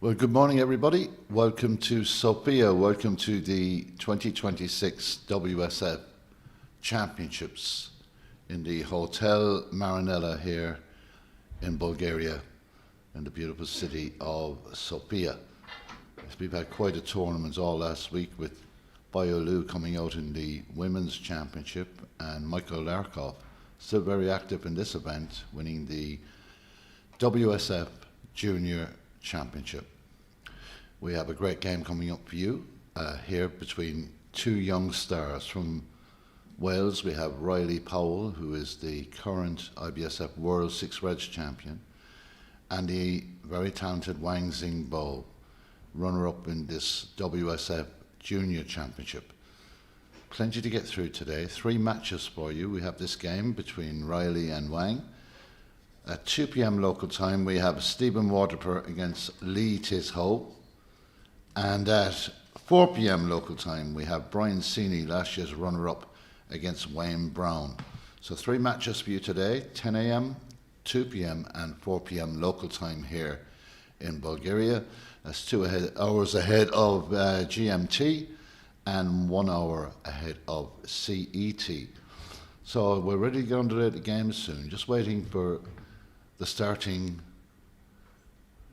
Well, good morning, everybody. Welcome to Sofia. Welcome to the 2026 WSF Championships in the Hotel Marinella here in Bulgaria, in the beautiful city of Sofia. We've had quite a tournament all last week with Biolu coming out in the Women's Championship and Michael Larkov still very active in this event, winning the WSF Junior Championship. We have a great game coming up for you here between two young stars from Wales. We have Riley Powell, who is the current IBSF World Six Reds champion, and the very talented Wang Xingbo, runner-up in this WSF Junior Championship. Plenty to get through today. 3 matches for you. We have this game between Riley and Wang. At 2 p.m. local time, we have Stephen Waterper against Lee Tis-Ho. And at 4 p.m. local time, we have Brian Seeney, last year's runner-up, against Wayne Brown. So 3 matches for you today, 10 a.m., 2 p.m. and 4 p.m. local time here in Bulgaria. That's 2 hours ahead of GMT and 1 hour ahead of CET. So we're ready to get under the game soon. Just waiting for the starting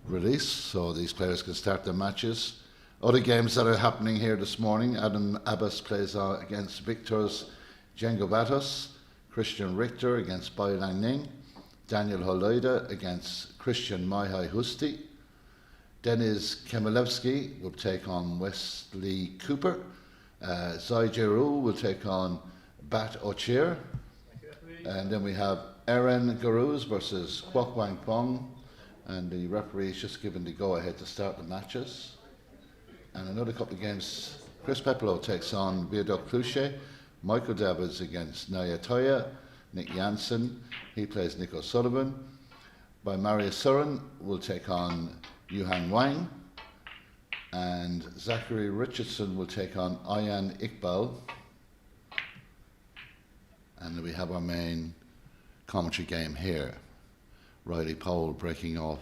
release so these players can start their matches. Other games that are happening here this morning: Adam Abbas plays against Victor's Jengovatos, Christian Richter against Bai Lang Ning, Daniel Holoida against Christian Maihai Husti, Denis Kemalevsky will take on Wesley Cooper, Zai Jeru will take on Bat Ochir, and then we have Aaron Garuz versus Kwok Wang Fong, and the referee is just given the go-ahead to start the matches. And another couple of games, Chris Pepelo takes on Viaduct Kluche, Michael Davids against Naya Toya, Nick Jansen, he plays Nick O'Sullivan. By Maria Surin will take on Yuhan Wang, and Zachary Richardson will take on Ayan Iqbal. And then we have our main commentary game here. Riley Powell breaking off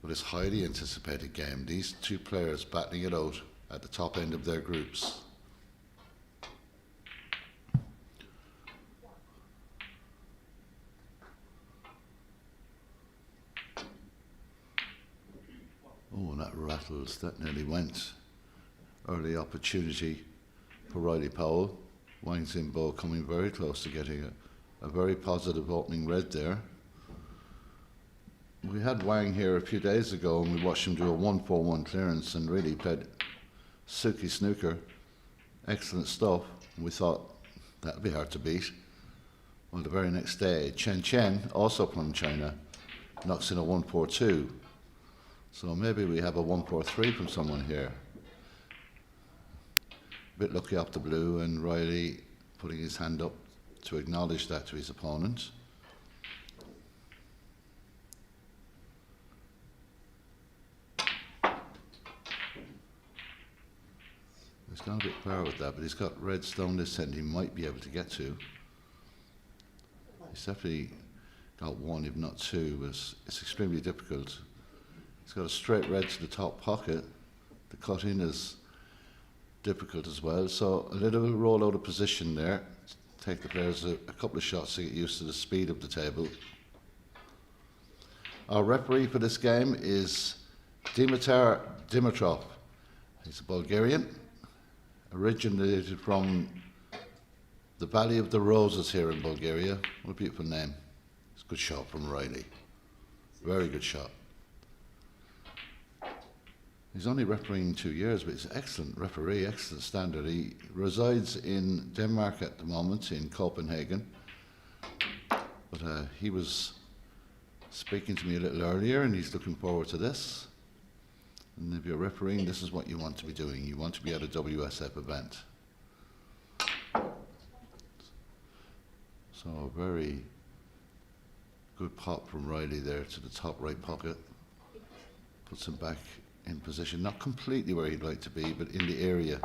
with this highly anticipated game. These two players battling it out at the top end of their groups. Oh, and that rattles, that nearly went. Early opportunity for Riley Powell. Wang Xingbo coming very close to getting a very positive opening red there. We had Wang here a few days ago and we watched him do a 1-4-1 clearance and really played silky snooker. Excellent stuff. We thought that'd be hard to beat. Well, the very next day, Chen Chen, also from China, knocks in a 1-4-2. So maybe we have a 1-4-3 from someone here. A bit lucky off the blue, and Riley putting his hand up to acknowledge that to his opponent. He's gone a bit far with that, but he's got red stone this end he might be able to get to. He's definitely got 1, if not 2, but it's extremely difficult. He's got a straight red to the top pocket. The cut in is difficult as well, so a little roll out of position there. Take the players a couple of shots to get used to the speed of the table. Our referee for this game is Dimitar Dimitrov. He's a Bulgarian, originated from the Valley of the Roses here in Bulgaria. What a beautiful name. It's a good shot from Riley. Very good shot. He's only refereeing 2 years, but he's an excellent referee, excellent standard. He resides in Denmark at the moment, in Copenhagen. But he was speaking to me a little earlier, and he's looking forward to this. And if you're refereeing, this is what you want to be doing. You want to be at a WSF event. So a very good pop from Riley there to the top right pocket. Puts him back in position, not completely where he'd like to be, but in the area.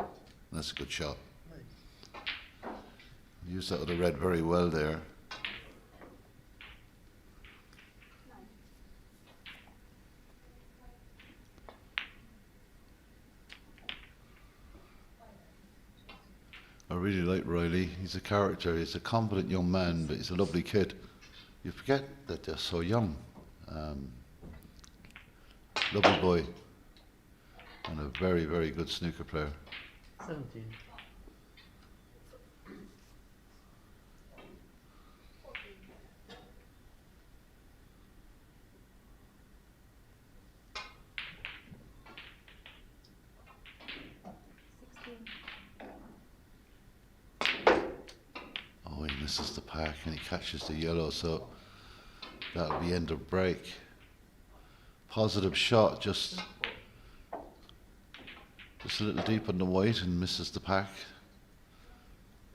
That's a good shot. Used that with the red very well there. like Riley. He's a character. He's a competent young man, but he's a lovely kid. You forget that they're so young. Lovely boy. And a very, very good snooker player. 17. Oh, he misses the pack and he catches the yellow, so that'll be end of break. Positive shot, just a little deep on the white and misses the pack.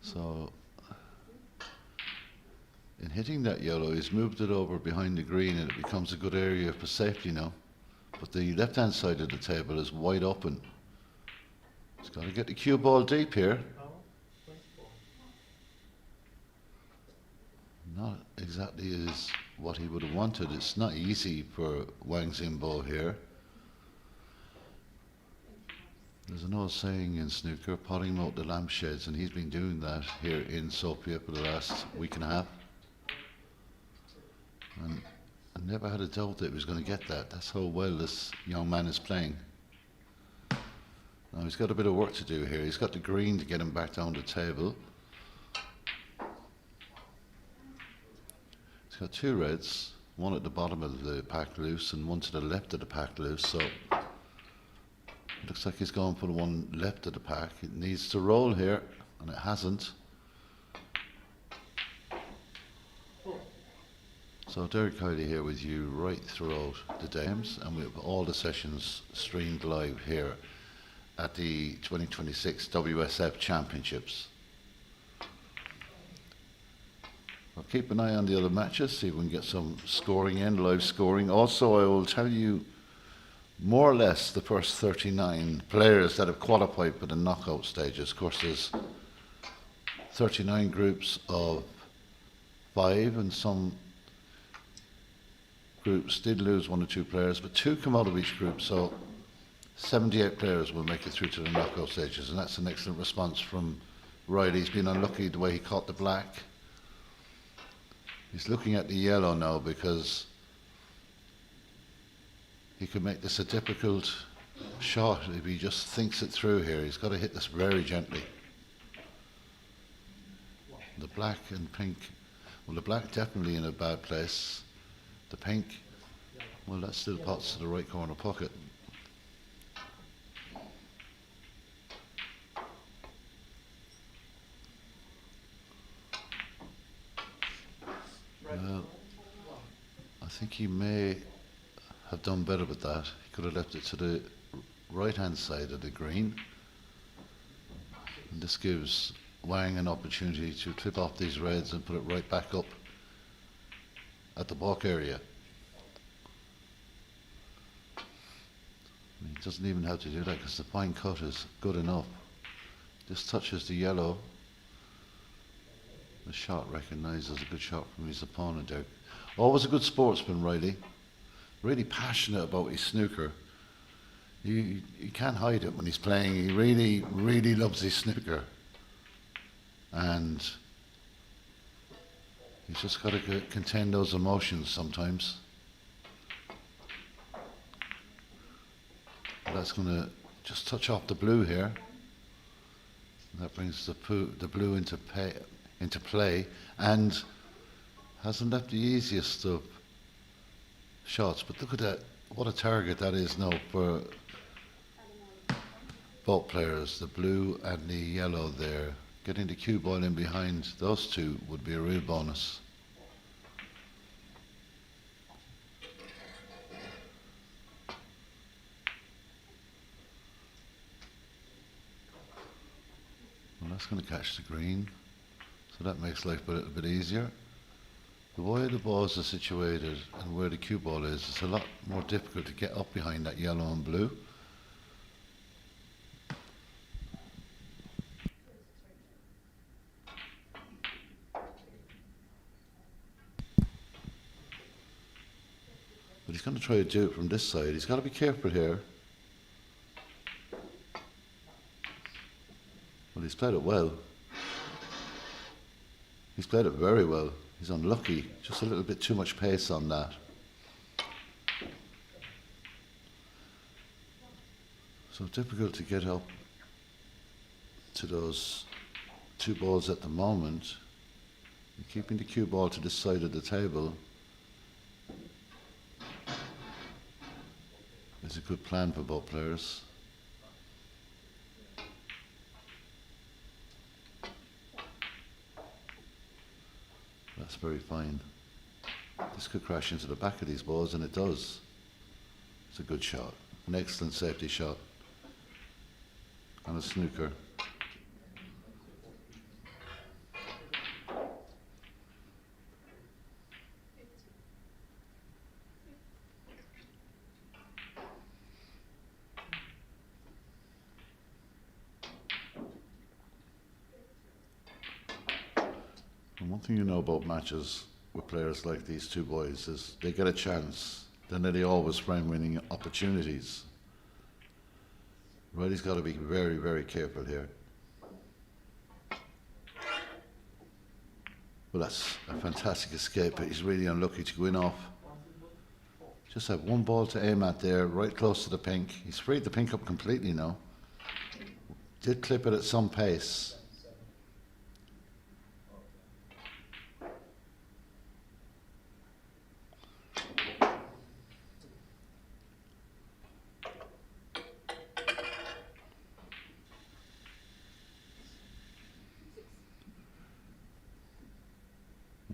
So in hitting that yellow, he's moved it over behind the green and it becomes a good area for safety now. But the left-hand side of the table is wide open. He's got to get the cue ball deep here. Not exactly as what he would have wanted. It's not easy for Wang Xinbo here. There's an old saying in snooker, potting out the lampshades, and he's been doing that here in Sofia for the last week and a half. And I never had a doubt that he was going to get that. That's how well this young man is playing. Now he's got a bit of work to do here. He's got the green to get him back down the table. He's got two reds, one at the bottom of the pack loose and one to the left of the pack loose, so it looks like he's going for the one left of the pack. It needs to roll here, and it hasn't. So Derek Kiley here with you right throughout the games, and we have all the sessions streamed live here at the 2026 WSF Championships. I'll keep an eye on the other matches, see if we can get some scoring in, live scoring. Also, I will tell you more or less the first 39 players that have qualified for the knockout stages. Of course, there's 39 groups of 5, and some groups did lose 1 or 2 players, but 2 come out of each group, so 78 players will make it through to the knockout stages, and that's an excellent response from Riley. He's been unlucky the way he caught the black. He's looking at the yellow now because he could make this a difficult shot if he just thinks it through here. He's got to hit this very gently. The black and pink, well, the black definitely in a bad place. The pink, well, that still pots to the right corner pocket. Well, I think he may have done better with that. He could have left it to the right-hand side of the green. And this gives Wang an opportunity to clip off these reds and put it right back up at the balk area. He doesn't even have to do that because the fine cut is good enough. This touches the yellow. The shot recognised as a good shot from his opponent there. Always a good sportsman, Riley. Really passionate about his snooker. You can't hide it when he's playing. He really, really loves his snooker. And he's just got to contain those emotions sometimes. That's going to just touch off the blue here. And that brings the blue into play, and hasn't left the easiest of shots. But look at that, what a target that is now for both players, the blue and the yellow there. Getting the cue ball in behind those two would be a real bonus. Well, that's going to catch the green. So that makes life a little bit easier. The way the balls are situated and where the cue ball is, it's a lot more difficult to get up behind that yellow and blue. But he's going to try to do it from this side. He's got to be careful here. Well, he's played it well. He's played it very well. He's unlucky. Just a little bit too much pace on that. So difficult to get up to those two balls at the moment. And keeping the cue ball to the side of the table is a good plan for both players. That's very fine. This could crash into the back of these balls, and it does. It's a good shot. An excellent safety shot. And a snooker. And one thing you know about matches with players like these two boys is they get a chance, then they always frame winning opportunities. Riley's got to be very, very careful here. Well, that's a fantastic escape, but he's really unlucky to go in off. Just have one ball to aim at there, right close to the pink. He's freed the pink up completely now. Did clip it at some pace.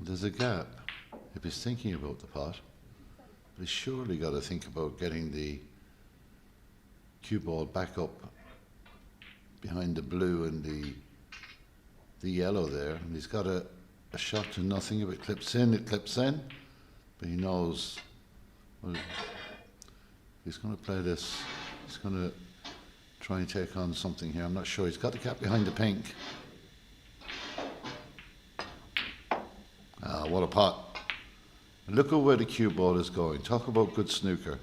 There's a gap if he's thinking about the pot, but he's surely got to think about getting the cue ball back up behind the blue and the yellow there. And he's got a shot to nothing. If it clips in, it clips in. But he knows, well, he's going to play this. He's going to try and take on something here. I'm not sure. He's got the cap behind the pink. Ah, what a pot. And look at where the cue ball is going. Talk about good snooker.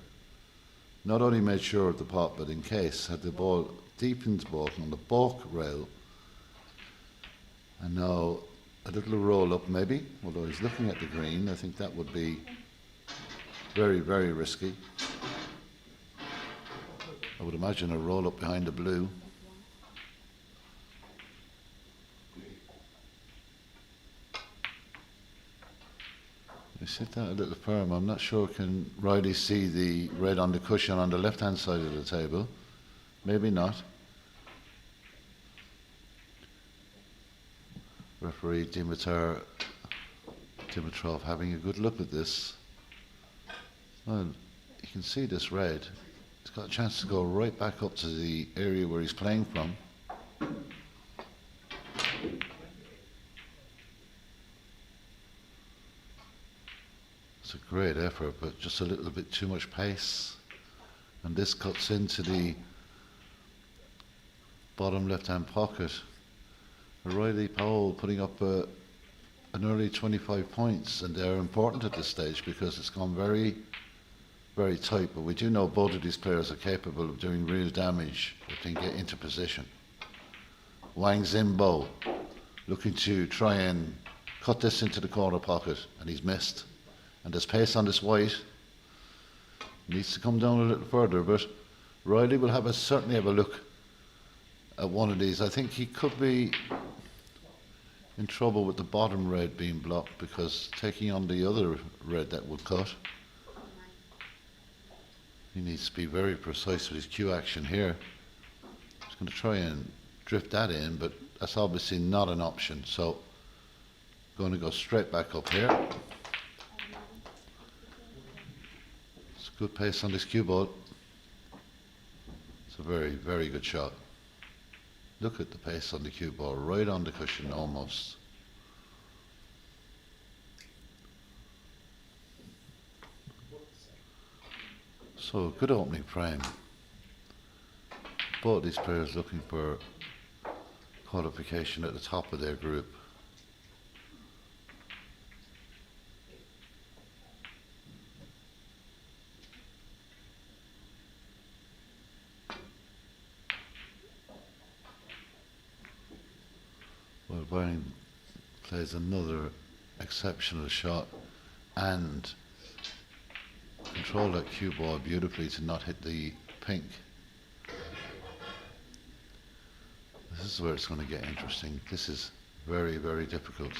Not only made sure of the pot, but in case, had the ball deep into the ball on the balk rail. And now a little roll up maybe, although he's looking at the green. I think that would be very, very risky. I would imagine a roll up behind the blue. You sit that a little firm. I'm not sure, can Riley see the red on the cushion on the left hand side of the table? Maybe not. Referee Dimitrov having a good look at this. Well, you can see this red. He's got a chance to go right back up to the area where he's playing from. It's a great effort, but just a little bit too much pace. And this cuts into the bottom left-hand pocket. Riley Powell putting up an early 25 points, and they're important at this stage because it's gone very, very tight. But we do know both of these players are capable of doing real damage if they can get into position. Wang Zimbo looking to try and cut this into the corner pocket, and he's missed. And there's pace on this white. Needs to come down a little further, but Riley will certainly have a look at one of these. I think he could be in trouble with the bottom red being blocked because taking on the other red that would cut. He needs to be very precise with his cue action here. He's going to try and drift that in, but that's obviously not an option. So going to go straight back up here. It's good pace on this cue ball. It's a very, very good shot. Look at the pace on the cue ball, right on the cushion almost. So, good opening frame. Both these players looking for qualification at the top of their group. Well, Plays another exceptional shot and control that cue ball beautifully to not hit the pink. This is where it's going to get interesting. This is very, very difficult.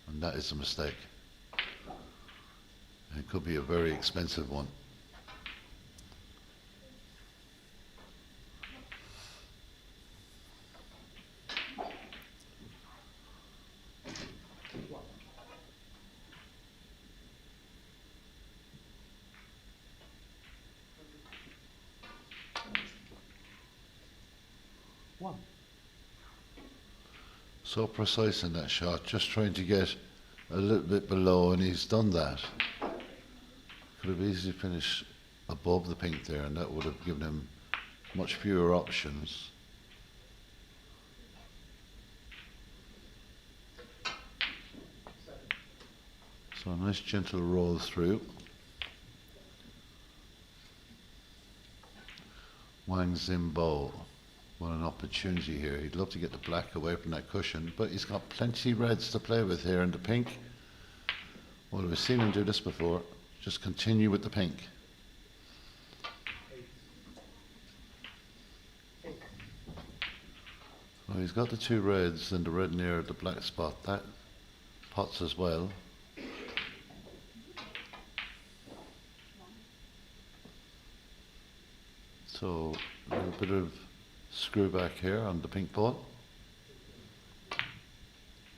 And that is a mistake. And it could be a very expensive one. So precise in that shot, just trying to get a little bit below, and he's done that. Could have easily finished above the pink there, and that would have given him much fewer options. So a nice gentle roll through. Wang Zimbo. What an opportunity here. He'd love to get the black away from that cushion, but he's got plenty reds to play with here, and the pink, well, we've seen him do this before. Just continue with the pink. Well, he's got the two reds and the red near the black spot. That pots as well. So a little bit of screw back here on the pink ball.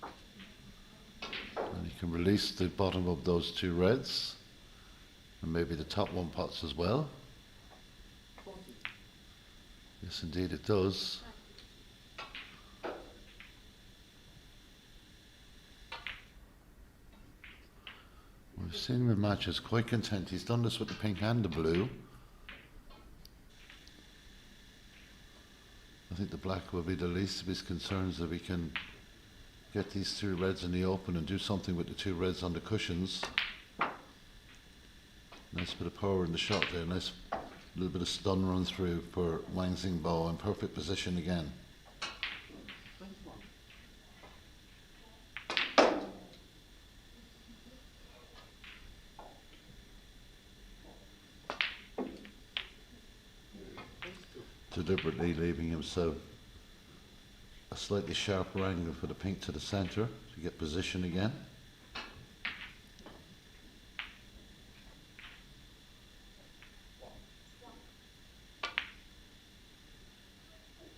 And you can release the bottom of those two reds. And maybe the top one pots as well. Yes, indeed it does. We've seen him in matches quite content. He's done this with the pink and the blue. I think the black will be the least of his concerns if he can get these two reds in the open and do something with the two reds on the cushions. Nice bit of power in the shot there. Nice little bit of stun run through for Wang Zimbo in perfect position again. Deliberately leaving himself a slightly sharper angle for the pink to the centre to get position again.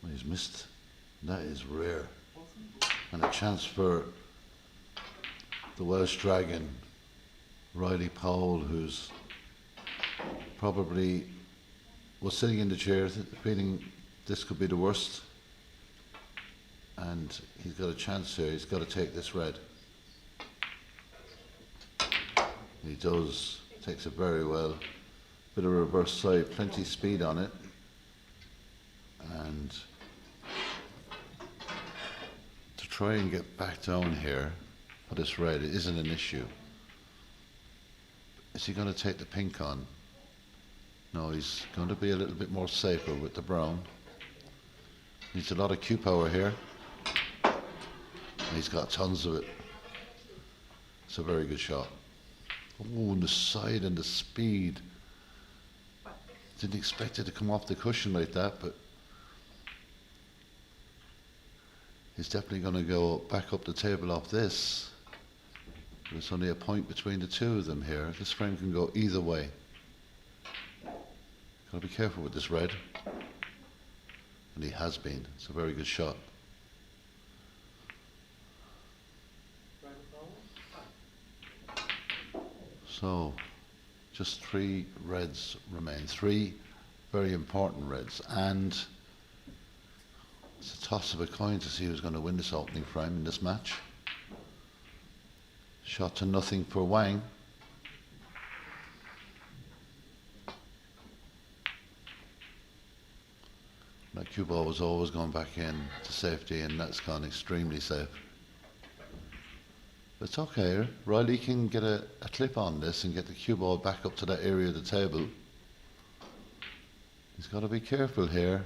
Well, he's missed. That is rare. And a chance for the Welsh Dragon, Riley Powell, who's probably was sitting in the chair feeling this could be the worst, and he's got a chance here. He's got to take this red. He does, takes it very well. Bit of reverse side, plenty speed on it, and to try and get back down here for this red, it isn't an issue. Is he going to take the pink on? No, he's going to be a little bit more safer with the brown. Needs a lot of cue power here. He's got tons of it. It's a very good shot. Oh, and the side and the speed. Didn't expect it to come off the cushion like that, but he's definitely going to go back up the table off this. There's only a point between the two of them here. This frame can go either way. Got to be careful with this red. And he has been. It's a very good shot. So, just three reds remain. Three very important reds. And it's a toss of a coin to see who's going to win this opening frame in this match. Shot to nothing for Wang. That cue ball was always going back in to safety, and that's gone extremely safe. It's okay. Riley can get a clip on this and get the cue ball back up to that area of the table. He's got to be careful here.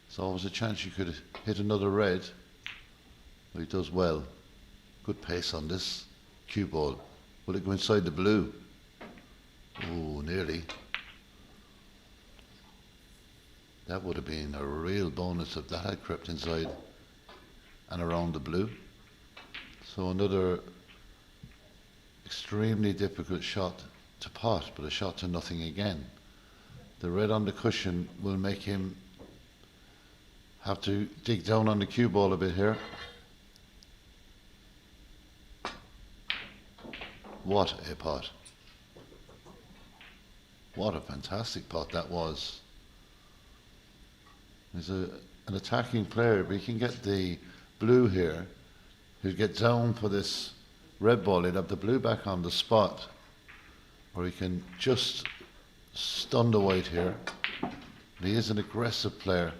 There's always a chance you could hit another red. But he does well. Good pace on this cue ball. Will it go inside the blue? Oh, nearly. That would have been a real bonus if that had crept inside and around the blue. So another extremely difficult shot to pot, but a shot to nothing again. The red on the cushion will make him have to dig down on the cue ball a bit here. What a pot. What a fantastic pot that was. He's an attacking player, but he can get the blue here. He'll get down for this red ball. He'll have the blue back on the spot, or he can just stun the white here. But he is an aggressive player.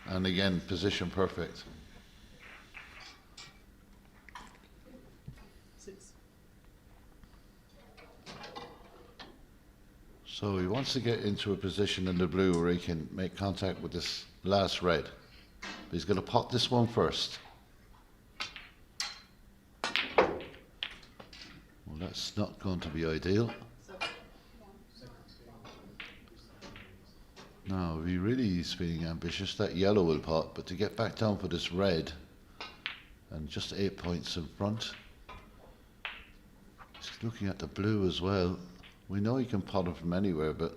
And again, position perfect. So he wants to get into a position in the blue where he can make contact with this last red. But he's going to pot this one first. Well, that's not going to be ideal. No, he really is feeling ambitious. That yellow will pot, but to get back down for this red, and just 8 points in front. He's looking at the blue as well. We know he can pot it from anywhere, but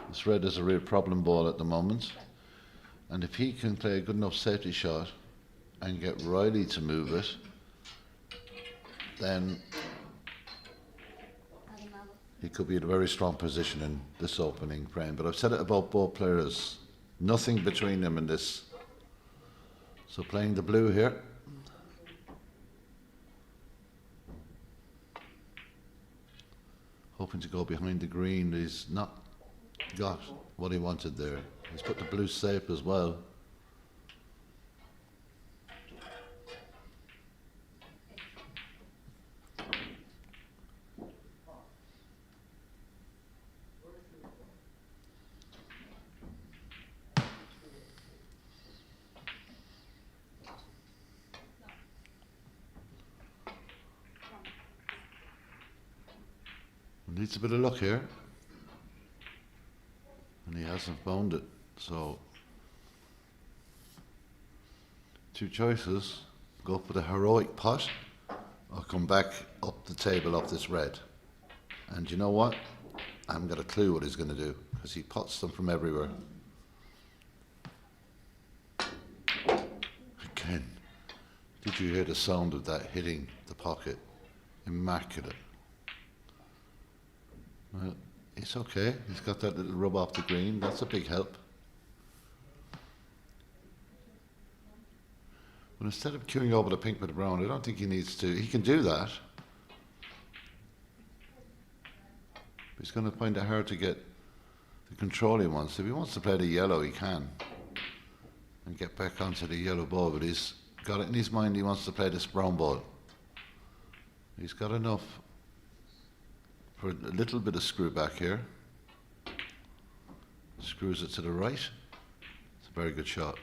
this red is a real problem ball at the moment. And if he can play a good enough safety shot and get Riley to move it, then he could be in a very strong position in this opening frame. But I've said it about both players, nothing between them in this. So playing the blue here. Hoping to go behind the green. He's not got what he wanted there. He's put the blue safe as well. Needs a bit of luck here, and he hasn't found it. So two choices: go for the heroic pot or come back up the table off this red. And you know what, I haven't got a clue what he's going to do, because he pots them from everywhere. Again, did you hear the sound of that hitting the pocket? Immaculate. Well, it's okay. He's got that little rub off the green. That's a big help. But instead of queuing over the pink with the brown, I don't think he needs to. He can do that. But he's going to find it hard to get the control he wants. If he wants to play the yellow, he can. And get back onto the yellow ball. But he's got it in his mind he wants to play this brown ball. He's got enough for a little bit of screw back here. Screws it to the right. It's a very good shot.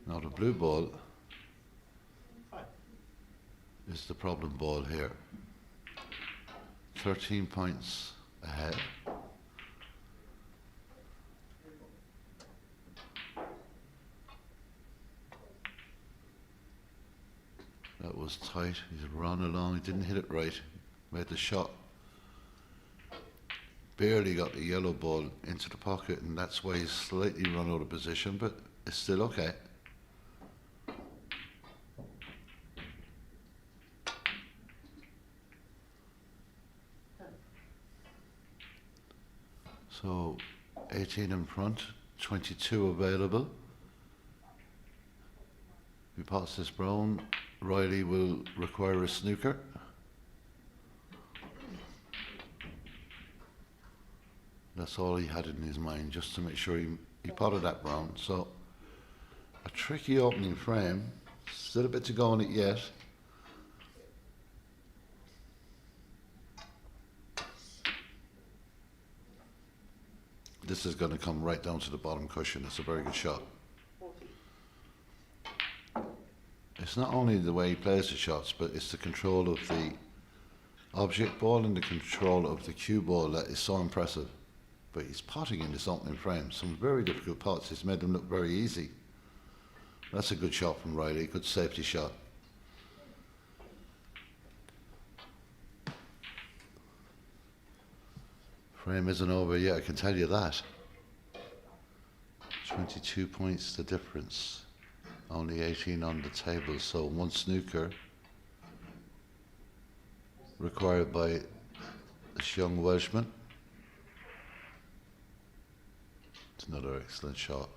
Now the blue ball is the problem ball here. 13 points ahead. That was tight. He's run along. He didn't hit it right. Made the shot. Barely got the yellow ball into the pocket, and that's why he's slightly run out of position, but it's still okay. So 18 in front, 22 available. If he pots this brown, Riley will require a snooker. That's all he had in his mind, just to make sure he potted that brown. So a tricky opening frame. Still a bit to go on it yet. This is going to come right down to the bottom cushion. It's a very good shot. It's not only the way he plays the shots, but it's the control of the object ball and the control of the cue ball that is so impressive. But he's potting in this opening frame. Some very difficult pots. He's made them look very easy. That's a good shot from Riley. Good safety shot. Frame isn't over yet, I can tell you that. 22 points the difference. Only 18 on the table, so one snooker required by this young Welshman. It's another excellent shot.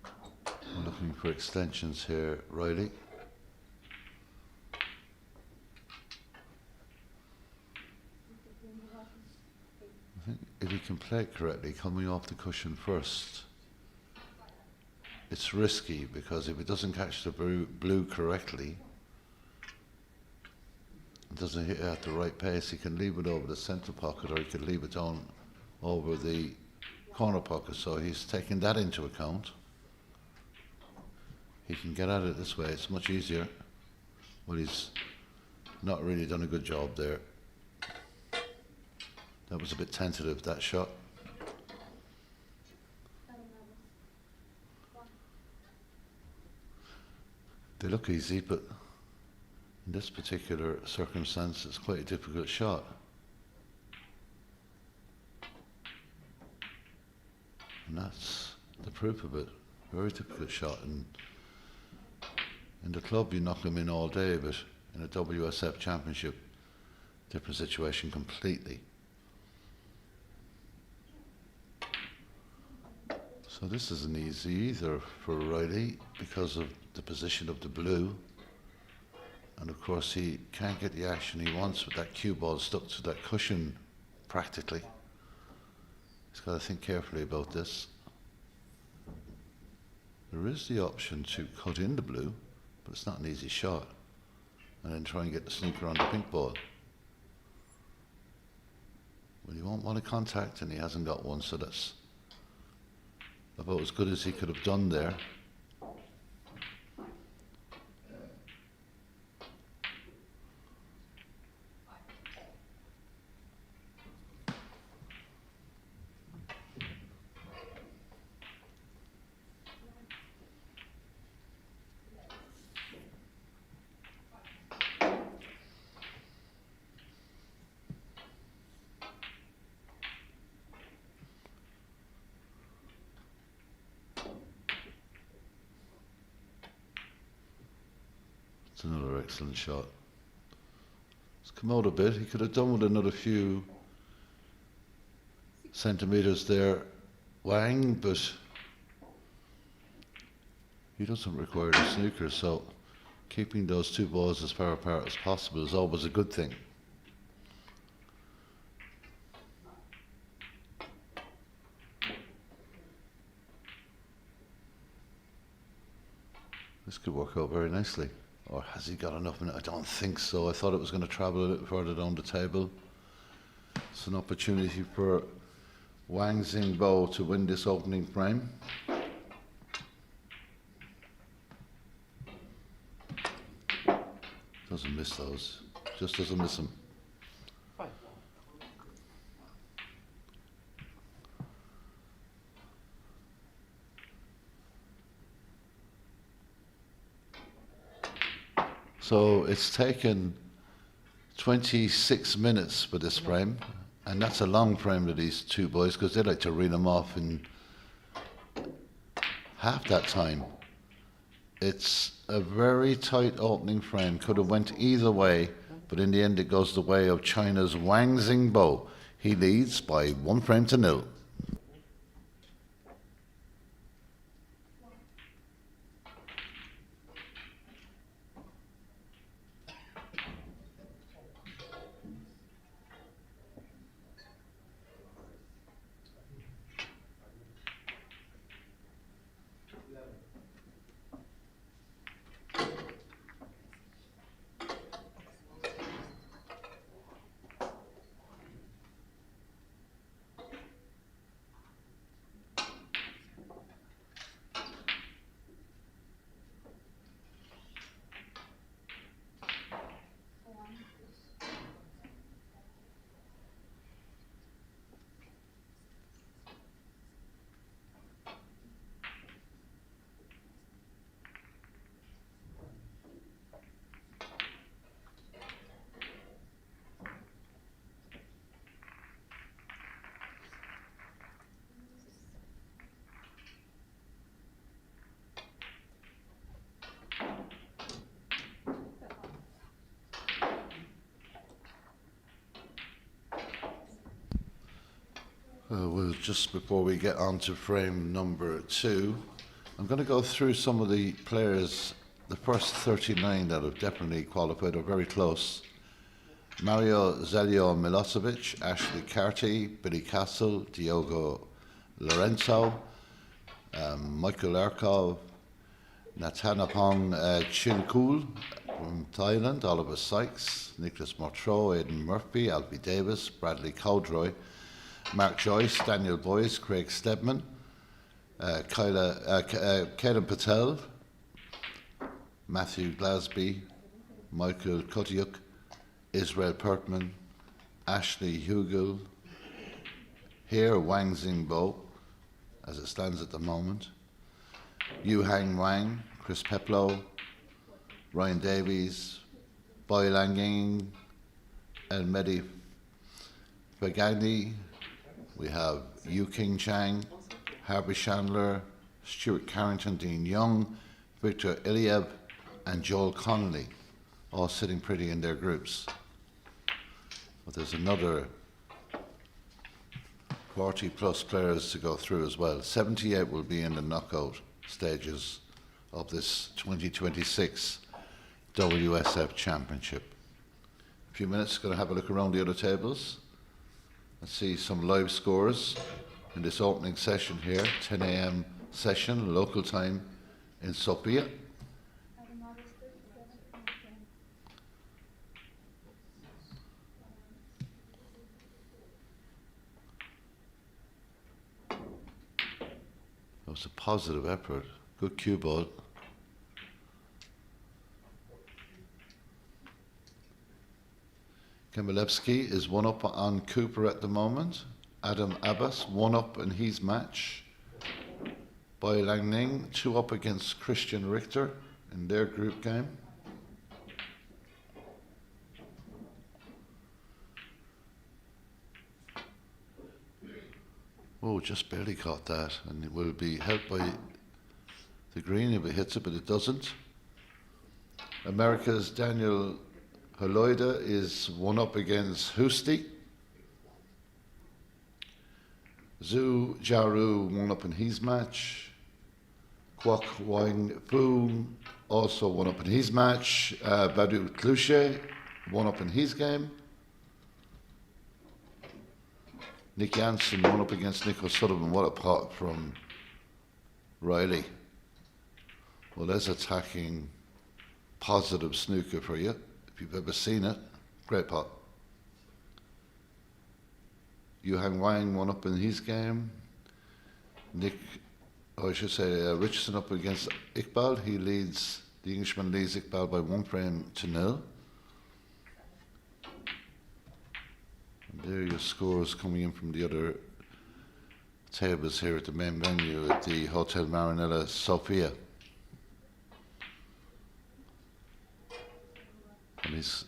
I'm looking for extensions here, Riley. I think if he can play it correctly, coming off the cushion first, it's risky because if it doesn't catch the blue correctly, it doesn't hit it at the right pace, he can leave it over the centre pocket or he could leave it down over the corner pocket. So he's taking that into account. He can get at it this way, it's much easier. Well, he's not really done a good job there. That was a bit tentative, that shot. They look easy, but in this particular circumstance, it's quite a difficult shot. And that's the proof of it. Very difficult shot. And in the club, you knock them in all day, but in a WSF championship, different situation completely. So this isn't easy either for Riley because of the position of the blue. And of course he can't get the action he wants with that cue ball stuck to that cushion practically. He's got to think carefully about this. There is the option to cut in the blue, but it's not an easy shot. And then try and get the snooker on the pink ball. Well, he won't want a contact and he hasn't got one, so that's about as good as he could have done there. It's another excellent shot. It's come out a bit. He could have done with another few centimetres there, Wang, but he doesn't require the snooker, so keeping those two balls as far apart as possible is always a good thing. This could work out very nicely. Or has he got enough in it? I don't think so. I thought it was going to travel a little further down the table. It's an opportunity for Wang Xingbo to win this opening frame. Doesn't miss those. Just doesn't miss them. So it's taken 26 minutes for this frame, and that's a long frame to these two boys because they like to reel them off in half that time. It's a very tight opening frame, could have went either way, but in the end it goes the way of China's Wang Xingbo. He leads by 1-0. Well, just before we get on to frame number 2, I'm going to go through some of the players. The first 39 that have definitely qualified are very close. Mario Zelio Milosevic, Ashley Carty, Billy Castle, Diogo Lorenzo, Michael Erkov, Natanapong Chinkul from Thailand, Oliver Sykes, Nicholas Mortreau, Aidan Murphy, Alfie Davis, Bradley Cowdroy, Mark Joyce, Daniel Boyce, Craig Stedman, Kaden Patel, Matthew Glasby, Michael Kotiuk, Israel Perkman, Ashley Hugel, here Wang Xingbo, as it stands at the moment, Yu Hang Wang, Chris Peplow, Ryan Davies, Bai Langying, El Mehdi Fagani. We have Yu King Chang, Harvey Chandler, Stuart Carrington, Dean Young, Victor Iliev, and Joel Connolly, all sitting pretty in their groups. But there's another 40 plus players to go through as well. 78 will be in the knockout stages of this 2026 WSF Championship. A few minutes, going to have a look around the other tables and see some live scores in this opening session here, 10 a.m. session, local time in Sofia. It was a positive effort. Good cue ball. Kemilevsky is 1-up on Cooper at the moment. Adam Abbas 1-up in his match. Bai Langning 2-up against Christian Richter in their group game. Oh, just barely caught that, and it will be helped by the green if it hits it, but it doesn't. America's Daniel Haloida is 1-up against Husti. Zhu Jiaru 1-up in his match. Kwok Wang Fu also 1-up in his match. Badu Tlushe 1-up in his game. Nick Jansen 1-up against Nick O'Sullivan. What a pot from Riley. Well, there's attacking positive snooker for you, if you've ever seen it. Great pot. Yu Hang Wang 1-up in his game. Richardson up against Iqbal. The Englishman leads Iqbal by 1 frame to 0. There are your scores coming in from the other tables here at the main venue at the Hotel Marinella Sofia. And he's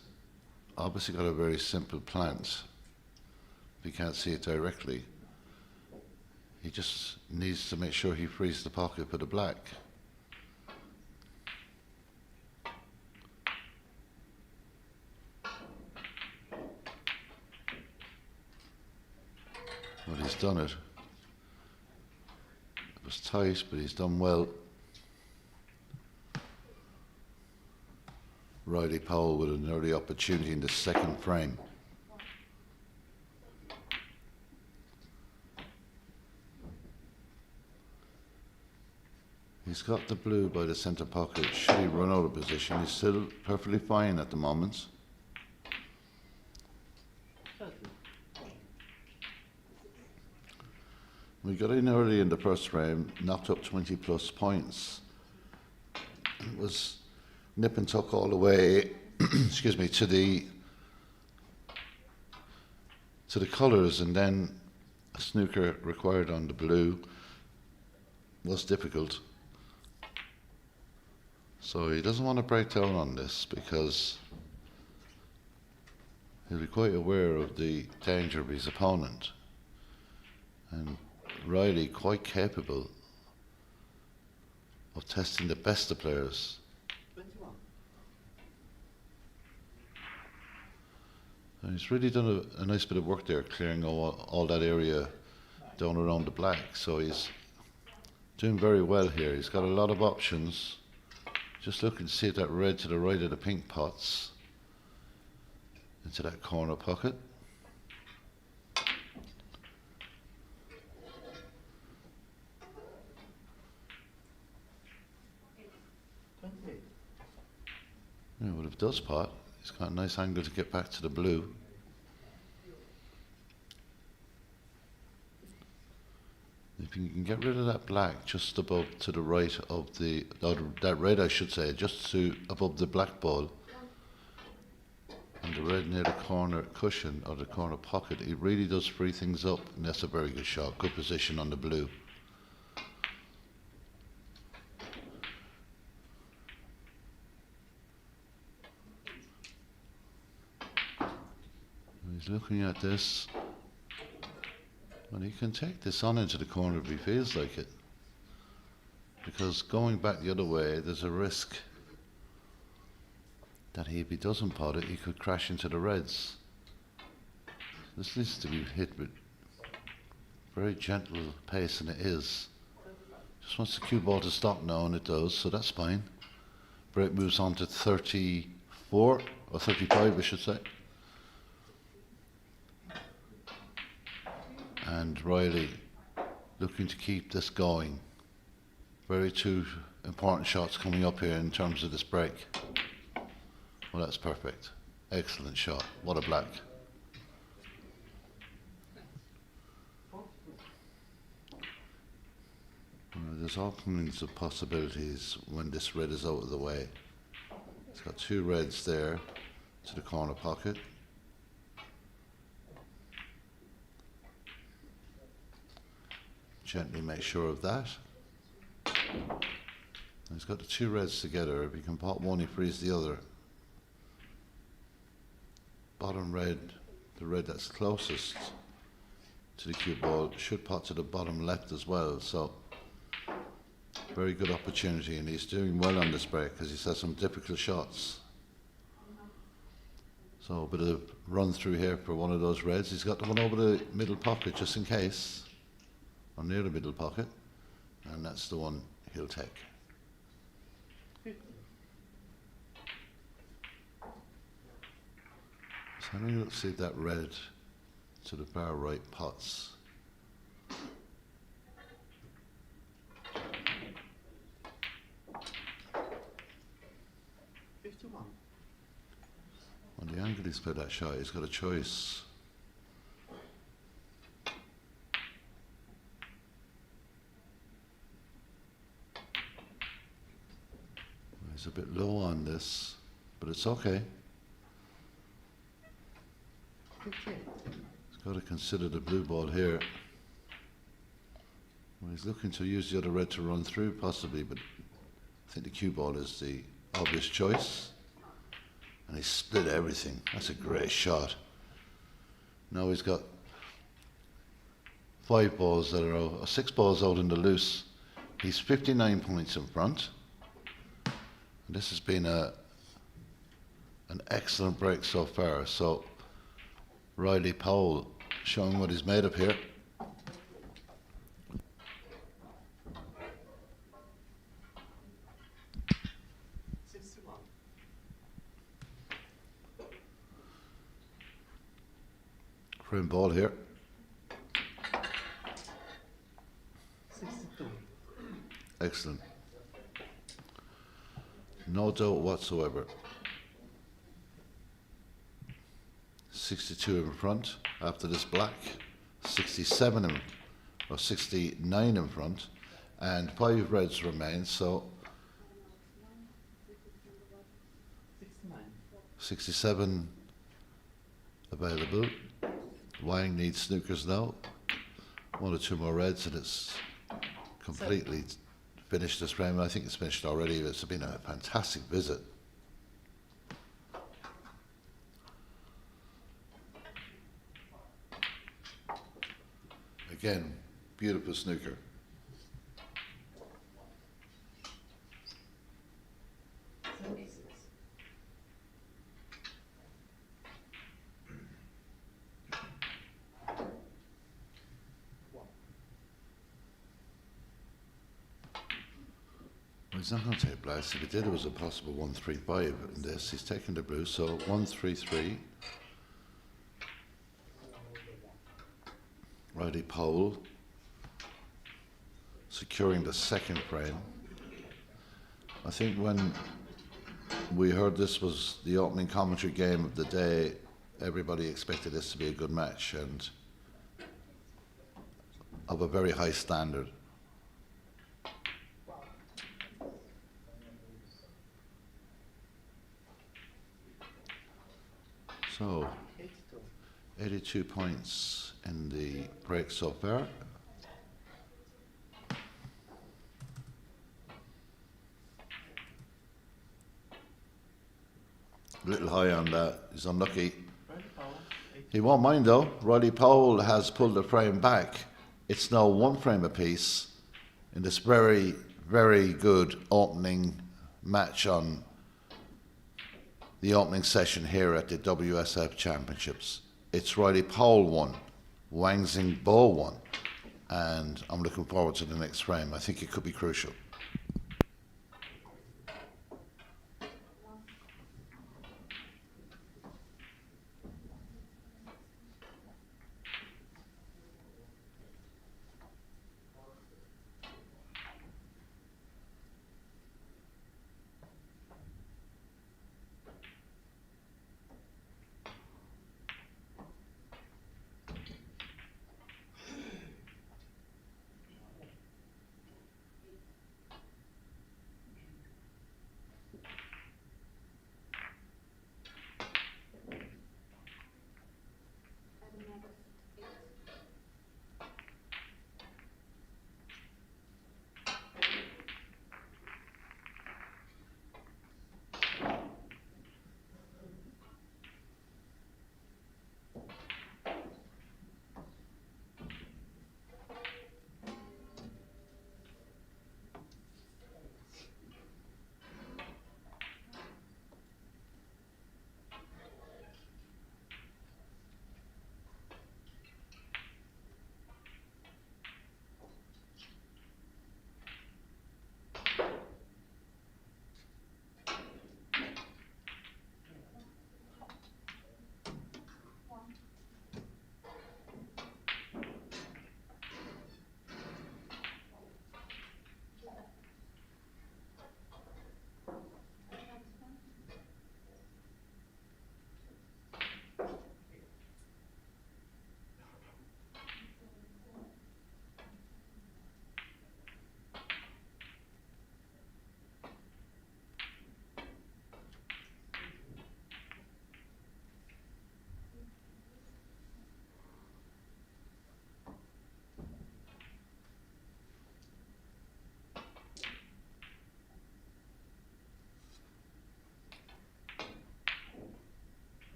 obviously got a very simple plant. If you can't see it directly, he just needs to make sure he frees the pocket for the black. Well, he's done it. It was tight, but he's done well. Riley Powell with an early opportunity in the second frame. He's got the blue by the centre pocket. Should he run out of position? He's still perfectly fine at the moment. We got in early in the first frame, knocked up 20 plus points. It was nip and tuck all the way, excuse me, to the colours, and then a snooker required on the blue was difficult. So he doesn't want to break down on this because he'll be quite aware of the danger of his opponent. And Riley quite capable of testing the best of players. 21. And he's really done a nice bit of work there, clearing all that area down around the black. So he's doing very well here. He's got a lot of options. Just looking to see that red to the right of the pink pots into that corner pocket. Yeah, well, if it does pot, he's got a nice angle to get back to the blue. If you can get rid of that black just above to the right of the, that red I should say, just to above the black ball, and the red near the corner cushion or the corner pocket, it really does free things up, and that's a very good shot. Good position on the blue. He's looking at this. Well, he can take this on into the corner if he feels like it, because going back the other way, there's a risk that if he doesn't pot it, he could crash into the reds. This needs to be hit with very gentle pace, and it is. Just wants the cue ball to stop now, and it does, so that's fine. Break moves on to 34, or 35 I should say. And Riley looking to keep this going. Very two important shots coming up here in terms of this break. Well, that's perfect. Excellent shot. What a black. There's all kinds of possibilities when this red is out of the way. It's got two reds there to the corner pocket. Gently make sure of that. He's got the two reds together. If he can pot one, he frees the other. Bottom red, the red that's closest to the cue ball, should pot to the bottom left as well. So very good opportunity, and he's doing well on this break because he's had some difficult shots. So a bit of run through here for one of those reds. He's got the one over the middle pocket just in case, or near the middle pocket, and that's the one he'll take. So having a look, see that red to the far right pots. On the angle he's played that shot, he's got a choice. He's a bit low on this, but it's okay. He's got to consider the blue ball here. Well, he's looking to use the other red to run through, possibly, but I think the cue ball is the obvious choice. And he split everything. That's a great shot. Now he's got 5 balls that are out, or 6 balls out in the loose. He's 59 points in front. And this has been an excellent break so far. So Riley Powell showing what he's made of here. Frame ball here. 62. Excellent. No doubt whatsoever. 62 in front after this black, 67 in, or 69 in front, and 5 reds remain, so 69. 67 available. Wang needs snookers now. 1 or 2 more reds and it's completely finished this round. I think it's finished already. It's been a fantastic visit. Again, beautiful snooker. Well, he's not going to take blacks. If he did, it was a possible 1-3-5 in this. He's taking the blue, so 1-3-3. Righty pole, securing the second frame. I think when we heard this was the opening commentary game of the day, everybody expected this to be a good match and of a very high standard. So, 82 points in the break so far. A little high on that. He's unlucky. He won't mind though. Riley Powell has pulled the frame back. It's now one frame apiece in this very, very good opening match on the opening session here at the WSF Championships. It's Riley Powell 1, Wang Xingbo 1, and I'm looking forward to the next frame. I think it could be crucial.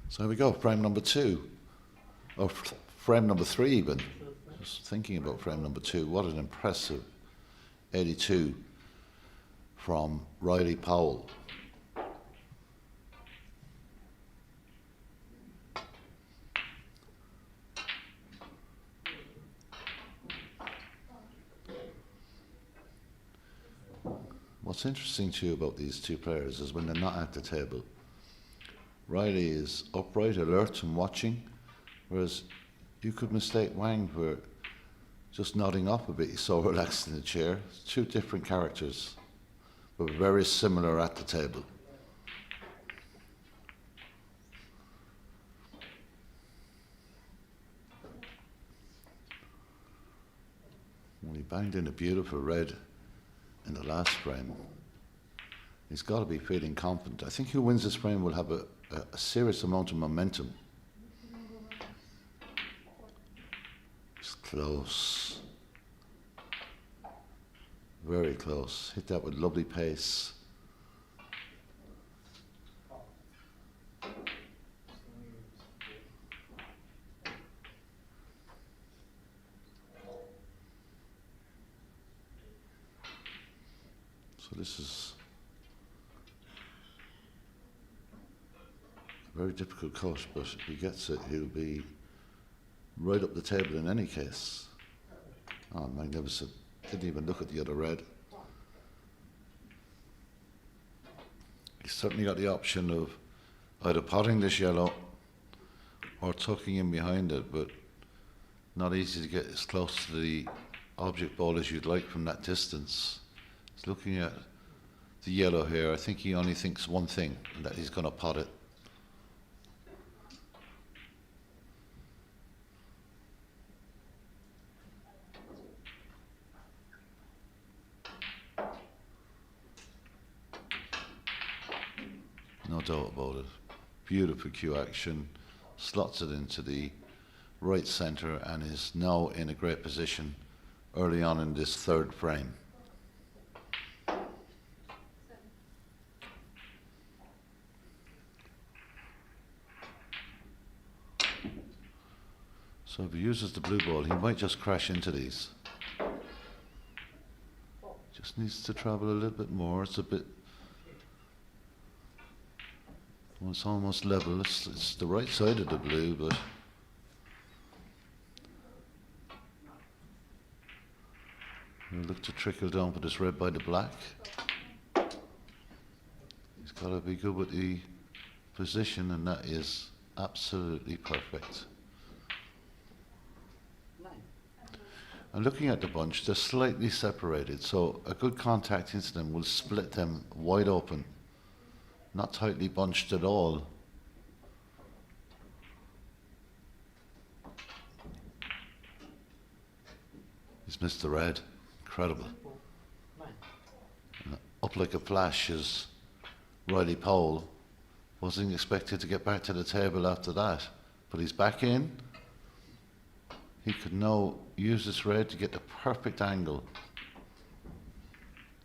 So here we go, frame number 2, or frame number 3 even. Just thinking about frame number 2, what an impressive 82 from Riley Powell. What's interesting too about these two players is when they're not at the table, Riley is upright, alert and watching, whereas you could mistake Wang for just nodding off a bit. He's so relaxed in the chair. Two different characters, but very similar at the table. Well, he banged in a beautiful red in the last frame. He's got to be feeling confident. I think who wins this frame will have a serious amount of momentum. It's close. Very close. Hit that with lovely pace. So this is a very difficult cut, but if he gets it, he'll be right up the table in any case. Oh, magnificent. Didn't even look at the other red. He's certainly got the option of either potting this yellow or tucking in behind it, but not easy to get as close to the object ball as you'd like from that distance. He's looking at the yellow here. I think he only thinks one thing, and that he's going to pot it. No doubt about it. Beautiful cue action, slots it into the right centre and is now in a great position early on in this third frame. So if he uses the blue ball, he might just crash into these. Just needs to travel a little bit more. It's a bit... Well, it's almost level. It's the right side of the blue, but he'll look to trickle down for this red by the black. He's got to be good with the position, and that is absolutely perfect. And looking at the bunch, they're slightly separated, so a good contact into them will split them wide open. Not tightly bunched at all. He's missed the red. Incredible. And up like a flash is Riley Powell. Wasn't expected to get back to the table after that, but he's back in. He could now use this red to get the perfect angle,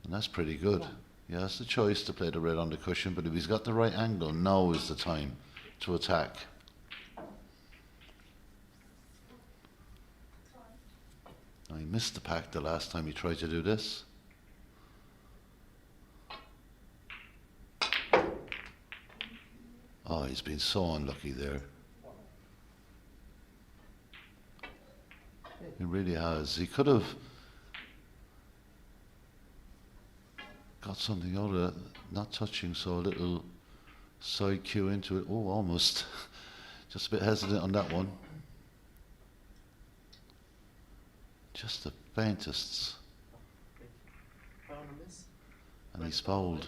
and that's pretty good. He has the choice to play the red on the cushion, but if he's got the right angle, now is the time to attack. Now, he missed the pack the last time he tried to do this. Oh, he's been so unlucky there. He really has. He could have got something out of it, not touching, so a little side cue into it. Oh, almost. Just a bit hesitant on that one. Just the faintest. And he's fouled.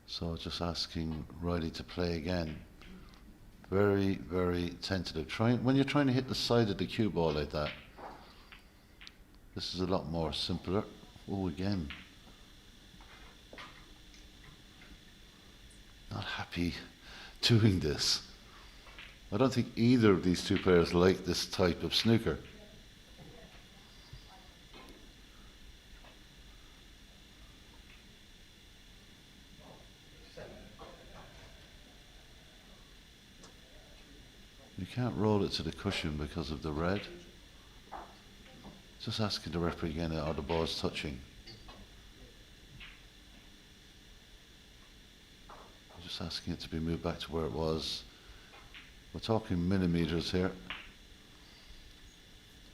So just asking Riley to play again. Very, very tentative. When you're trying to hit the side of the cue ball like that, this is a lot more simpler. Oh, again. Not happy doing this. I don't think either of these two players like this type of snooker. You can't roll it to the cushion because of the red. Just asking the referee again, are the balls touching? Just asking it to be moved back to where it was. We're talking millimeters here,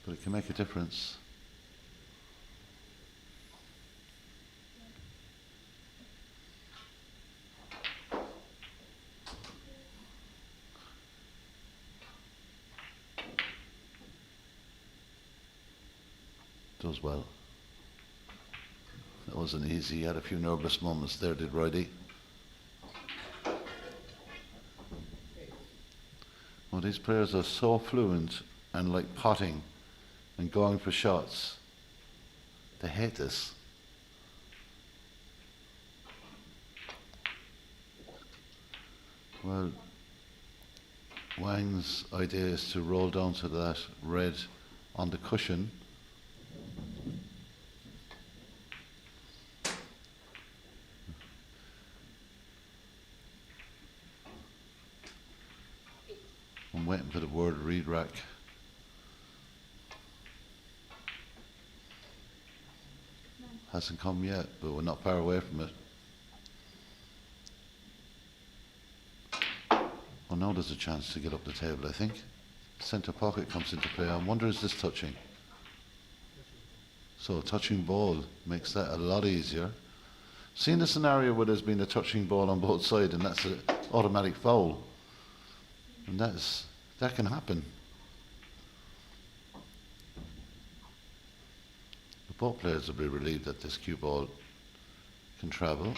but it can make a difference. Does well. That wasn't easy. He had a few nervous moments there, did Riley. Well, these players are so fluent and like potting and going for shots. They hate this. Well, Wang's idea is to roll down to that red on the cushion. I'm waiting for the word read rack. Hasn't come yet, but we're not far away from it. Well, now there's a chance to get up the table, I think. Centre pocket comes into play. I wonder, is this touching? So a touching ball makes that a lot easier. Seen a scenario where there's been a touching ball on both sides and that's an automatic foul. And that can happen. But both players will be relieved that this cue ball can travel.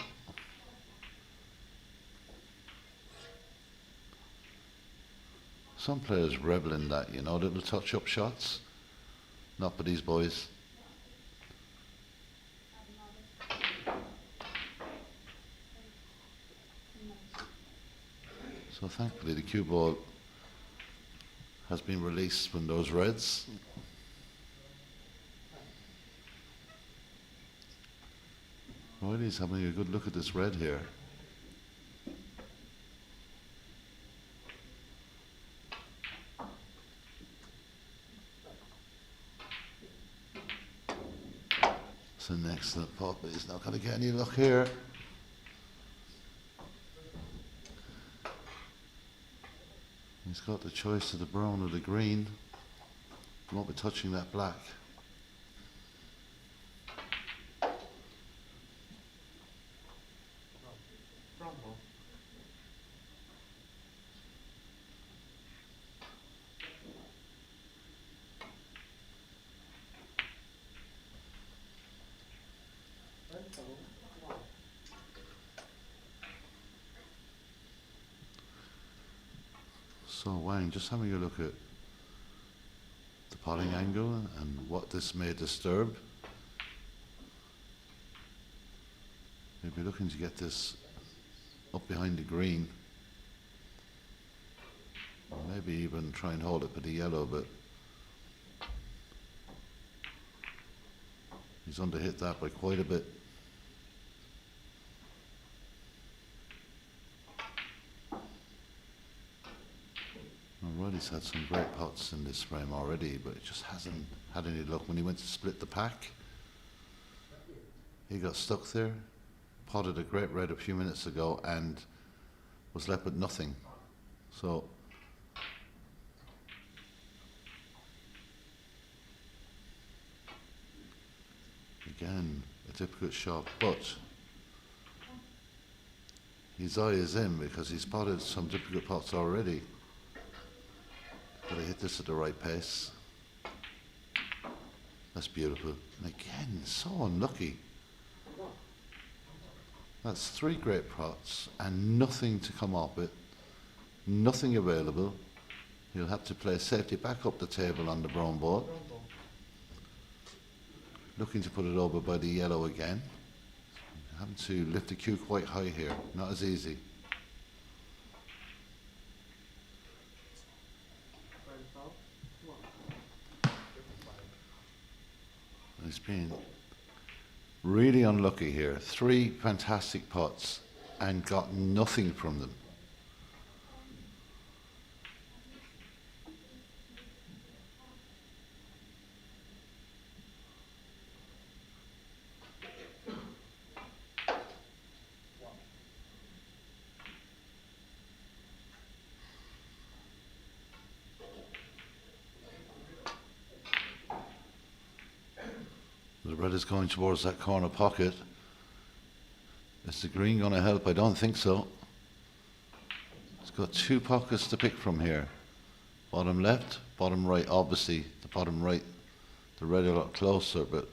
Some players revel in that, you know, little touch-up shots. Not for these boys. So thankfully the cue ball has been released from those reds. Riley's having a good look at this red here. It's an excellent pot, but he's not going to get any luck here. He's got the choice of the brown or the green. He won't be touching that black. So Wang, just having a look at the potting angle and what this may disturb. Maybe looking to get this up behind the green. Or maybe even try and hold it for the yellow, but he's underhit that by quite a bit. Riley's had some great pots in this frame already, but it just hasn't had any luck. When he went to split the pack, he got stuck there, potted a great red a few minutes ago and was left with nothing. So again, a difficult shot, but his eye is in because he's potted some difficult pots already. Got to hit this at the right pace. That's beautiful. And again, so unlucky. That's 3 great pots and nothing to come off it. Nothing available. He'll have to play safety back up the table on the brown ball. Looking to put it over by the yellow again. Having to lift the cue quite high here. Not as easy. He's been really unlucky here. 3 fantastic pots and got nothing from them. The red is going towards that corner pocket. Is the green going to help? I don't think so. It's got 2 pockets to pick from here. Bottom left, bottom right. Obviously, the bottom right, the red a lot closer, but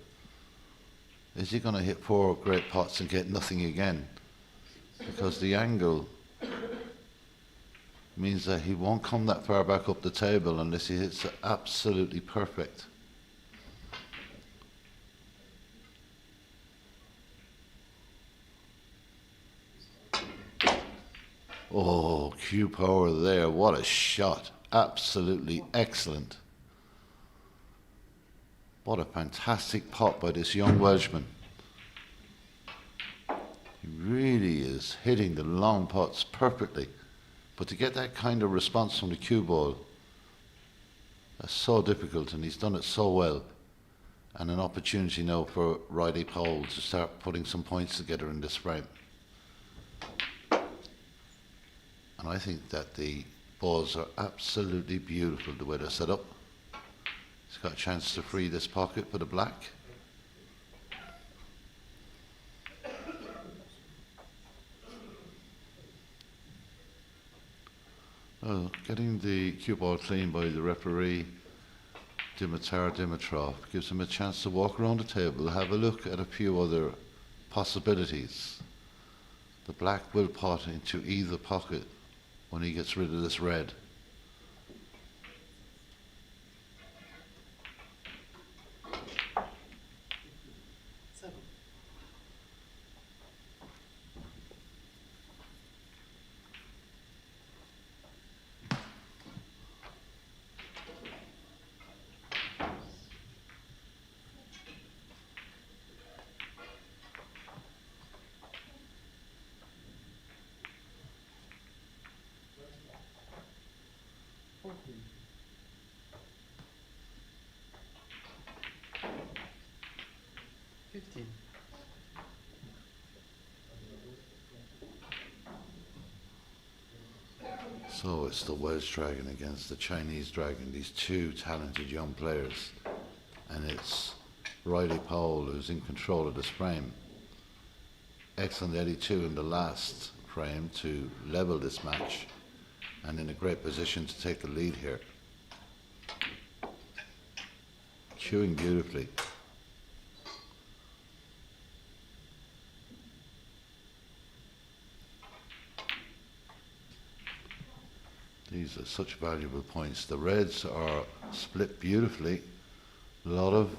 is he going to hit 4 great pots and get nothing again? Because the angle means that he won't come that far back up the table unless he hits it absolutely perfect. Oh, cue power there. What a shot. Absolutely excellent. What a fantastic pot by this young Welshman. He really is hitting the long pots perfectly. But to get that kind of response from the cue ball, that's so difficult, and he's done it so well. And an opportunity now for Riley Powell to start putting some points together in this frame. And I think that the balls are absolutely beautiful the way they're set up. He's got a chance to free this pocket for the black. Well, getting the cue ball clean by the referee, Dimitrov, gives him a chance to walk around the table, have a look at a few other possibilities. The black will pot into either pocket when he gets rid of this red. So it's the Welsh Dragon against the Chinese Dragon, these two talented young players. And it's Riley Powell who's in control of this frame. Excellent 82 in the last frame to level this match, and in a great position to take the lead here. Cueing beautifully. These are such valuable points. The reds are split beautifully. A lot of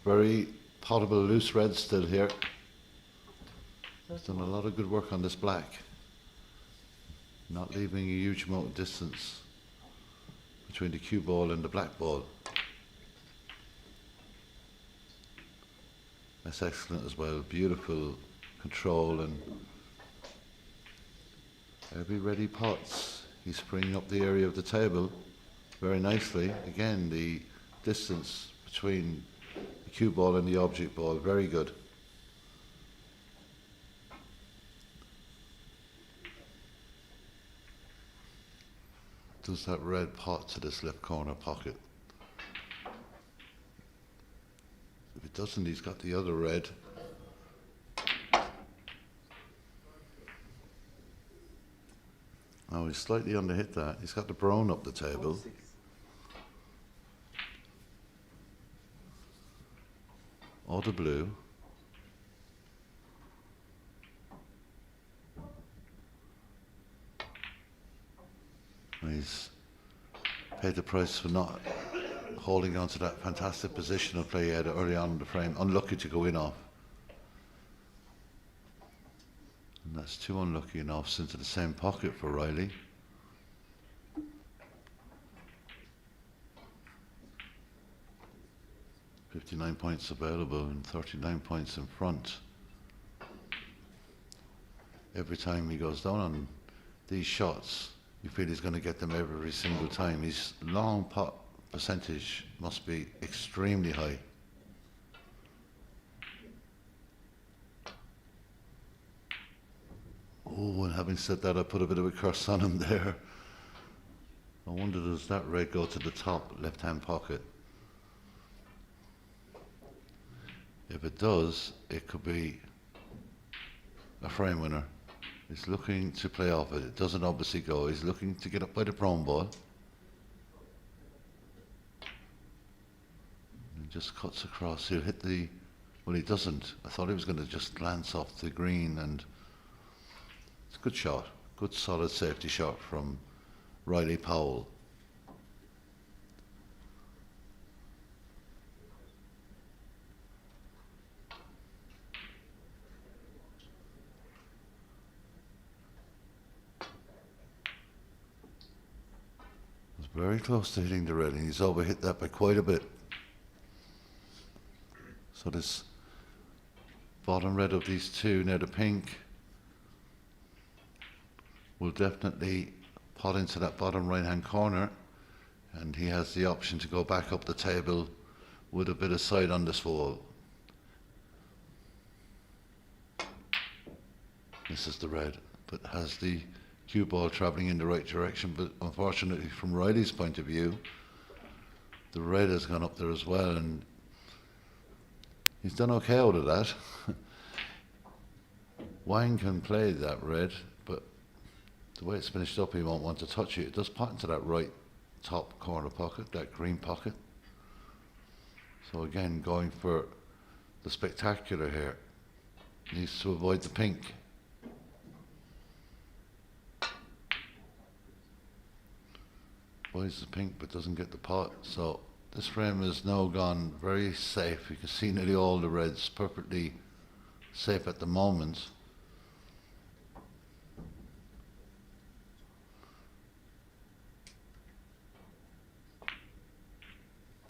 very potable loose reds still here. He's done a lot of good work on this black. Not leaving a huge amount of distance between the cue ball and the black ball. That's excellent as well. Beautiful control and every ready pots. He's freeing up the area of the table very nicely. Again, the distance between the cue ball and the object ball, very good. Does that red pot to this left corner pocket? If it doesn't, he's got the other red. Oh, he's slightly underhit that. He's got the brown up the table. Or the blue. He's paid the price for not holding on to that fantastic position of play he had early on in the frame. Unlucky to go in off. And that's too unlucky and offs into the same pocket for Riley. $59 points available and 39 points in front. Every time he goes down on these shots, you feel he's going to get them every single time. His long pot percentage must be extremely high. Oh, and having said that, I put a bit of a curse on him there. I wonder, does that red go to the top left-hand pocket? If it does, it could be a frame winner. He's looking to play off it. It doesn't obviously go. He's looking to get up by the brown ball. And just cuts across. He'll hit the... Well, he doesn't. I thought he was going to just glance off the green, and it's a good shot. Good solid safety shot from Riley Powell. Very close to hitting the red, and he's overhit that by quite a bit. So this bottom red of these two, now the pink, will definitely pot into that bottom right hand corner, and he has the option to go back up the table with a bit of side on this wall. This is the red, but has the cue ball travelling in the right direction, but unfortunately from Riley's point of view, the red has gone up there as well, and he's done okay out of that. Wang can play that red, but the way it's finished up, he won't want to touch it. It does pot into that right top corner pocket, that green pocket. So again, going for the spectacular here. Needs to avoid the pink. Avoids the pink but doesn't get the pot. So this frame has now gone very safe. You can see nearly all the reds perfectly safe at the moment.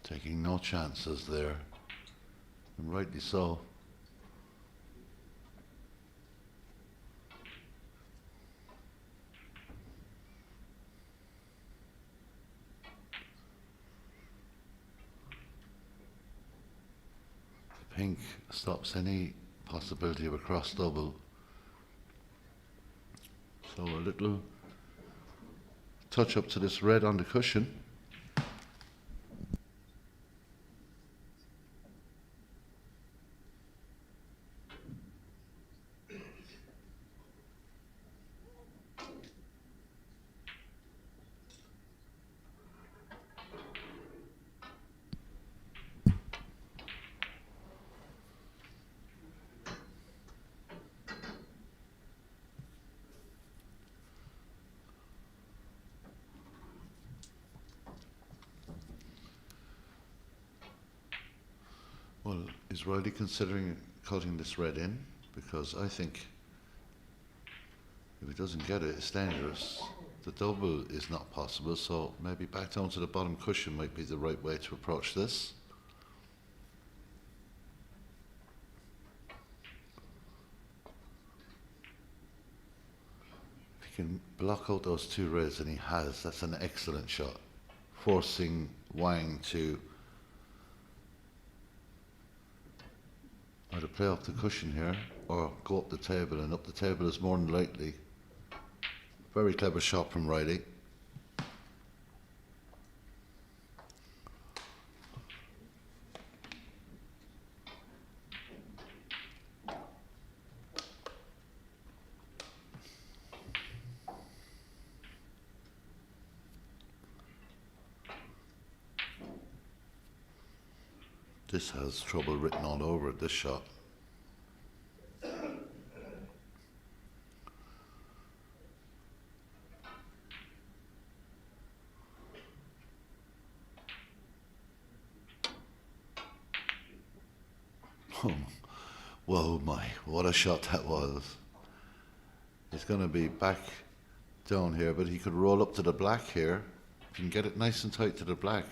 Taking no chances there, and rightly so. The pink stops any possibility of a cross double. So a little touch up to this red on the cushion. Well, is Riley considering cutting this red in? Because I think if he doesn't get it, it's dangerous. The double is not possible, so maybe back down to the bottom cushion might be the right way to approach this. If he can block out those two reds, and he has, that's an excellent shot. Forcing Wang to either play off the cushion here or go up the table, and up the table is more than likely. Very clever shot from Riley. This has trouble written all over it, this shot. Oh, whoa, my, what a shot that was. He's going to be back down here, but he could roll up to the black here. If you can get it nice and tight to the black.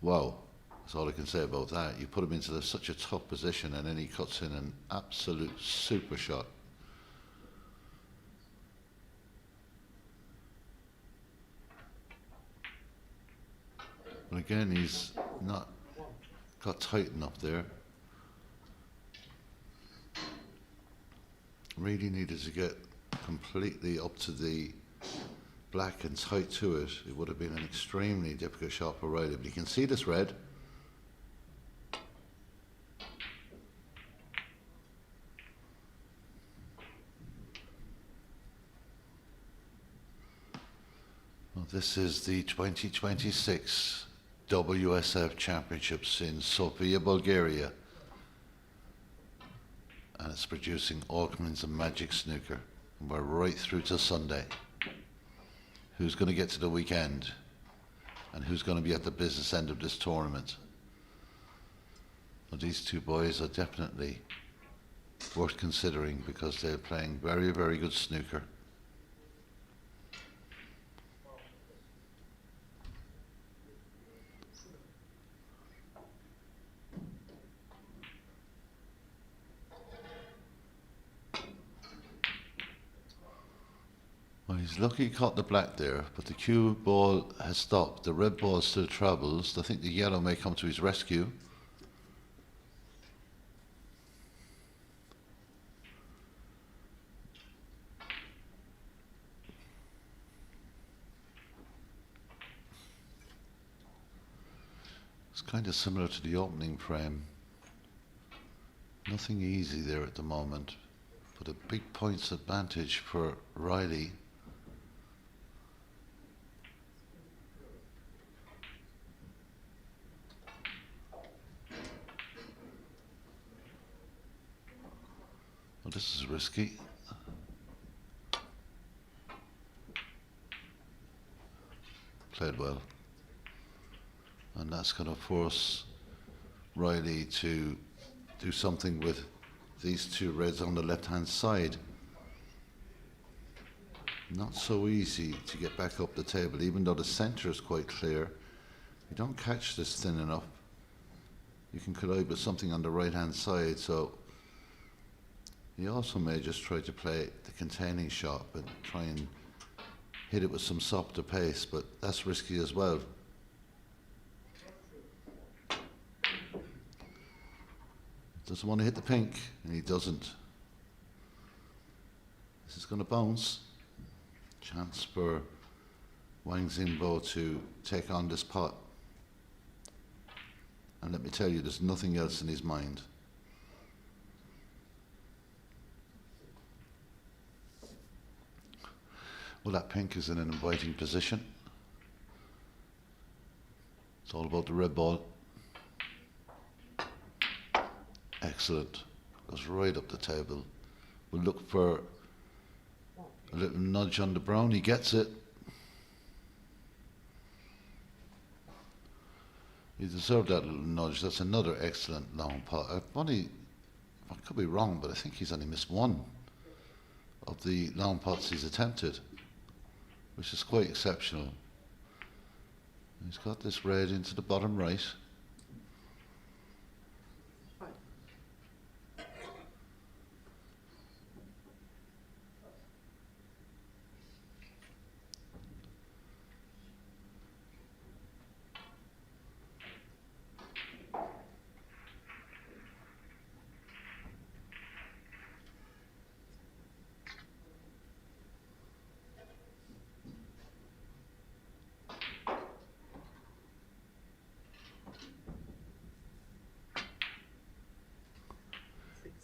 Wow, that's all I can say about that. You put him into such a tough position, and then he cuts in an absolute super shot. But again, he's not got tight enough there. Really needed to get completely up to the black and tight to it. It would have been an extremely difficult shot for Riley. But you can see this red. Well, this is the 2026 WSF Championships in Sofia, Bulgaria. And it's producing all kinds of magic snooker. And we're right through to Sunday. Who's going to get to the weekend? And who's going to be at the business end of this tournament? Well, these two boys are definitely worth considering because they're playing very, very good snooker. Well, he's lucky he caught the black there, but the cue ball has stopped. The red ball still travels. I think the yellow may come to his rescue. It's kind of similar to the opening frame. Nothing easy there at the moment, but a big points advantage for Riley. Well, this is risky. Played well. And that's going to force Riley to do something with these two reds on the left-hand side. Not so easy to get back up the table, even though the centre is quite clear. You don't catch this thin enough, you can collide with something on the right-hand side, so he also may just try to play the containing shot, but try and hit it with some softer pace, but that's risky as well. Doesn't want to hit the pink, and he doesn't. This is going to bounce. Chance for Wang Xinbo to take on this pot. And let me tell you, there's nothing else in his mind. Well, that pink is in an inviting position. It's all about the red ball. Excellent. Goes right up the table. We'll look for a little nudge on the brown. He gets it. He deserved that little nudge. That's another excellent long pot. I could be wrong, but I think he's only missed one of the long pots he's attempted, which is quite exceptional. He's got this red into the bottom right.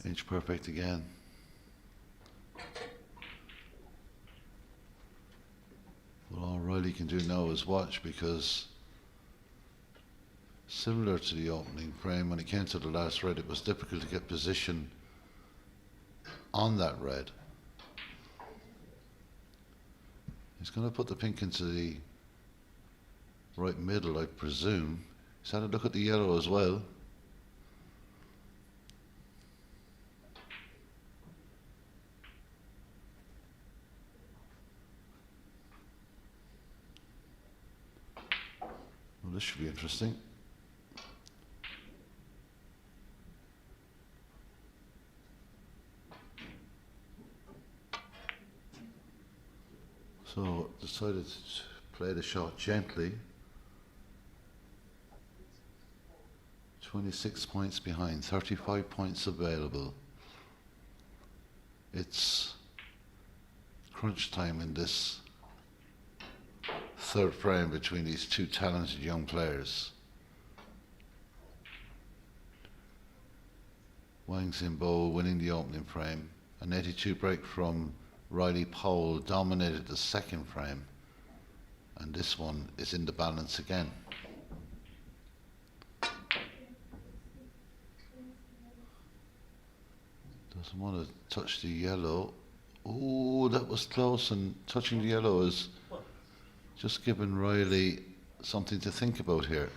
Inch perfect again. Well, all Riley can do now is watch, because similar to the opening frame, when it came to the last red, it was difficult to get position on that red. He's going to put the pink into the right middle, I presume. He's had a look at the yellow as well. Well, this should be interesting. So decided to play the shot gently. 26 points behind, 35 points available. It's crunch time in this third frame between these two talented young players. Wang Xinbo winning the opening frame. An 82 break from Riley Powell dominated the second frame, and this one is in the balance again. Doesn't want to touch the yellow. Oh, that was close, and touching the yellow is just giving Riley something to think about here.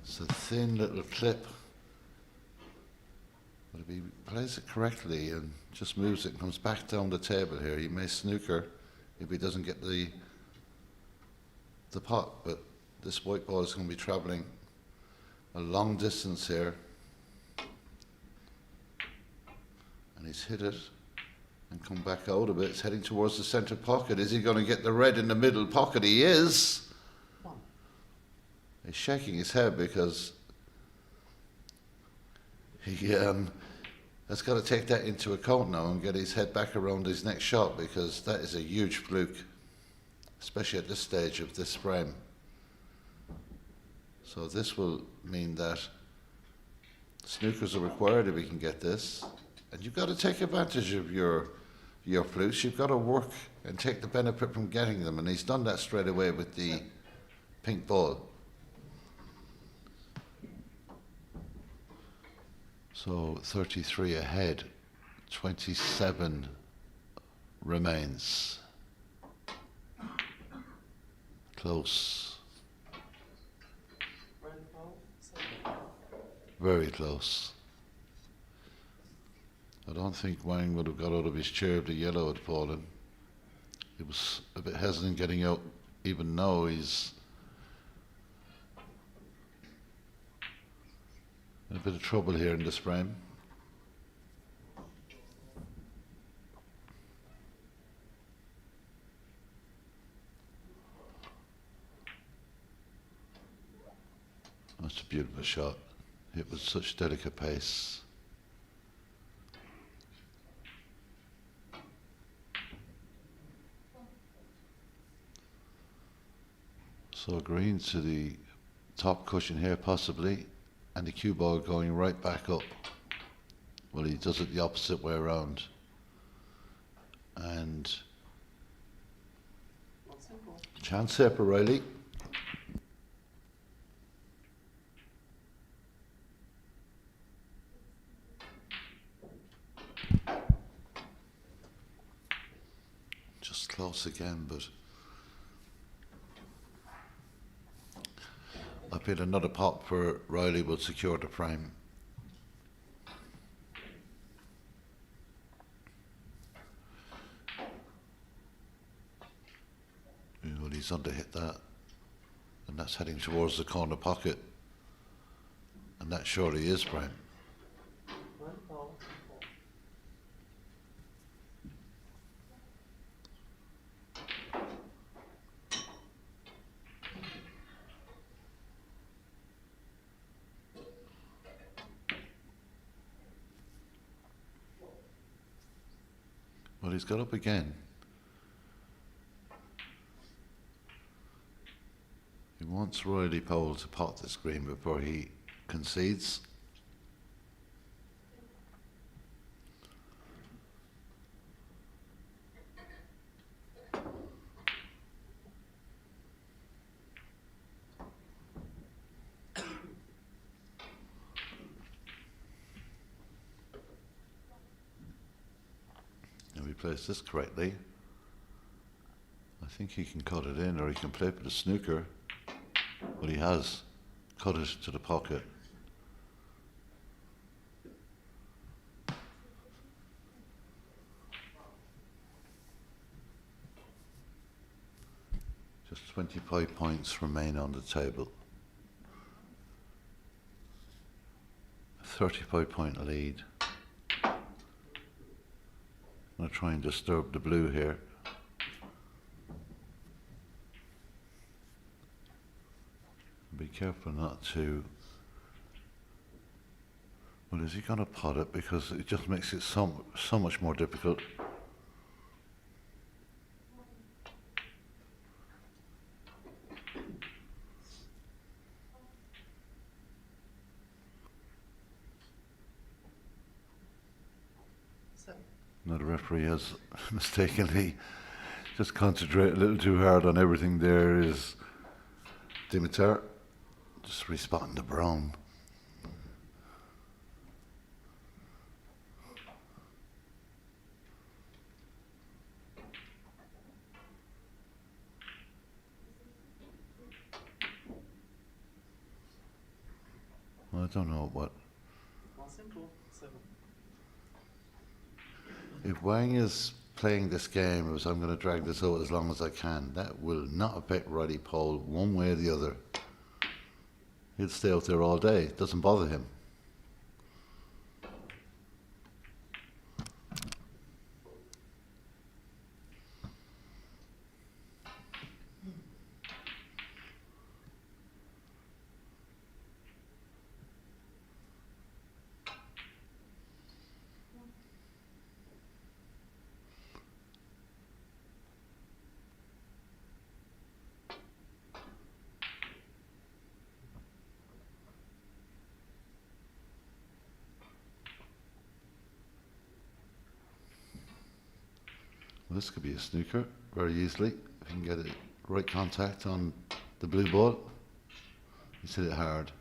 It's a thin little clip, but if he plays it correctly and just moves it and comes back down the table here, he may snooker if he doesn't get the pot, but this white ball is going to be travelling a long distance here, and he's hit it and come back out a bit. It's heading towards the centre pocket. Is he going to get the red in the middle pocket? He is. One. He's shaking his head because he has got to take that into account now and get his head back around his next shot, because that is a huge fluke, especially at this stage of this frame. So this will mean that snookers are required if he can get this. And you've got to take advantage of your flukes. You've got to work and take the benefit from getting them. And he's done that straight away with the pink ball. So 33 ahead, 27 remains. Close. Very close. I don't think Wang would have got out of his chair if the yellow had fallen. He was a bit hesitant getting out. Even now he's in a bit of trouble here in this frame. That's a beautiful shot. It was such delicate pace. So green to the top cushion here possibly, and the cue ball going right back up. Well, he does it the opposite way around. And chance here for Riley. Just close again, but I feel another pop for Riley will secure the frame. Well, he's under hit that, and that's heading towards the corner pocket, and that surely is frame. Well, he's got up again. He wants Riley Powell to pot this green before he concedes. If he plays this correctly, I think he can cut it in, or he can play for the snooker. But he has cut it to the pocket. Just 25 points remain on the table. A 35-point lead. I'm going to try and disturb the blue here. Be careful not to. Well, is he going to pot it? Because it just makes it so much more difficult. Now the referee has mistakenly just concentrated a little too hard on everything. There is Dimitar just respotting the brown. Well, I don't know what. If Wang is playing this game as I'm going to drag this out as long as I can, that will not affect Riley Powell one way or the other. He'll stay out there all day. It doesn't bother him. This could be a snooker very easily if you can get it right contact on the blue ball. He's hit it hard.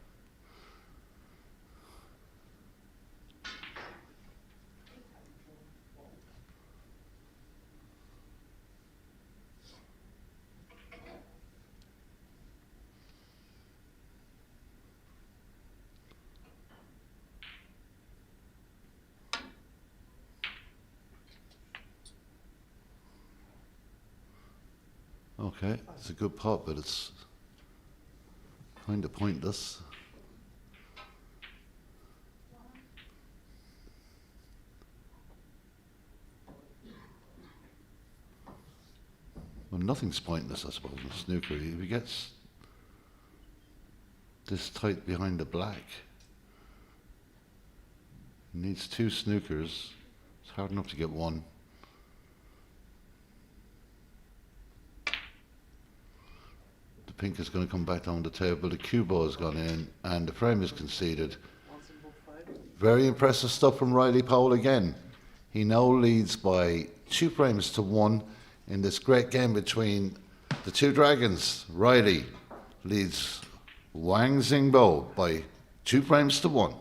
Okay, it's a good pot, but it's kind of pointless. Well, nothing's pointless, I suppose, in snooker. If he gets this tight behind the black, he needs 2 snookers. It's hard enough to get one. The pink is going to come back down the table. The cue ball has gone in, and the frame is conceded. Very impressive stuff from Riley Powell again. He now leads by 2 frames to 1 in this great game between the 2 dragons. Riley leads Wang Xingbo by 2 frames to 1.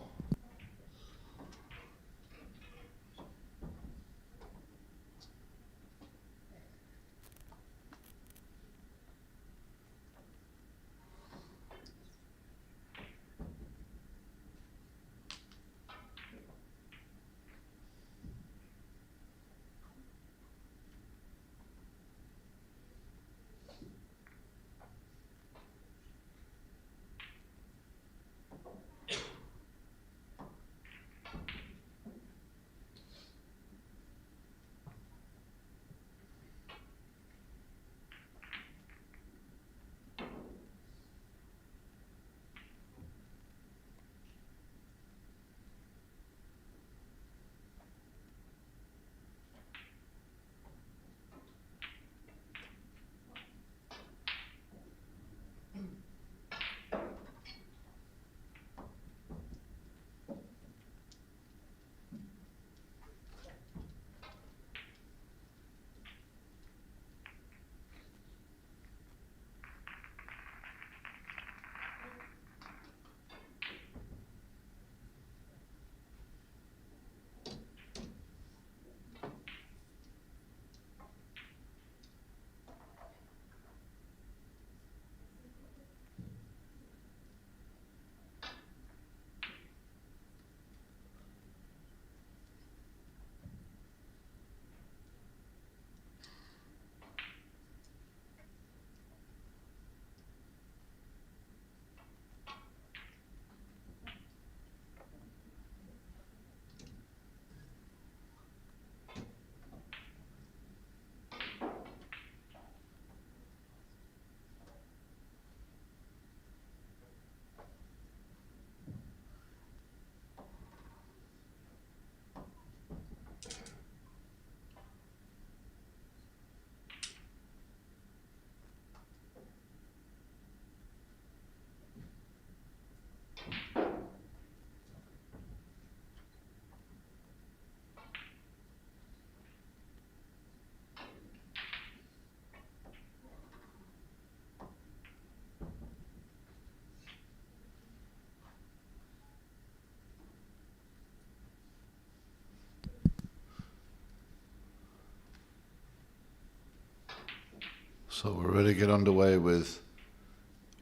So we're ready to get underway with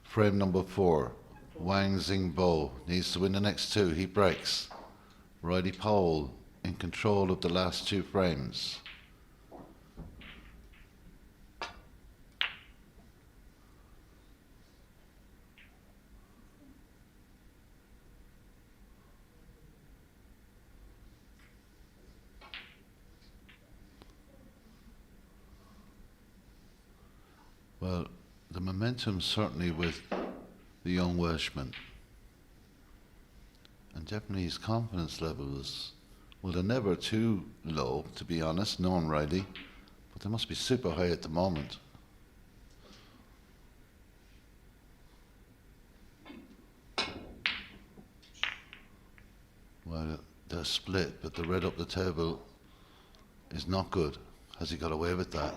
frame number 4. Wang Xingbo needs to win the next 2. He breaks. Riley Powell in control of the last 2 frames. Well, the momentum certainly with the young Welshman. And definitely his confidence levels, well, they're never too low, to be honest, knowing Riley, but they must be super high at the moment. Well, they're split, but the red up the table is not good. Has he got away with that?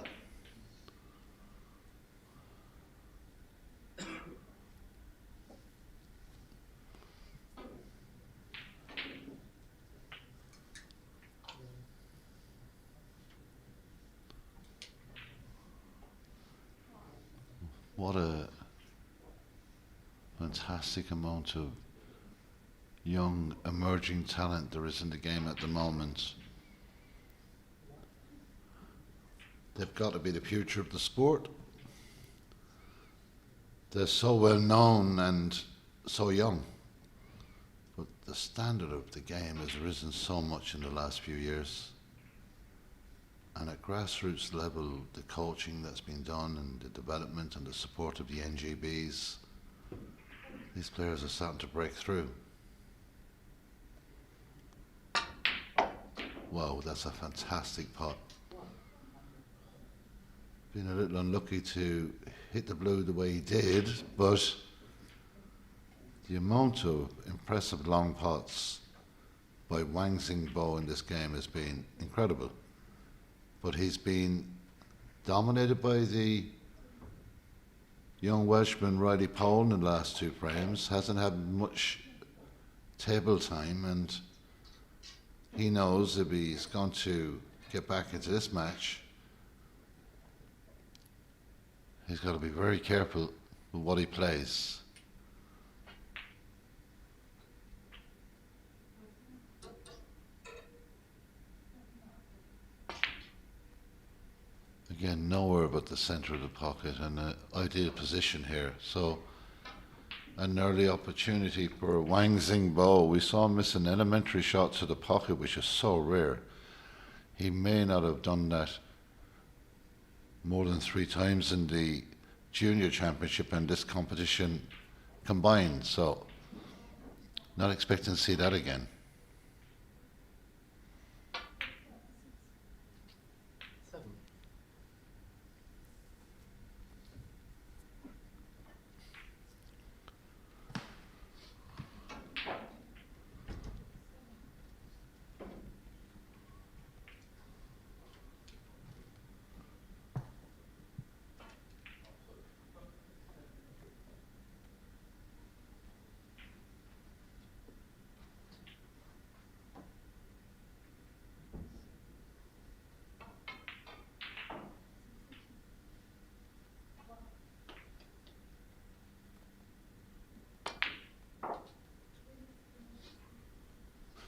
What a fantastic amount of young emerging talent there is in the game at the moment. They've got to be the future of the sport. They're so well known and so young, but the standard of the game has risen so much in the last few years. And at grassroots level, the coaching that's been done and the development and the support of the NGBs, these players are starting to break through. Wow, that's a fantastic pot. Been a little unlucky to hit the blue the way he did, but the amount of impressive long pots by Wang Xingbo in this game has been incredible. But he's been dominated by the young Welshman Riley Powell in the last two frames, hasn't had much table time, and he knows if he's going to get back into this match, he's got to be very careful with what he plays. Again, nowhere but the centre of the pocket, and an ideal position here. So, an early opportunity for Wang Xingbo. We saw him miss an elementary shot to the pocket, which is so rare. He may not have done that more than 3 times in the junior championship and this competition combined. So, not expecting to see that again.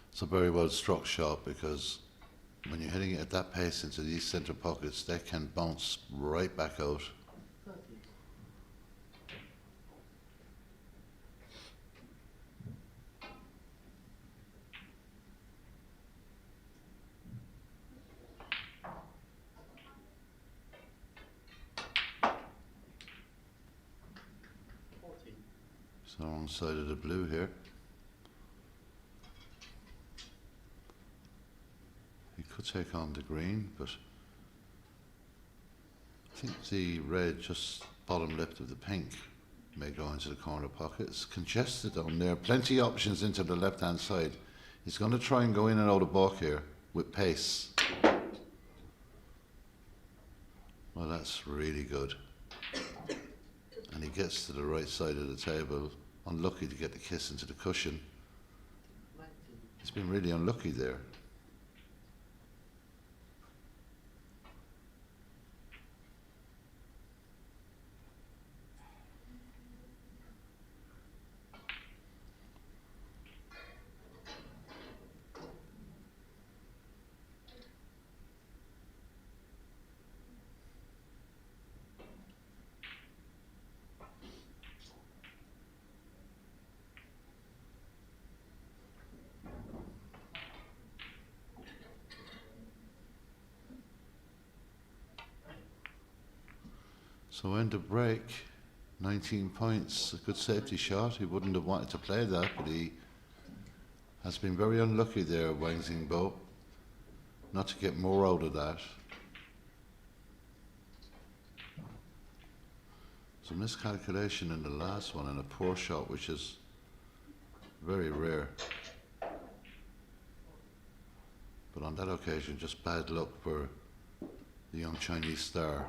It's a very well struck shot, because when you're hitting it at that pace into these centre pockets, they can bounce right back out. 30. So wrong side of the blue here. He could take on the green, but I think the red just bottom left of the pink may go into the corner pocket. It's congested down there. Plenty of options into the left hand side. He's going to try and go in and out of balk here with pace. Well, that's really good. And he gets to the right side of the table. Unlucky to get the kiss into the cushion. 90. He's been really unlucky there. So end of break, 19 points, a good safety shot. He wouldn't have wanted to play that, but he has been very unlucky there, Wang Xingbo, not to get more out of that. So miscalculation in the last one and a poor shot, which is very rare. But on that occasion, just bad luck for the young Chinese star.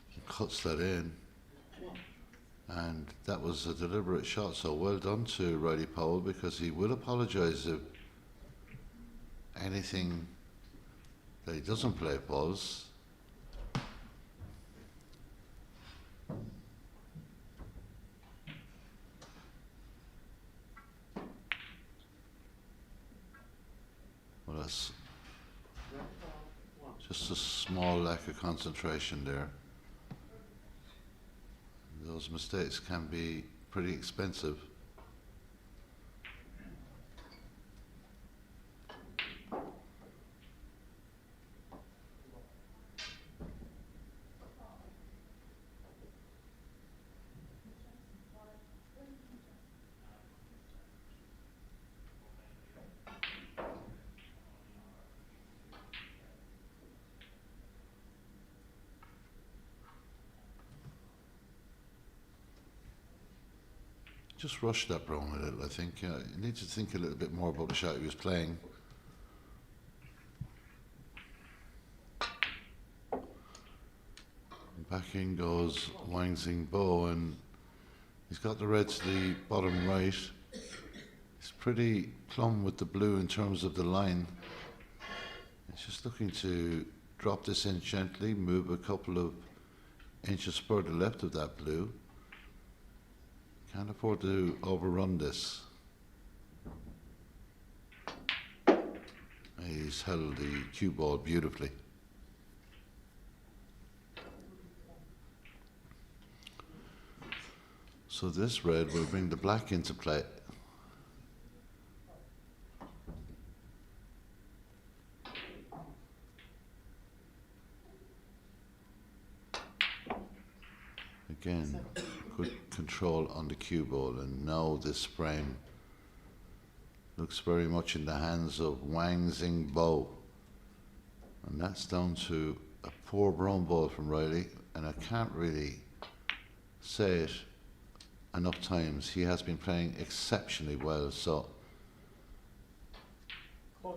He cuts that in, and that was a deliberate shot, so well done to Riley Powell, because he will apologise if anything that he doesn't play falls. Well, that's just a small lack of concentration there. Those mistakes can be pretty expensive. Just rushed that Brown a little, I think. You need to think a little bit more about the shot he was playing. Back in goes Wang Xingbo, and he's got the red to the bottom right. He's pretty plumb with the blue in terms of the line. He's just looking to drop this in gently, move a couple of inches further left of that blue. Can't afford to overrun this. He's held the cue ball beautifully. So this red will bring the black into play. Again, good control on the cue ball, and now this frame looks very much in the hands of Wang Xingbo, and that's down to a poor brown ball from Riley, and I can't really say it enough times. He has been playing exceptionally well, so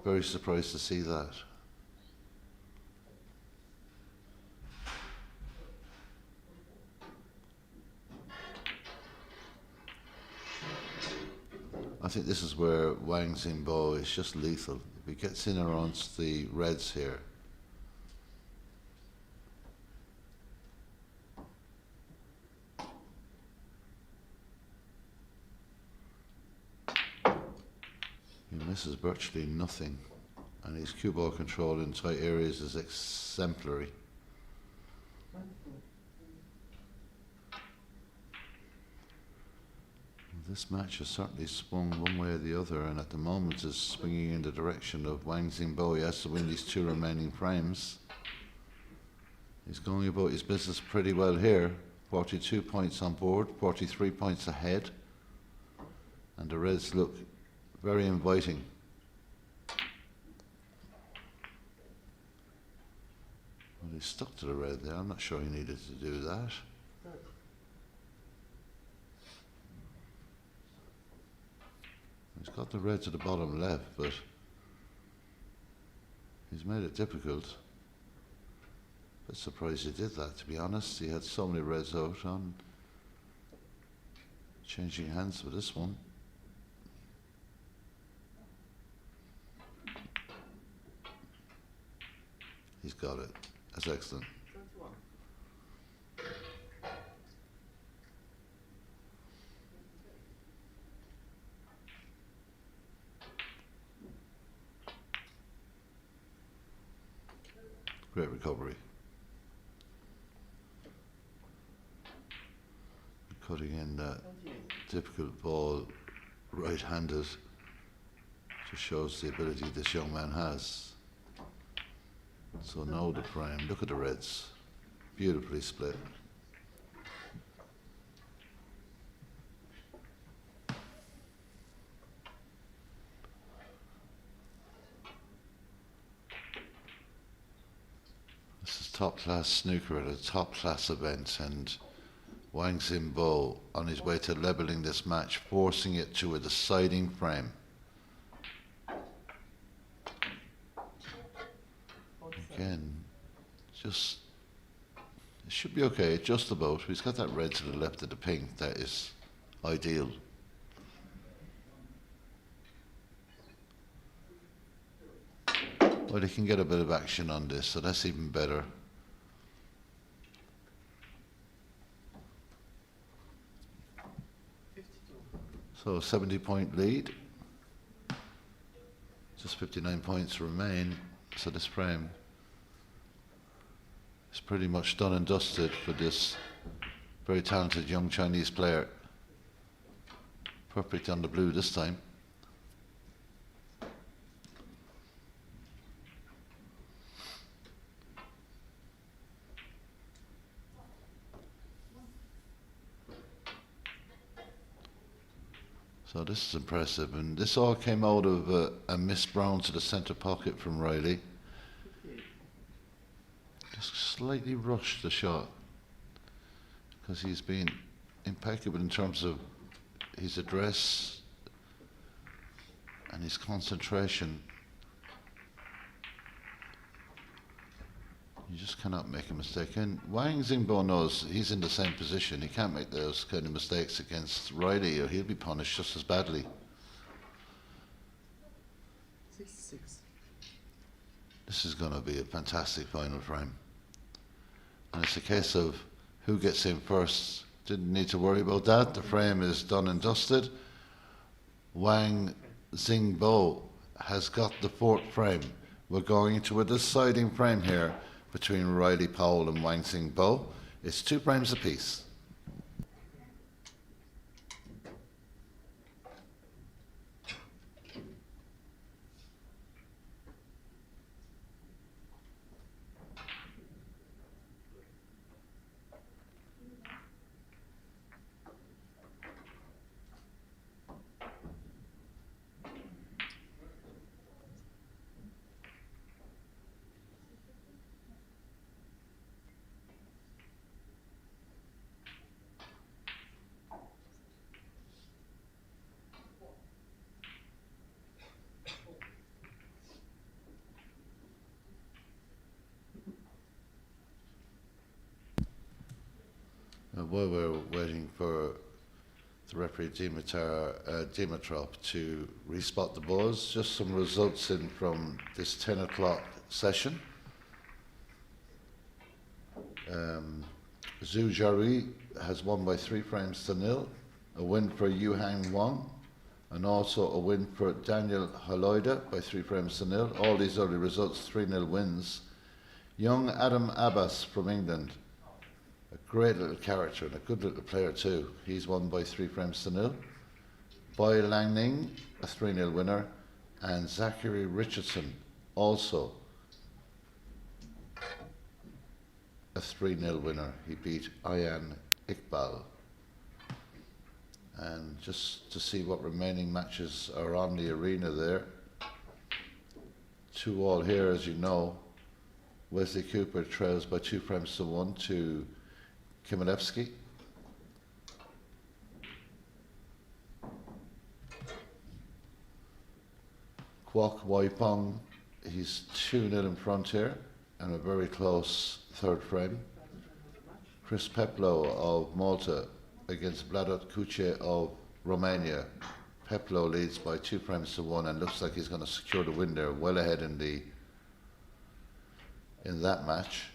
very surprised to see that. I think this is where Wang Xingbo is just lethal. If he gets in around the reds here, he misses virtually nothing, and his cue ball control in tight areas is exemplary. This match has certainly swung one way or the other, and at the moment is swinging in the direction of Wang Xingbo. He has to win these two remaining frames. He's going about his business pretty well here. 42 points on board, 43 points ahead, and the reds look very inviting. Well, he stuck to the red there. I'm not sure he needed to do that. He's got the red to the bottom left, but he's made it difficult. Bit surprised he did that, to be honest. He had so many reds out on changing hands for this one. He's got it. That's excellent. Great recovery. Cutting in that difficult ball right-handed just shows the ability this young man has. So now the frame, look at the reds, beautifully split. This is top-class snooker at a top-class event, and Wang Xingbo on his way to levelling this match, forcing it to a deciding frame. again, just, it should be okay, just about. He's got that red to the left of the pink, that is ideal. Well, he can get a bit of action on this, so that's even better. So 70-point lead. Just 59 points remain. So this frame is pretty much done and dusted for this very talented young Chinese player. Perfect on the blue this time. So this is impressive, and this all came out of a miss brown to the centre pocket from Riley. Just slightly rushed the shot because he's been impeccable in terms of his address and his concentration. You just cannot make a mistake. And Wang Xingbo knows he's in the same position. He can't make those kind of mistakes against Riley or he'll be punished just as badly. 6-6. This is going to be a fantastic final frame. And it's a case of who gets in first. Didn't need to worry about that. The frame is done and dusted. Wang Xingbo has got the fourth frame. We're going into a deciding frame here between Riley Powell and Wang Xingbo. It's 2 frames apiece. While we're waiting for the referee Dimitrov to respot the balls, just some results in from this 10 o'clock session. Zhu Jiarui has won by 3 frames to 0, a win for Yu Hang Wang, and also a win for Daniel Haloida by 3 frames to 0. All these early results, 3-0 wins. Young Adam Abbas from England, a great little character and a good little player too. He's won by 3 frames to 0. Bai Langning, a 3-0 winner, and Zachary Richardson, also a 3-0 winner. He beat Ayan Iqbal. And just to see what remaining matches are on the arena there. 2-2 here, as you know. Wesley Cooper trails by 2 frames to 1 to Kimilevsky. Kwok Waipong, he's 2-0 in front here and a very close third frame. Chris Peplo of Malta against Vladot Kuche of Romania. Peplo leads by 2 frames to 1 and looks like he's going to secure the win there, well ahead in that match.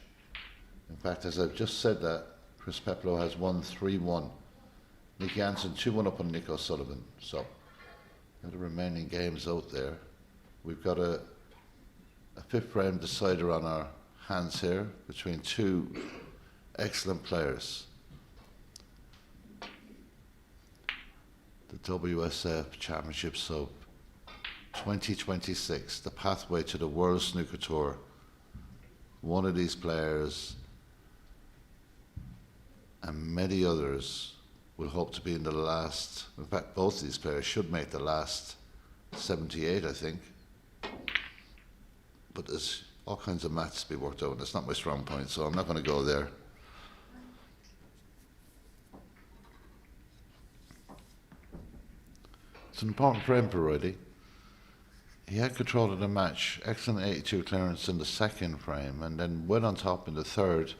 In fact, as I've just said that, Chris Peplo has won 3-1. Nick Jansen 2-1 up on Nick O'Sullivan. So, the remaining games out there. We've got a 5th frame decider on our hands here between 2 excellent players. The WSF Championship Sub 2026, the pathway to the World Snooker Tour. One of these players and many others will hope to be in the last, in fact both these players should make the last 78, I think. But there's all kinds of maths to be worked out. That's not my strong point, so I'm not going to go there. It's an important frame for Riley. he had control of the match, excellent 82 clearance in the second frame, and then went on top in the third.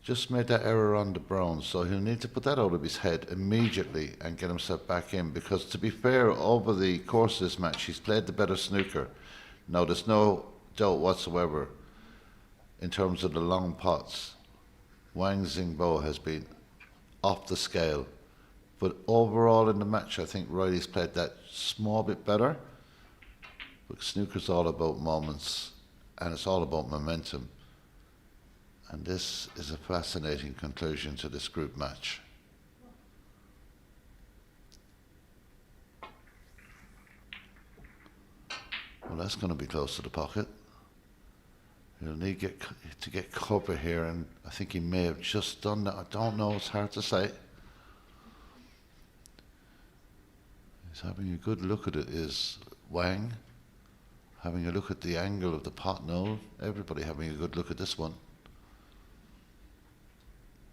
Just made that error on the brown, so he'll need to put that out of his head immediately and get himself back in, because to be fair, over the course of this match, he's played the better snooker. Now, there's no doubt whatsoever in terms of the long pots. Wang Xingbo has been off the scale, but overall in the match, I think Riley's played that small bit better. But snooker's all about moments, and it's all about momentum. And this is a fascinating conclusion to this group match. Well, that's going to be close to the pocket. He'll need to get cover here, and I think he may have just done that. I don't know, it's hard to say. He's having a good look at it, is Wang. Having a look at the angle of the pot knoll. Everybody having a good look at this one.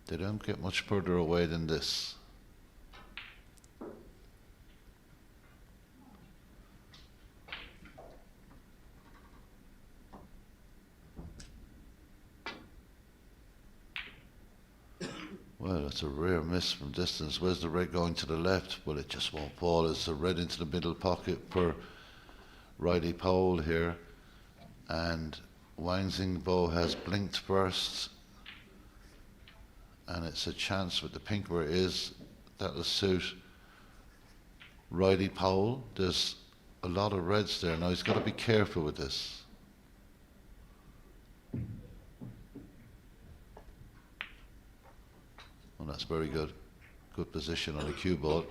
They don't get much further away than this. Well, it's a rare miss from distance. Where's the red going to the left? Well, it just won't fall. It's a red into the middle pocket for Riley Pole here. And Wang Xingbo has blinked first. And it's a chance with the pink where it is. That'll suit Riley Pole. There's a lot of reds there. Now he's got to be careful with this. Well, that's very good. Good position on the cue ball.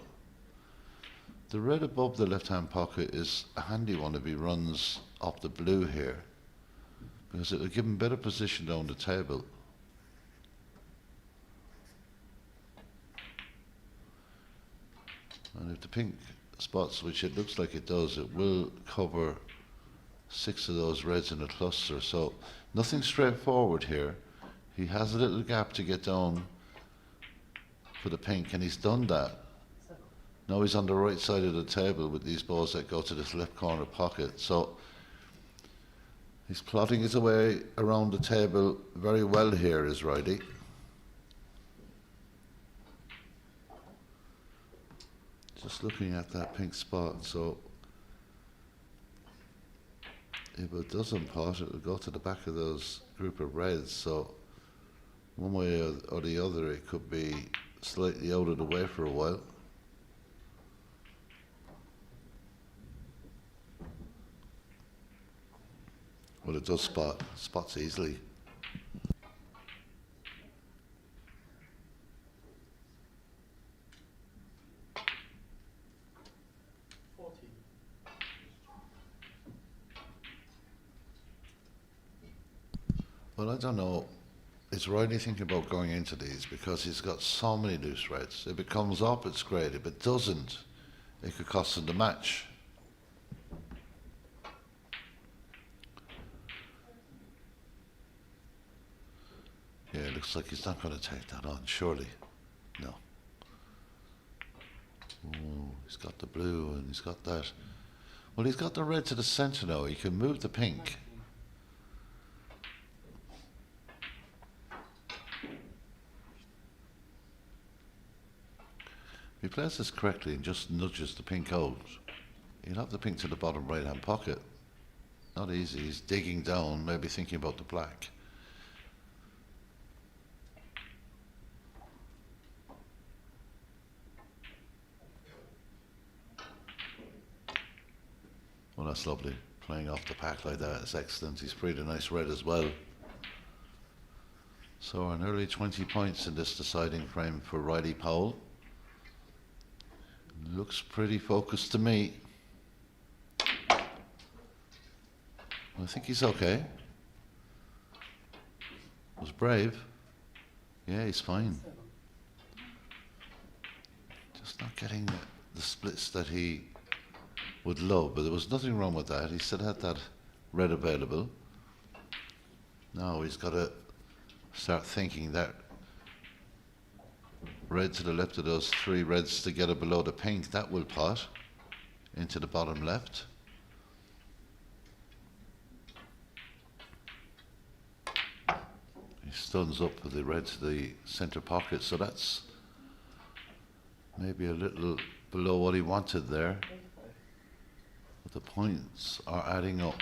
The red above the left-hand pocket is a handy one if he runs off the blue here, because it'll give him better position down the table. And if the pink spots, which it looks like it does, it will cover 6 of those reds in a cluster. So nothing straightforward here. He has a little gap to get down for the pink, and he's done that. Now he's on the right side of the table with these balls that go to this left corner pocket. So he's plotting his way around the table very well here, is Riley. Just looking at that pink spot, so if it doesn't pot, it'll go to the back of those group of reds. So one way or the other, it could be slightly out of the way for a while. Well, it does spots easily. Well, I don't know. Is Riley thinking about going into these, because he's got so many loose reds? If it comes up, it's great. If it doesn't, it could cost him the match. Yeah, it looks like he's not going to take that on, surely. No. Oh, he's got the blue and he's got that. Well, he's got the red to the center now. He can move the pink. If he plays this correctly and just nudges the pink out, he'll have the pink to the bottom right-hand pocket. Not easy. He's digging down, maybe thinking about the black. Well, that's lovely. Playing off the pack like that is excellent. He's freed a nice red as well. So an early 20 points in this deciding frame for Riley Powell. Looks pretty focused to me. I think he's okay. Was brave. Yeah, he's fine. Just not getting the splits that he would love, but there was nothing wrong with that. He still had that red available. Now he's got to start thinking that red to the left of those 3 reds together below the pink, that will pot into the bottom left. stuns up with the red to the centre pocket, so that's maybe a little below what he wanted there. But the points are adding up.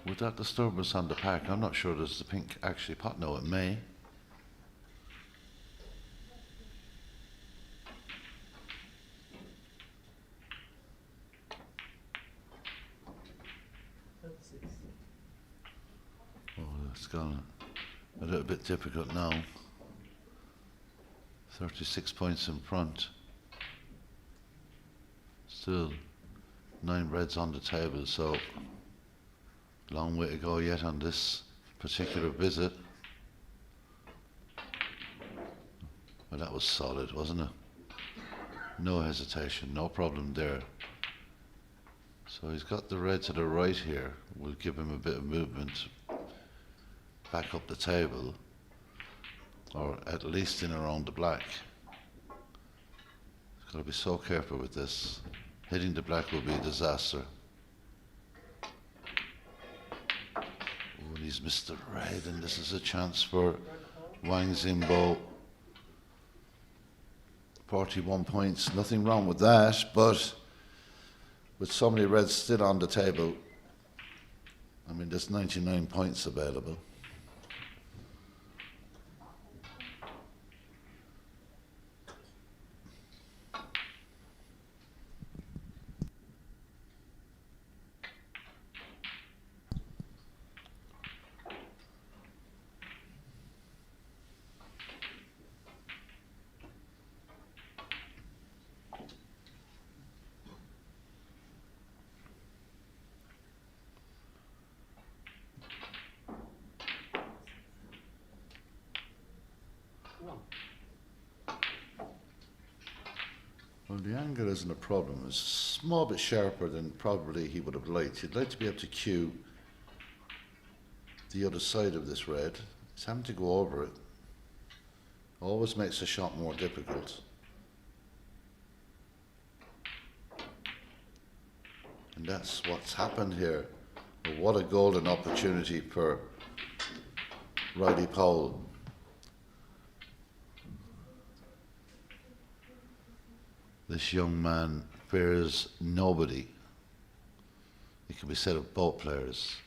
With that disturbance on the pack, I'm not sure does the pink actually pot. No, it may. Oh, it's gone a little bit difficult now. 36 points in front. Still 9 reds on the table, so long way to go yet on this particular visit. Well, that was solid, wasn't it? No hesitation, no problem there. So he's got the red to the right here. We'll give him a bit of movement back up the table, or at least in around the black. He's got to be so careful with this. Hitting the black will be a disaster. Oh, and he's missed the red, and this is a chance for Wang Zimbo. 41 points, nothing wrong with that, but with so many reds still on the table, I mean, there's 99 points available. Well, the angle isn't a problem. It's a small bit sharper than probably he would have liked. He'd like to be able to cue the other side of this red. He's having to go over it. Always makes the shot more difficult. And that's what's happened here. But what a golden opportunity for Riley Powell. This young man fears nobody. It can be said of both players.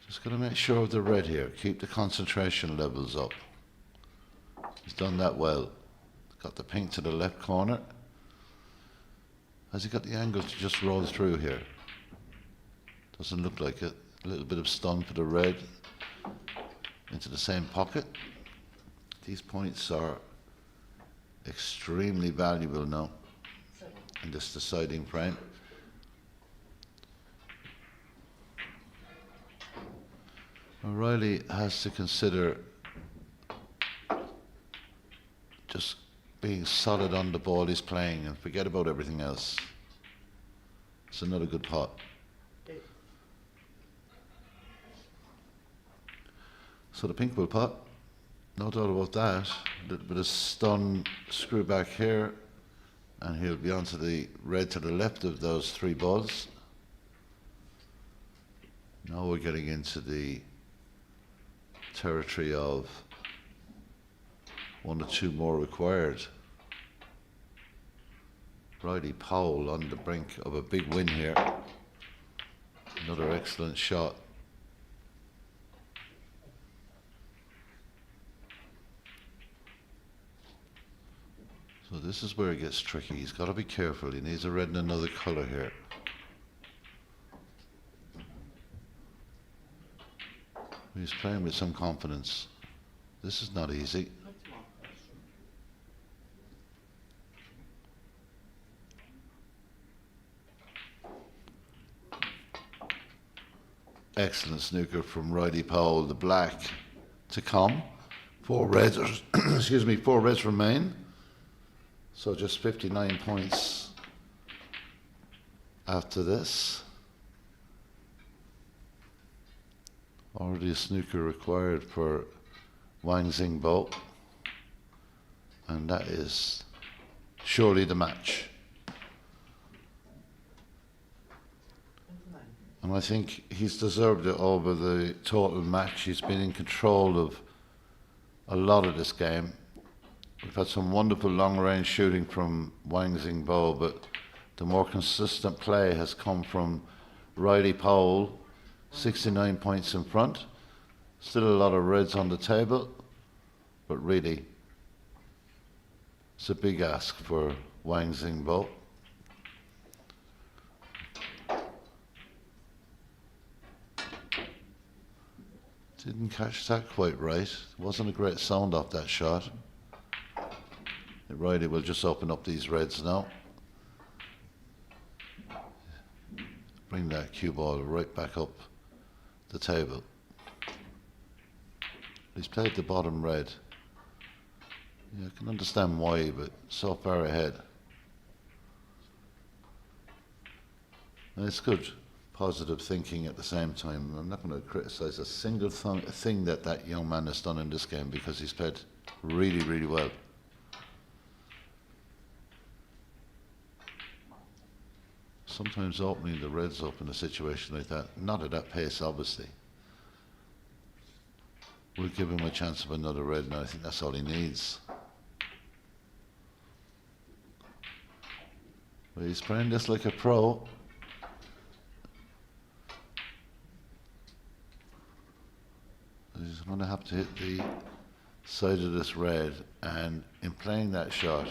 Just got to make sure of the red here. Keep the concentration levels up. He's done that well. Got the pink to the left corner. Has he got the angle to just roll through here? Doesn't look like it. A little bit of stun for the red into the same pocket. These points are extremely valuable now in this deciding frame. O'Reilly has to consider just being solid on the ball he's playing and forget about everything else. It's another good pot. So the pink will pot. No doubt about that. A little bit of stun screw back here, and he'll be onto the red to the left of those 3 balls. Now we're getting into the territory of 1 or 2 more required. Riley Powell on the brink of a big win here. Another excellent shot. So this is where it gets tricky. He's got to be careful. He needs a red in another colour here. He's playing with some confidence. This is not easy. Excellent snooker from Riley Powell. The black to come. 4 reds, excuse me, 4 reds remain. So just 59 points after this. Already a snooker required for Wang Zingbo. And that is surely the match. And I think he's deserved it over the total match. He's been in control of a lot of this game. We've had some wonderful long-range shooting from Wang Xingbo, but the more consistent play has come from Riley Powell, 69 points in front. Still a lot of reds on the table, but really, it's a big ask for Wang Xingbo. Didn't catch that quite right. Wasn't a great sound off that shot. Riley will just open up these reds now. Bring that cue ball right back up the table. He's played the bottom red. Yeah, I can understand why, but so far ahead. And it's good, positive thinking at the same time. I'm not going to criticise a single thing that that young man has done in this game, because he's played really, really well. Sometimes opening the reds up in a situation like that, not at that pace obviously, we'll give him a chance of another red, and I think that's all he needs. But he's playing this like a pro. He's going to have to hit the side of this red, and in playing that shot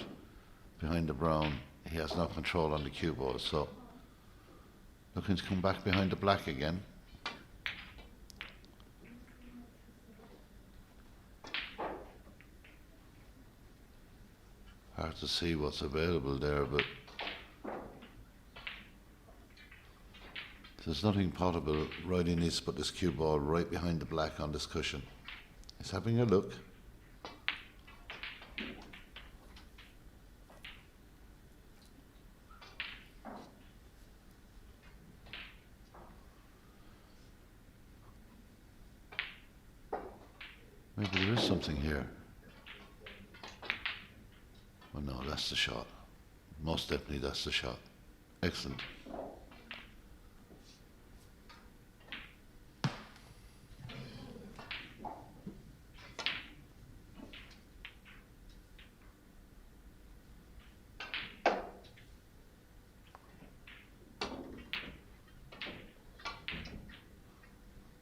behind the brown, he has no control on the cue ball, so looking to come back behind the black again. Hard to see what's available there, but there's nothing potable. Riley needs to put this cue ball right behind the black on this cushion. He's having a look. Maybe there is something here. Oh no, that's the shot. Most definitely that's the shot. Excellent.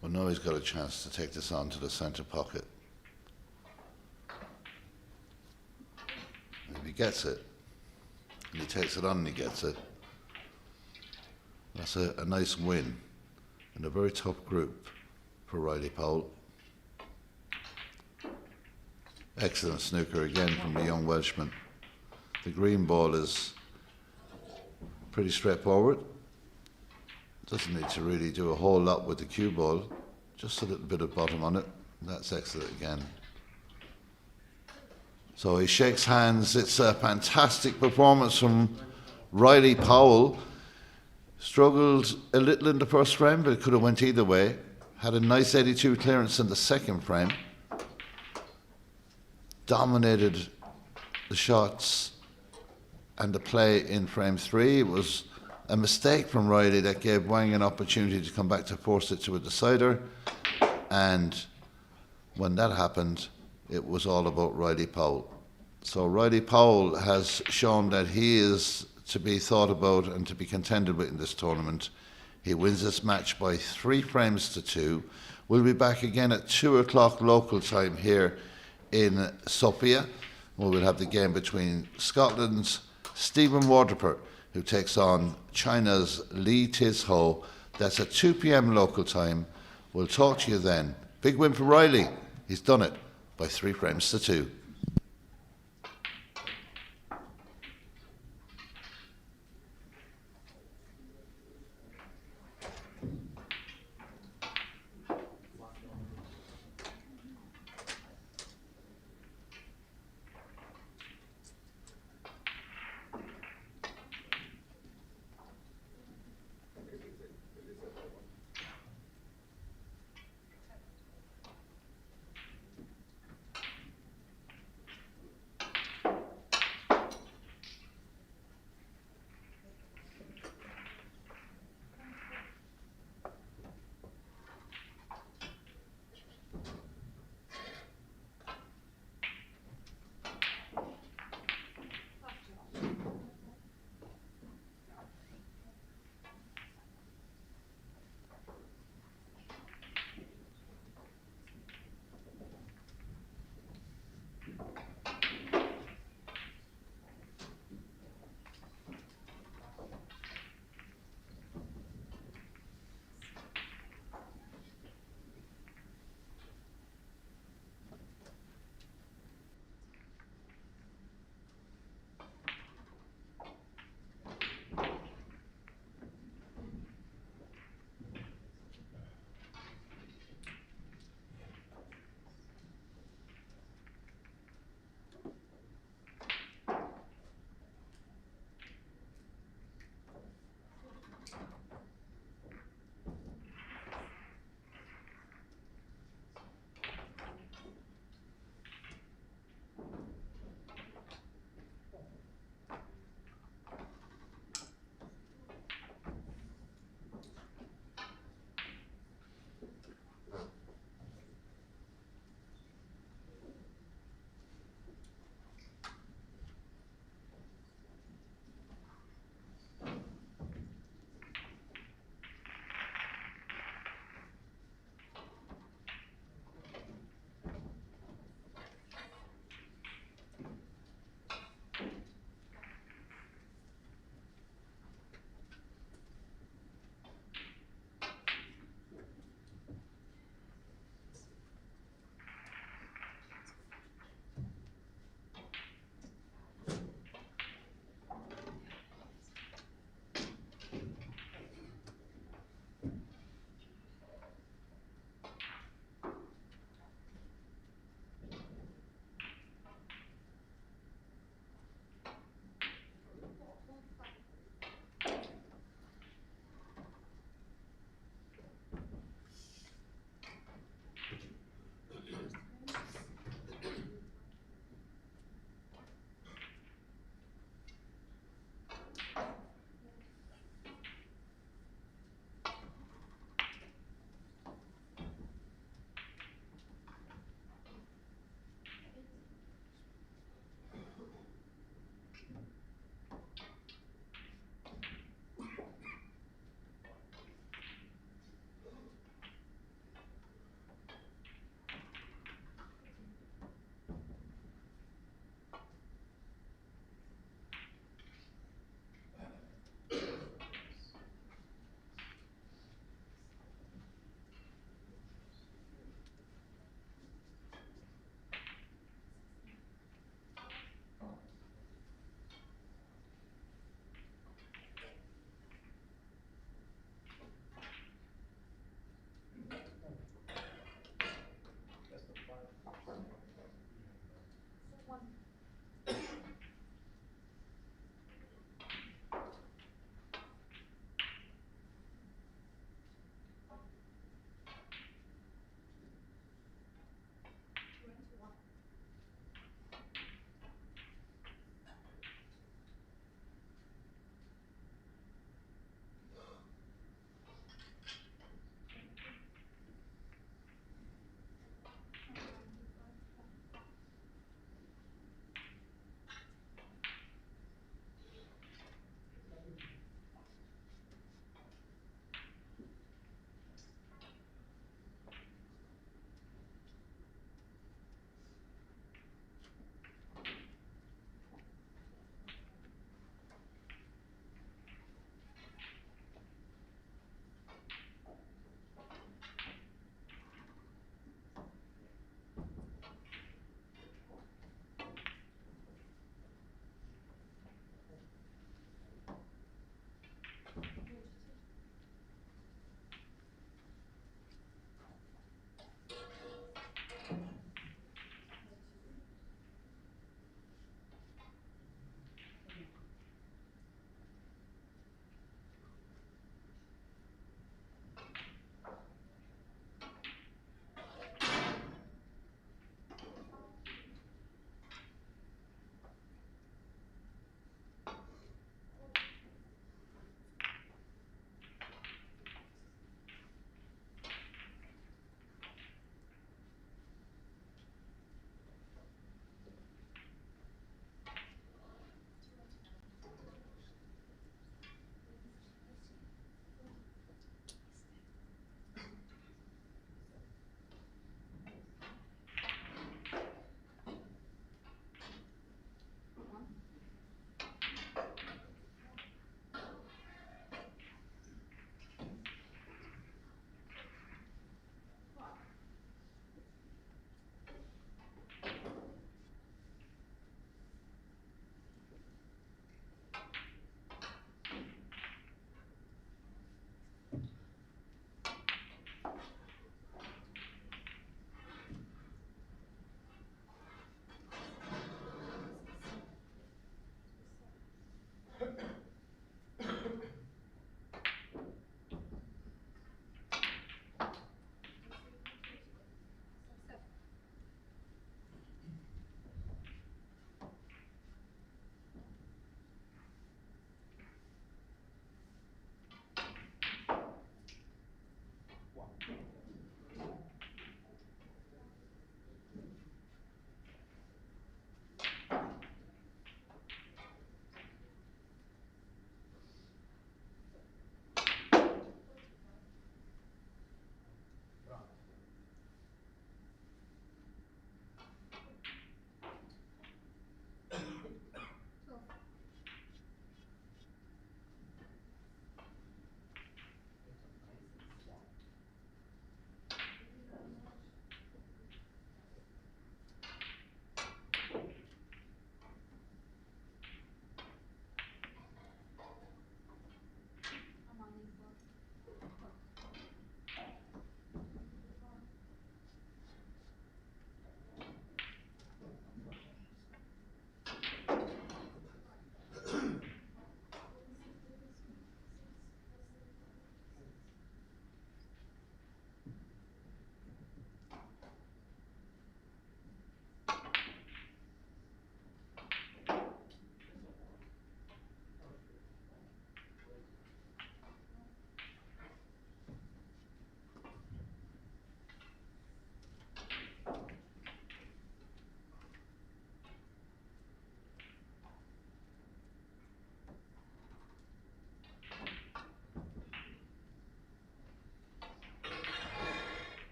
Well, now he's got a chance to take this on to the centre pocket. If he gets it, and he takes it on and he gets it, that's a nice win in a very tough group for Riley Powell. Excellent snooker again from the young Welshman. The green ball is pretty straightforward. Doesn't need to really do a whole lot with the cue ball, just a little bit of bottom on it. That's excellent again. So he shakes hands. It's a fantastic performance from Riley Powell. Struggled a little in the first frame, but it could have went either way. Had a nice 82 clearance in the second frame. Dominated the shots and the play in frame 3. It was a mistake from Riley that gave Wang an opportunity to come back to force it to a decider. And when that happened, it was all about Riley Powell. So Riley Powell has shown that he is to be thought about and to be contended with in this tournament. He wins this match by 3 frames to 2. We'll be back again at 2 o'clock local time here in Sofia, where we'll have the game between Scotland's Stephen Waterper, who takes on China's Li Tiz-Ho. That's at 2 p.m. local time. We'll talk to you then. Big win for Riley. He's done it by 3 frames to 2.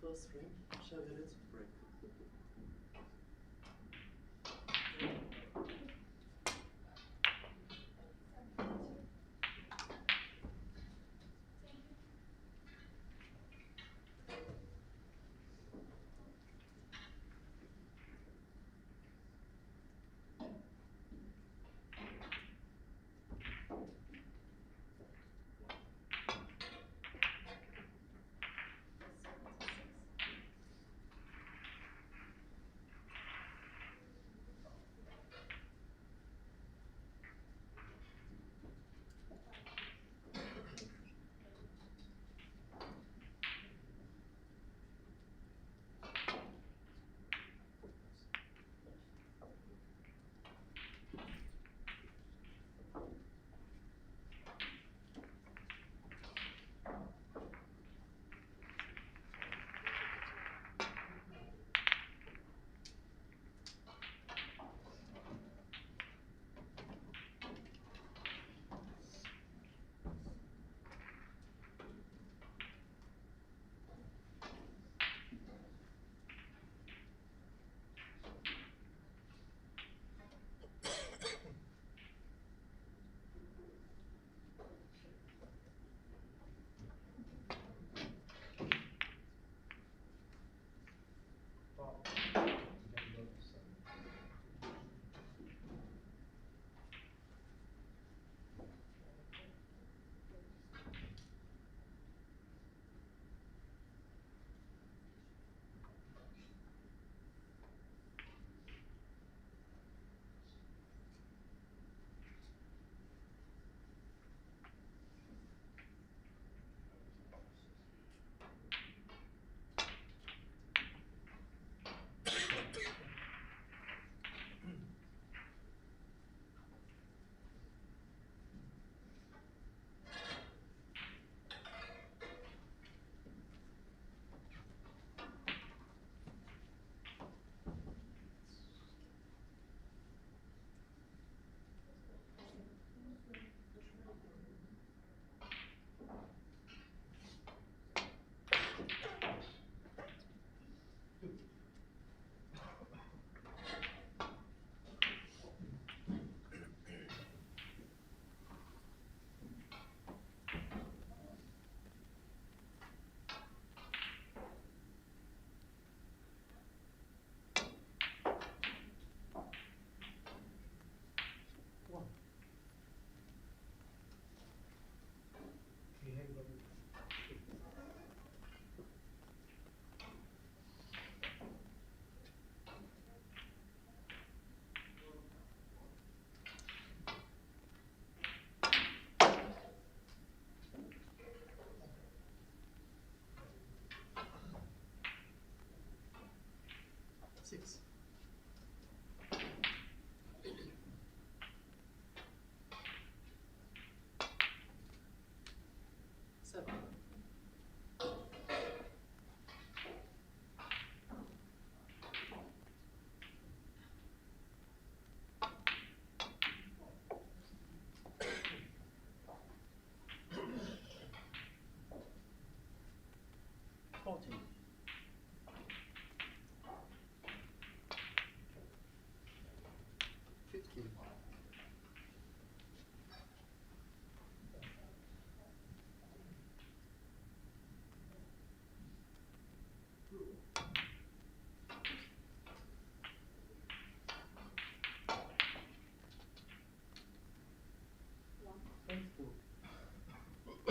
First ring, Chevrolet break. Six. Seven. 14. 15. 22. 23.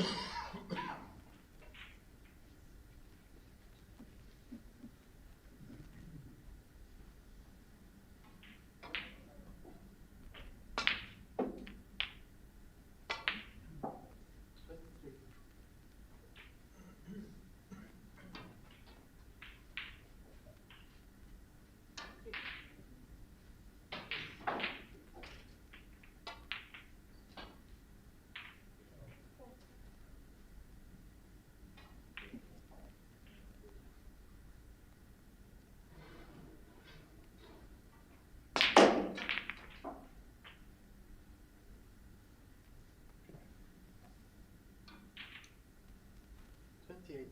28.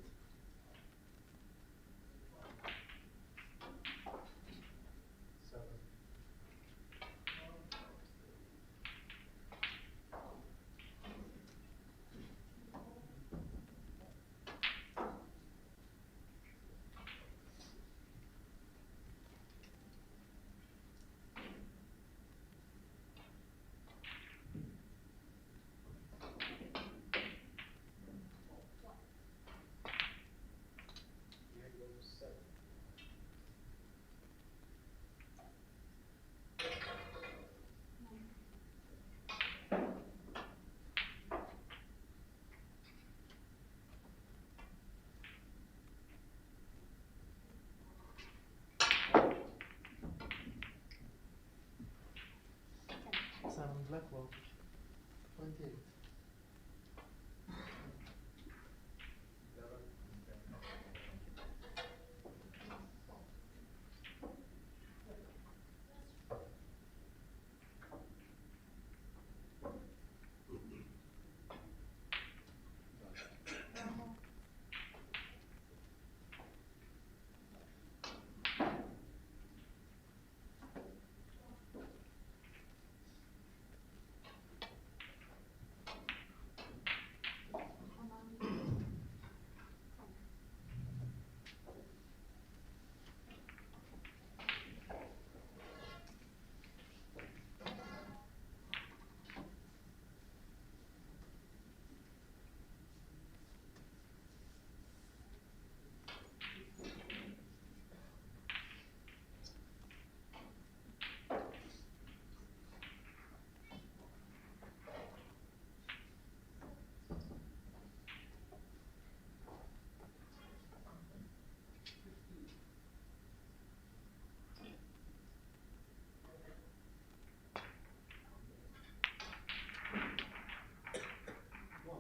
And black one. 28. One.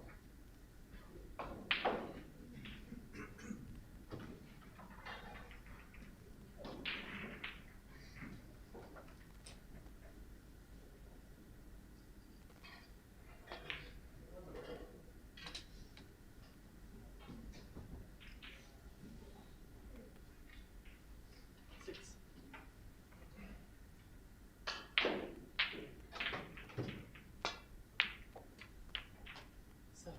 6. 7.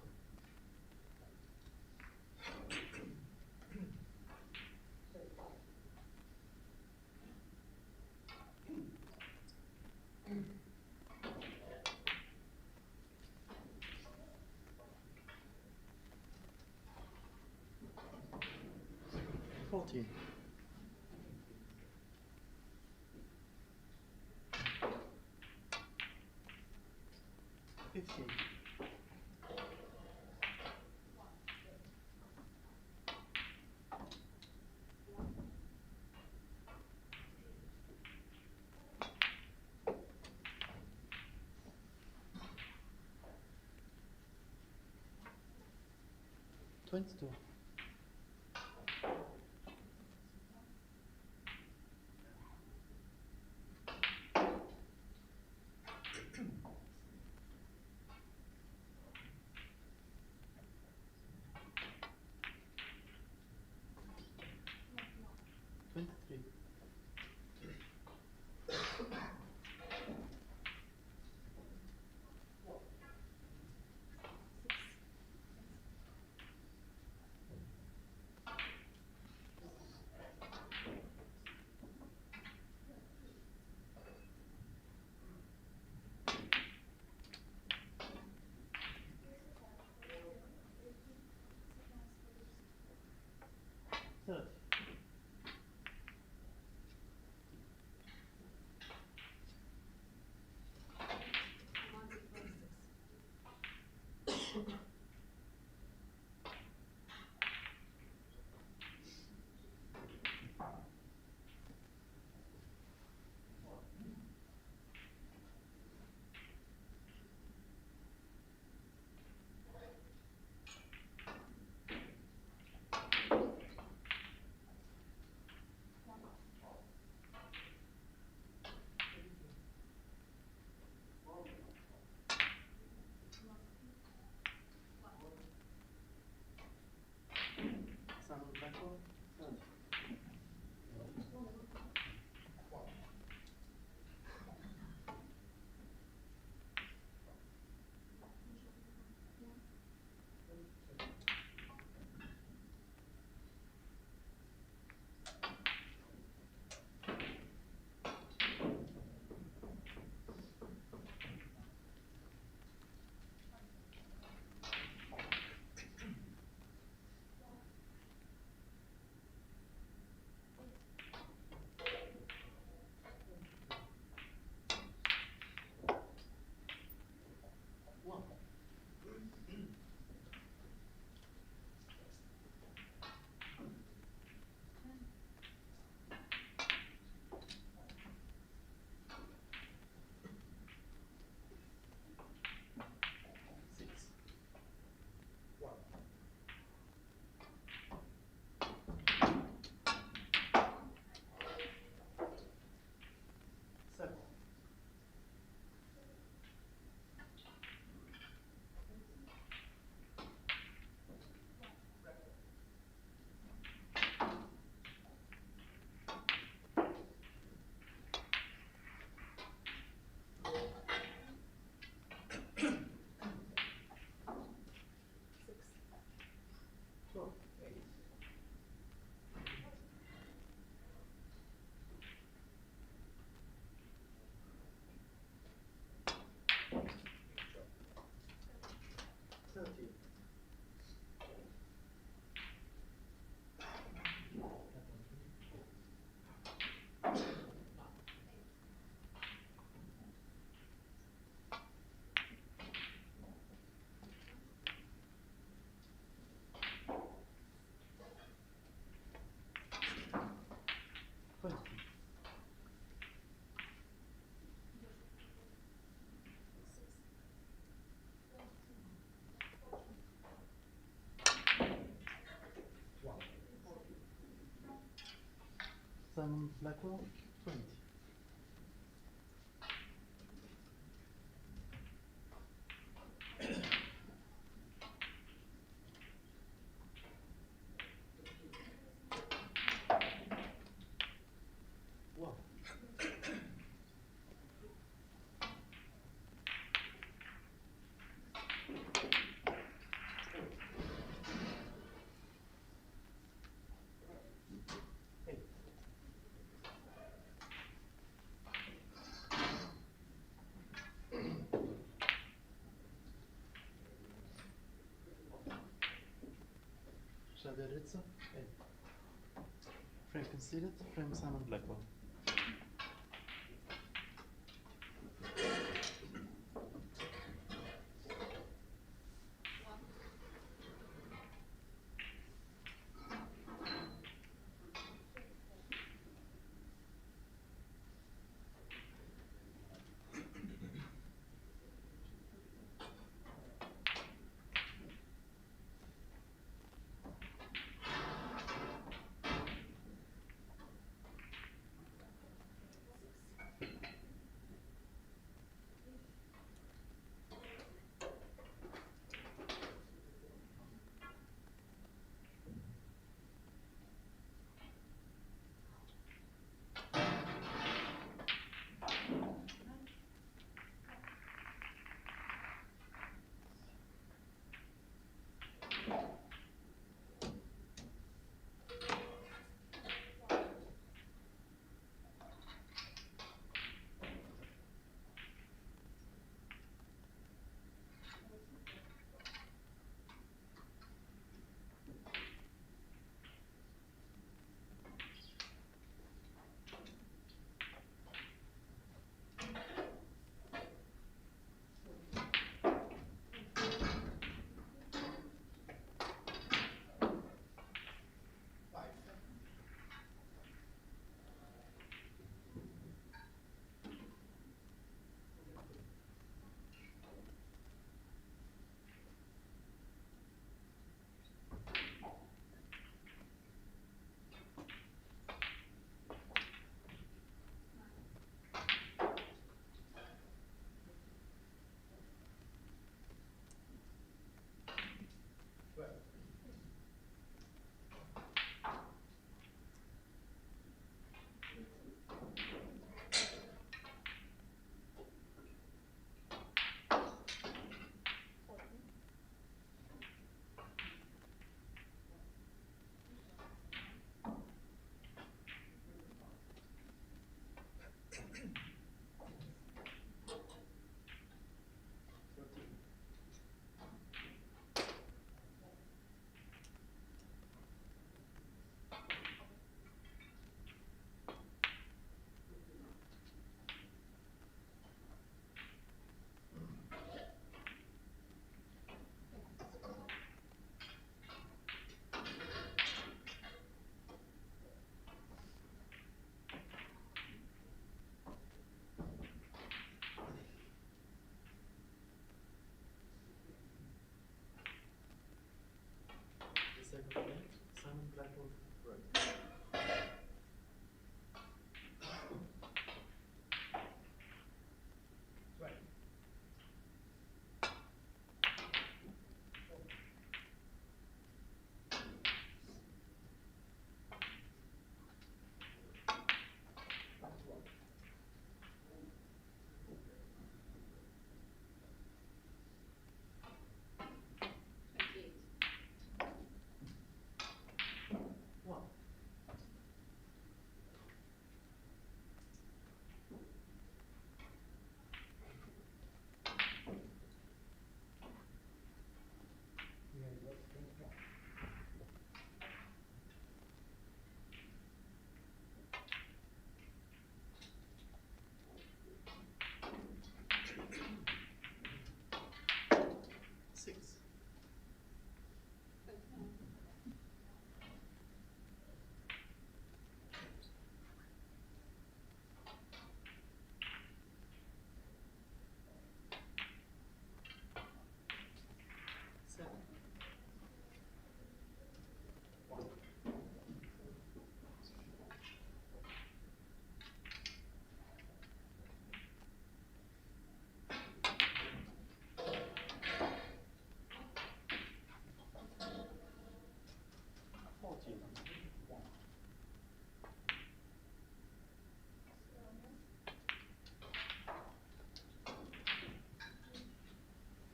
14. 15. 22. 23. 30. Simon Blackwell, 20. Wow. Hey. Xavier Ritzer, 8. Frame conceded, frame Simon Blackwell.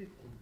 15.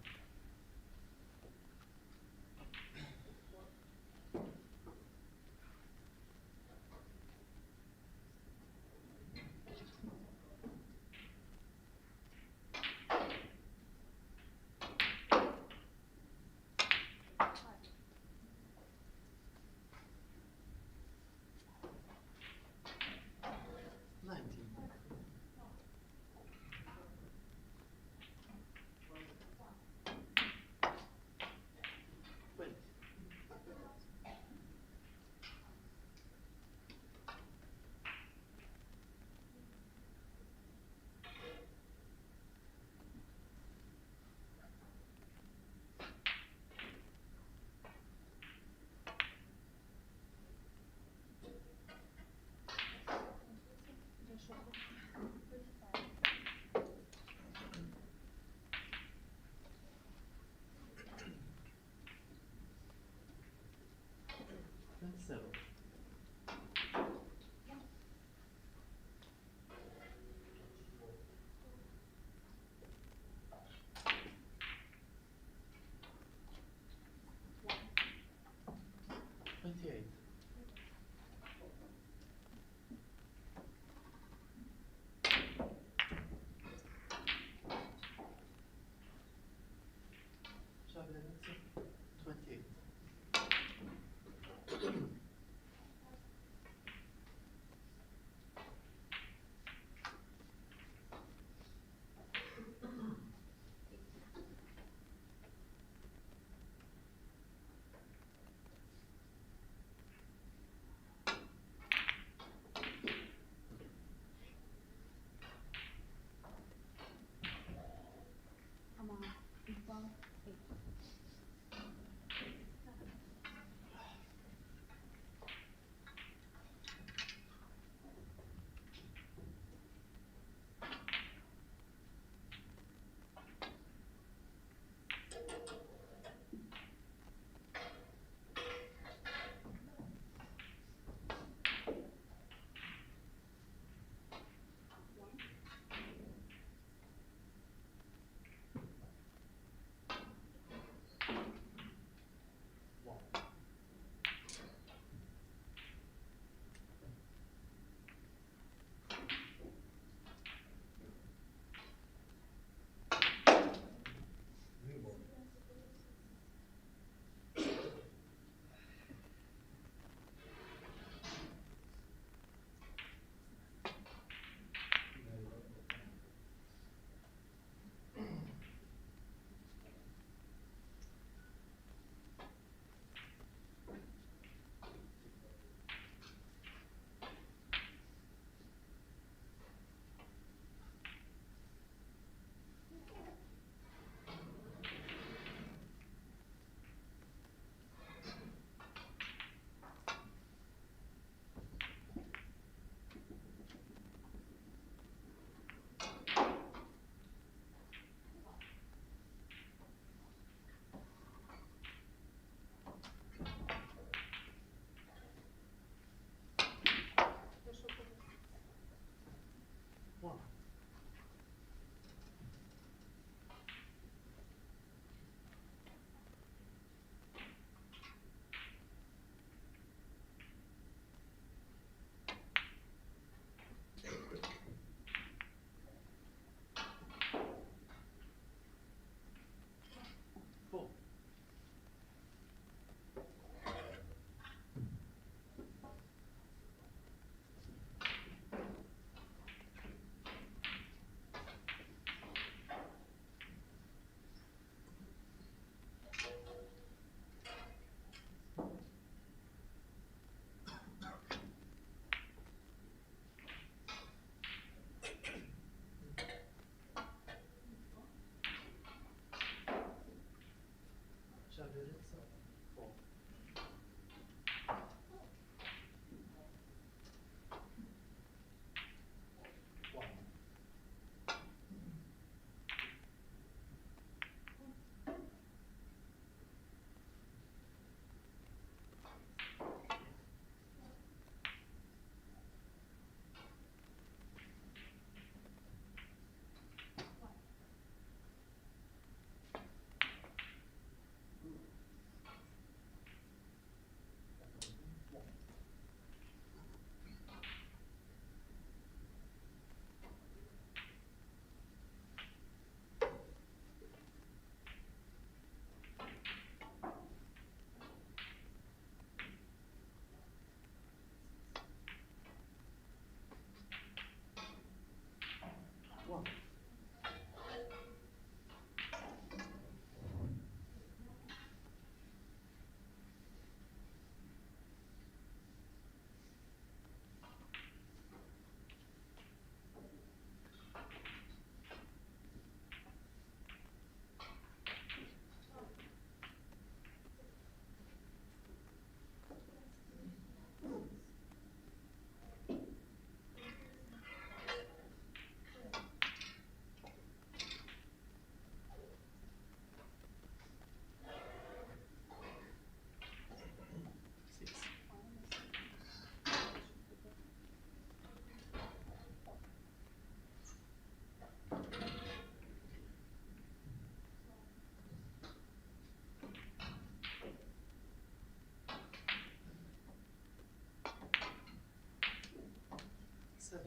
37.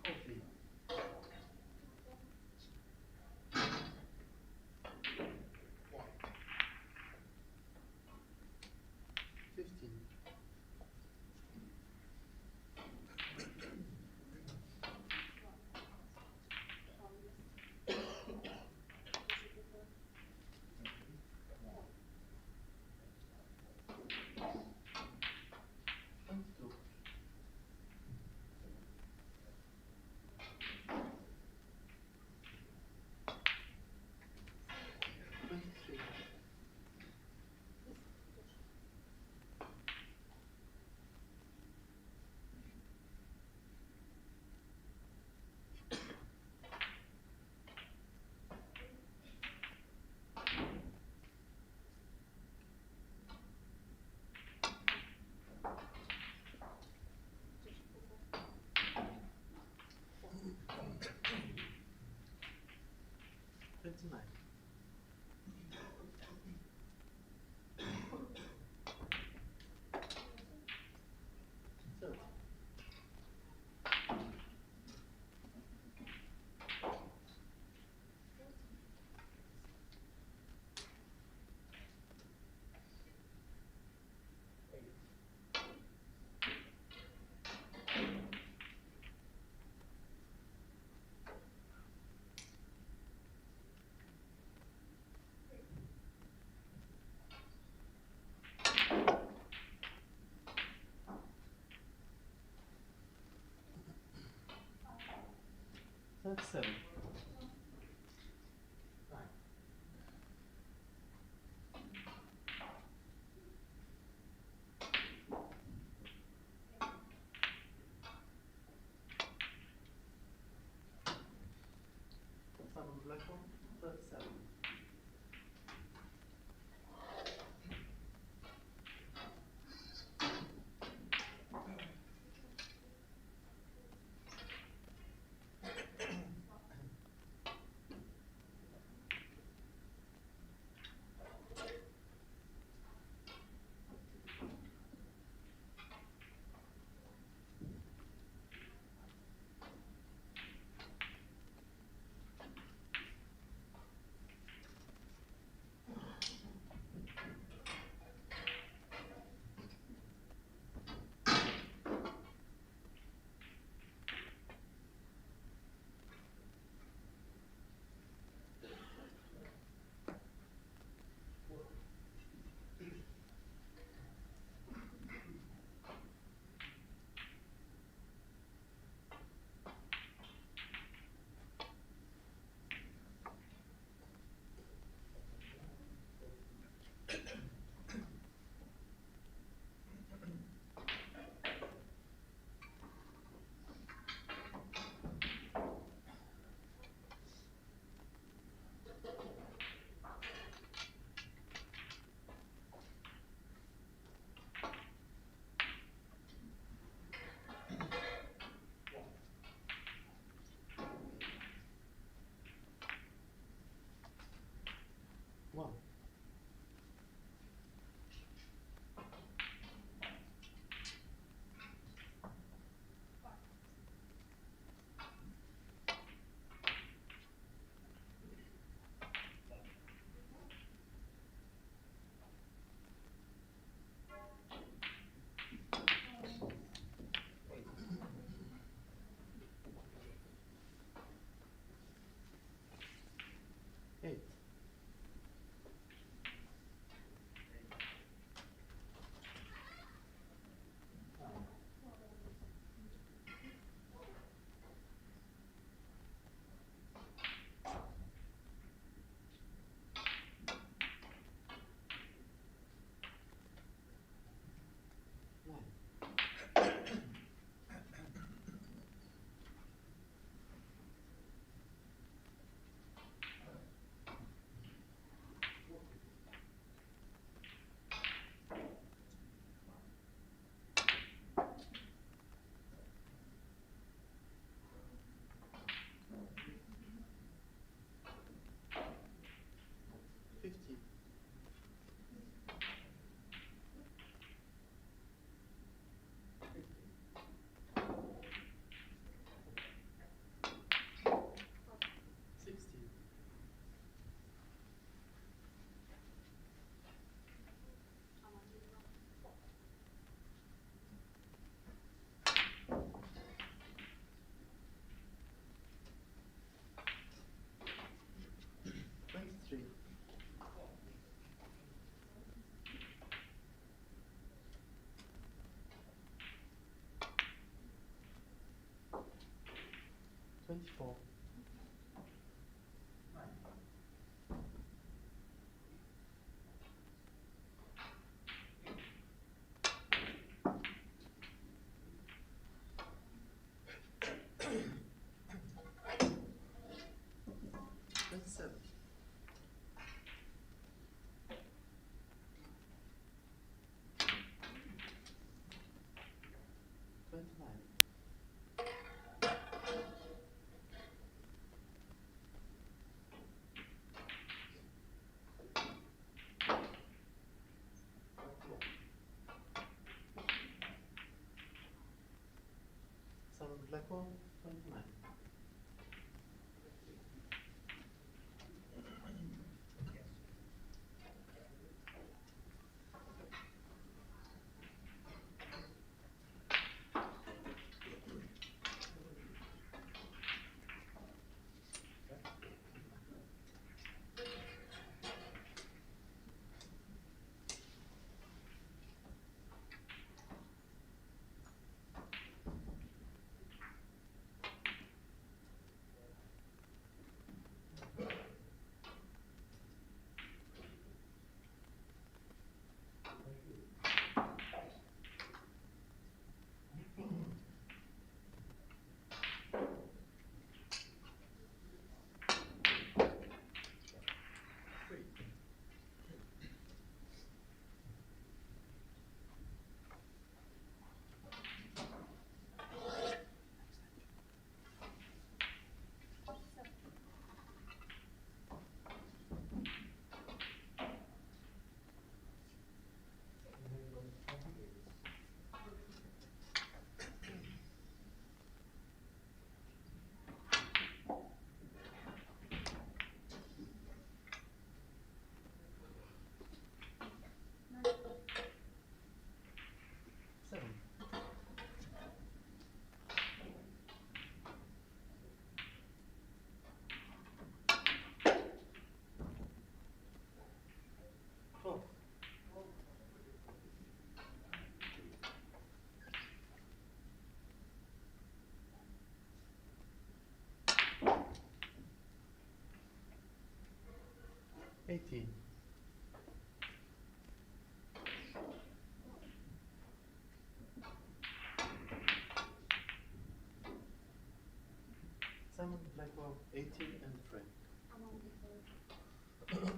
Forty. 15. 22. 23. 29. 30. 37. 9. 7 black one. 37. 40. 4. Seven. 29. 7 black one, 29. 3. 7. 12. 18. 7 black one, 18 and 3. 12.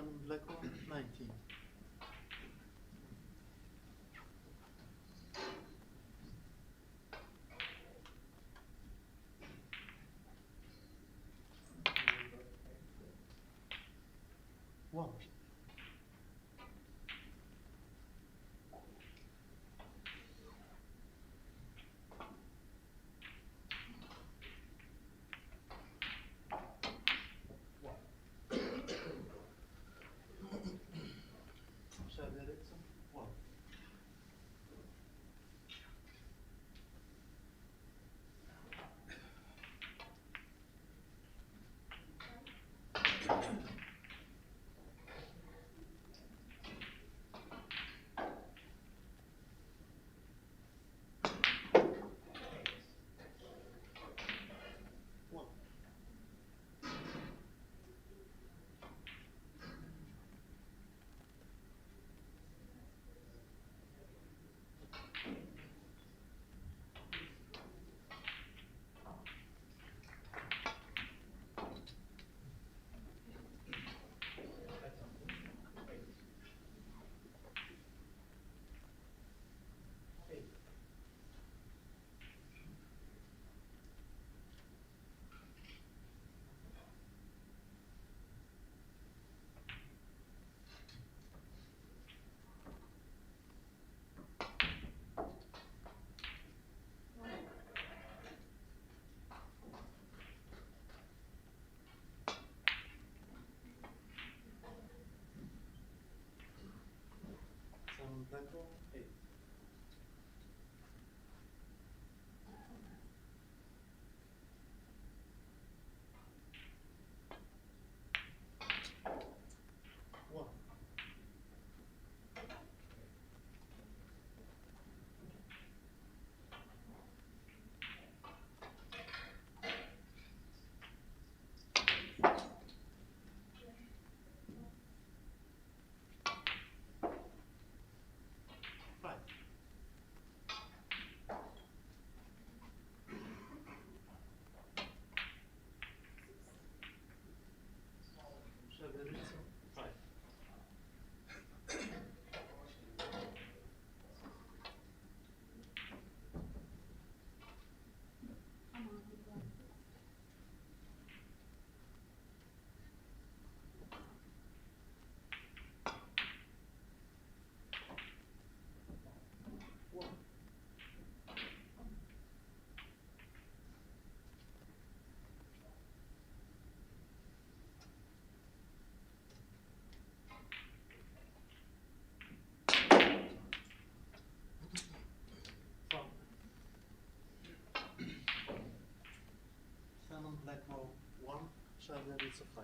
Salmon black one, 19. One. Serveretto, one. One. Eight. Salmon black one, 8. One. Five. Serveretto, 5. One. From Salmon black roll, 1. Serveretto, 5.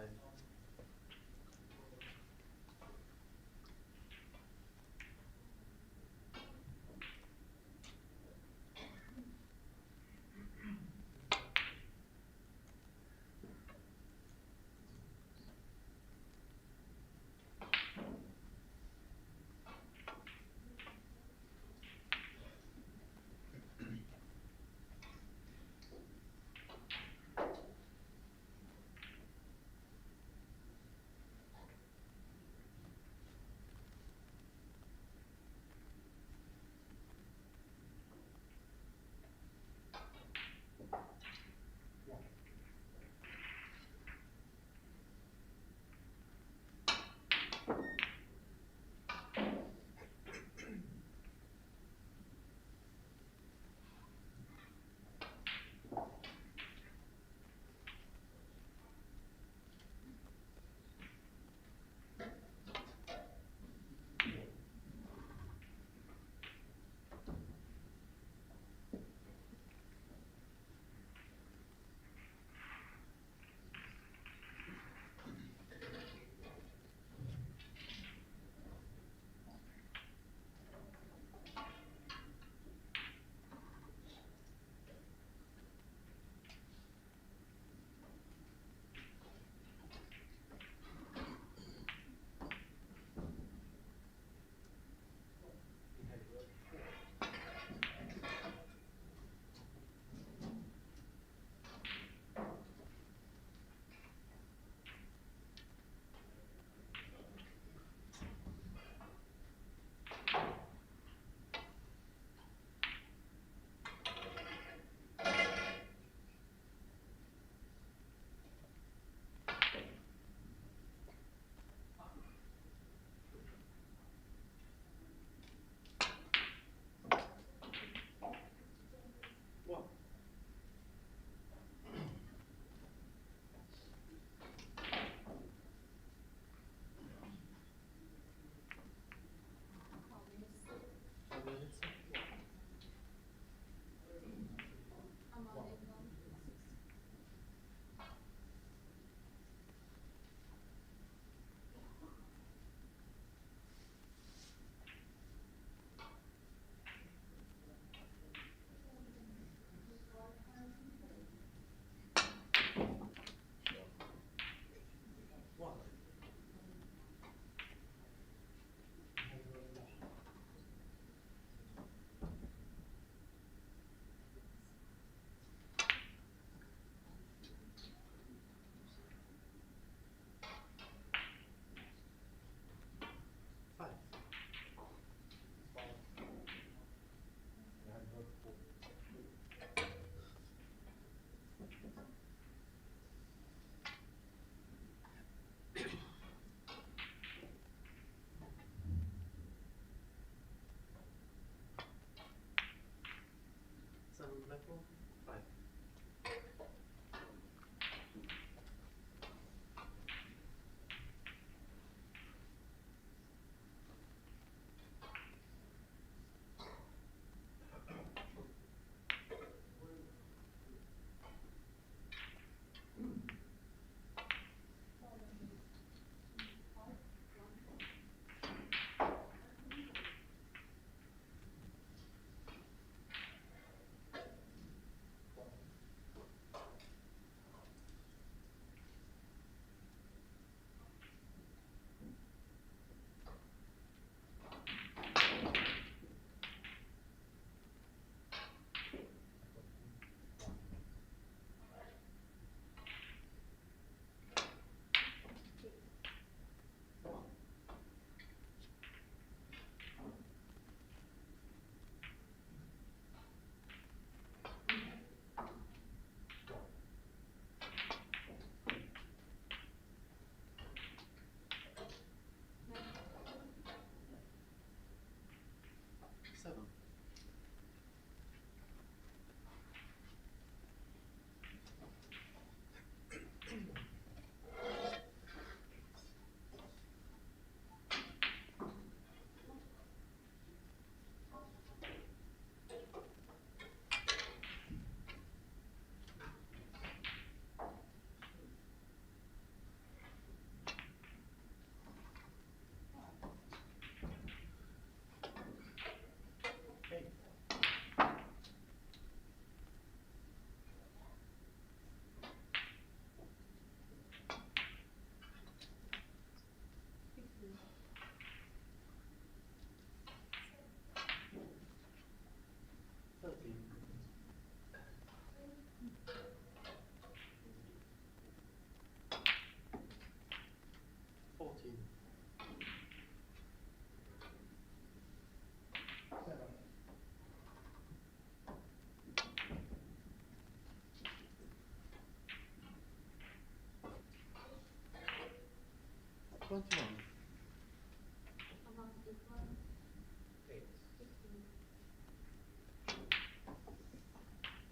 21.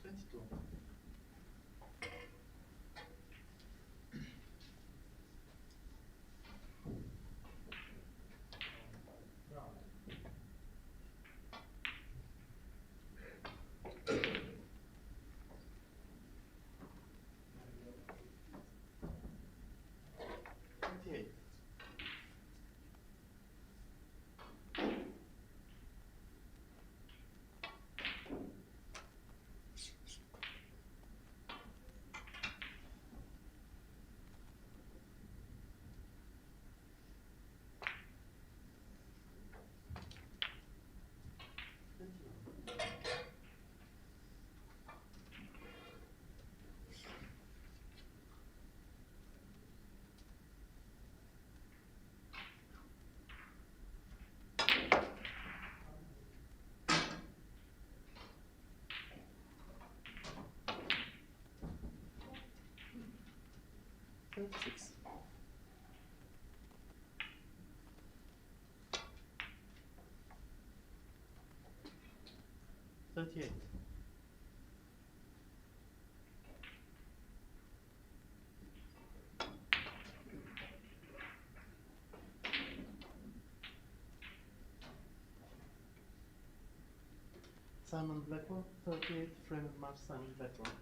22. 28. 29. 36. 38. 38, frame match Simon Blackwell.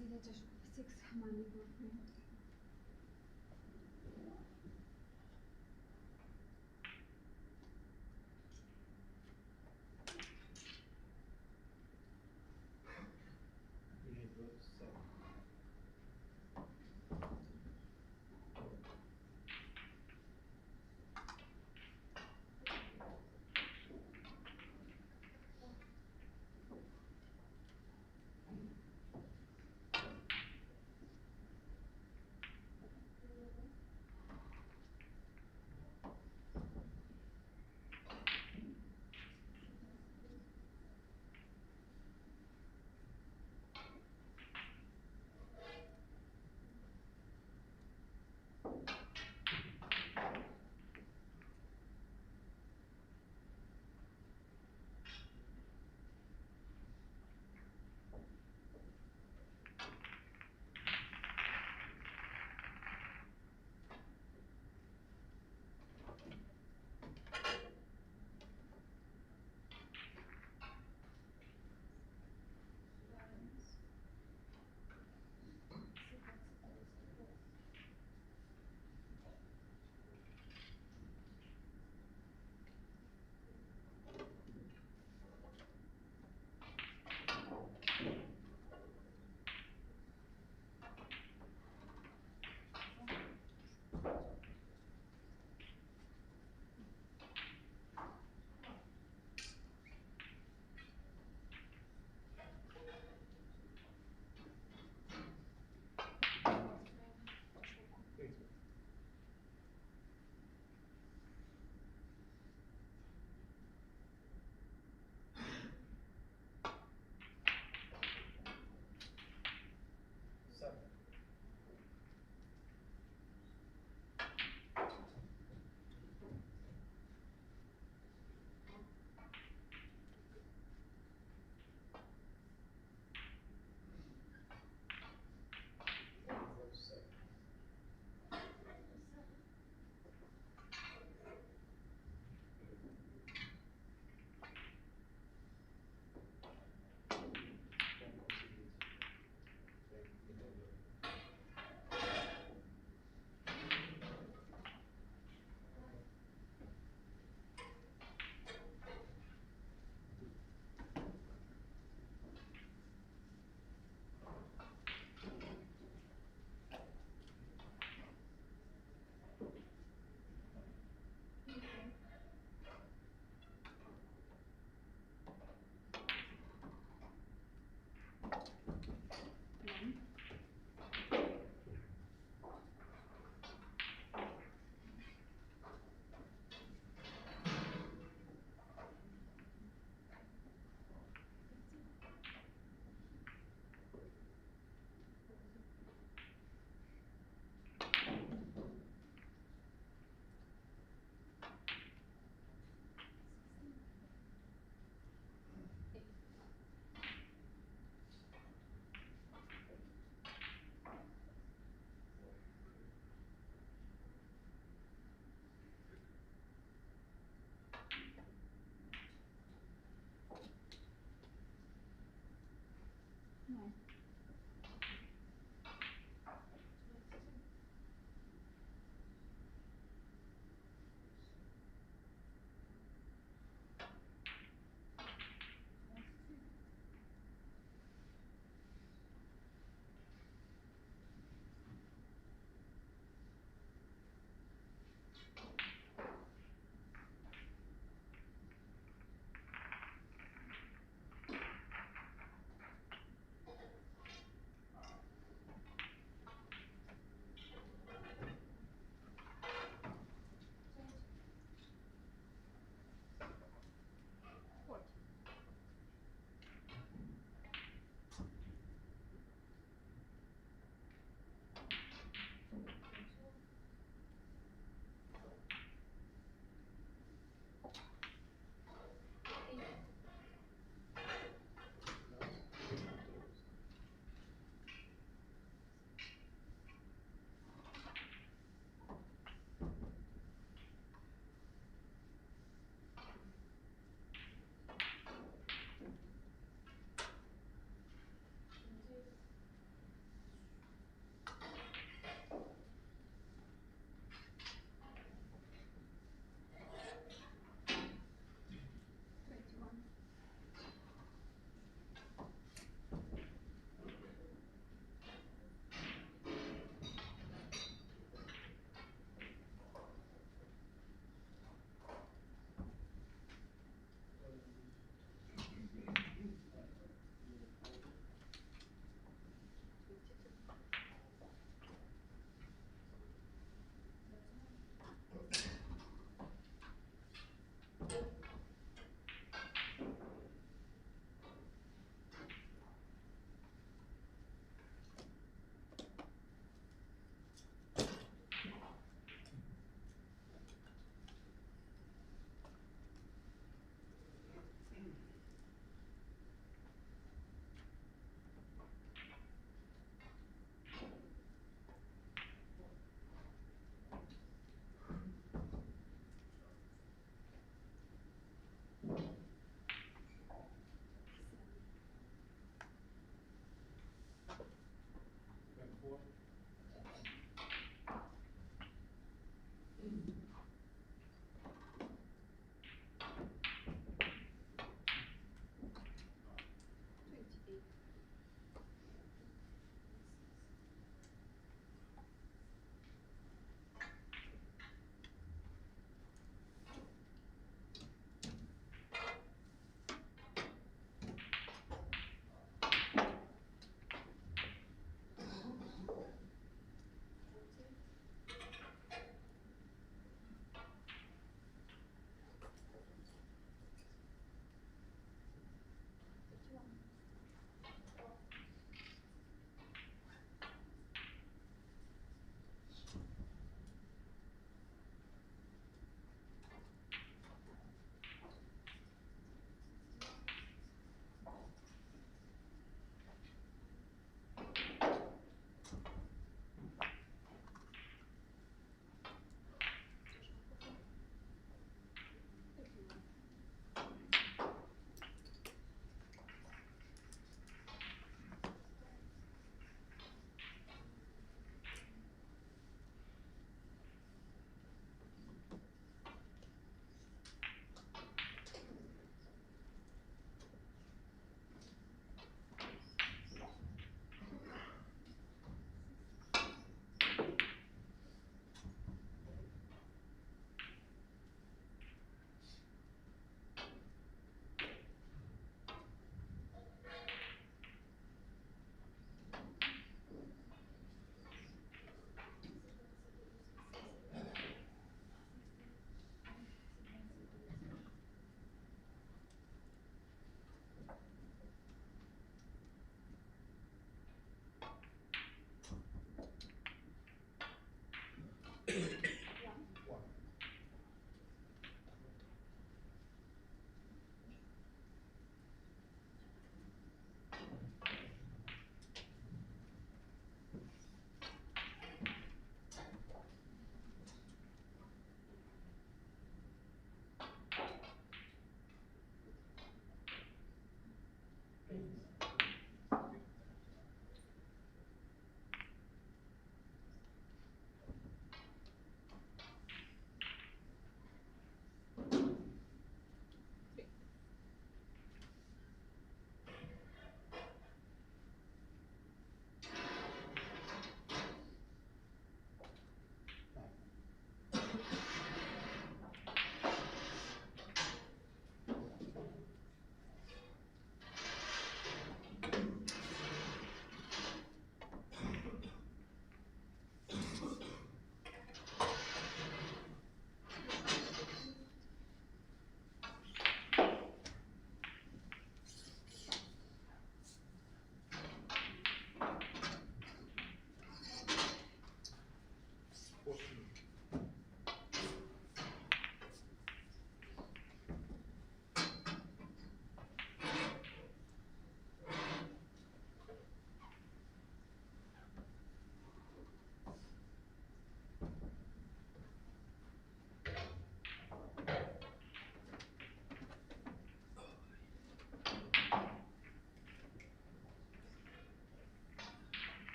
see that just 6 money boyfriend.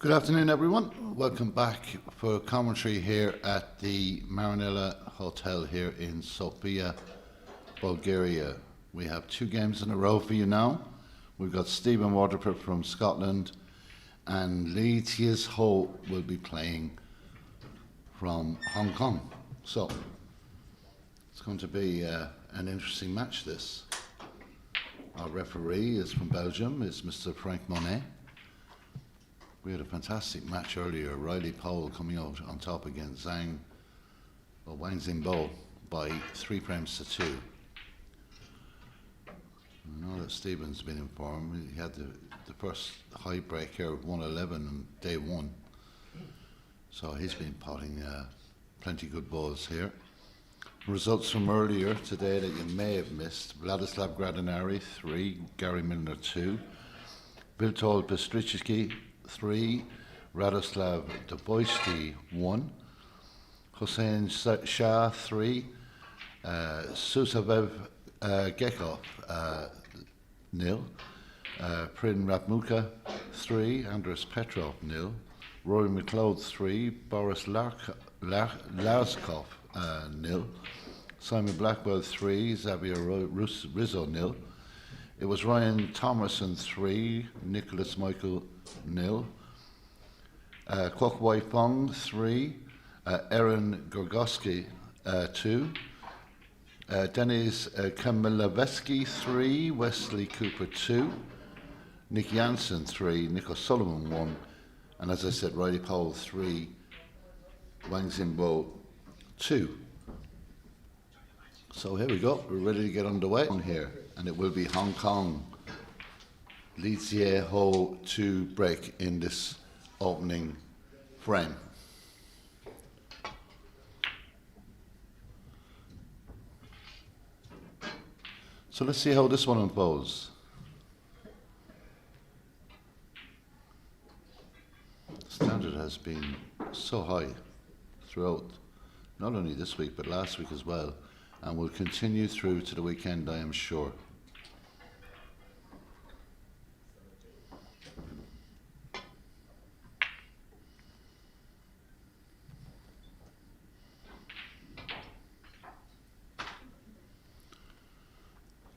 Good afternoon, everyone. Welcome back for commentary here at the Marinella Hotel here in Sofia, Bulgaria. We have 2 games in a row for you now. We've got Stephen Waterford from Scotland and Lee Ties Ho will be playing from Hong Kong. So it's going to be an interesting match, this. Our referee is from Belgium, it's Mr. Frank Monet. We had a fantastic match earlier. Riley Powell coming out on top against Wang Xingbo by 3 frames to 2. I know that Stephen's been informed. He had the first high break here of 111 on day 1. So he's been potting plenty good balls here. Results from earlier today that you may have missed. Vladislav Gradinari 3, Gary Milner 2, Witold Bystrzycki 3, Radoslav Dobojski 1, Hossein Shah 3, Susavev Gekov 0, Prin Ratmuka 3, Andres Petrov 0, Rory McLeod 3, Boris Larskov 0, Simon Blackwell 3, Xavier Rizzo 0. It was Ryan Thomerson 3, Nicholas Michael 0, Kwok Wai Fong 3, Aaron Gorgoski 2, Denis Kamilavetsky 3, Wesley Cooper 2, Nick Jansen 3, Nick O'Sullivan 1, and as I said, Riley Powell 3, Wang Xingbo 2. So here we go, we're ready to get underway on here, and it will be Hong Kong. Lee Ties Ho to break in this opening frame. So let's see how this one unfolds. Standard has been so high throughout, not only this week but last week as well, and will continue through to the weekend, I am sure.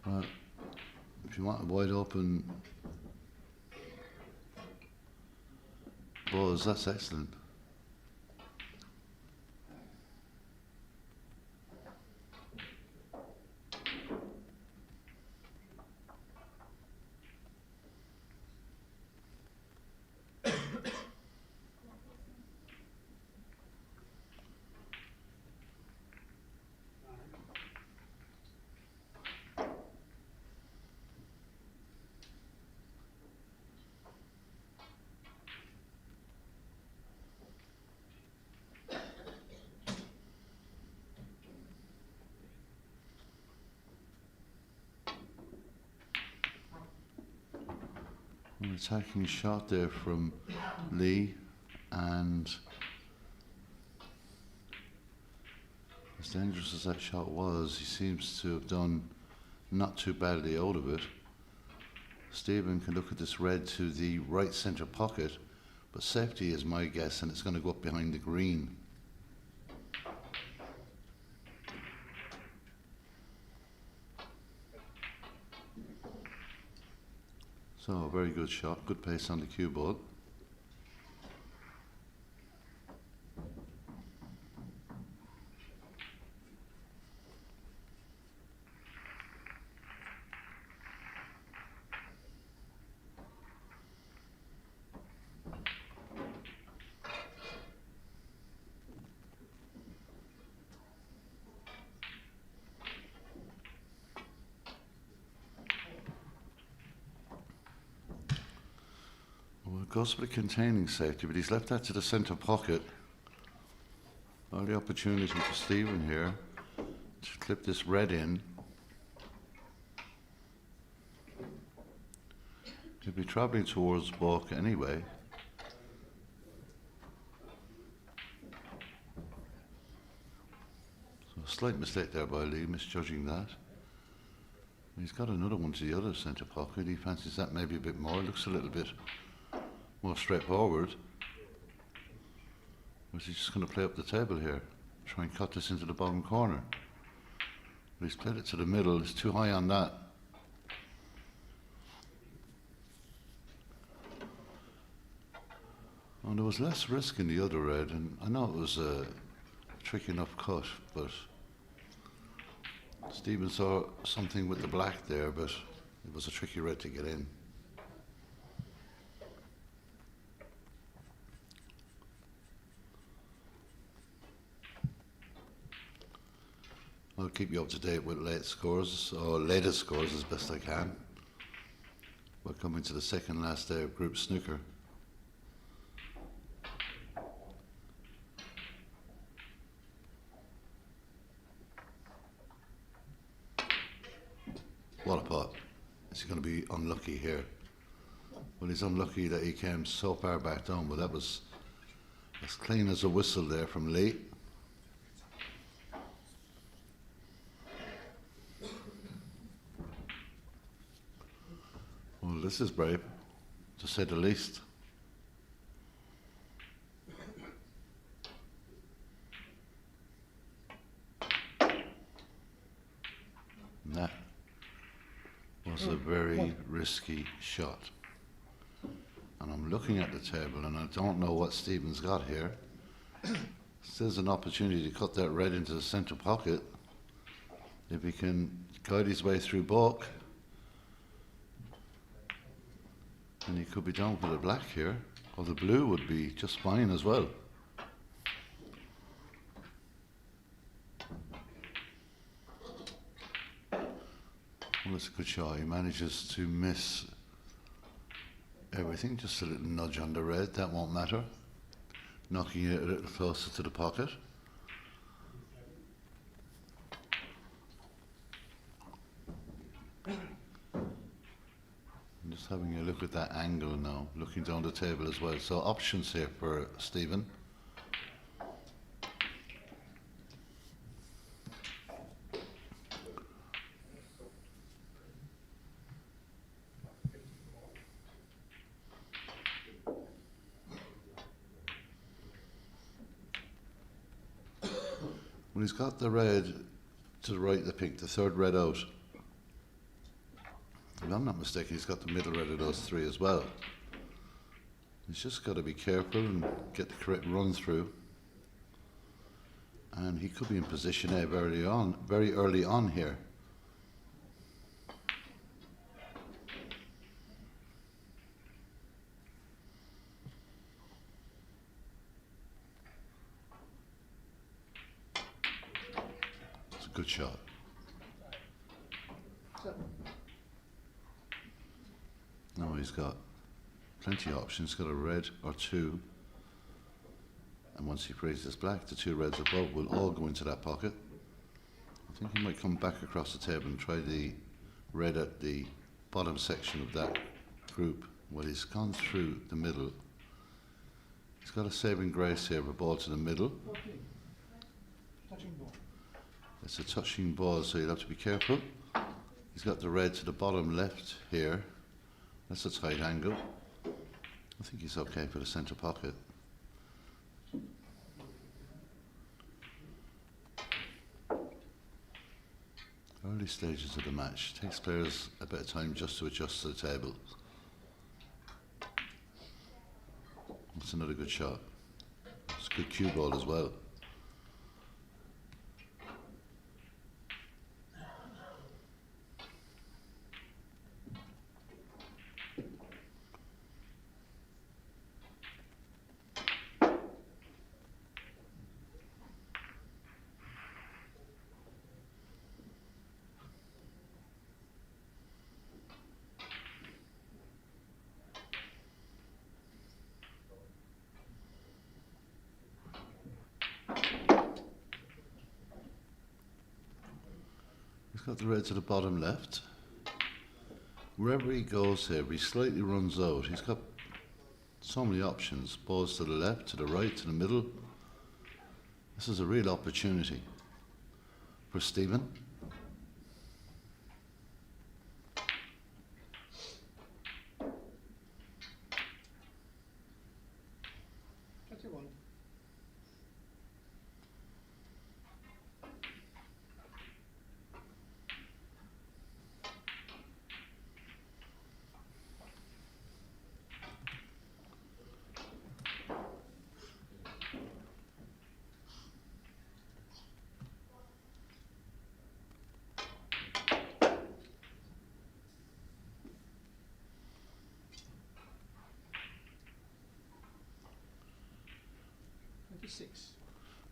Well, if you want a wide open balls, that's excellent. An attacking shot there from Lee, and as dangerous as that shot was, he seems to have done not too badly out of it. Stephen can look at this red to the right centre pocket, but safety is my guess, and it's going to go up behind the green. So, a very good shot, good pace on the cue ball. Goes for the containing safety, but he's left that to the centre pocket. All the opportunity for Stephen here to clip this red in. He'll be travelling towards balk anyway. So a slight mistake there by Lee, misjudging that. He's got another one to the other centre pocket. He fancies that maybe a bit more. It looks a little bit more straightforward. Or is he just going to play up the table here? Try and cut this into the bottom corner. But he's played it to the middle. It's too high on that. And there was less risk in the other red, and I know it was a tricky enough cut, but Stephen saw something with the black there, but it was a tricky red to get in. I'll keep you up to date with late scores, or latest scores as best I can. We're coming to the second last day of Group Snooker. What a pot. Is he going to be unlucky here? Well, he's unlucky that he came so far back down, but that was as clean as a whistle there from Lee. Well, this is brave, to say the least. And that was a very risky shot. And I'm looking at the table and I don't know what Stephen's got here. There's an opportunity to cut that red into the centre pocket. If he can guide his way through baulk, and he could be down for the black here, or the blue would be just fine as well. Well, it's a good shot. He manages to miss everything, just a little nudge on the red, that won't matter. Knocking it a little closer to the pocket. I'm just having a look at that angle now, looking down the table as well. So options here for Stephen. Well, he's got the red to the right of the pink, the third red out. If I'm not mistaken, he's got the middle red of those three as well. He's just got to be careful and get the correct run through. And he could be in position A very early on here. It's a good shot. Now he's got plenty of options. He's got a red or two. And once he frees this black, the two reds above will all go into that pocket. I think he might come back across the table and try the red at the bottom section of that group. Well, he's gone through the middle. He's got a saving grace here of a ball to the middle. Touching ball. It's a touching ball, so you'll have to be careful. He's got the red to the bottom left here. That's a tight angle. I think he's okay for the centre pocket. Early stages of the match. Takes players a bit of time just to adjust to the table. That's another good shot. It's a good cue ball as well. He's got the red to the bottom left. Wherever he goes here, he slightly runs out. He's got so many options. Balls to the left, to the right, to the middle. This is a real opportunity for Stephen. 6.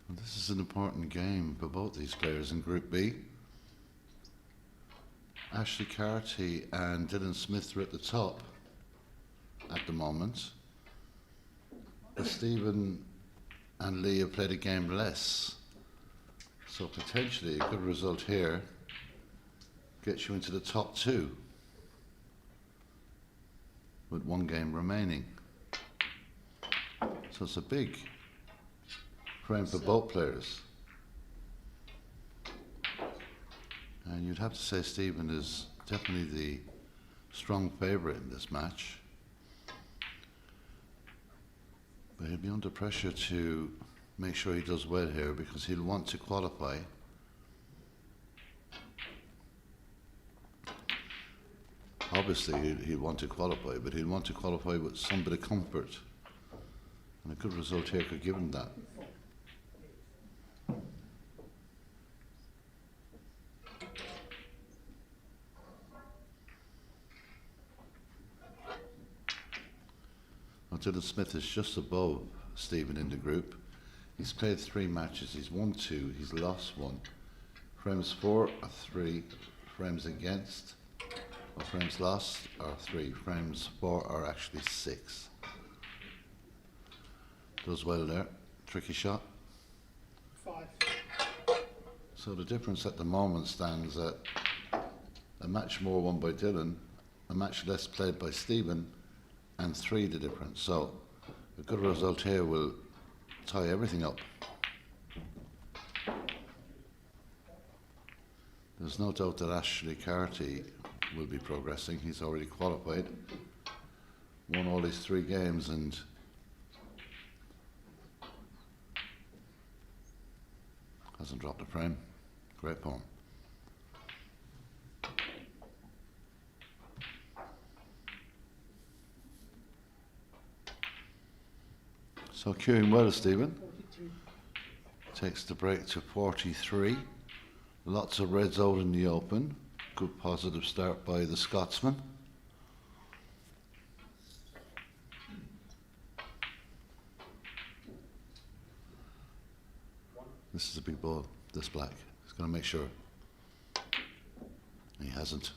Well, this is an important game for both these players in Group B. Ashley Carty and Dylan Smith are at the top at the moment. But Stephen and Lee have played a game less. So potentially a good result here gets you into the top 2 with 1 game remaining. So it's a big frame for both players. And you'd have to say Stephen is definitely the strong favourite in this match. But he'll be under pressure to make sure he does well here because he'll want to qualify. Obviously he'll want to qualify, but he'll want to qualify with some bit of comfort. And a good result here could give him that. Dylan Smith is just above Stephen in the group. He's played 3 matches, he's won 2, he's lost 1. Frames 4 are 3, frames against, or frames lost are 3, frames 4 are actually 6. Does well there, tricky shot. 5. So the difference at the moment stands at a match more won by Dylan, a match less played by Stephen, and 3 the difference. So a good result here will tie everything up. There's no doubt that Ashley Carty will be progressing. He's already qualified, won all his 3 games and hasn't dropped a frame. Great form. So queuing well, Stephen. 43. Takes the break to 43. Lots of reds out in the open. Good positive start by the Scotsman. This is a big ball, this black. He's going to make sure. He hasn't.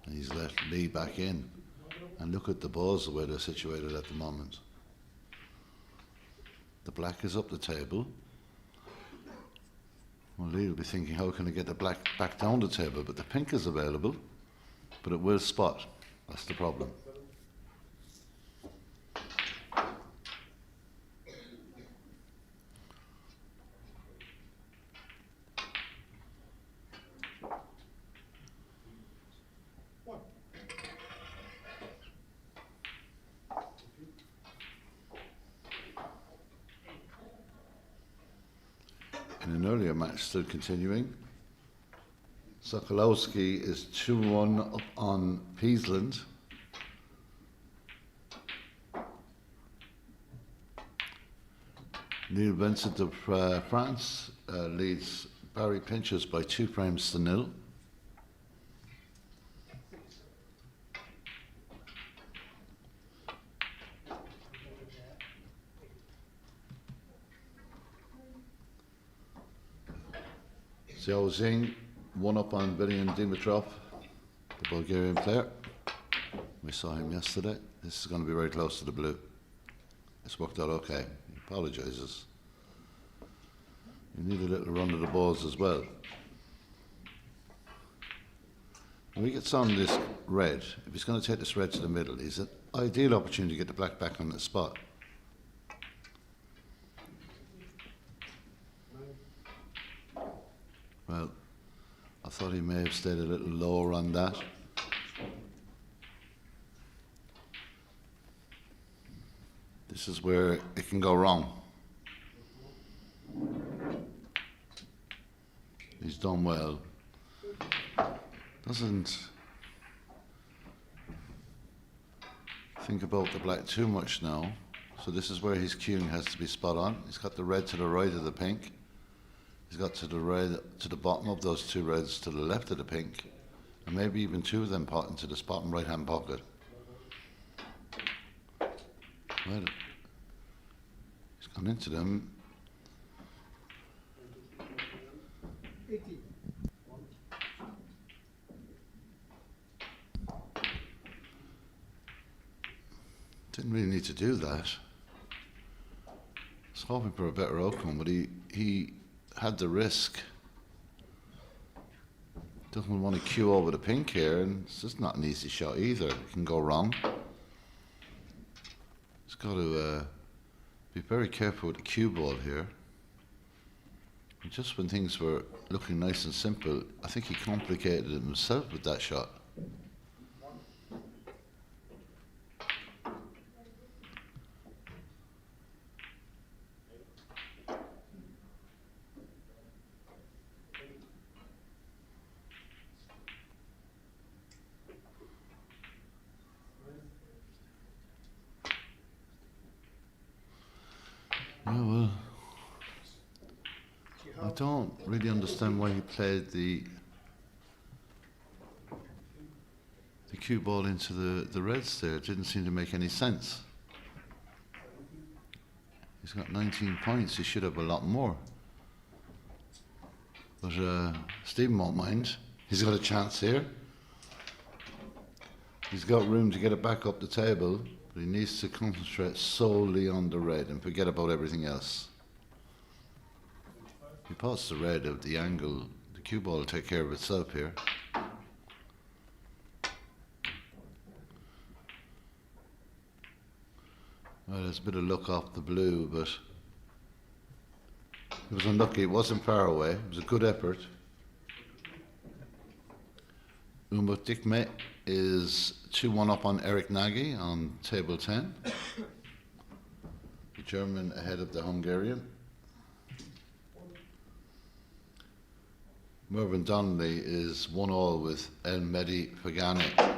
And he's let Lee back in. And look at the balls the way they're situated at the moment. The black is up the table. Well, Lee will be thinking, how can I get the black back down the table? But the pink is available, but it will spot. That's the problem. In an earlier match still continuing, Sokolowski is 2-1 up on Peasland. Neil Vincent of France leads Barry Pinchers by 2 frames to 0. Xiao Xing 1 up on Vilyan Dimitrov, the Bulgarian player. We saw him yesterday. This is going to be very close to the blue. It's worked out okay. He apologises. You need a little run of the balls as well. When he gets on this red, if he's going to take this red to the middle, he's an ideal opportunity to get the black back on the spot. Well, I thought he may have stayed a little lower on that. This is where it can go wrong. He's done well. Doesn't think about the black too much now. So this is where his cueing has to be spot on. He's got the red to the right of the pink. He's got to the red, to the bottom of those 2 reds to the left of the pink, and maybe even 2 of them into the bottom right-hand pocket. Well, gone into them. 80. Didn't really need to do that. I was hoping for a better outcome, but he had the risk. Doesn't want to cue over the pink here, and it's just not an easy shot either. It can go wrong. He's got to be very careful with the cue ball here. And just when things were looking nice and simple, I think he complicated it himself with that shot. Yeah, well, I don't really understand why he played the cue ball into the reds there. It didn't seem to make any sense. He's got 19 points. He should have a lot more. But Stephen won't mind. He's got a chance here. He's got room to get it back up the table, but he needs to concentrate solely on the red and forget about everything else. If he pots the red at the angle, the cue ball will take care of itself here. Well, there's a bit of luck off the blue, but it was unlucky. It wasn't far away. It was a good effort. Umut Dikme is 2-1 up on Eric Nagy on table 10. The German ahead of the Hungarian. Mervyn Donnelly is 1-1 with El Mehdi Fagani.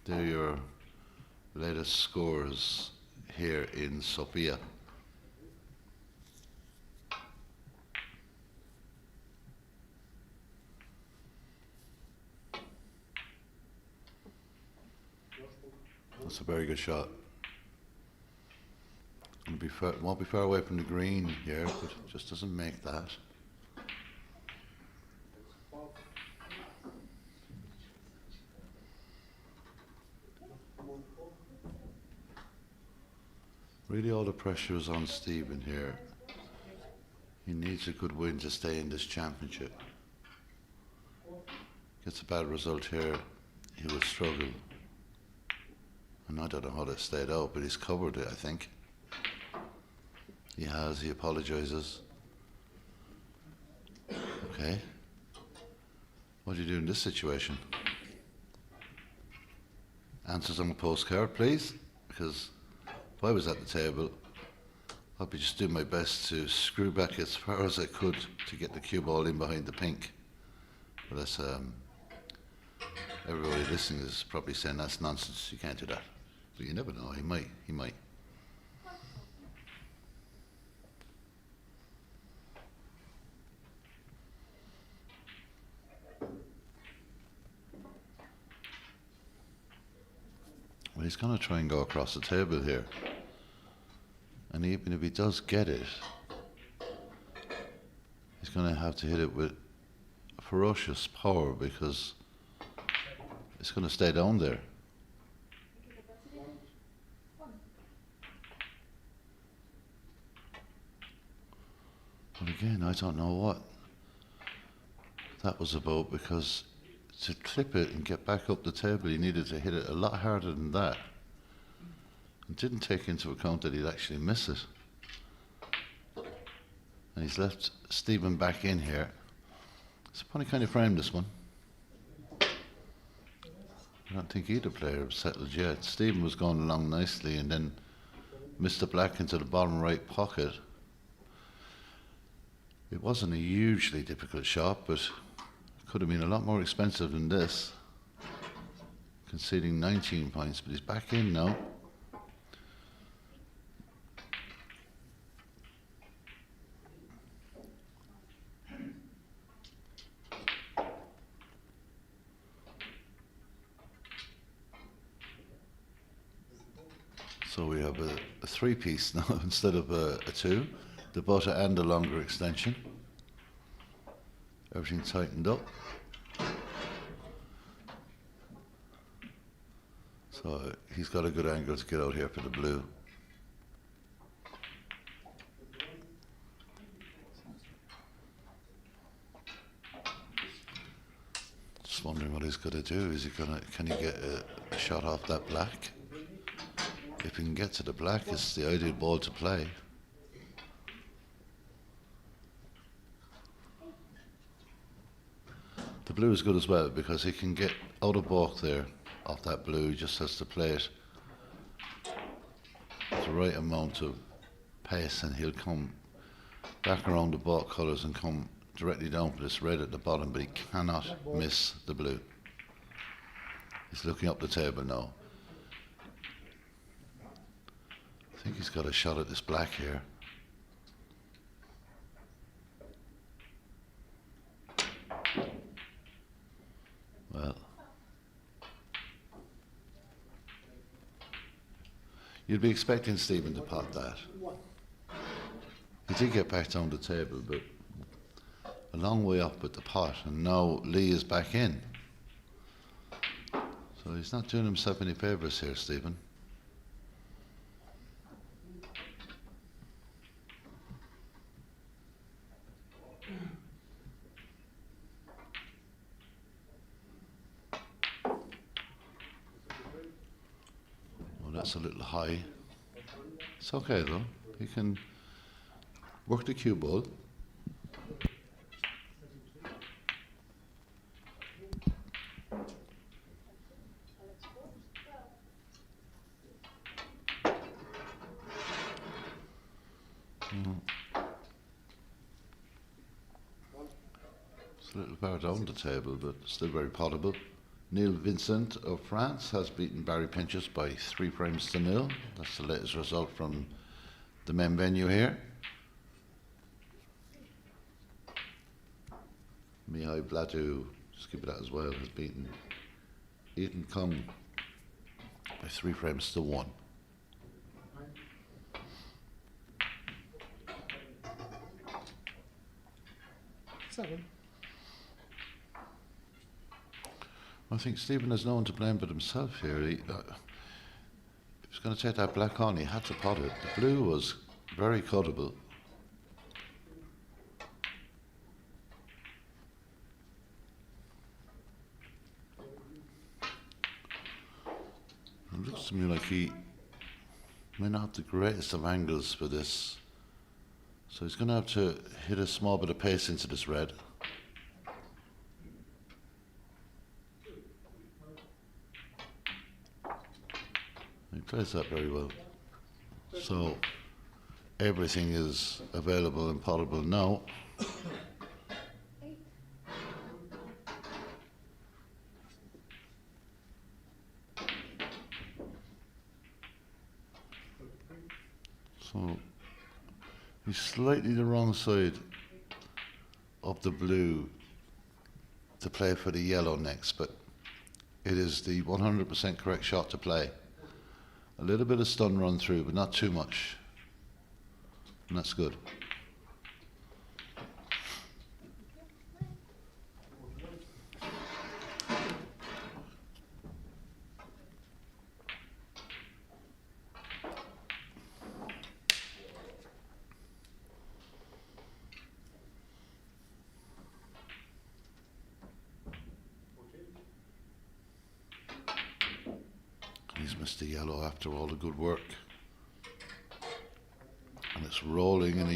They're your latest scores here in Sofia. That's a very good shot. Won't be far away from the green here, but just doesn't make that. Really all the pressure is on Stephen here. He needs a good win to stay in this championship. Gets a bad result here, he will struggle. And I don't know how that stayed out, but he's covered it, I think. He has, he apologises. Okay. What do you do in this situation? Answers on a postcard, please, because if I was at the table, I'd be just doing my best to screw back as far as I could to get the cue ball in behind the pink. But that's, everybody listening is probably saying that's nonsense, you can't do that. But you never know, he might. Well, he's going to try and go across the table here. And even if he does get it, he's going to have to hit it with ferocious power because it's going to stay down there. But again, I don't know what that was about, because to clip it and get back up the table, he needed to hit it a lot harder than that. And didn't take into account that he'd actually miss it. And he's left Stephen back in here. It's a funny kind of frame, this one. I don't think either player has settled yet. Stephen was going along nicely and then missed the black into the bottom right pocket. It wasn't a hugely difficult shot, but could have been a lot more expensive than this. Conceding 19 points, but he's back in now. So So we have a three-piece now instead of a two, the butter and the longer extension. Everything tightened up. So he's got a good angle to get out here for the blue. Just wondering what he's going to do. Can he get a shot off that black? If he can get to the black, it's the ideal ball to play. The blue is good as well because he can get out of balk there off that blue. He just has to play it with the right amount of pace and he'll come back around the balk colours and come directly down for this red at the bottom, but he cannot miss the blue. He's looking up the table now. I think he's got a shot at this black here. Well, you'd be expecting Stephen to pot that. He did get back down the table, but a long way up at the pot, and now Lee is back in. So he's not doing himself any favours here, Stephen. Well, that's a little high. It's okay though. He can work the cue ball. It's a little far down the table, but still very potable. Neil Vincent of France has beaten Barry Pinchas by 3-0. That's the latest result from the main venue here. Mihai Bladu, skip that as well, has beaten Ethan Kung by 3-1. Seven. I think Stephen has no one to blame but himself here. He was going to take that black on, he had to pot it. The blue was very cuttable. It looks to me like he may not have the greatest of angles for this. So he's going to have to hit a small bit of pace into this red. He plays that very well. So everything is available and potable now. So he's slightly the wrong side of the blue to play for the yellow next, but it is the 100% correct shot to play. A little bit of stun run through, but not too much. And that's good. He's missed the yellow after all the good work. And it's rolling, and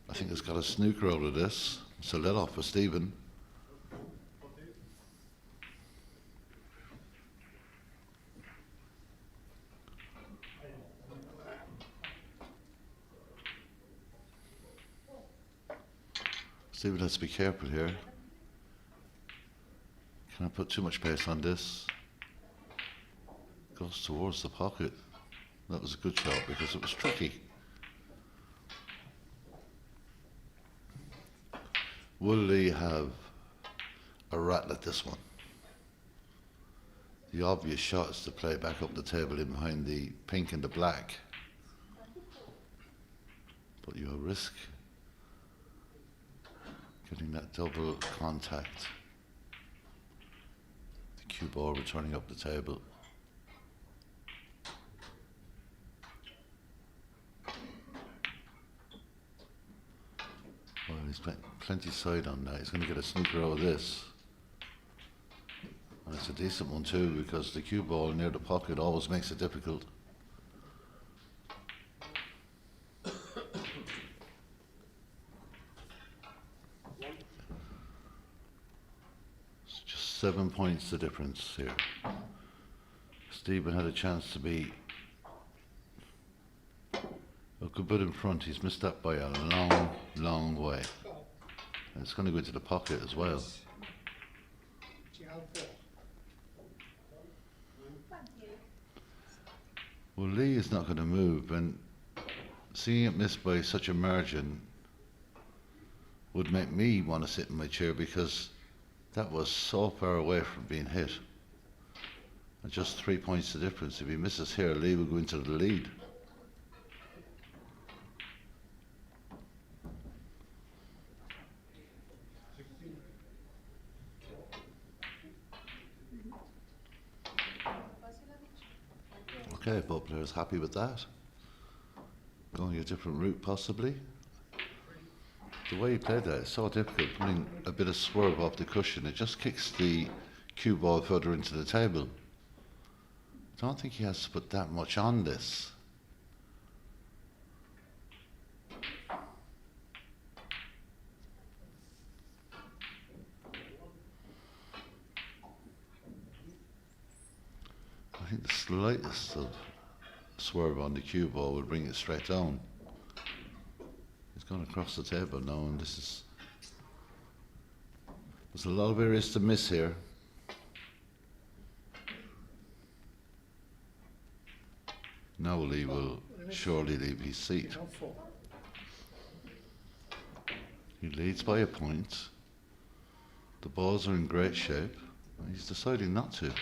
I think he's got a snooker out of this. It's a let off for Stephen. Stephen has to be careful here. Can I put too much pace on this? Goes towards the pocket. That was a good shot because it was tricky. Will Lee have a rattle at this one? The obvious shot is to play back up the table in behind the pink and the black. But you risk getting that double contact. The cue ball returning up the table. Well, he's plenty side on that. He's going to get a snooker out of this. And it's a decent one too, because the cue ball near the pocket always makes it difficult. It's just 7 points the difference here. Stephen had a chance to be a good bit in front. He's missed that by a long, long way. And it's going to go into the pocket as well. Well, Lee is not going to move, and seeing it missed by such a margin would make me want to sit in my chair, because that was so far away from being hit. And just 3 points the difference. If he misses here, Lee will go into the lead. Okay, both players happy with that. Going a different route possibly. The way he played that is so difficult, putting a bit of swerve off the cushion. It just kicks the cue ball further into the table. I don't think he has to put that much on this. I think the slightest of swerve on the cue ball will bring it straight down. He's gone across the table now, and there's a lot of areas to miss here. Now Lee will surely leave his seat. He leads by a point. The balls are in great shape. He's deciding not to.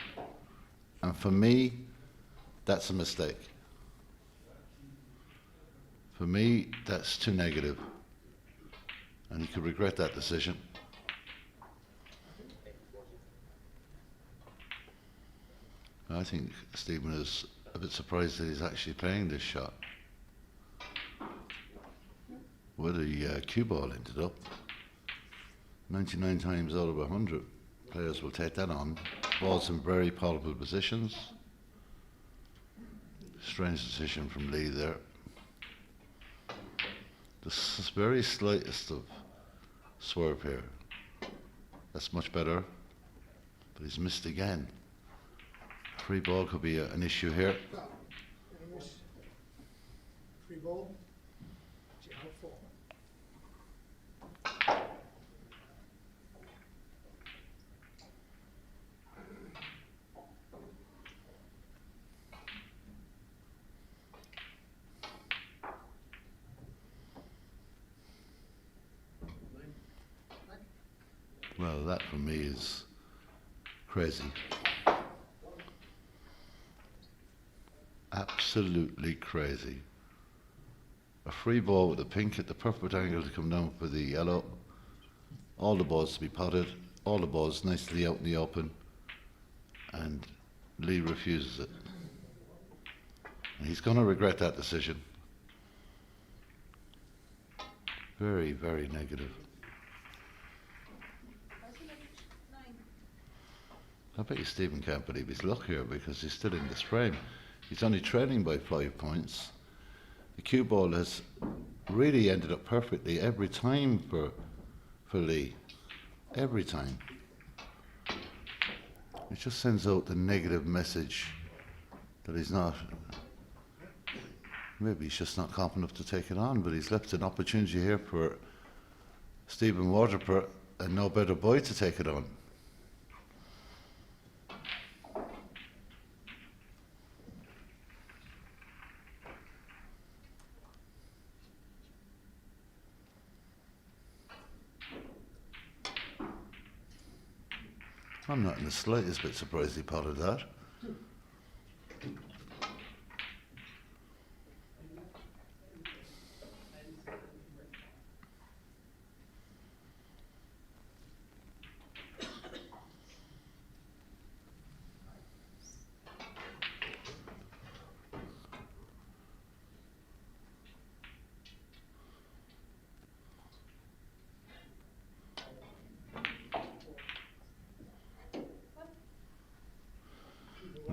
And for me, that's a mistake. For me, that's too negative. And he could regret that decision. I think Stephen is a bit surprised that he's actually playing this shot. Where the cue ball ended up. 99 times out of 100, players will take that on. Ball's in very palpable positions. Strange decision from Lee there. The very slightest of swerve here. That's much better. But he's missed again. Free ball could be an issue here. Free ball. Well, that for me is crazy. Absolutely crazy. A free ball with the pink at the perfect angle to come down for the yellow. All the balls to be potted. All the balls nicely out in the open. And Lee refuses it. And he's going to regret that decision. Very, very negative. I bet you Stephen can't believe his luck here, because he's still in this frame. He's only trailing by 5 points. The cue ball has really ended up perfectly every time for Lee. Every time. It just sends out the negative message that he's not, maybe he's just not confident enough to take it on, but he's left an opportunity here for Stephen Waterper, and no better boy to take it on. I'm not in the slightest bit surprised he potted that.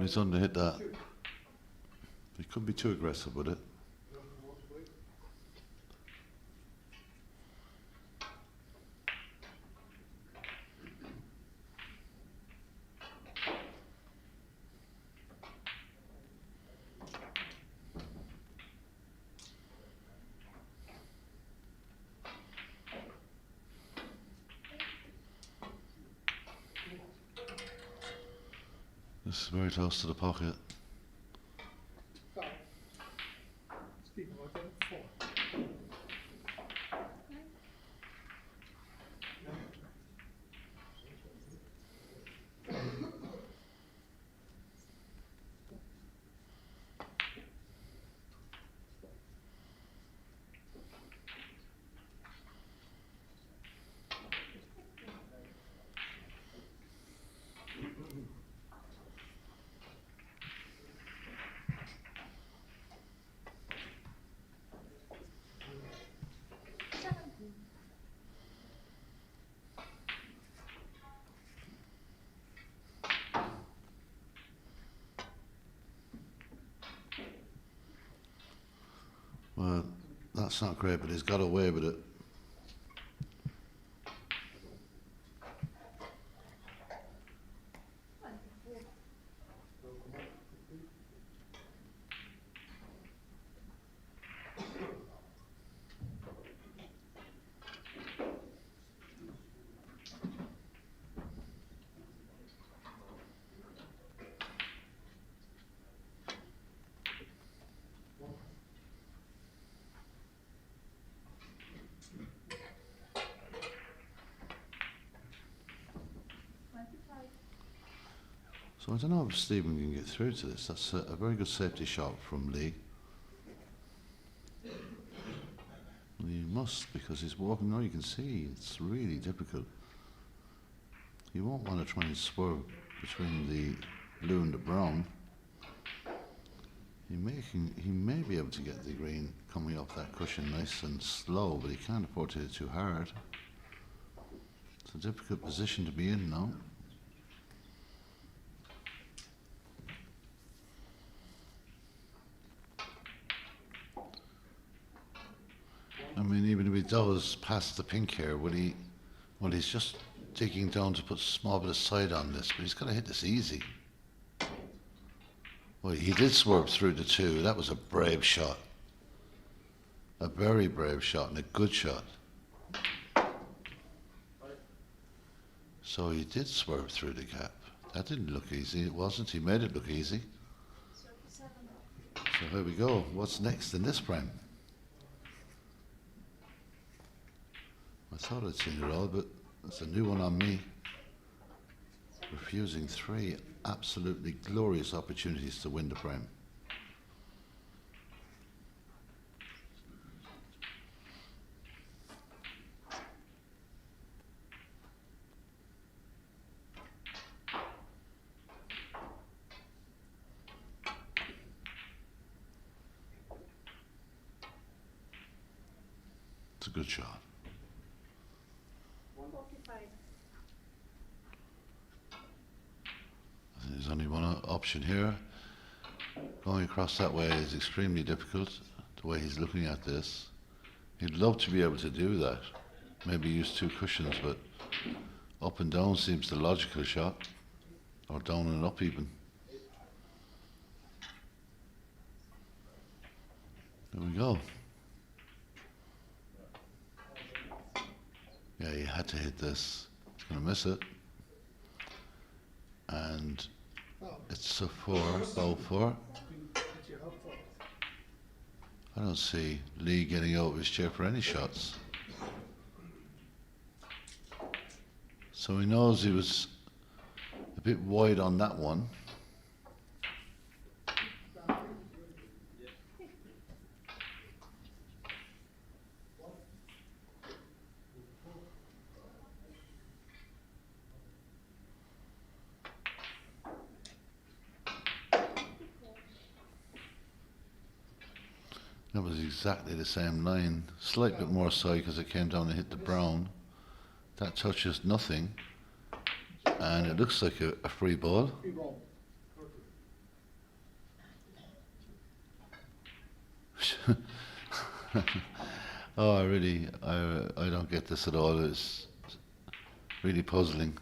he's on to hit that. He couldn't be too aggressive with it. This is very close to the pocket. Well, that's not great, but he's got away with it. So I don't know if Stephen can get through to this. That's a very good safety shot from Lee. He must, because he's walking. No, you can see it's really difficult. You won't want to try and swerve between the blue and the brown. He may be able to get the green coming off that cushion nice and slow, but he can't afford to hit it too hard. It's a difficult position to be in now. I mean, even if he does pass the pink here, well, he's just digging down to put a small bit of side on this, but he's got to hit this easy. Well, he did swerve through the two. That was a brave shot. A very brave shot and a good shot. So he did swerve through the gap. That didn't look easy, it wasn't. He made it look easy. So here we go. What's next in this frame? I thought I'd seen it all, but it's a new one on me. Refusing three absolutely glorious opportunities to win the frame. It's a good shot. There's only one option here. Going across that way is extremely difficult, the way he's looking at this. He'd love to be able to do that. Maybe use two cushions, but up and down seems the logical shot. Or down and up even. There we go. Yeah, he had to hit this. He's going to miss it. And it's a four, ball four. I don't see Lee getting out of his chair for any shots. So he knows he was a bit wide on that one. That was exactly the same line, slight bit more side because it came down and hit the brown. That touches nothing, and it looks like a free ball. Oh, I don't get this at all. It's really puzzling.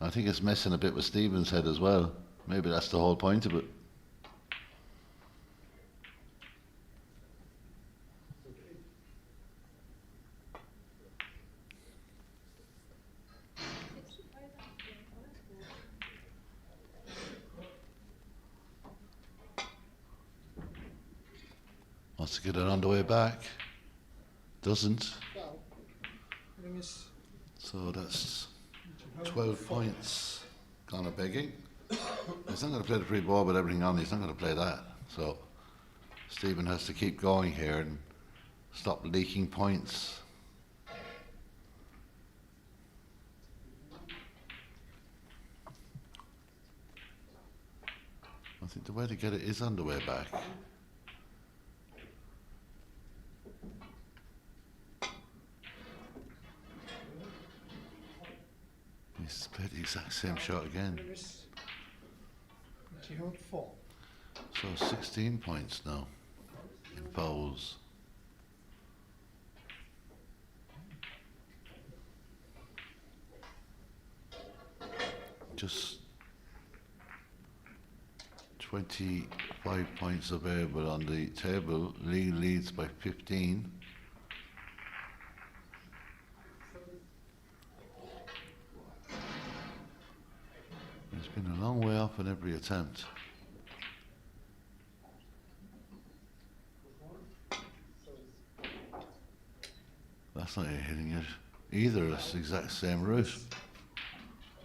I think it's messing a bit with Stephen's head as well. Maybe that's the whole point of it. Wants to get it on the way back. Doesn't. So that's 12 points. Connor begging. He's not going to play the free ball with everything on. He's not going to play that. So Stephen has to keep going here and stop leaking points. I think the way to get it is on the way back. He's played the exact same shot again. So 16 points now in fouls. Just 25 points available on the table. Lee leads by 15. He's been a long way off in every attempt. That's not hitting it either. It's the exact same route.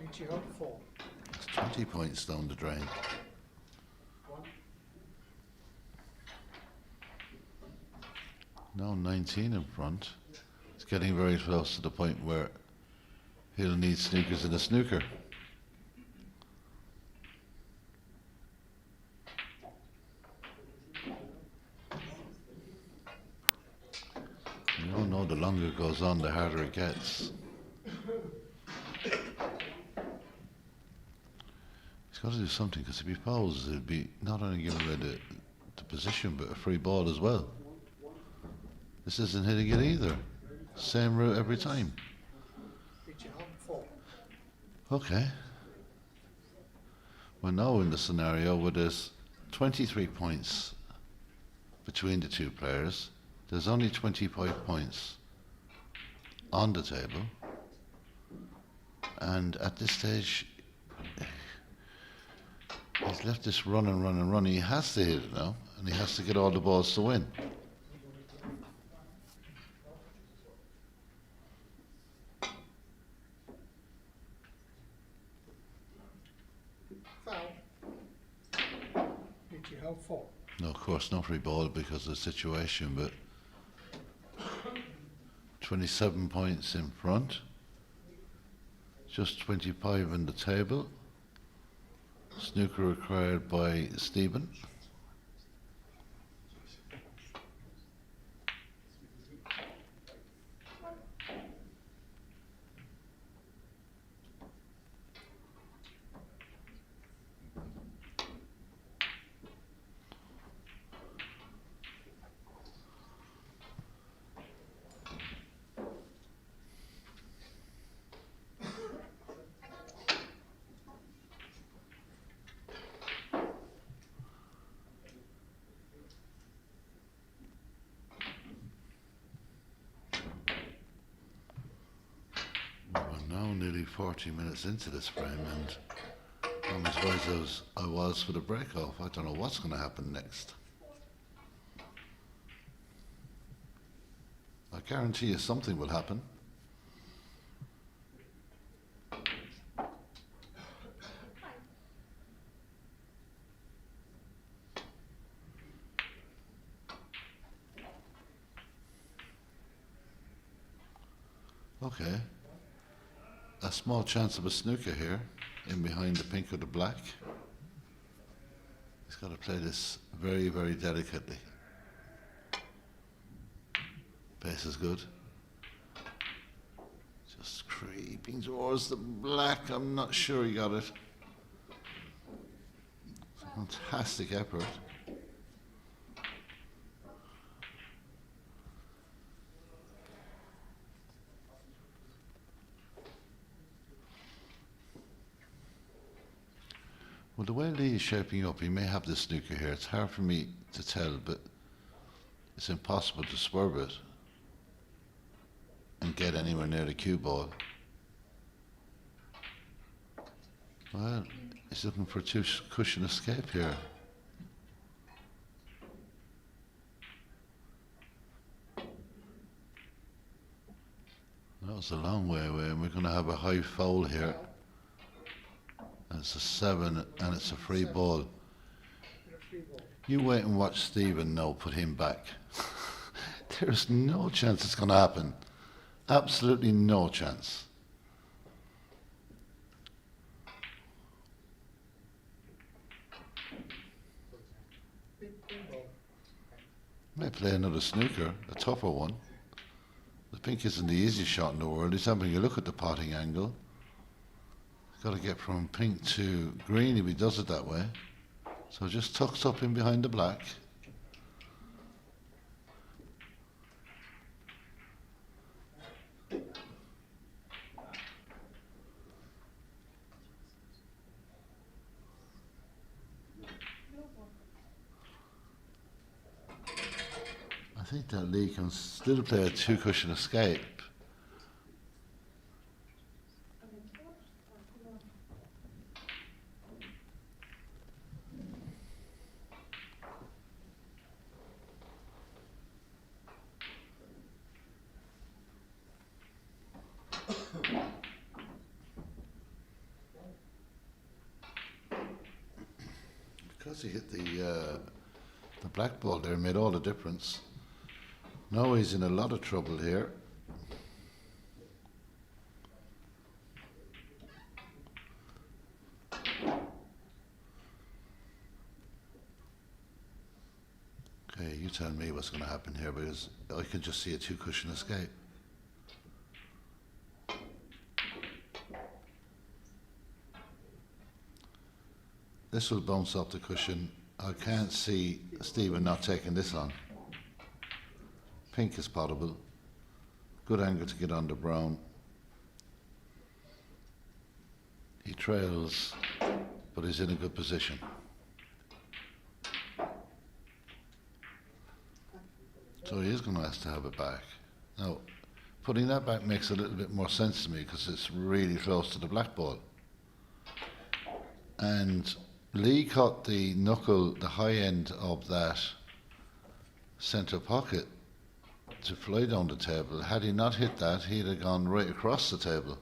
It's 20 points down the drain. Now 19 in front. It's getting very close to the point where he'll need sneakers in a snooker. You don't know, the longer it goes on, the harder it gets. He's got to do something, because if he fouls, it'd be not only giving away the position, but a free ball as well. This isn't hitting it either. Same route every time. Okay. We're now in the scenario where there's 23 points between the two players. There's only 25 points on the table. And at this stage, he's left this run and run and run. He has to hit it now, and he has to get all the balls to win. No, of course, not free ball because of the situation, but 27 points in front, just 25 on the table. Snooker required by Stephen. Now nearly 40 minutes into this frame, and I'm as wise as I was for the break-off. I don't know what's going to happen next. I guarantee you something will happen. Okay. A small chance of a snooker here, in behind the pink or the black. He's got to play this very, very delicately. Pace is good. Just creeping towards the black. I'm not sure he got it. Fantastic effort. Well, the way Lee is shaping up, he may have the snooker here. It's hard for me to tell, but it's impossible to swerve it and get anywhere near the cue ball. Well, he's looking for a two-cushion escape here. That was a long way away, and we're going to have a high foul here. And it's a 7, and it's a free ball. You wait and watch Stephen now put him back. There's no chance it's going to happen. Absolutely no chance. May play another snooker, a tougher one. The pink isn't the easiest shot in the world. He's having a look at the potting angle. He's got to get from pink to green if he does it that way. So just tucks up in behind the black. I think that Lee can still play a two-cushion escape. Because he hit the black ball there, made all the difference. Now he's in a lot of trouble here. Okay, you tell me what's going to happen here, because I can just see a two-cushion escape. This will bounce off the cushion. I can't see Stephen not taking this on. Pink is potable. Good angle to get under brown. He trails, but he's in a good position. So he is going to have to have it back. Now, putting that back makes a little bit more sense to me because it's really close to the black ball. And Lee caught the knuckle, the high end of that centre pocket to fly down the table. Had he not hit that, he'd have gone right across the table.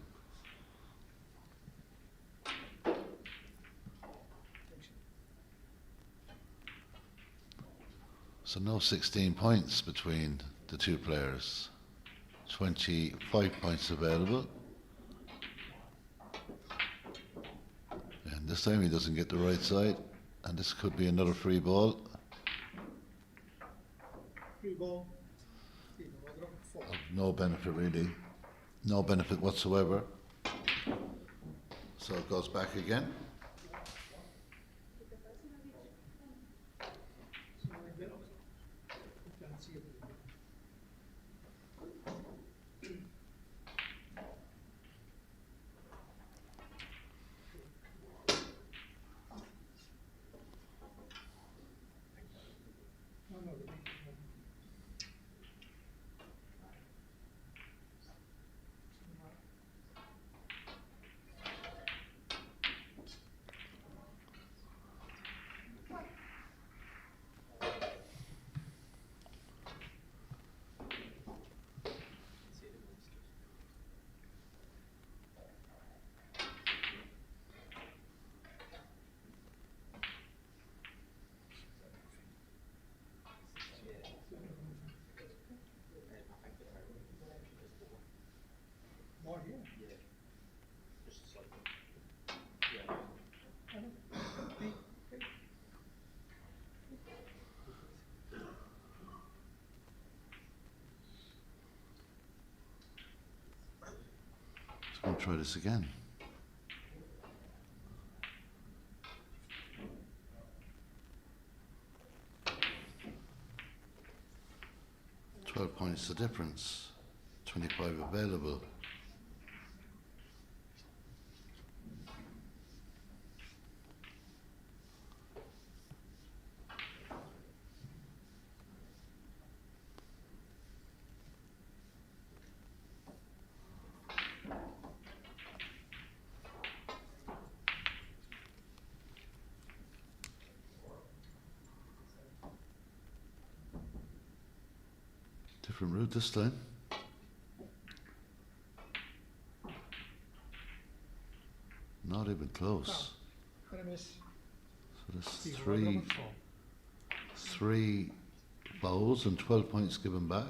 So no 16 points between the two players. 25 points available. And this time he doesn't get the right side. And this could be another free ball. Free ball. Of no benefit really. No benefit whatsoever. So it goes back again. More here. So we'll try this again. £12 the difference. 25 available. Different route this time. Not even close. Gonna miss. So there's Steve three, Rodman four. three bowls and 12 points given back.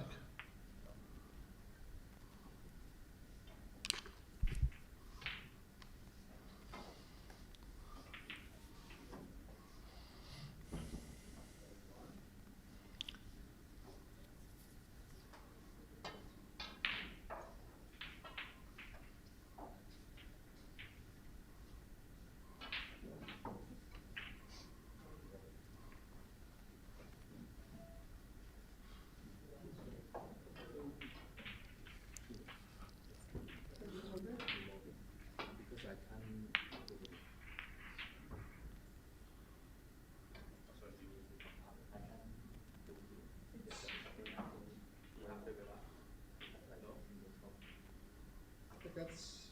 I think that's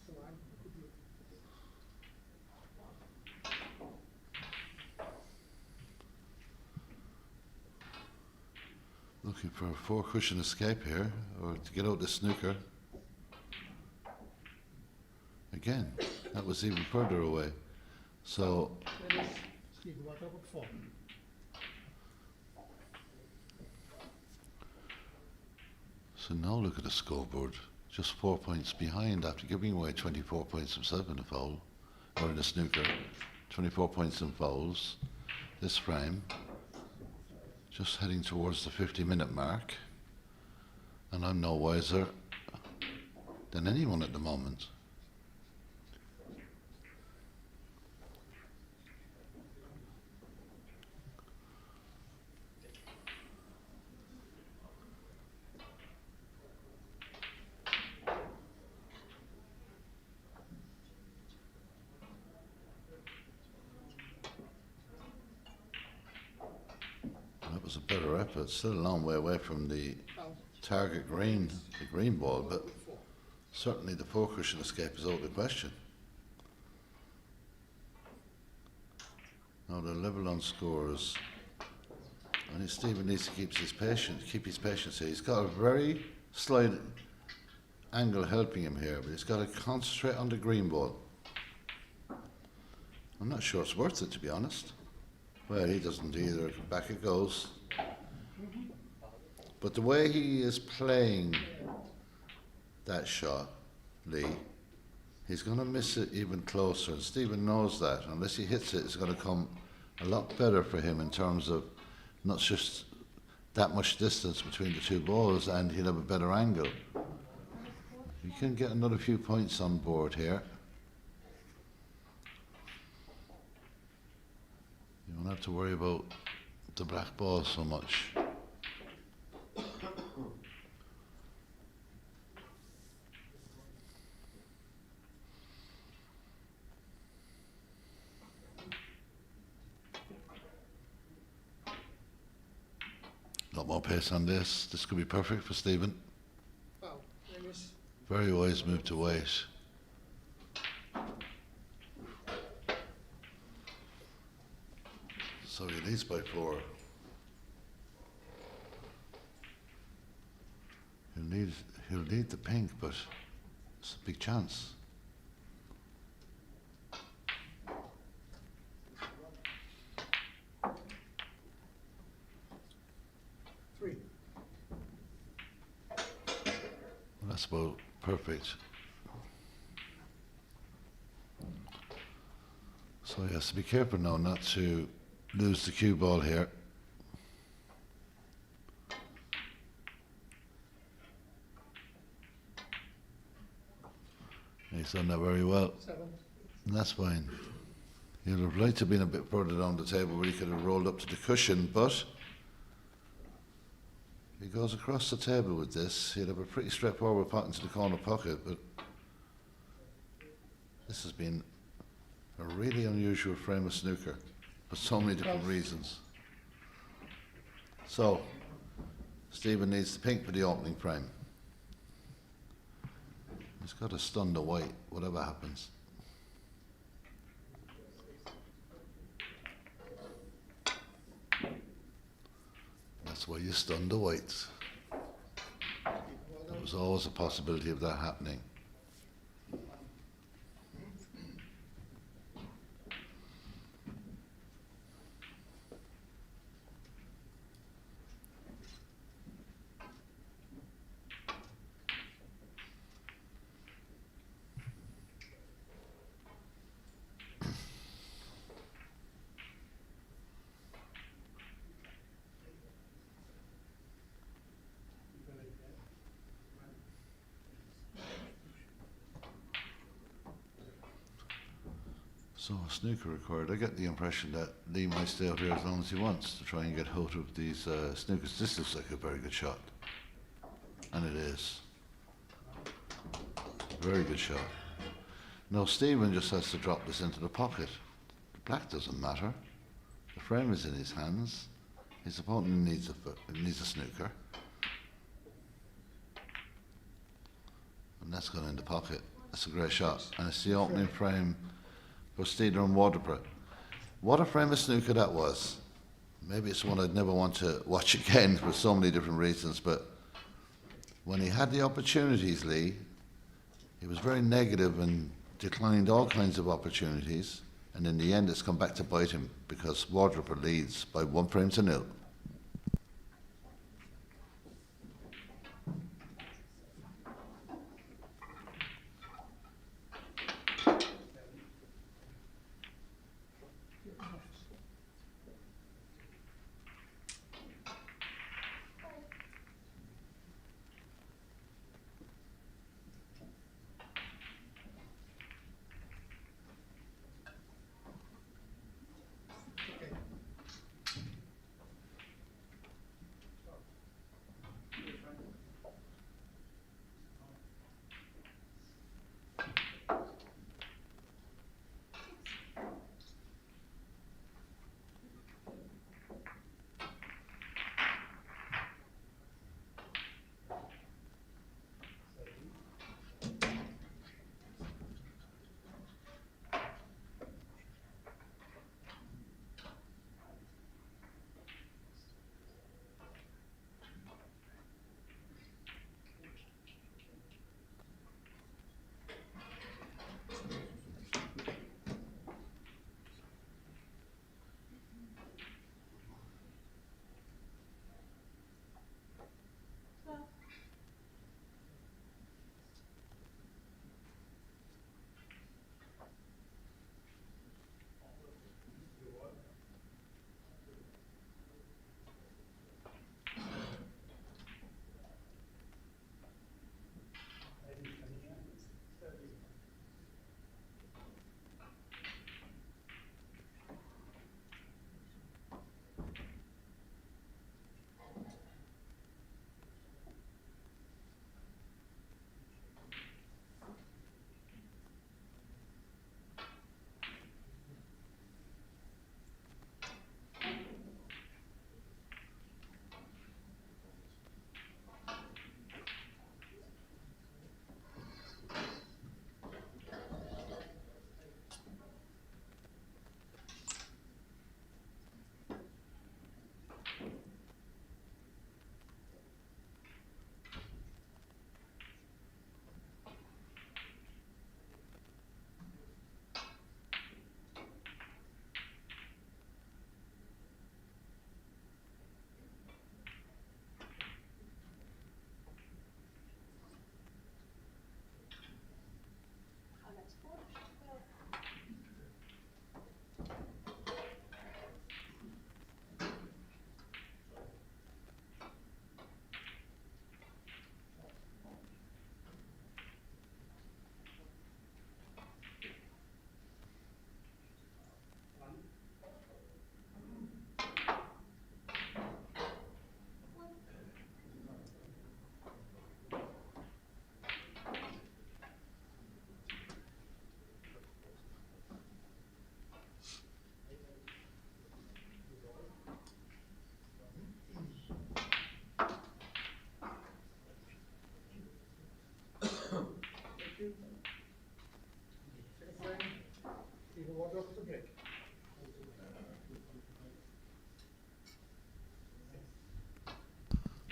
the line. Looking for a four cushion escape here, or to get out the snooker. Again, that was even further away. So That is Steve Rodman four. So now look at the scoreboard. Just 4 points behind after giving away 24 points himself in a foul, or in a snooker. 24 points in fouls. This frame, just heading towards the 50-minute mark. And I'm no wiser than anyone at the moment. That was a better effort. Still a long way away from the target green, the green ball, but certainly the four cushion escape is out of the question. Now they're level on scores. I think Stephen needs to keep his patience here. He's got a very slight angle helping him here, but he's got to concentrate on the green ball. I'm not sure it's worth it, to be honest. Well, he doesn't either. Back it goes. But the way he is playing that shot, Lee, he's going to miss it even closer. And Stephen knows that. Unless he hits it, it's going to come a lot better for him in terms of not just that much distance between the two balls, and he'll have a better angle. He can get another few points on board here. You won't have to worry about the black ball so much. A lot more pace on this. This could be perfect for Stephen. Foul. They miss. Very wise move to wait. So he leads by 4. He'll need the pink, but it's a big chance. Three. Well, that's about perfect. So he has to be careful now not to lose the cue ball here. He's done that very well. 7. And that's fine. He'd have liked to have been a bit further down the table where he could have rolled up to the cushion, but he goes across the table with this. He'd have a pretty straightforward pot into the corner pocket, but this has been a really unusual frame of snooker for so many different reasons. So, Stephen needs the pink for the opening frame. He's got to stun the white, whatever happens. That's why you stun the whites. was always a possibility of that happening. So, snooker required. I get the impression that Lee might stay out here as long as he wants to try and get hold of these snookers. This looks like a very good shot. And it is. Very good shot. Now, Stephen just has to drop this into the pocket. The black doesn't matter. The frame is in his hands. His opponent needs a snooker. And that's gone in the pocket. That's a great shot. And it's the opening frame for Steeder and Waterbury. What a frame of snooker that was. Maybe it's one I'd never want to watch again for so many different reasons, but when he had the opportunities, Lee, he was very negative and declined all kinds of opportunities, and in the end it's come back to bite him because Waterbury leads by 1-0.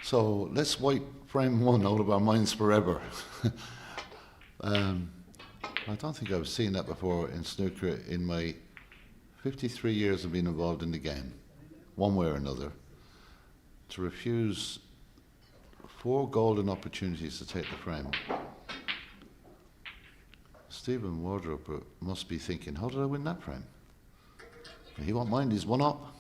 So let's wait frame one out of our minds forever. I don't think I've seen that before in snooker in my 53 years of being involved in the game, one way or another. To refuse 4 golden opportunities to take the frame. Stephen Wardroper must be thinking, how did I win that frame? He won't mind, he's one up.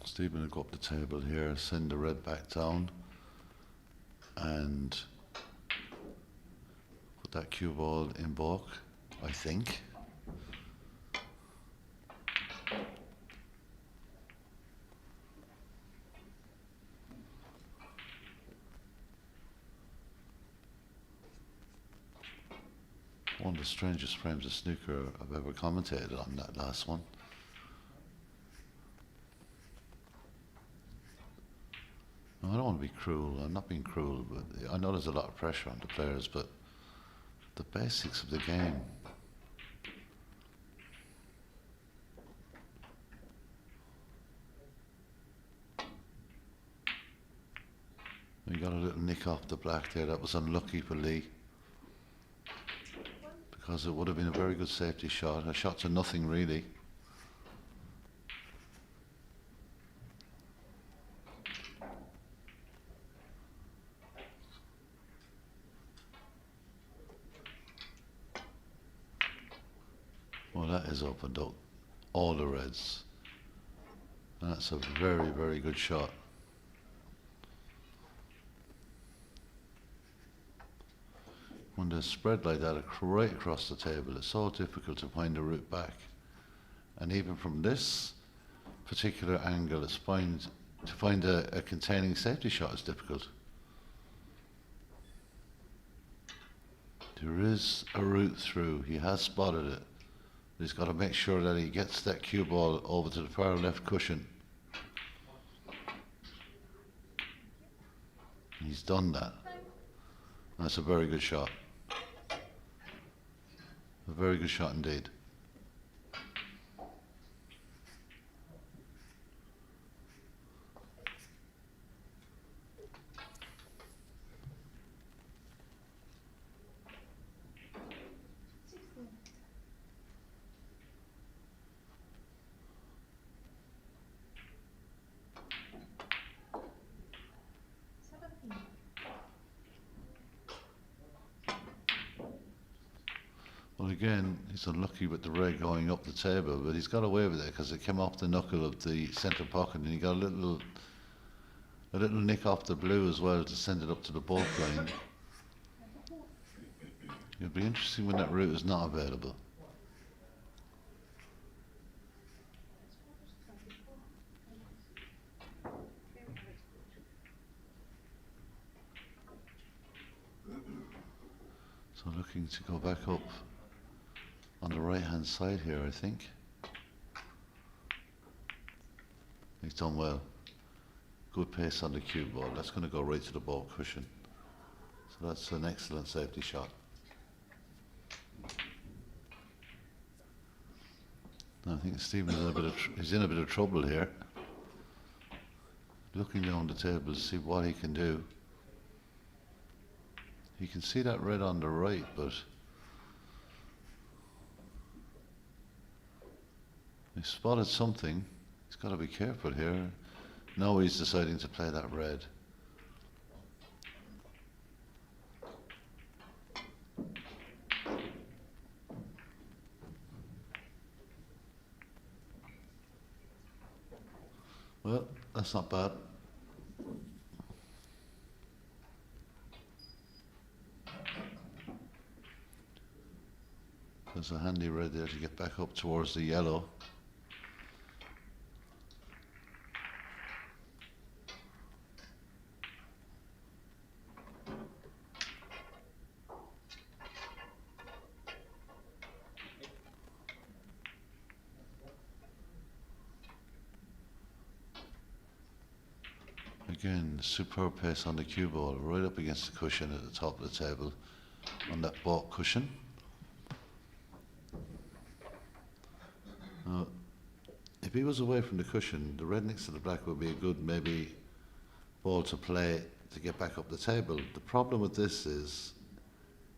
Stephen will go up the table here, send the red back down, and put that cue ball in balk, I think. One of the strangest frames of snooker I've ever commentated on, that last one. I don't want to be cruel, I'm not being cruel, but I know there's a lot of pressure on the players, but the basics of the game. We got a little nick off the black there, that was unlucky for Lee. Because it would have been a very good safety shot, a shot to nothing really. Well, that has opened up all the reds. That's a very, very good shot. When there's spread like that right across the table, it's so difficult to find a route back. And even from this particular angle, to find a containing safety shot is difficult. There is a route through, he has spotted it. He's got to make sure that he gets that cue ball over to the far left cushion. And he's done that. That's a very good shot. A very good shot indeed. Well, again, he's unlucky with the red going up the table, but he's got away with it because it came off the knuckle of the centre pocket, and he got a little nick off the blue as well to send it up to the ball plane. It'll be interesting when that route is not available. So looking to go back up on the right hand side here, I think. He's done well. Good pace on the cue ball. That's going to go right to the ball cushion. So that's an excellent safety shot. I think Stephen's in a bit of trouble here. Looking down the table to see what he can do. You can see that red on the right, but he spotted something. He's got to be careful here. Now he's deciding to play that red. Well, that's not bad. There's a handy red there to get back up towards the yellow. green. Superb pace on the cue ball, right up against the cushion at the top of the table, on that baulk cushion. Now, if he was away from the cushion, the red next to the black would be a good maybe ball to play to get back up the table. The problem with this is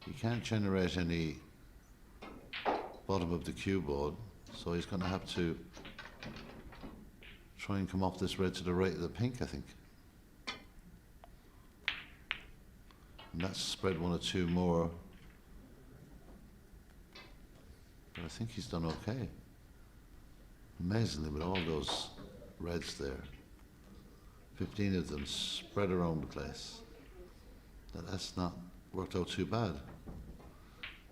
he can't generate any bottom of the cue ball, so he's going to have to try and come off this red to the right of the pink, I think. And that's spread one or two more. But I think he's done okay. Amazingly, with all those reds there, 15 of them spread around the place, that's not worked out too bad.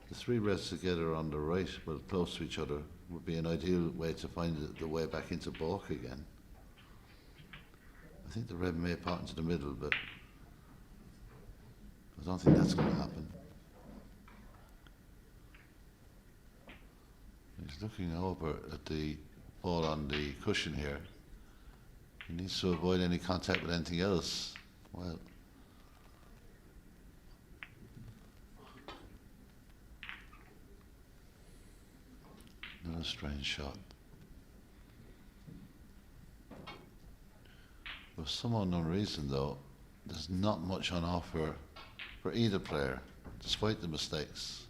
The three reds together on the right, well, close to each other, would be an ideal way to find the way back into baulk again. I think the red may pot into the middle, but I don't think that's going to happen. He's looking over at the ball on the cushion here. He needs to avoid any contact with anything else. Well, another strange shot. For some unknown reason, though, there's not much on offer for either player, despite the mistakes.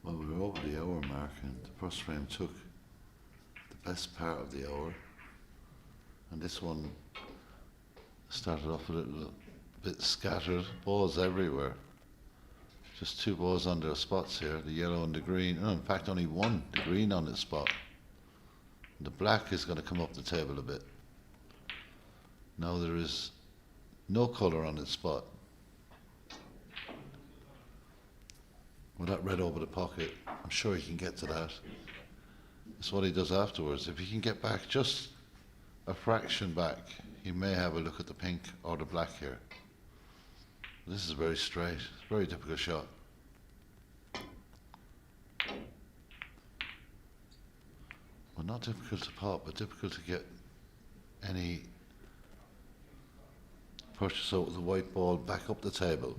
Well, we were over the hour mark, and the first frame took the best part of the hour, and this one started off a little bit scattered, balls everywhere. Just two balls on their spots here, the yellow and the green. No, in fact, only one, the green on its spot. The black is going to come up the table a bit. Now there is no colour on its spot. With that red over the pocket, I'm sure he can get to that. That's what he does afterwards. If he can get back just a fraction back, he may have a look at the pink or the black here. This is very straight, very difficult shot. Well, not difficult to pot, but difficult to get any purchase out of the white ball back up the table.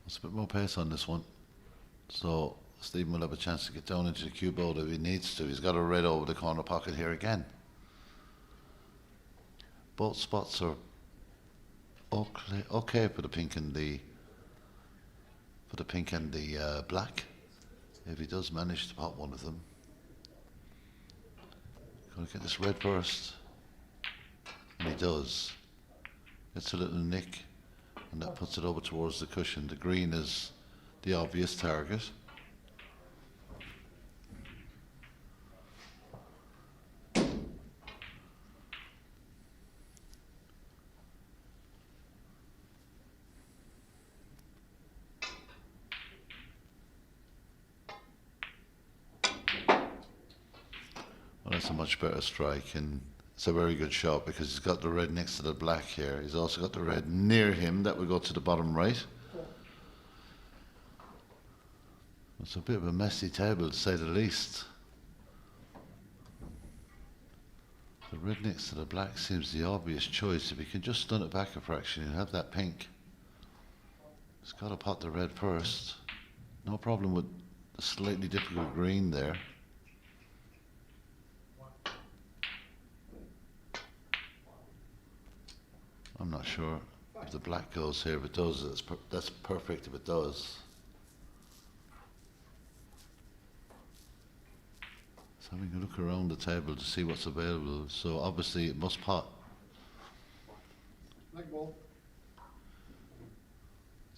There's a bit more pace on this one, so Stephen will have a chance to get down into the cue ball if he needs to. He's got a red over the corner pocket here again. Both spots are okay for the pink and the black. If he does manage to pot one of them, gonna get this red first, and he does. Gets a little nick, and that puts it over towards the cushion. The green is the obvious target. Well, that's a much better strike, and it's a very good shot because he's got the red next to the black here. He's also got the red near him. That would go to the bottom right. It's a bit of a messy table, to say the least. The red next to the black seems the obvious choice. If he can just stun it back a fraction, he'll have that pink. He's got to pot the red first. No problem with the slightly difficult green there. I'm not sure if the black goes here. If it does, that's perfect if it does. Just having a look around the table to see what's available. So obviously it must pot. Black ball.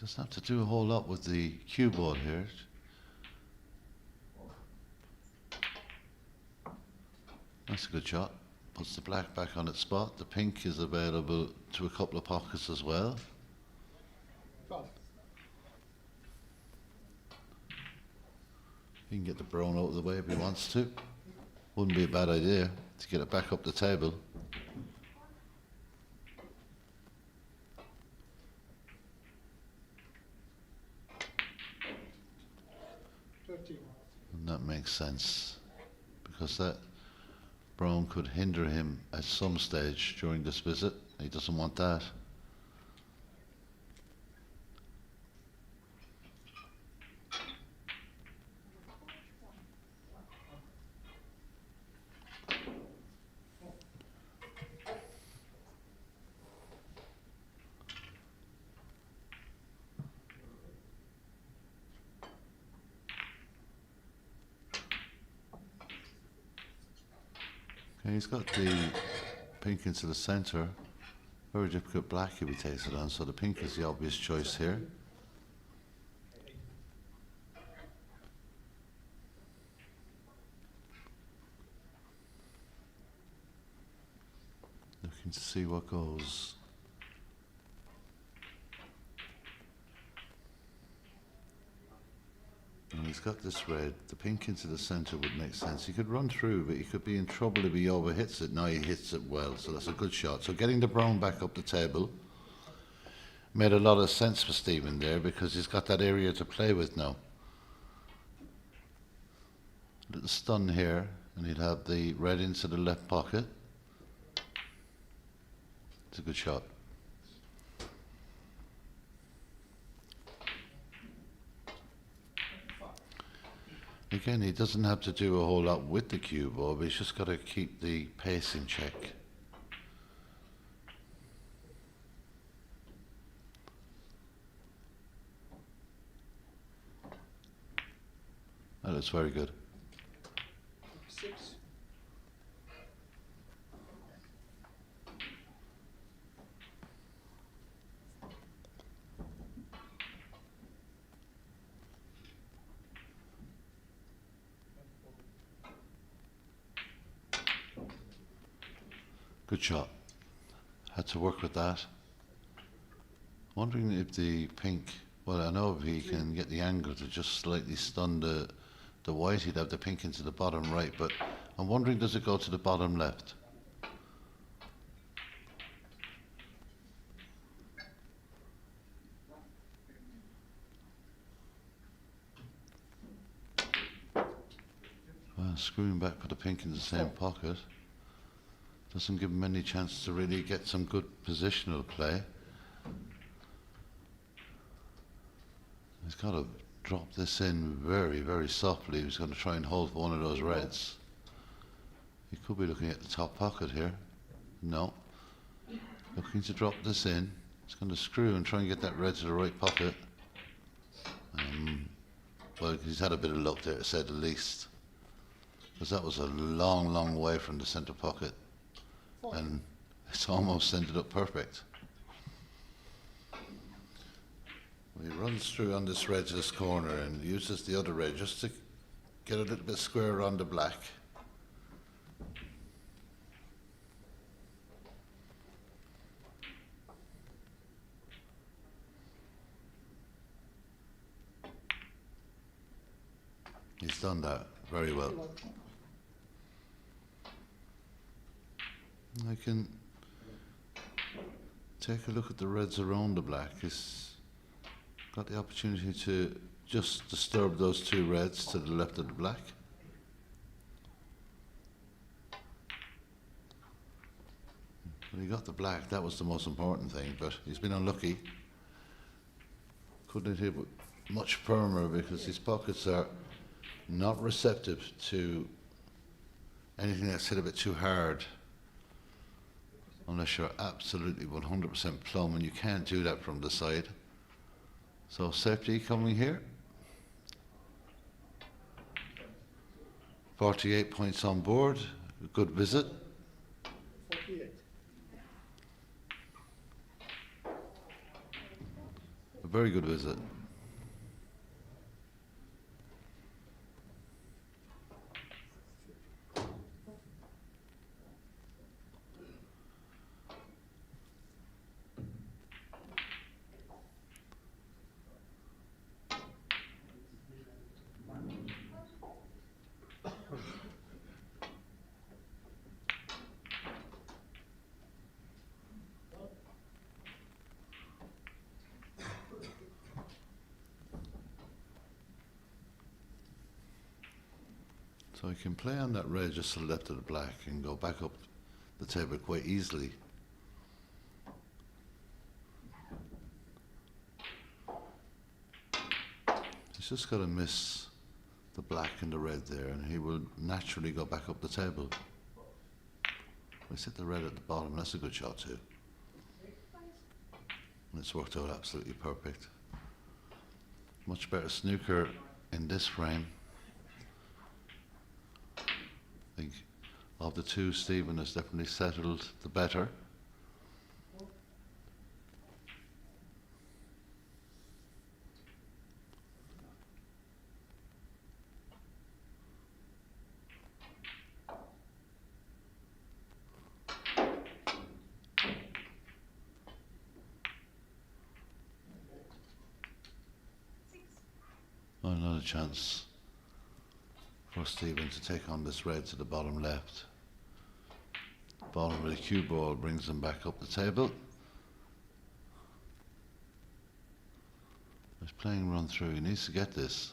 Doesn't have to do a whole lot with the cue ball here. That's a good shot. Puts the black back on its spot. The pink is available to a couple of pockets as well. 12. He can get the brown out of the way if he wants to. Wouldn't be a bad idea to get it back up the table. And that makes sense, because that brown could hinder him at some stage during this visit. He doesn't want that. Okay, he's got the pink into the centre. Very difficult black if he takes it on, so the pink is the obvious choice here. Looking to see what goes. And he's got this red. The pink into the centre would make sense. He could run through, but he could be in trouble if he overhits it. Now he hits it well, so that's a good shot. So getting the brown back up the table made a lot of sense for Stephen there, because he's got that area to play with now. Little stun here, and he'd have the red into the left pocket. It's a good shot. Again, he doesn't have to do a whole lot with the cue ball, but he's just got to keep the pace in check. That looks very good. 6. Good shot. Had to work with that. Wondering if the pink, well, I know if he can get the angle to just slightly stun the white, he'd have the pink into the bottom right, but I'm wondering, does it go to the bottom left? Well, screwing back, put the pink in the same pocket. Doesn't give him any chance to really get some good positional play. He's got to drop this in very, very softly. He's going to try and hold for one of those reds. He could be looking at the top pocket here. No. Looking to drop this in. He's going to screw and try and get that red to the right pocket. Well, he's had a bit of luck there, to say the least, because that was a long, long way from the centre pocket. And it's almost ended up perfect. He runs through on this red to this corner and uses the other red just to get a little bit square around the black. He's done that very well. I can take a look at the reds around the black. He's got the opportunity to just disturb those two reds to the left of the black. But he got the black, that was the most important thing, but he's been unlucky. Couldn't hit it much firmer because his pockets are not receptive to anything that's hit a bit too hard, unless you're absolutely 100% plumb, and you can't do that from the side. So safety coming here. 48 points on board. A good visit. 48. A very good visit. So he can play on that red just to the left of the black and go back up the table quite easily. He's just got to miss the black and the red there, and he will naturally go back up the table. Let's hit the red at the bottom. That's a good shot too. And it's worked out absolutely perfect. Much better snooker in this frame. I think of the two, Stephen has definitely settled the better. Oh, another chance for Stephen to take on this red to the bottom left. Bottom of the cue ball brings him back up the table. He's playing run through, he needs to get this.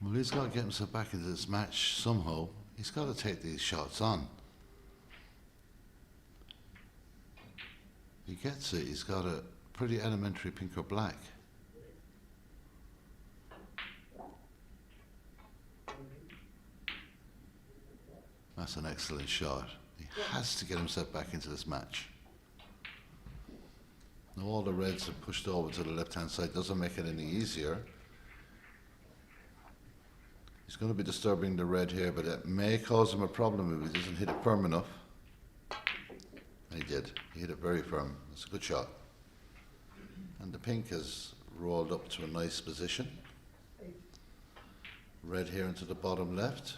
Well, he's got to get himself back into this match somehow. He's got to take these shots on. He gets it. He's got a pretty elementary pink or black. That's an excellent shot. He has to get himself back into this match. Now all the reds are pushed over to the left-hand side. Doesn't make it any easier. He's going to be disturbing the red here, but it may cause him a problem if he doesn't hit it firm enough. He did. He hit it very firm. It's a good shot. And the pink has rolled up to a nice position. Red here into the bottom left.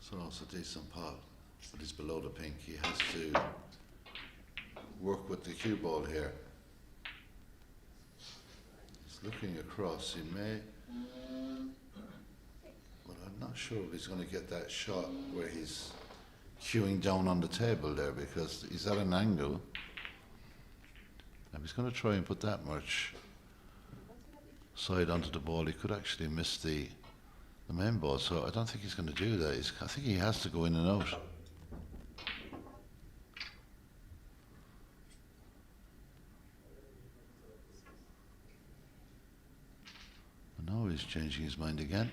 So it's a decent pot, but he's below the pink. He has to work with the cue ball here. He's looking across. He may, but I'm not sure if he's going to get that shot where he's cueing down on the table there, because he's at an angle. If he's going to try and put that much side onto the ball, he could actually miss the the main board, so I don't think he's going to do that. I think he has to go in and out. And now he's changing his mind again.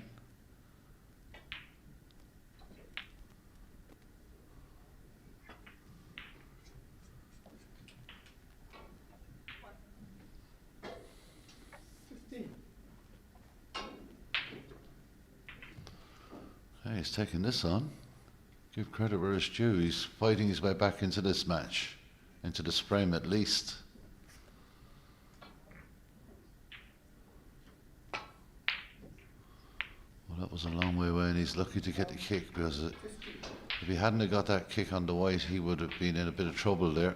Okay, he's taking this on. Give credit where it's due. He's fighting his way back into this match, into this frame at least. Well, that was a long way away, and he's lucky to get the kick, because if he hadn't have got that kick on the white, he would have been in a bit of trouble there.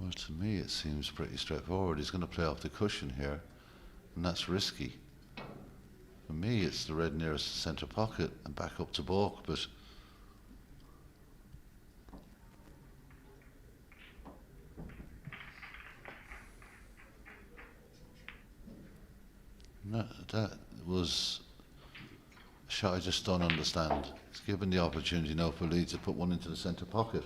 Well, to me it seems pretty straightforward. He's going to play off the cushion here, and that's risky. For me, it's the red nearest the centre pocket and back up to balk, but no, that was a shot I just don't understand. He's given the opportunity now for Lee to put one into the centre pocket.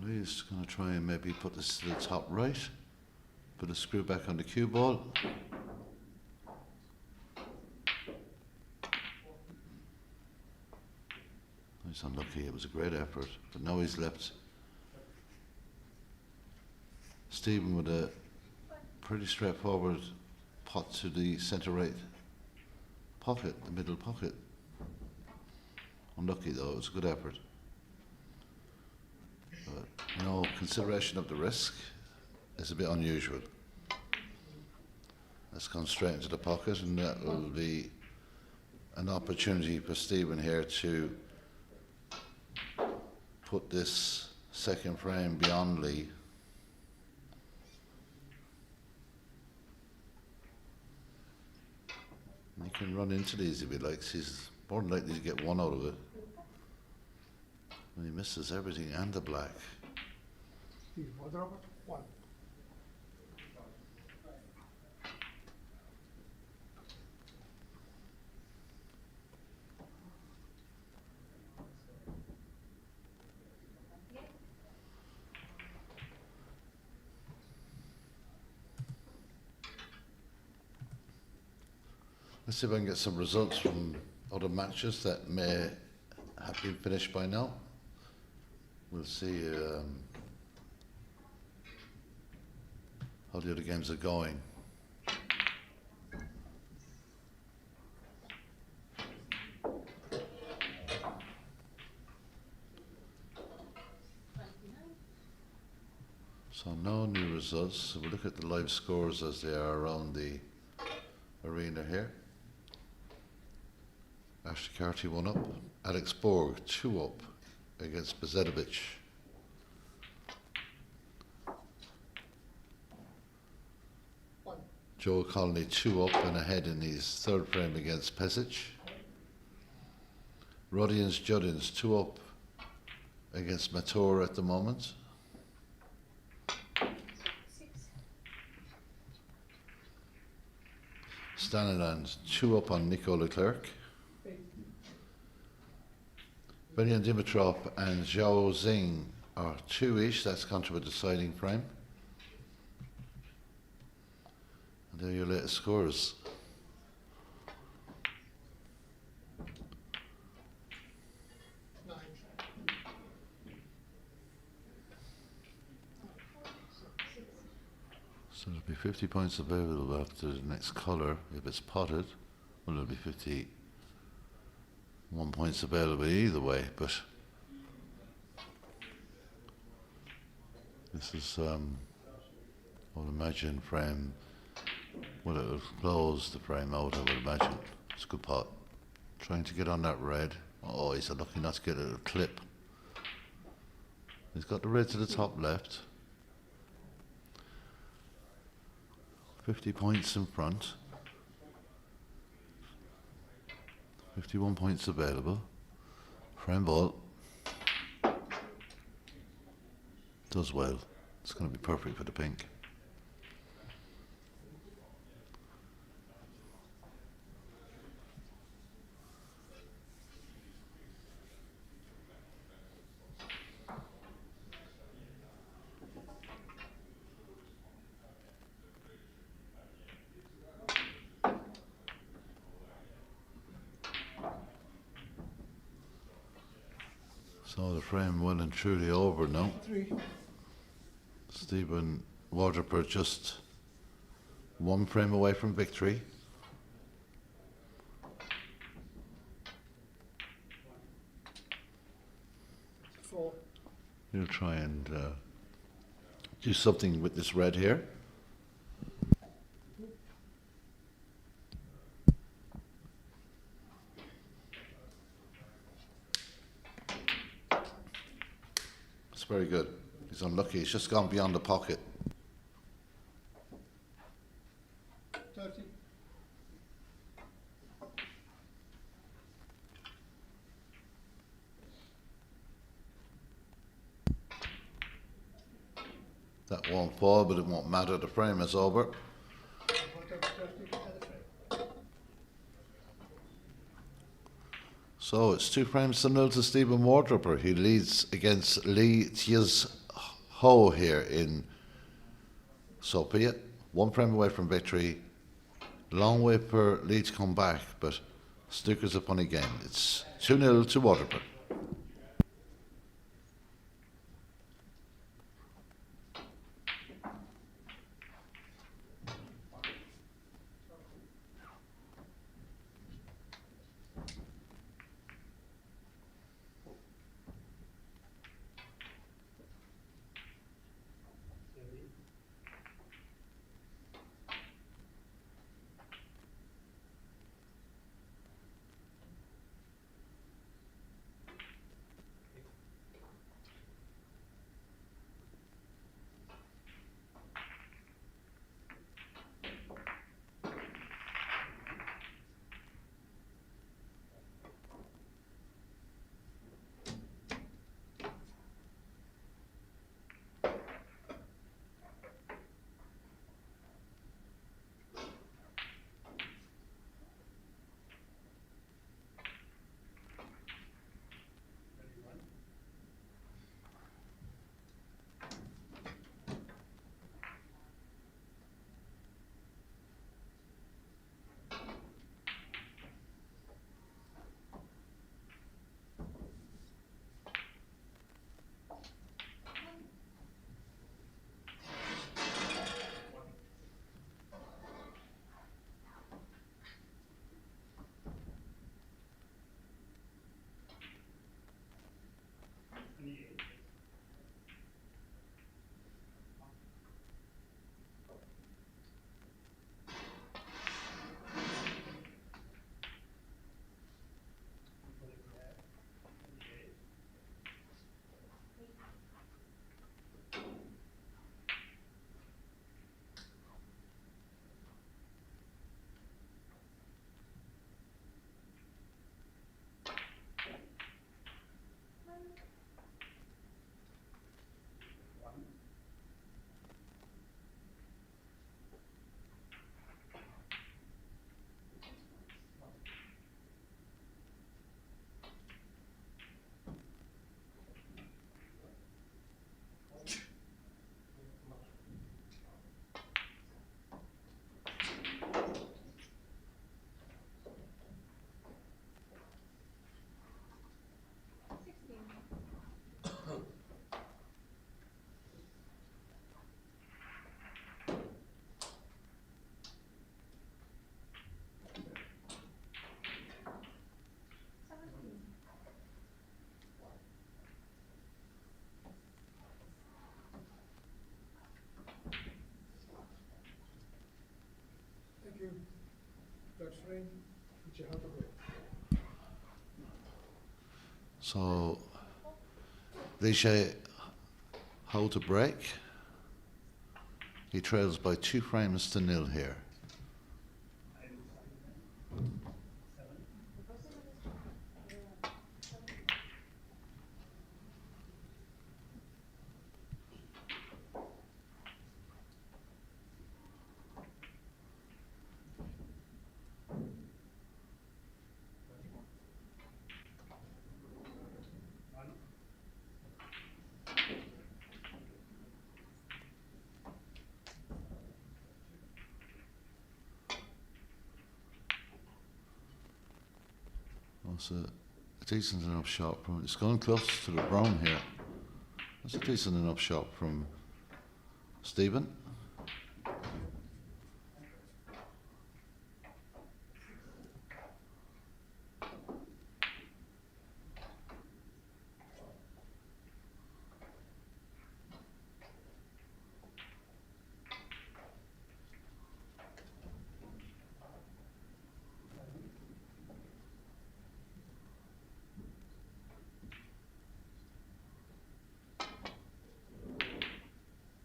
He's going to try and maybe put this to the top right, put a screw back on the cue ball. He's unlucky, it was a great effort, but now he's left Stephen with a pretty straightforward pot to the centre right pocket, the middle pocket. Unlucky though, it was a good effort. But no consideration of the risk is a bit unusual. That's gone straight into the pocket, and that will be an opportunity for Stephen here to put this second frame beyond Lee. And he can run into these if he likes. He's more than likely to get one out of it. And he misses everything and the black. Steve, what Robert? One. Let's see if I can get some results from other matches that may have been finished by now. We'll see how the other games are going. So no new results. So we'll look at the live scores as they are around the arena here. Ashley Carty 1 up. Alex Borg 2 up against Bezetovic. Joe Connolly 2 up and ahead in his third frame against Pesic. Rodians Juddins 2 up against Mator at the moment. Staniland 2 up on Nico Leclerc. Benyan Dimitrov and Zhao Xing are 2 each. That's gone to a deciding frame. And there are your latest scores. So there'll be 50 points available after the next colour if it's potted. Well, there'll be 51 points available either way, but This is, I would imagine, frame. Well, it'll close the frame out, I would imagine. It's a good pot. Trying to get on that red. Oh, he's lucky not to get a clip. He's got the red to the top left. 50 points in front. 51 points available. Frame ball. Does well. It's going to be perfect for the pink. So the frame well and truly over now. 3. Stephen Waterper just one frame away from victory. Four. He'll try and do something with this red here. It's very good. He's unlucky. He's just gone beyond the pocket. 30. That won't fall, but it won't matter. The frame is over. Bottom 30 and the frame. So it's 2 frames to 0 to Stephen Wardroper. He leads against Lee Tiaz Ho here in Sophia. 1 frame away from victory. Long way for Lee to come back, but Snooker's a funny game. It's 2-0 to Wardroper. 32, Dutch frame, which you have to break. So, Vishay, how to break. He trails by 2 frames to 0 here. That's a decent enough shot from. It's going close to the brown here. That's a decent enough shot from Stephen.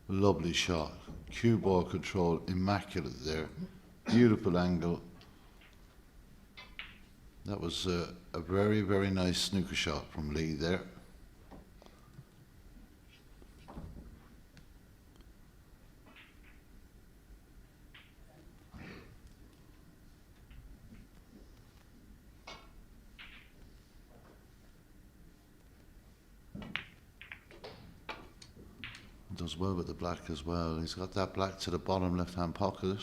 Lovely shot. Cue ball control, immaculate there. Beautiful angle. That was a very, very nice snooker shot from Lee there. Does well with the black as well. He's got that black to the bottom left-hand pocket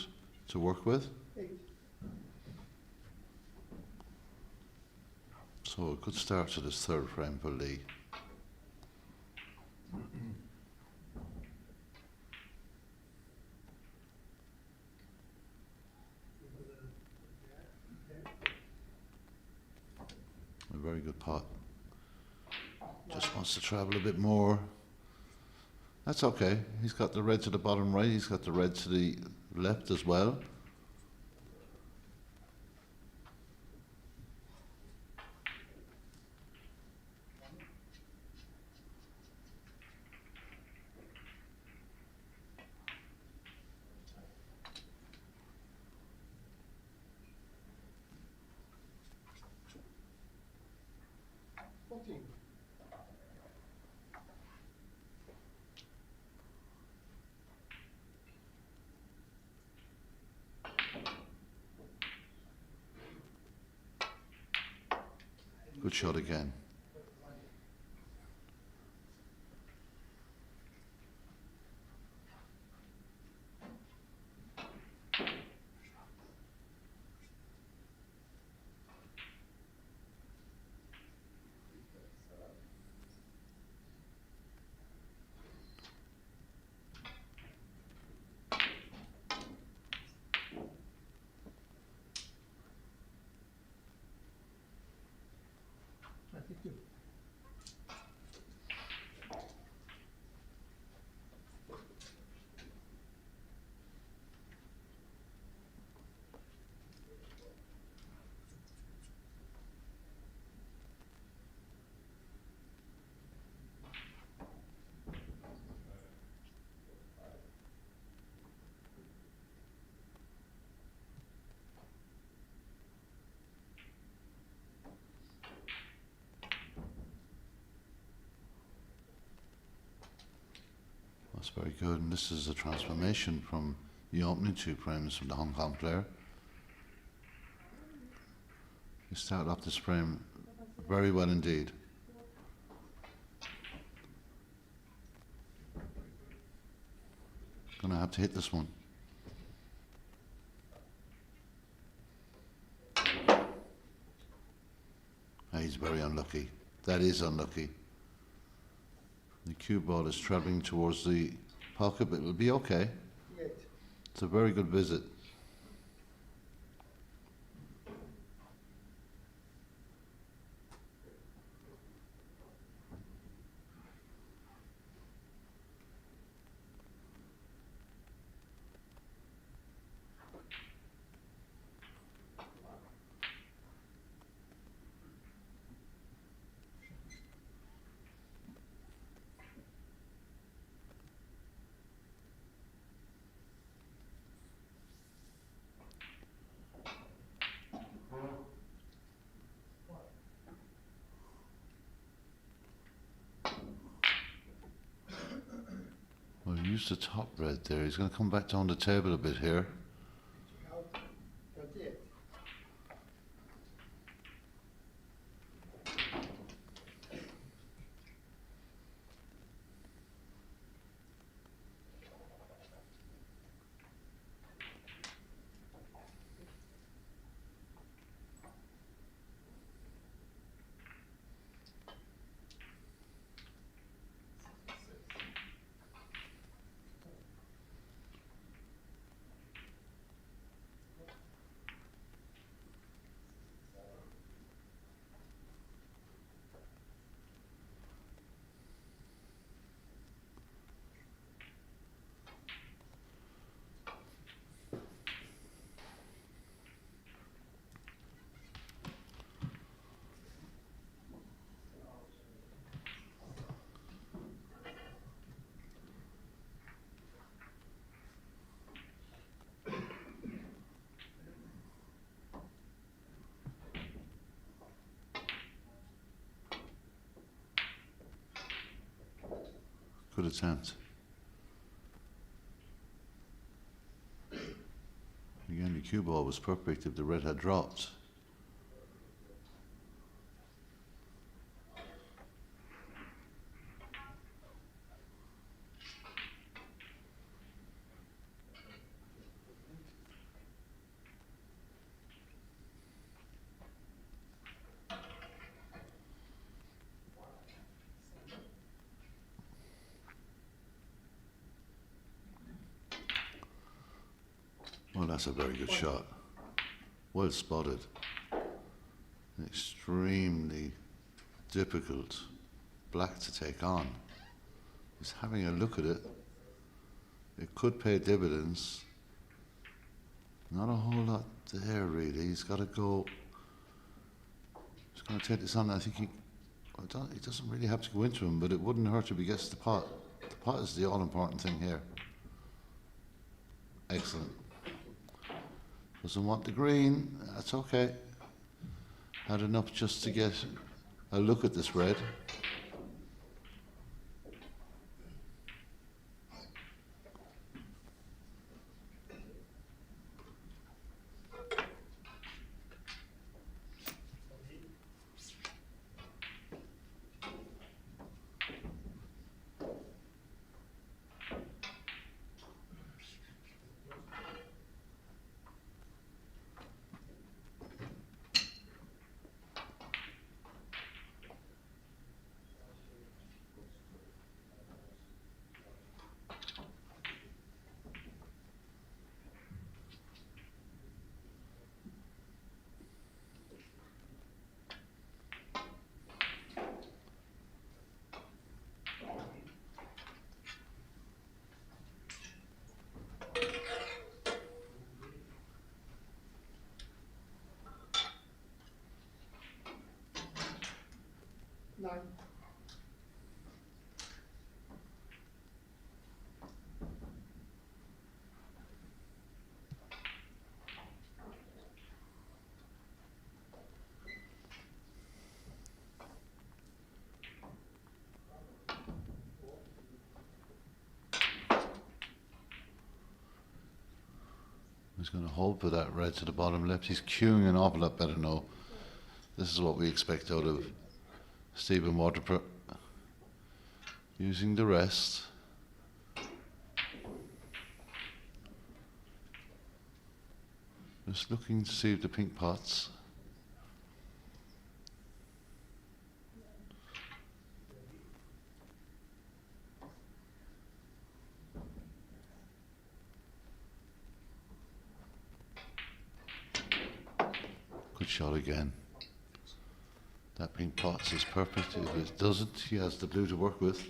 to work with. 8. So a good start to this 3rd frame for Lee. A very good pot. Just wants to travel a bit more. That's okay. He's got the red to the bottom right. He's got the red to the left as well. Good shot again. That's very good. And this is a transformation from the opening 2 frames from the Hong Kong player. He started off this frame very well indeed. Gonna have to hit this one. He's very unlucky. That is unlucky. The cue ball is travelling towards the pocket, but it'll be okay. 8. It's a very good visit. used the top red there. He's going to come back down the table a bit here. Out. 38. Good attempt. Again, the cue ball was perfect if the red had dropped. Well, that's a very good shot. Well spotted. Extremely difficult black to take on. He's having a look at it. It could pay dividends. Not a whole lot there, really. He's got to go. He's going to take this on. I think he doesn't really have to go into him, but it wouldn't hurt if he gets the pot. The pot is the all-important thing here. Excellent. Doesn't want the green. That's okay. Had enough just to get a look at this red. Nine. He's going to hold for that red to the bottom left. He's cueing an awful lot better now. This is what we expect out of Stephen Waterford. Using the rest. Just looking to see if the pink pots. Good shot again. That pink pots is perfect. If it doesn't, he has the blue to work with.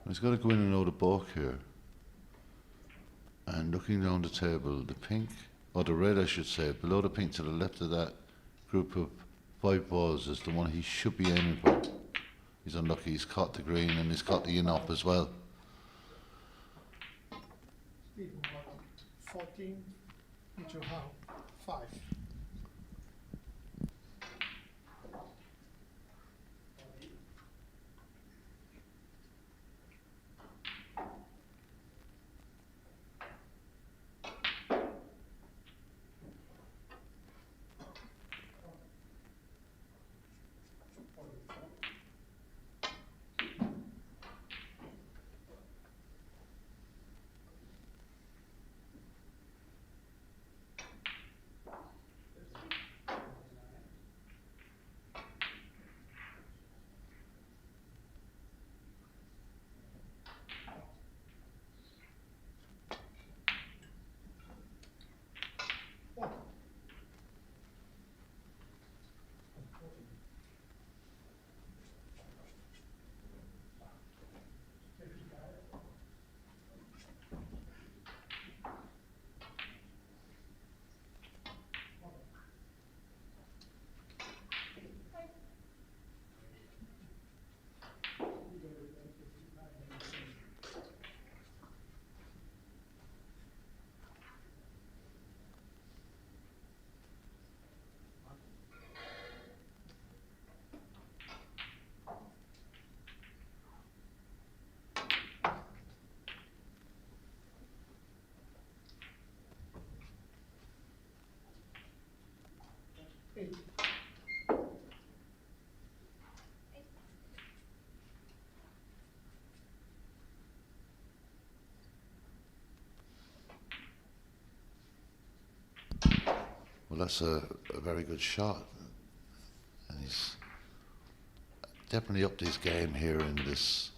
He's got to go in and out of balk here. And looking down the table, the pink, or the red I should say, below the pink to the left of that group of 5 balls is the one he should be aiming for. He's unlucky, he's caught the green and he's caught the in-up as well. Stephen, 14, which you have 5. Eight. Well, that's a very good shot. And he's definitely upped his game here in this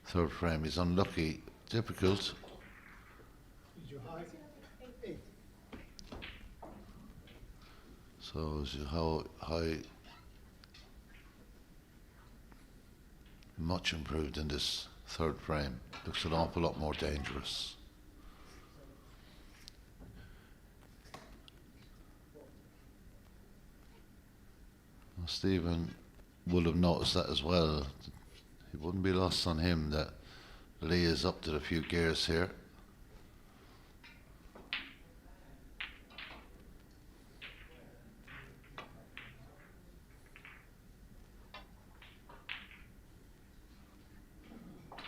third frame. He's unlucky, difficult. Is your high? 8. So how much improved in this third frame. Looks an awful lot more dangerous. Well, Stephen would have noticed that as well. It wouldn't be lost on him that Lee is up to a few gears here.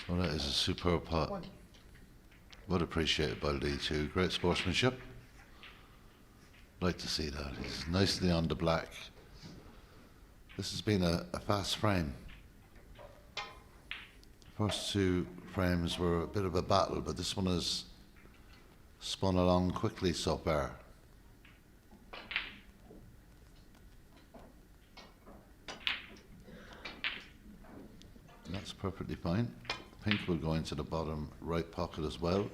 Well, that is a superb putt. 1. Well appreciated by Lee too. Great sportsmanship. Like to see that. He's nicely on the black. This has been a fast frame. First two frames were a bit of a battle, but this one has spun along quickly so far. And that's perfectly fine. Pink will go into the bottom right pocket as well.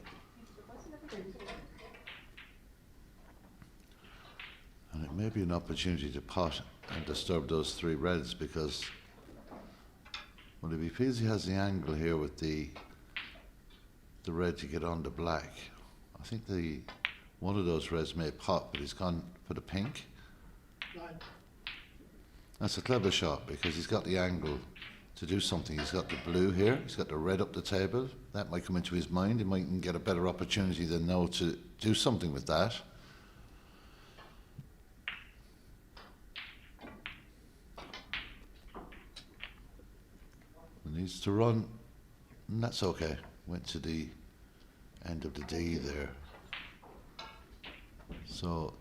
And it may be an opportunity to pot and disturb those 3 reds, because well, if he feels he has the angle here with the red to get on the black, I think one of those reds may pot, but he's gone for the pink. 9. That's a clever shot because he's got the angle to do something. He's got the blue here, he's got the red up the table. That might come into his mind. He might get a better opportunity than now to do something with that. He needs to run, and that's okay. Went to the end of the D there. So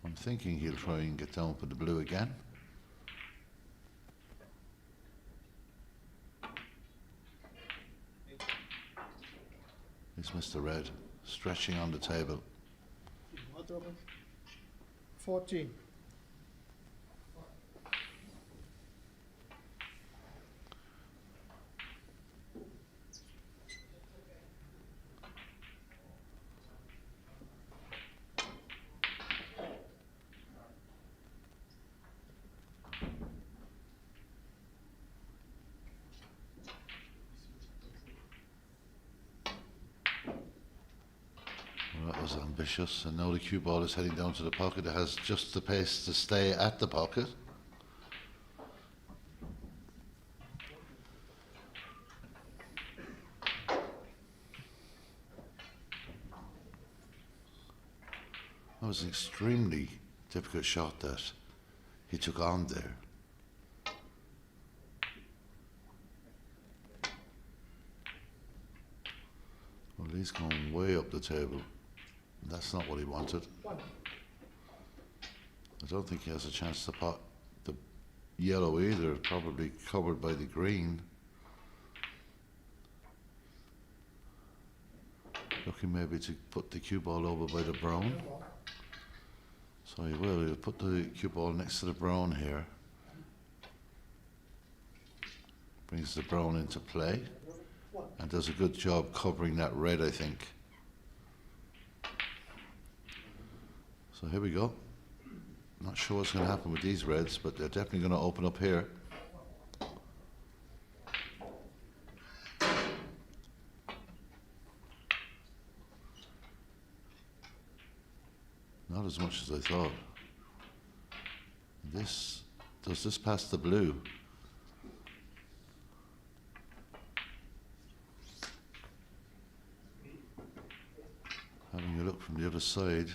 I'm thinking he'll try and get down for the blue again. He's Mr. Red, stretching on the table. 14. Well, that was ambitious, and now the cue ball is heading down to the pocket. It has just the pace to stay at the pocket. That was an extremely difficult shot that he took on there. Well, he's going way up the table. That's not what he wanted. One. I don't think he has a chance to pot the yellow either, probably covered by the green. Looking maybe to put the cue ball over by the brown. So he will, he'll put the cue ball next to the brown here. Brings the brown into play and does a good job covering that red, I think. So here we go. Not sure what's going to happen with these reds, but they're definitely going to open up here. Not as much as I thought. Does this pass the blue? Having a look from the other side.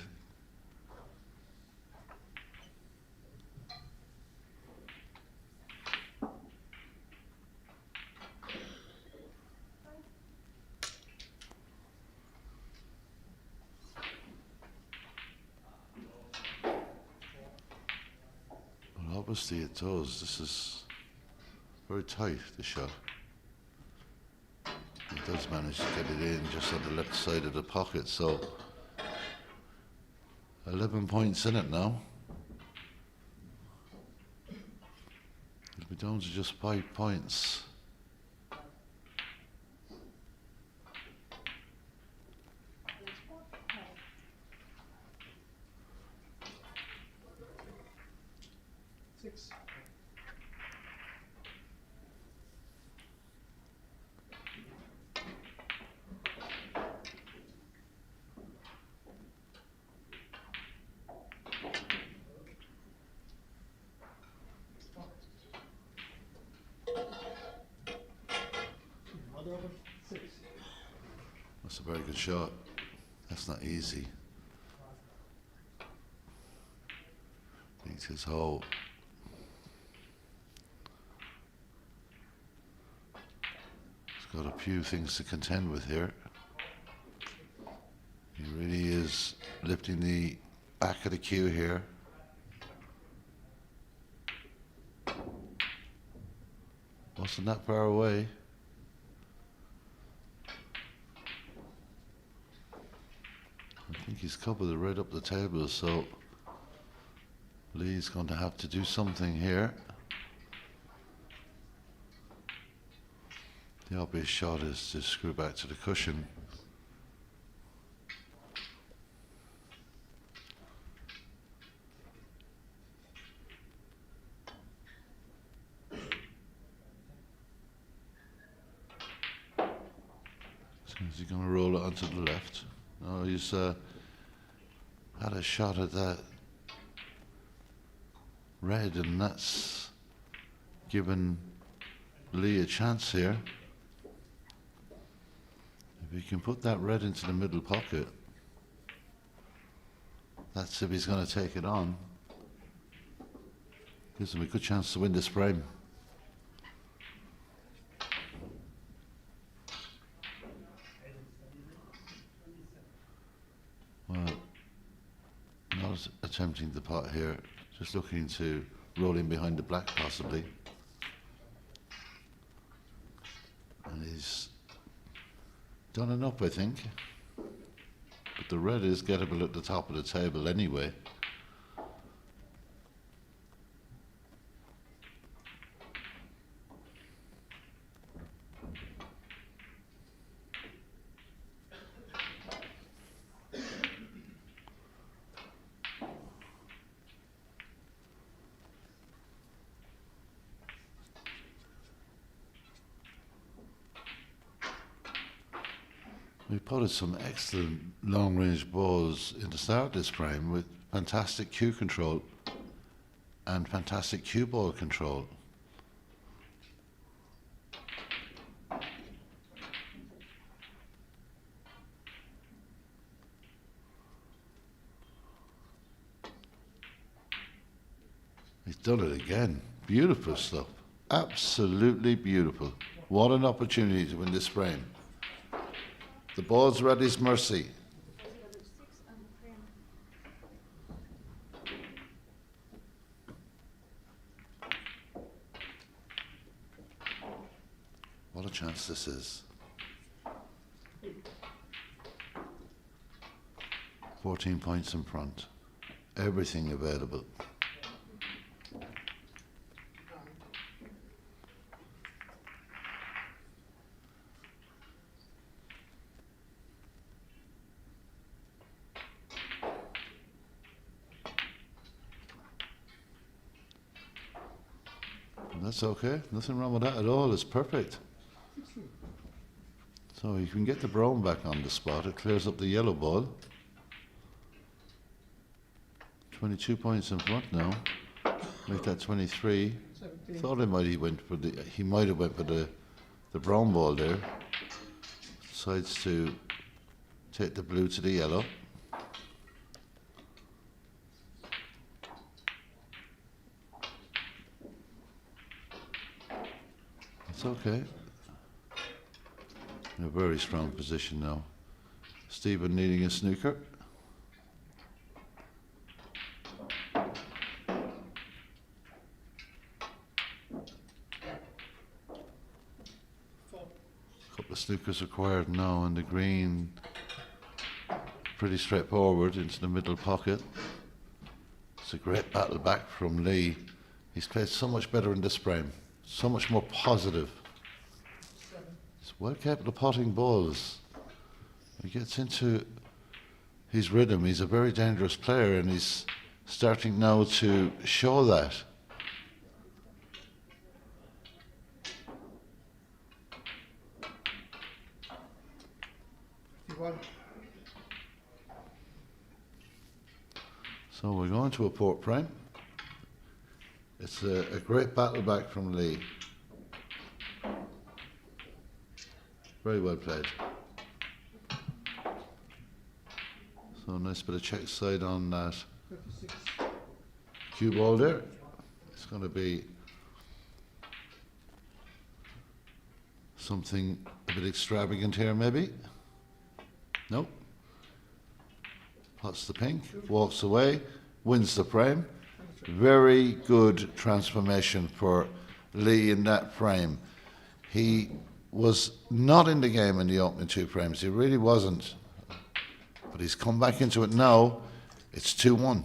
Obviously it does. This is very tight, the shot. He does manage to get it in just on the left side of the pocket, so 11 points in it now. It'll be down to just 5 points. Six. Another over. Six. That's a very good shot. That's not easy. Beats his hole. He's got a few things to contend with here. He really is lifting the back of the cue here. Wasn't that far away. I think he's covered the red up the table, so Lee's going to have to do something here. The obvious shot is to screw back to the cushion. So is he going to roll it onto the left? No, he's had a shot at that red, and that's given Lee a chance here. If he can put that red into the middle pocket, that's if he's going to take it on. Gives him a good chance to win this frame. Well, not attempting the pot here, just looking to roll in behind the black possibly. And he's done enough, I think. But the red is gettable at the top of the table anyway. We potted some excellent long-range balls in the start of this frame with fantastic cue control and fantastic cue ball control. He's done it again. Beautiful stuff. Absolutely beautiful. What an opportunity to win this frame. The ball's at his mercy. What a chance this is. 14 points in front. Everything available. That's okay. Nothing wrong with that at all. It's perfect. So you can get the brown back on the spot. It clears up the yellow ball. 22 points in front now. Make that 23. 17. Thought he might have went for the brown ball there. Decides to take the blue to the yellow. It's okay. In a very strong position now. Stephen needing a snooker. Couple of snookers required now in the green. Pretty straightforward into the middle pocket. It's a great battle back from Lee. He's played so much better in this frame. So much more positive. He's well capable of potting balls. He gets into his rhythm. He's a very dangerous player and he's starting now to show that. So we're going to a port frame. It's a great battle back from Lee. Very well played. So nice bit of check side on that 56. cue ball there. It's going to be something a bit extravagant here maybe. Nope. Pots the pink, walks away, wins the frame. Very good transformation for Lee in that frame. He was not in the game in the opening two frames. He really wasn't. But he's come back into it now. It's 2-1.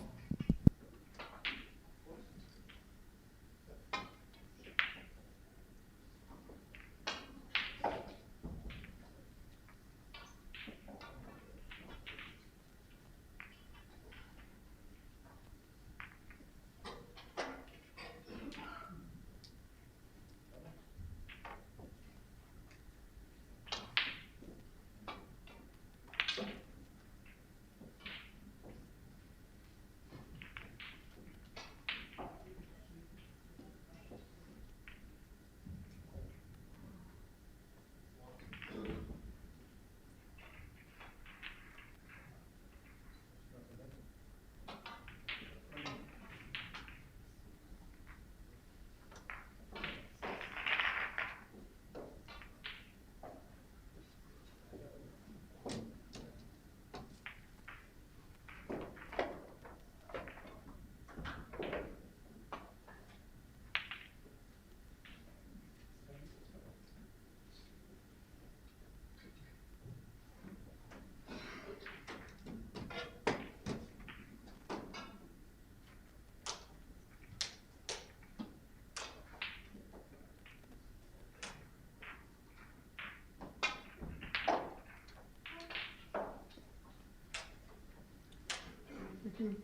Thank you.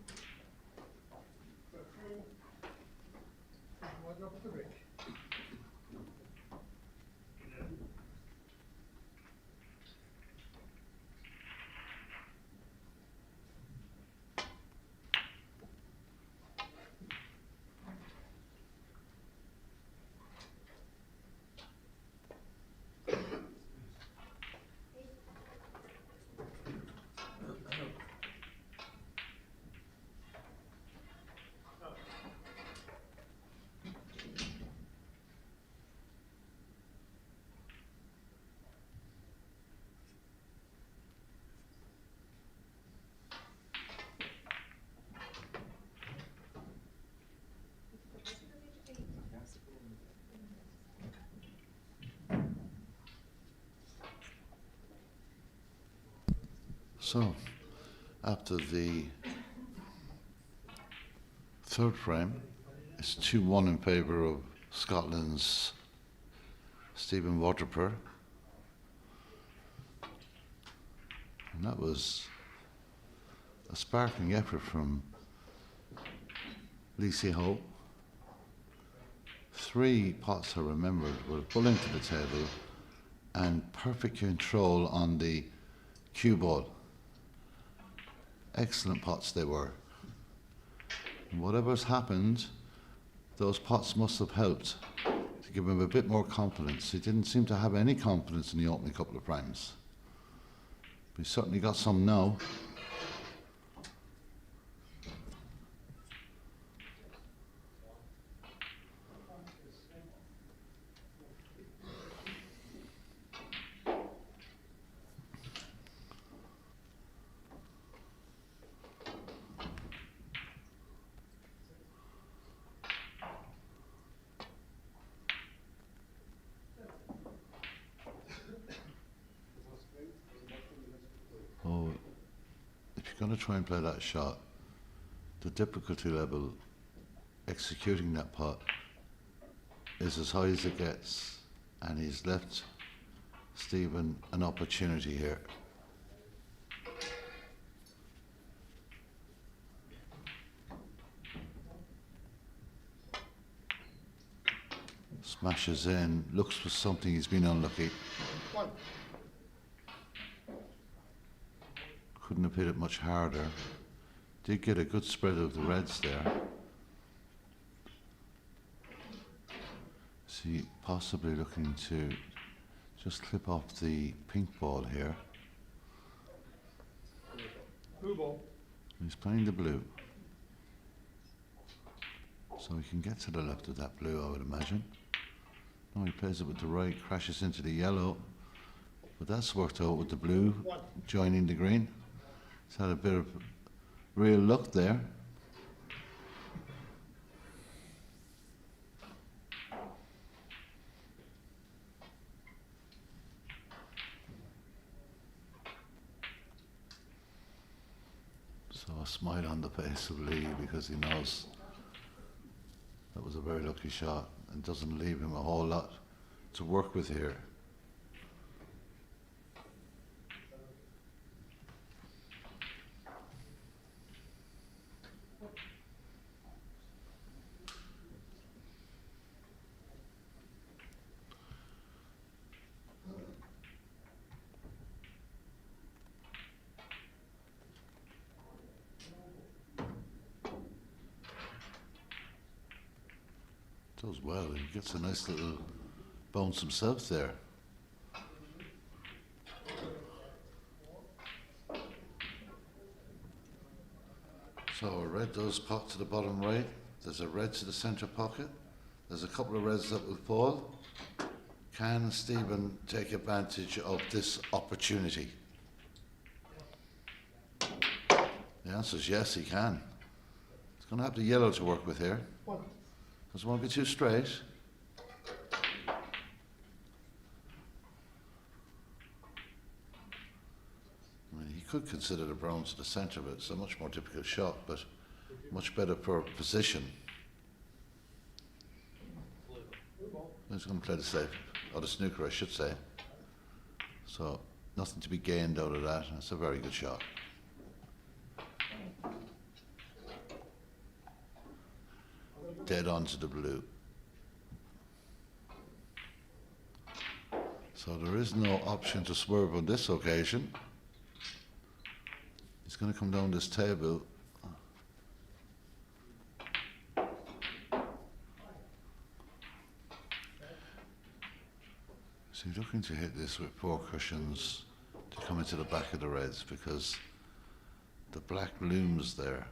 One drop of the break. So, after the third frame, it's 2-1 in favour of Scotland's Stephen Waterper. And that was a sparkling effort from Lacey Ho. 3 pots, I remembered, were pulling to the table and perfect control on the cue ball. Excellent pots they were. And whatever's happened, those pots must have helped to give him a bit more confidence. He didn't seem to have any confidence in the opening couple of frames. But he certainly got some now. Oh, if you're going to try and play that shot, the difficulty level executing that pot is as high as it gets, and he's left Stephen an opportunity here. Smashes in, looks for something, he's been unlucky. Couldn't have hit it much harder. Did get a good spread of the reds there. See, possibly looking to just clip off the pink ball here. Blue ball. He's playing the blue. So he can get to the left of that blue, I would imagine. No, he plays it with the right, crashes into the yellow. But that's worked out with the blue joining the green. He's had a bit of real luck there. So a smile on the face of Lee because he knows that was a very lucky shot and doesn't leave him a whole lot to work with here. Does well, he gets a nice little bounce himself there. So a red does pot to the bottom right, there's a red to the centre pocket, there's a couple of reds that will fall. Can Stephen take advantage of this opportunity? The answer is yes, he can. He's going to have the yellow to work with here. Doesn't want to be too straight. I mean, he could consider the brown to the centre, but it's a much more difficult shot, but much better for position. He's going to play the safe, or the snooker, I should say. So, nothing to be gained out of that. It's a very good shot. Dead onto the blue. So there is no option to swerve on this occasion. He's going to come down this table. So you're looking to hit this with 4 cushions to come into the back of the reds because the black looms there.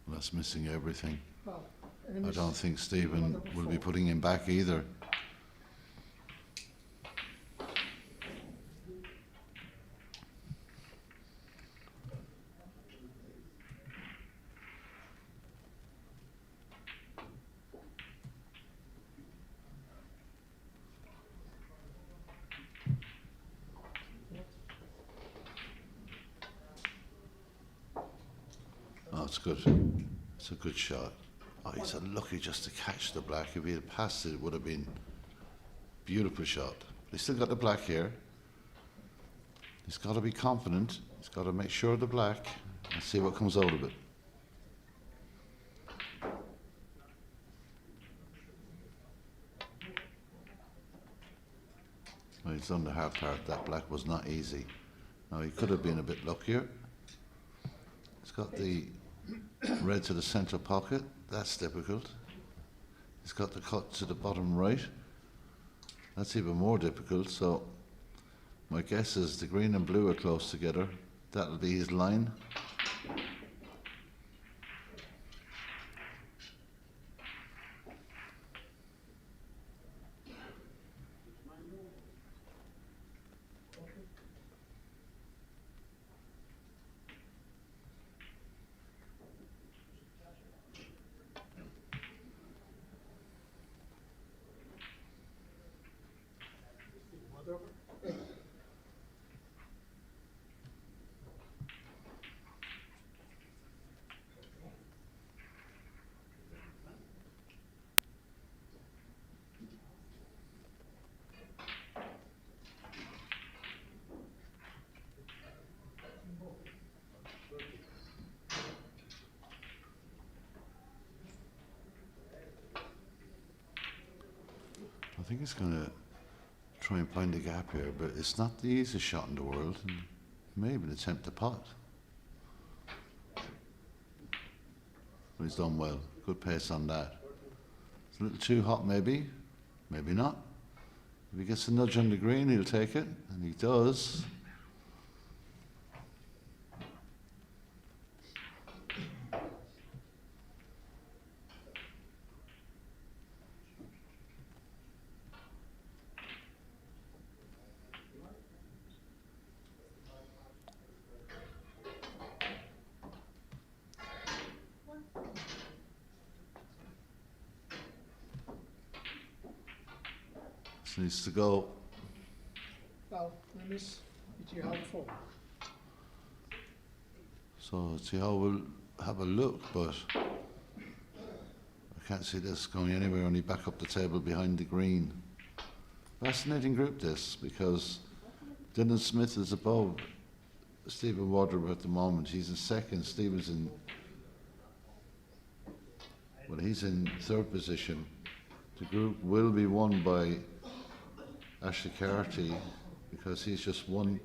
That's missing everything. I don't think Stephen will be putting him back either. it's good. It's a good shot. Oh, he's unlucky just to catch the black. If he had passed it, it would have been beautiful shot. He's still got the black here. He's got to be confident. He's got to make sure of the black and see what comes out of it. Well, he's done the hard part. That black was not easy. Now, he could have been a bit luckier. He's got the red to the centre pocket. That's difficult. He's got the cut to the bottom right. That's even more difficult. So my guess is the green and blue are close together. That'll be his line. I think he's going to try and find the gap here, but it's not the easiest shot in the world, and may even attempt to pot. But he's done well. Good pace on that. It's a little too hot, maybe. Maybe not. If he gets a nudge on the green, he'll take it, and he does. This needs to go. Well, dan is beetje helpful. So Tihal will have a look, but I can't see this going anywhere, only back up the table behind the green. Fascinating group this, because Dylan Smith is above Stephen Waterbury at the moment. He's in second. Stephen's in, well, he's in third position. The group will be won by Ashley Carty because he's just won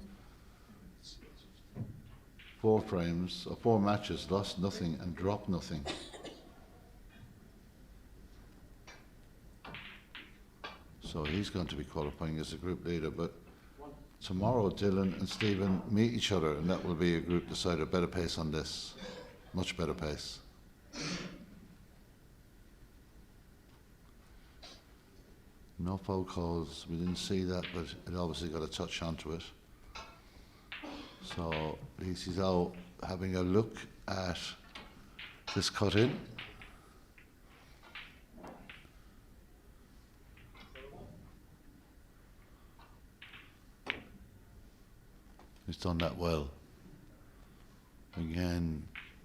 4 frames, or 4 matches, lost nothing and dropped nothing. So he's going to be qualifying as a group leader, but tomorrow Dylan and Stephen meet each other, and that will be a group decider. Better pace on this, much better pace. No foul calls, we didn't see that, but it obviously got a touch onto it. So he's out having a look at this cut in. He's done that well. Again,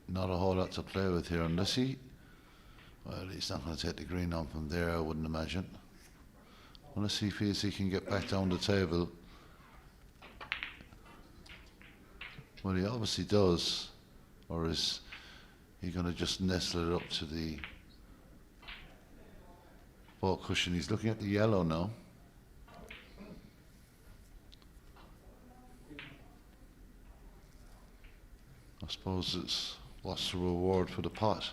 not a whole lot to play with here unless he, well, he's not going to take the green on from there, I wouldn't imagine. Unless he feels he can get back down the table. Well, he obviously does. Or is he going to just nestle it up to the ball cushion? He's looking at the yellow now. I suppose it's what's the reward for the pot?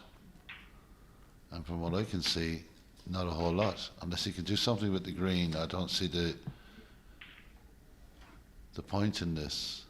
And from what I can see, not a whole lot. Unless he can do something with the green, I don't see the point in this.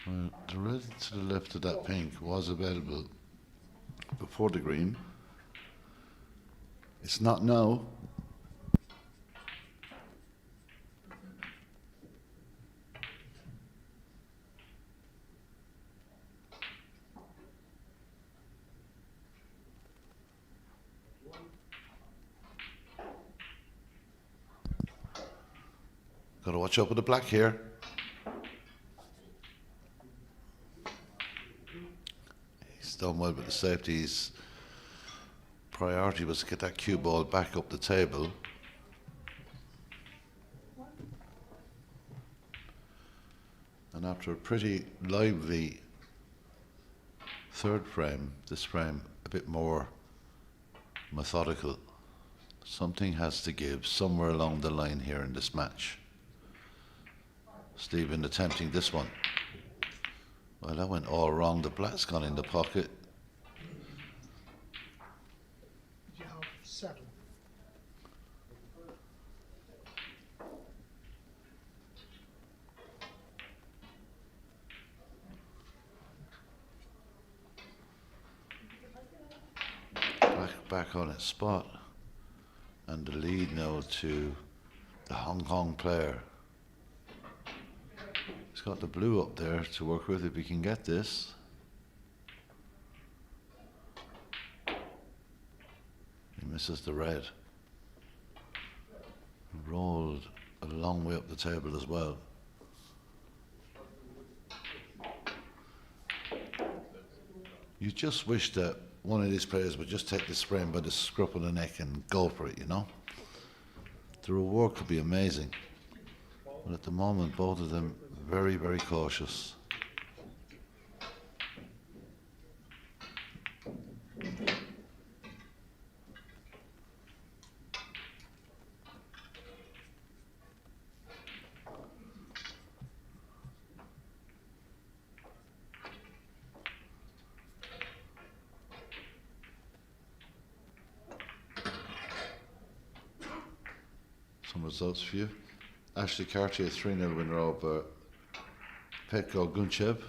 Well, the red to the left of that pink was available before the green. It's not no. Got to watch out with the black here. He's done well with the safeties. Priority was to get that cue ball back up the table. And after a pretty lively third frame, this frame a bit more methodical. Something has to give somewhere along the line here in this match. Stephen attempting this one. Well, that went all wrong. The black's gone in the pocket. You have 7. Back on its spot. And the lead now to the Hong Kong player. He's got the blue up there to work with if he can get this. He misses the red. Rolled a long way up the table as well. You just wish that one of these players would just take this frame by the scruff of the neck and go for it, you know? The reward could be amazing. But at the moment, both of them very, very cautious. Some results for you. Ashley Cartier 3-0 winner over Petko Gunchev.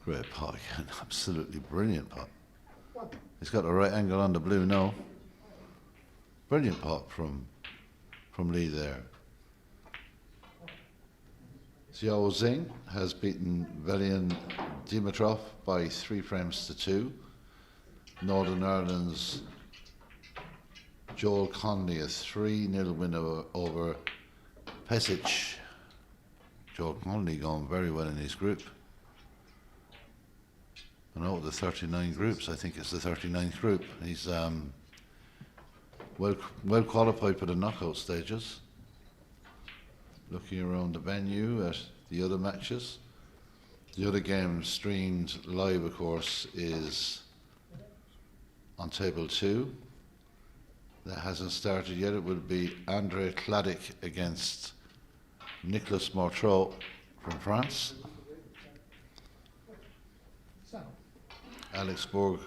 Great pot again, absolutely brilliant pot. He's got the right angle on the blue now. Brilliant pot from Lee there. Xiao Zing has beaten Velian Dimitrov by 3 frames to 2. Northern Ireland's Joel Conley a 3-0 winner over Pesic. Joel Conley going very well in his group. And out of the 39 groups, I think it's the 39th group. He's well qualified for the knockout stages. Looking around the venue at the other matches. The other game streamed live, of course, is on table 2. That hasn't started yet. It will be André Kladik against Nicolas Mortreau from France. Alex Borg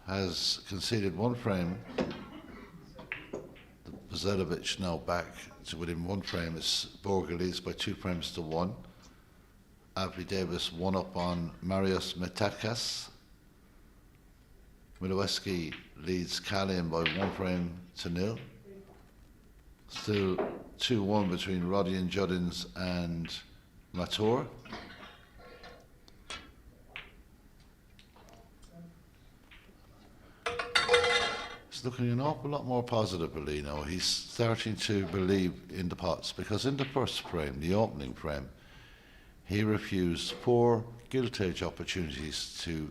has conceded 1 frame. Vazelovic now back to within 1 frame. It's Borg leads by 2 frames to 1. Avi Davis 1 up on Marius Metakas. Milewski leads Kalin by 1 frame to 0. Still 2-1 between Rodion Juddins and Latour. It's looking an awful lot more positive, Belino. He's starting to believe in the pots, because in the first frame, the opening frame, he refused 4 gilt edge opportunities to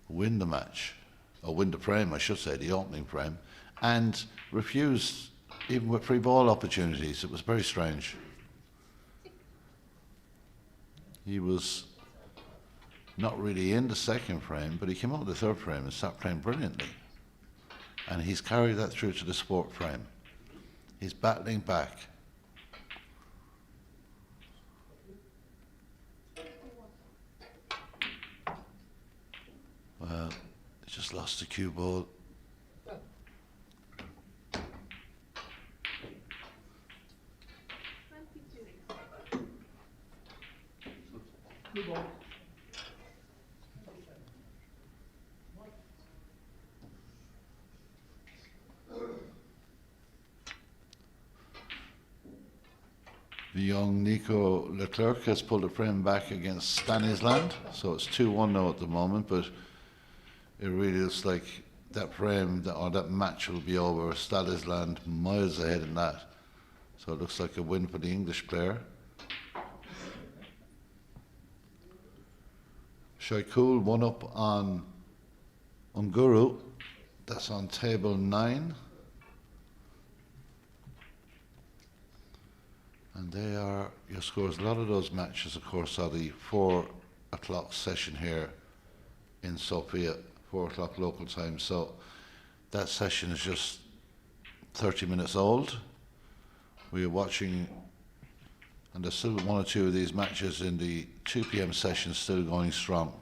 win the match, or win the frame, I should say, the opening frame, and refused even with free ball opportunities. It was very strange. He was not really in the second frame, but he came out of the third frame and started playing brilliantly. And he's carried that through to the sport frame. He's battling back. Well, he just lost the cue ball. The young Nico Leclerc has pulled the frame back against Stanisland, so it's 2-1 now at the moment, but it really looks like that frame or that match will be over. Stanisland miles ahead in that, so it looks like a win for the English player. Shaikul one up on Unguru, that's on table 9. And they are your scores. A lot of those matches, of course, are the 4 o'clock session here in Sofia, 4 o'clock local time. So that session is just 30 minutes old. We are watching, and there's still 1 or 2 of these matches in the 2 p.m. session still going strong.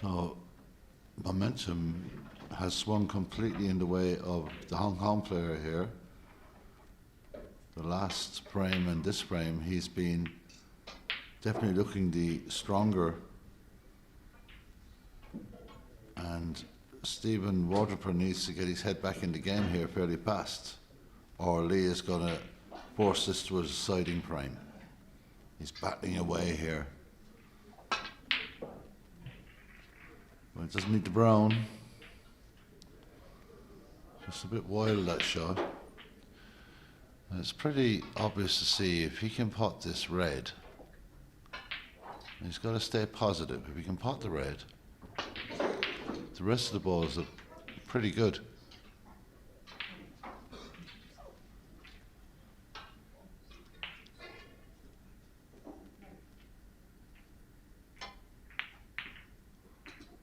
So momentum has swung completely in the way of the Hong Kong player here. The last frame and this frame, he's been definitely looking the stronger. And Stephen Waterford needs to get his head back in the game here fairly fast, or Lee is going to force this to a deciding frame. He's battling away here. Well, it doesn't need the brown. Just a bit wild, that shot. And it's pretty obvious to see if he can pot this red. He's got to stay positive. If he can pot the red, the rest of the balls are pretty good.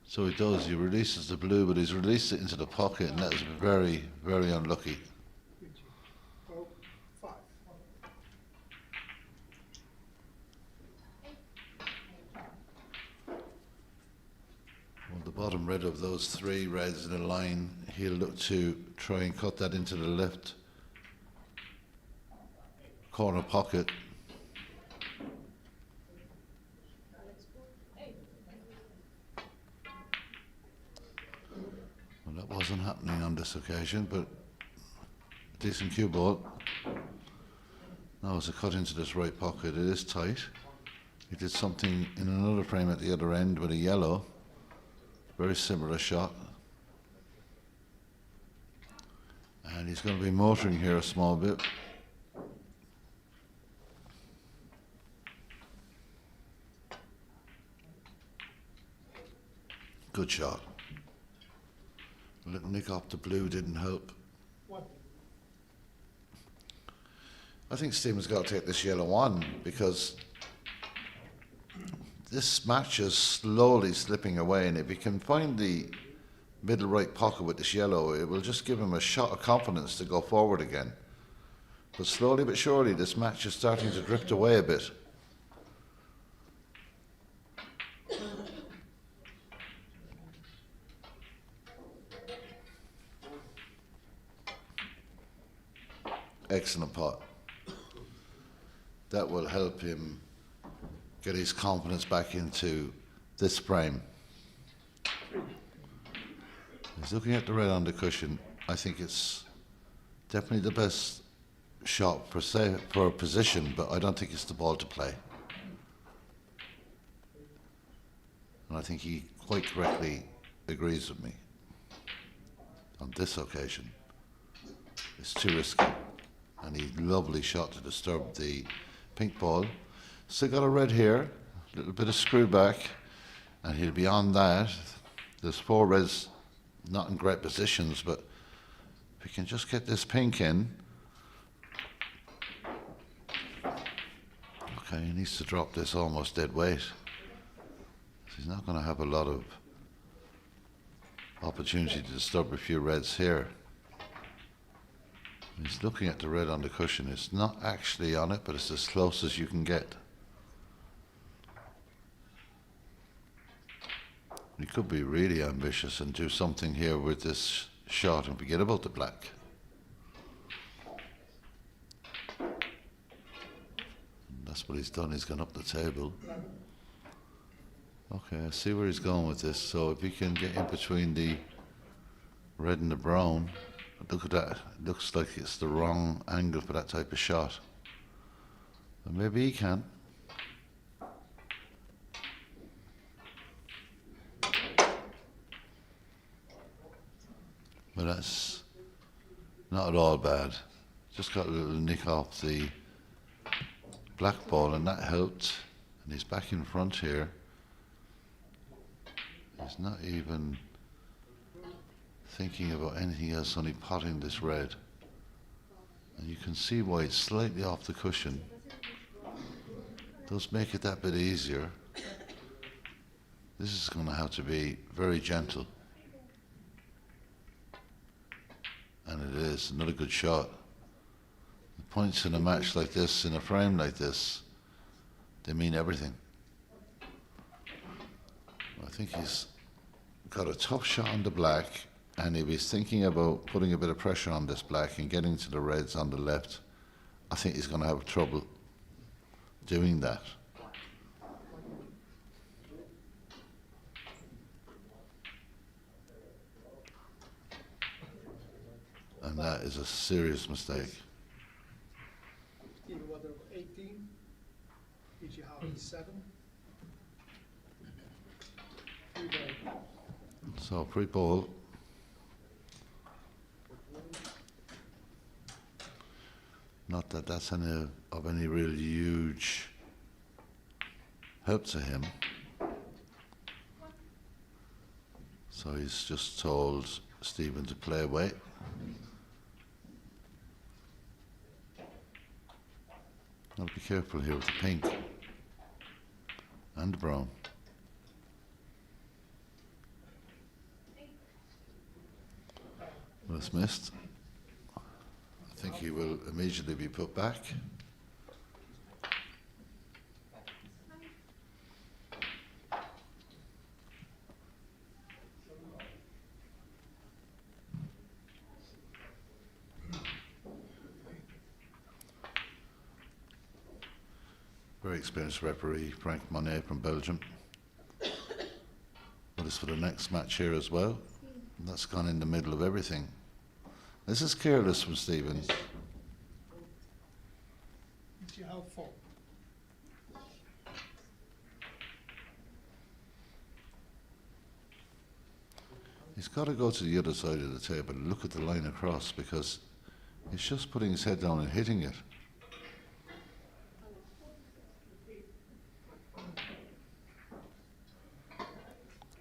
So he does, he releases the blue, but he's released it into the pocket, and that is very, very unlucky. Oh, 5. Well, the bottom red of those 3 reds in a line, he'll look to try and cut that into the left corner pocket. Well, that wasn't happening on this occasion, but decent cue ball. Now it's a cut into this right pocket. It is tight. He did something in another frame at the other end with a yellow. Very similar shot. And he's going to be motoring here a small bit. Good shot. A little nick off the blue didn't help. 1. I think Stephen's got to take this yellow on, because this match is slowly slipping away, and if he can find the middle right pocket with this yellow, it will just give him a shot of confidence to go forward again. But slowly but surely this match is starting to drift away a bit. Excellent pot. That will help him get his confidence back into this frame. He's looking at the red on the cushion. I think it's definitely the best shot per se for position, but I don't think it's the ball to play. And I think he quite correctly agrees with me. On this occasion, it's too risky. And a lovely shot to disturb the pink ball. Still got a red here. little bit of screw back, and he'll be on that. There's 4 reds not in great positions, but if we can just get this pink in. Okay, he needs to drop this almost dead weight. He's not going to have a lot of opportunity to disturb a few reds here. He's looking at the red on the cushion. It's not actually on it, but it's as close as you can get. He could be really ambitious and do something here with this shot and forget about the black. And that's what he's done. He's gone up the table. Okay, I see where he's going with this. So if he can get in between the red and the brown, look at that. It looks like it's the wrong angle for that type of shot. But maybe he can. But that's not at all bad. Just got a little nick off the black ball, and that helped. And he's back in front here. He's not even thinking about anything else, only potting this red. And you can see why it's slightly off the cushion. Does make it that bit easier. This is going to have to be very gentle. And it is another good shot. The points in a match like this, in a frame like this, they mean everything. I think he's got a tough shot on the black, and if he's thinking about putting a bit of pressure on this black and getting to the reds on the left, I think he's going to have trouble doing that. And that is a serious mistake. Steven Water 18, PG Harvey 7. 3 ball. So free ball. Not that that's of any real huge help to him. So he's just told Stephen to play away. I'll be careful here with the pink and the brown. Well, it's missed. I think he will immediately be put back. Very experienced referee, Frank Monet from Belgium. But it's for the next match here as well. And that's gone in the middle of everything. This is careless from Stevens. PG Harvey 4. He's got to go to the other side of the table and look at the line across, because he's just putting his head down and hitting it.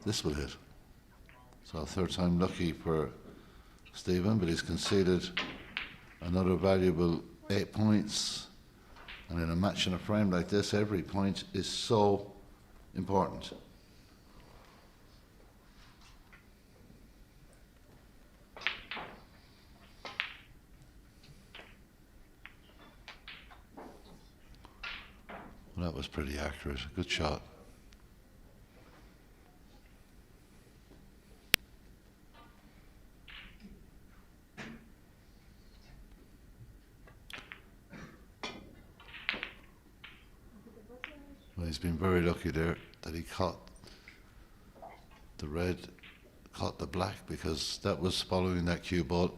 This will hit. So 3rd time lucky for Stephen, but he's conceded another valuable 8 points. And in a match in a frame like this, every point is so important. Well, that was pretty accurate. Good shot. Well, he's been very lucky there that he caught the red, caught the black, because that was following that cue ball.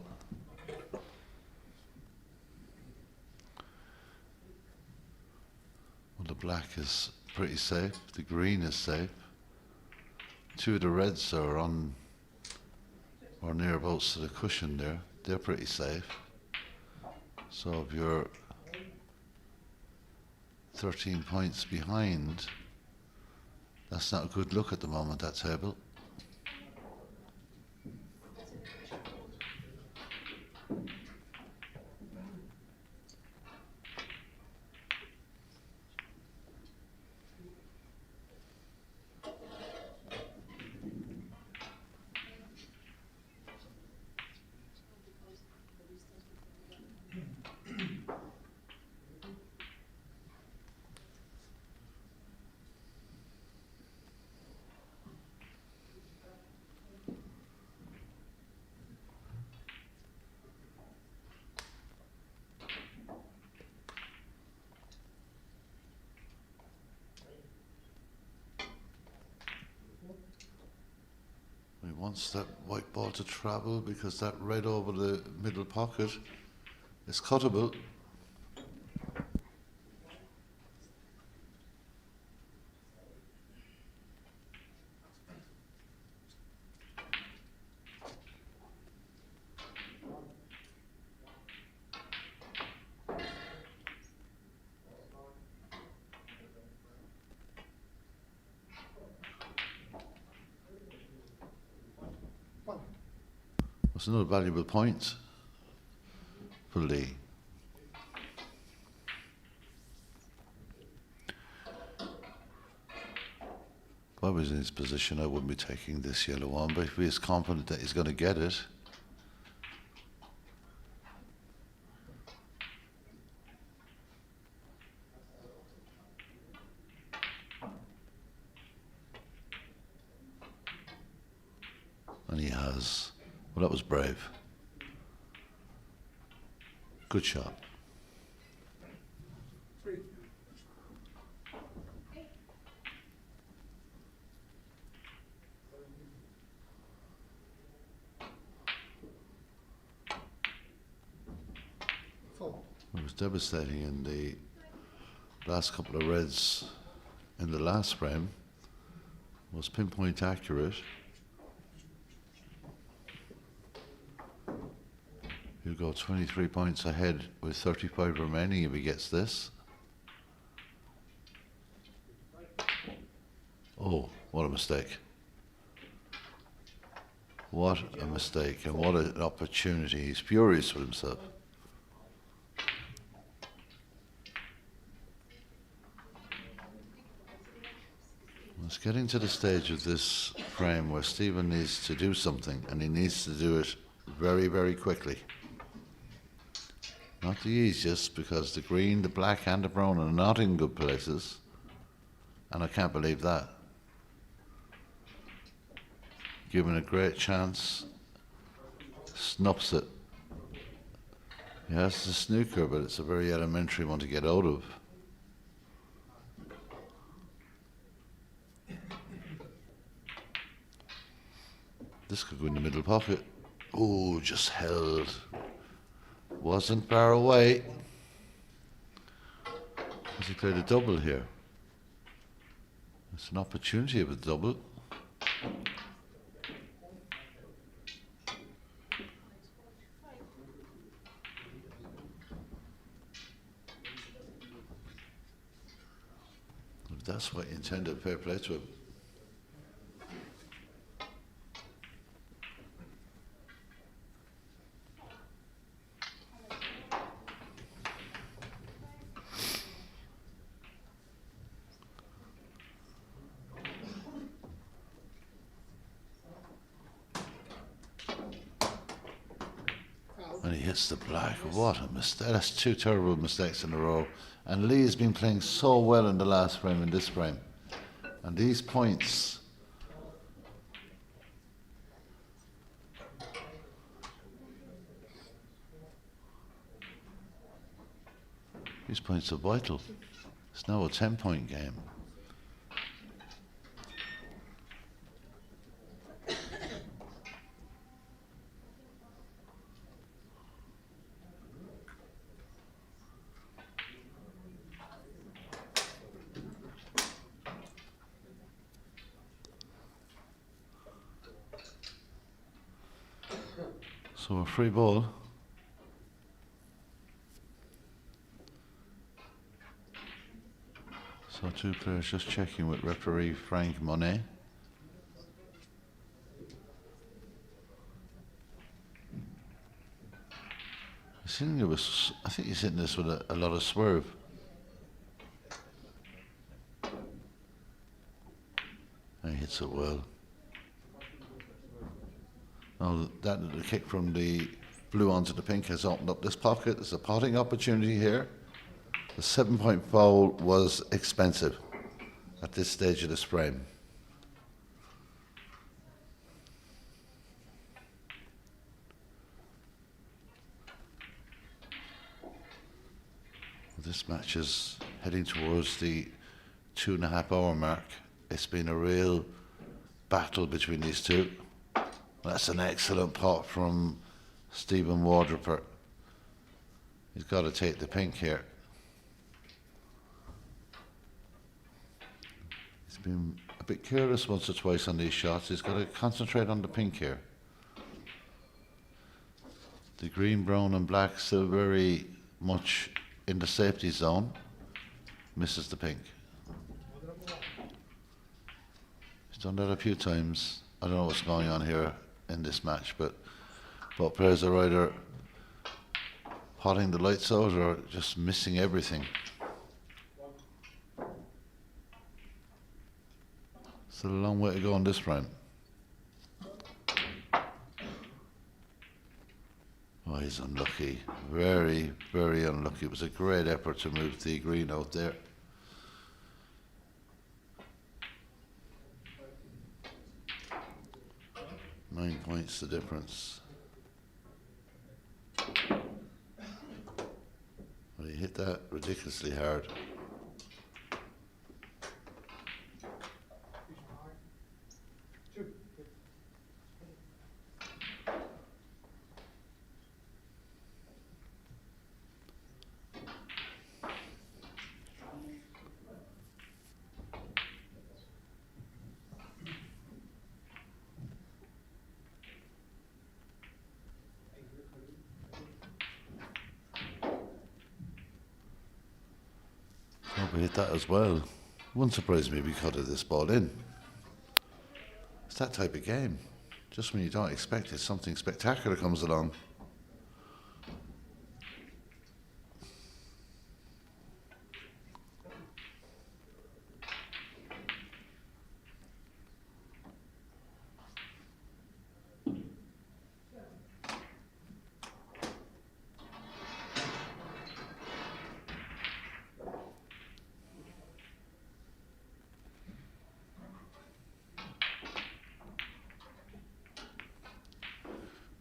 Well, the black is pretty safe. The green is safe. 2 of the reds are on or nearabouts to the cushion there. They're pretty safe. So if you're 13 points behind, That's not a good look at the moment, that table. He wants that white ball to travel because that red over the middle pocket is cuttable. That's another valuable point for Lee. If I was in his position, I wouldn't be taking this yellow one, but if he is confident that he's going to get it, and he has. Well, that was brave. Good shot. Three. Four. It was devastating in the last couple of reds in the last frame. Was pinpoint accurate. He'll go 23 points ahead with 35 remaining if he gets this. Oh, what a mistake. What a mistake, and what an opportunity. He's furious with himself. It's getting to the stage of this frame where Stephen needs to do something, and he needs to do it very, very quickly. Not the easiest, because the green, the black and the brown are not in good places, and I can't believe that. Given a great chance, snuffs it. Yes, it's a snooker, but it's a very elementary one to get out of. This could go in the middle pocket. Oh, just held. Wasn't far away. Has he played a double here? It's an opportunity of a double. If that's what you intended, fair play to him. And he hits the black. What a mistake. That's two terrible mistakes in a row. And Lee has been playing so well in the last frame and this frame. And these points, are vital. It's now a 10-point game. So a free ball. So So two players just checking with referee Frank Monet. I think he's hitting this with a lot of swerve. And he hits it well. Now that the kick from the blue onto the pink has opened up this pocket. There's a potting opportunity here. The 7-point foul was expensive at this stage of this frame. This match is heading towards the 2.5 hour mark. It's been a real battle between these two. That's an excellent pot from Stephen Wardroper. He's got to take the pink here. He's been a bit careless once or twice on these shots. He's got to concentrate on the pink here. The green, brown and black still very much in the safety zone. Misses the pink. He's done that a few times. I don't know what's going on here in this match, but both players are either potting the lights out or just missing everything. Still a long way to go in this round. Oh, he's unlucky. Very, very unlucky. It was a great effort to move the green out there. Nine points the difference. Well, he hit that ridiculously hard. We hit that as well. Wouldn't surprise me if we cutted this ball in. It's that type of game. Just when you don't expect it, something spectacular comes along.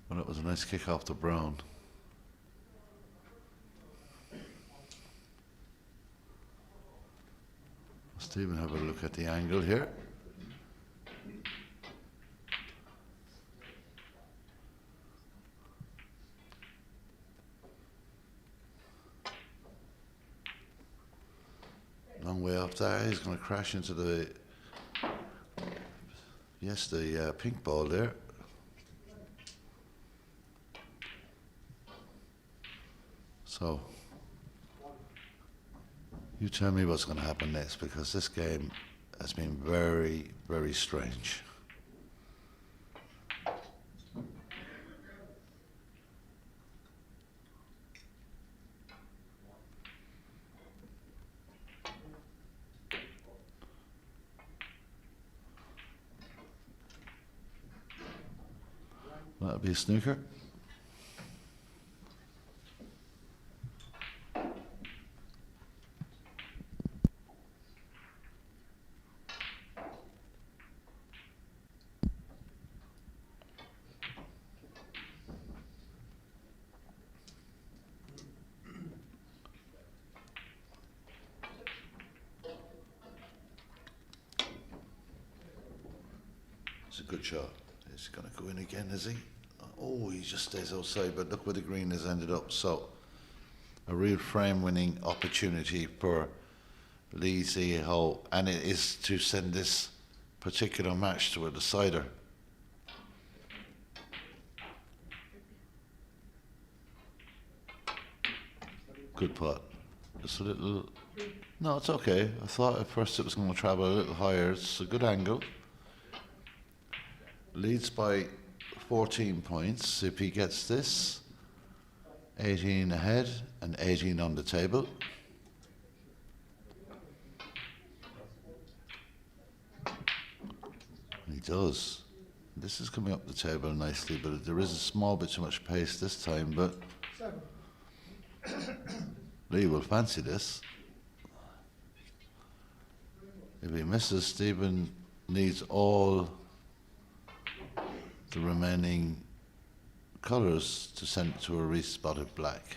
Well, it was a nice kick off to Brown. Stephen, have a look at the angle here. Long way off there. He's going to crash into the pink ball there. So, you tell me what's going to happen next, because this game has been very, very strange. That'll be a snooker. It's a good shot. He's going to go in again, is he? Oh, he just stays outside, but look where the green has ended up. So, a real frame-winning opportunity for Lee Ziho, and it is to send this particular match to a decider. Good putt. Just a little No, it's okay. I thought at first it was going to travel a little higher. It's a good angle. Leads by 14 points. If he gets this, 18 ahead and 18 on the table. He does. This is coming up the table nicely, but there is a small bit too much pace this time, but 7. Lee will fancy this. If he misses, Stephen needs all the remaining colours to send it to a re-spotted black.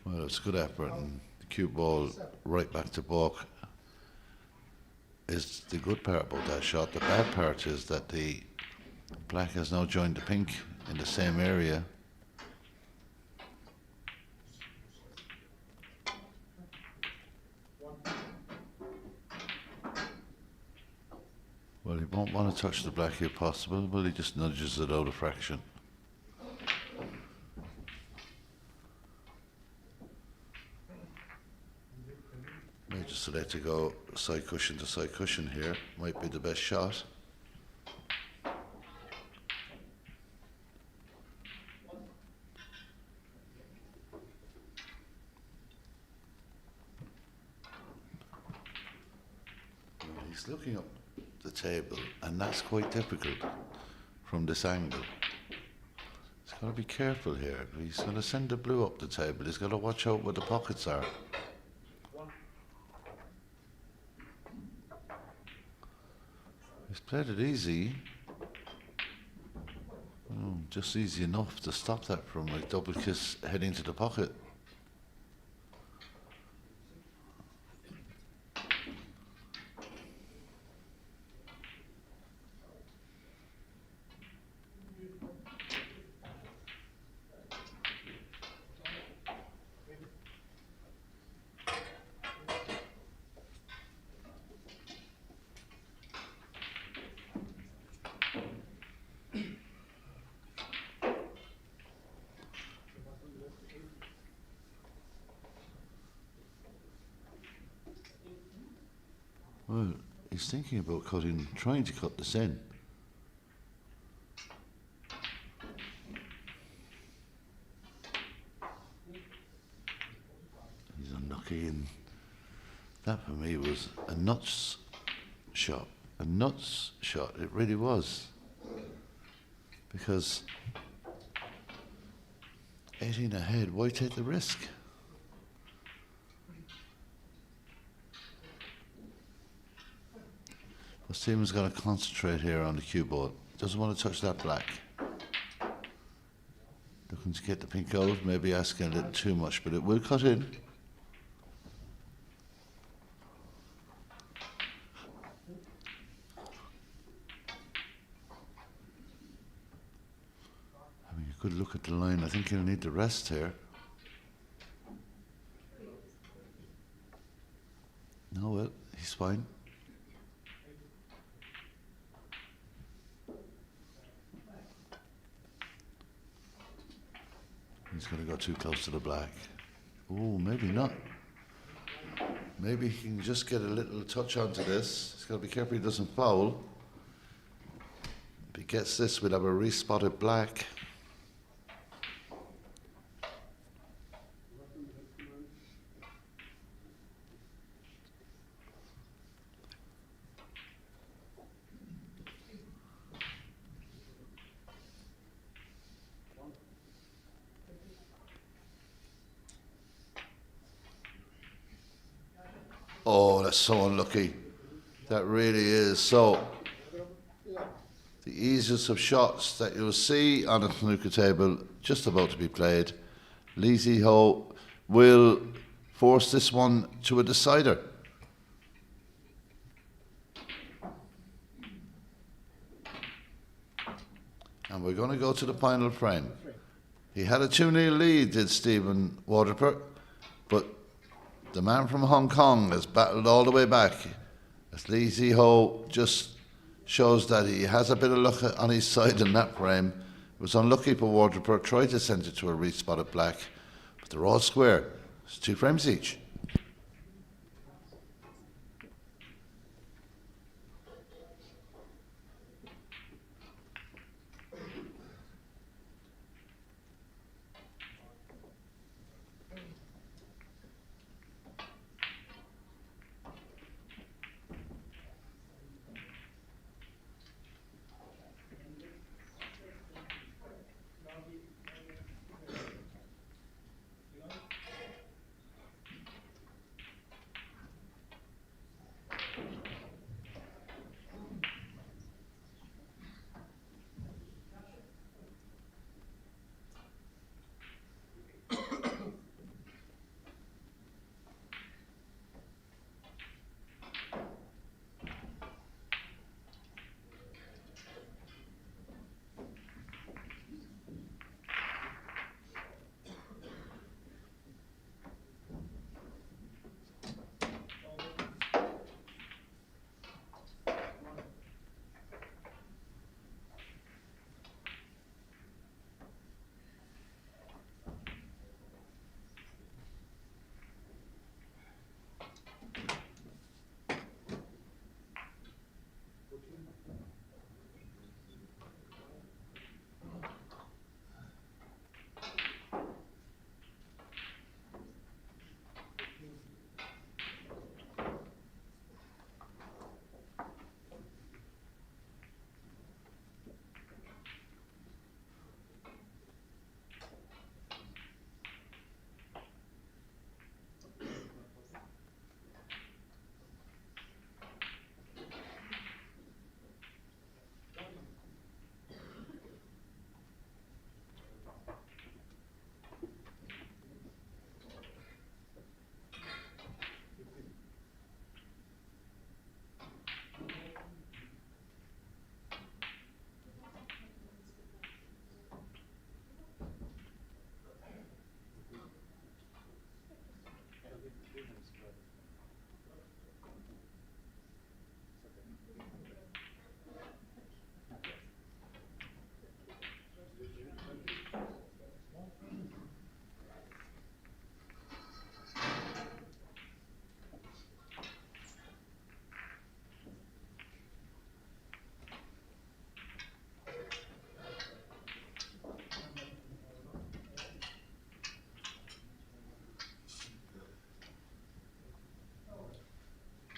Well, it's a good effort, and the cue ball right back to balk is the good part about that shot. The bad part is that the black has now joined the pink in the same area. Well, he won't want to touch the black if possible, but he just nudges it out a fraction. May just select to go side cushion to side cushion here. Might be the best shot. He's looking up the table, and that's quite difficult from this angle. He's got to be careful here. He's going to send the blue up the table. He's got to watch out where the pockets are. He's played it easy. Oh, just easy enough to stop that from a double kiss heading to the pocket. Well, he's thinking about trying to cut this in. He's unlucky, and that for me was a nuts shot. A nuts shot, it really was. Because 18 ahead, why take the risk? Stephen's got to concentrate here on the cue ball. Doesn't want to touch that black. Looking to get the pink out, maybe asking a little too much, but it will cut in. Having a good look at the line. I think he'll need the rest here. No, well, he's fine. He's going to go too close to the black. Oh, maybe not. Maybe he can just get a little touch onto this. He's got to be careful he doesn't foul. If he gets this, we'll have a re-spotted black. Oh, that's so unlucky. That really is. So, the easiest of shots that you'll see on a snooker table, just about to be played. Lee Ziho will force this one to a decider. And we're going to go to the final frame. He had a 2-0 lead, did Stephen Waterper, but the man from Hong Kong has battled all the way back As Lee Ziho just shows that he has a bit of luck on his side in that frame. It was unlucky for Waterford, tried to send it to a re-spotted black, but they're all square. It's 2 frames each.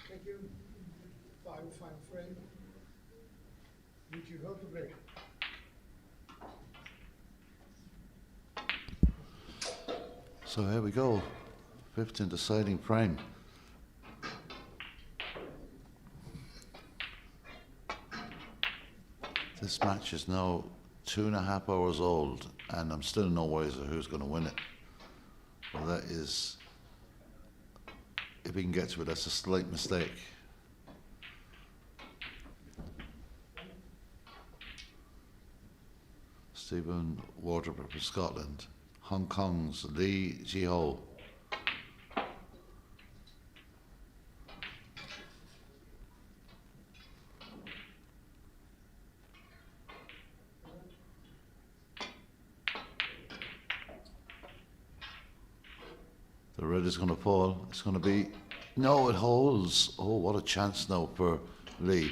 Thank you. Final frame. Need you hold the break. So here we go, 5th and deciding frame. This match is now 2.5 hours old, and I'm still no wiser who's going to win it. Well, that is, if we can get to it, that's a slight mistake. Stephen Waterford for Scotland. Hong Kong's Lee Ji-ho. The red is going to fall. It's going to be... No, it holds. Oh, what a chance now for Lee.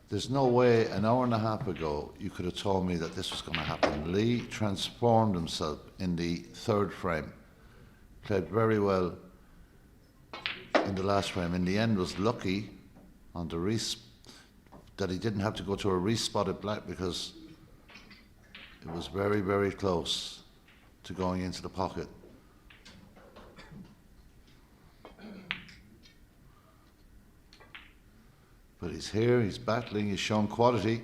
There's no way an hour and a half ago you could have told me that this was going to happen. Lee transformed himself in the 3rd frame. Played very well in the last frame. In the end was lucky on the that he didn't have to go to a re-spotted black, because it was very, very close to going into the pocket. But he's here, he's battling, he's shown quality.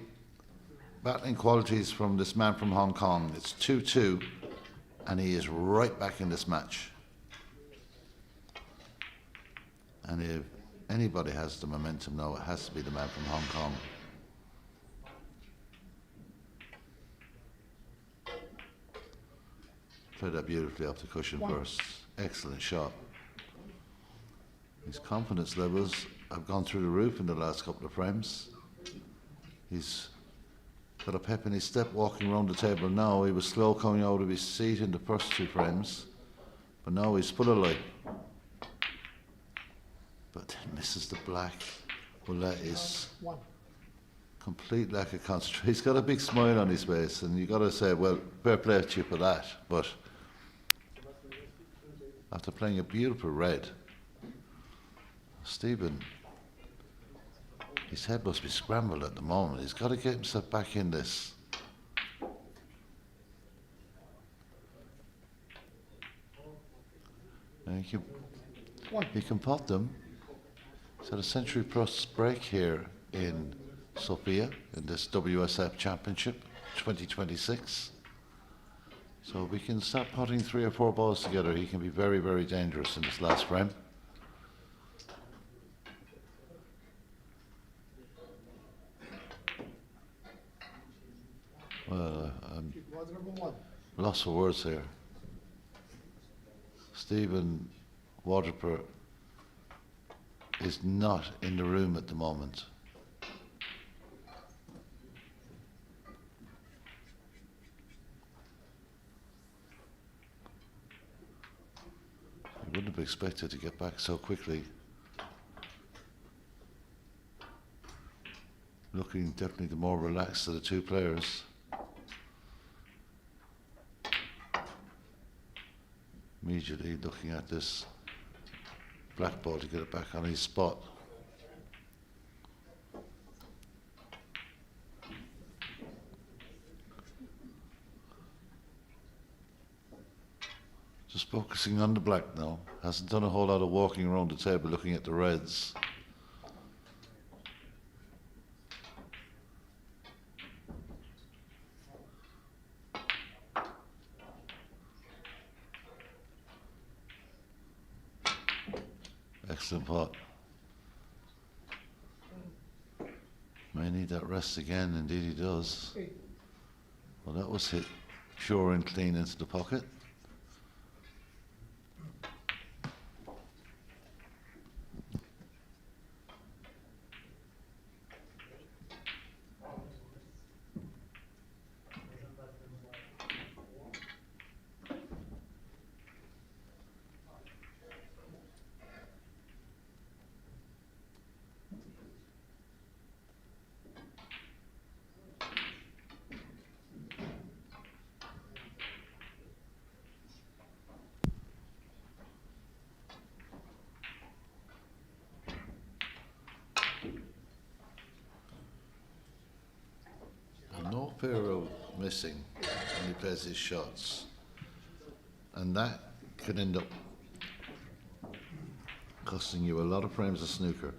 Battling qualities from this man from Hong Kong. It's 2-2, and he is right back in this match. And if anybody has the momentum now, it has to be the man from Hong Kong. Played that beautifully off the cushion first. Excellent shot. His confidence levels have gone through the roof in the last couple of frames. He's got a pep in his step walking around the table now. He was slow coming out of his seat in the first 2 frames, but now he's full of life. But then misses the black. Well, that is One. complete lack of concentration. He's got a big smile on his face, and you got to say, well, fair play to you for that. But after playing a beautiful red, Stephen, his head must be scrambled at the moment. He's got to get himself back in this. And he can pot them. He's had a century plus break here in Sofia in this WSF Championship 2026. So if we can start putting 3 or 4 balls together, he can be very, very dangerous in this last frame. Well, I'm Was number 1. lost for words here. Stephen Waterper is not in the room at the moment. You wouldn't have expected to get back so quickly. Looking definitely the more relaxed of the 2 players. Immediately looking at this black ball to get it back on his spot. Just focusing on the black now. Hasn't done a whole lot of walking around the table looking at the reds. Excellent pot. May need that rest again, indeed he does. 8. Well, that was hit pure and clean into the pocket. No fear of missing when he plays his shots, and that could end up costing you a lot of frames of snooker.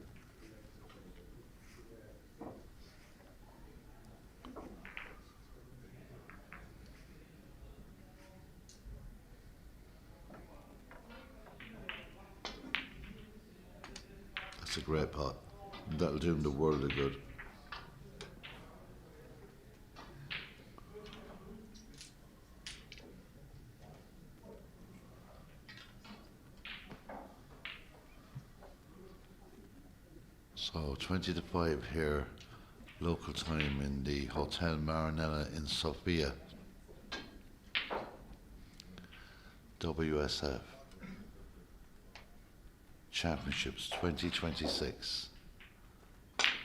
That's a great pot. That'll do him the world of good. So 20 to 5 here, local time in the Hotel Marinella in Sofia. WSF Championships 2026.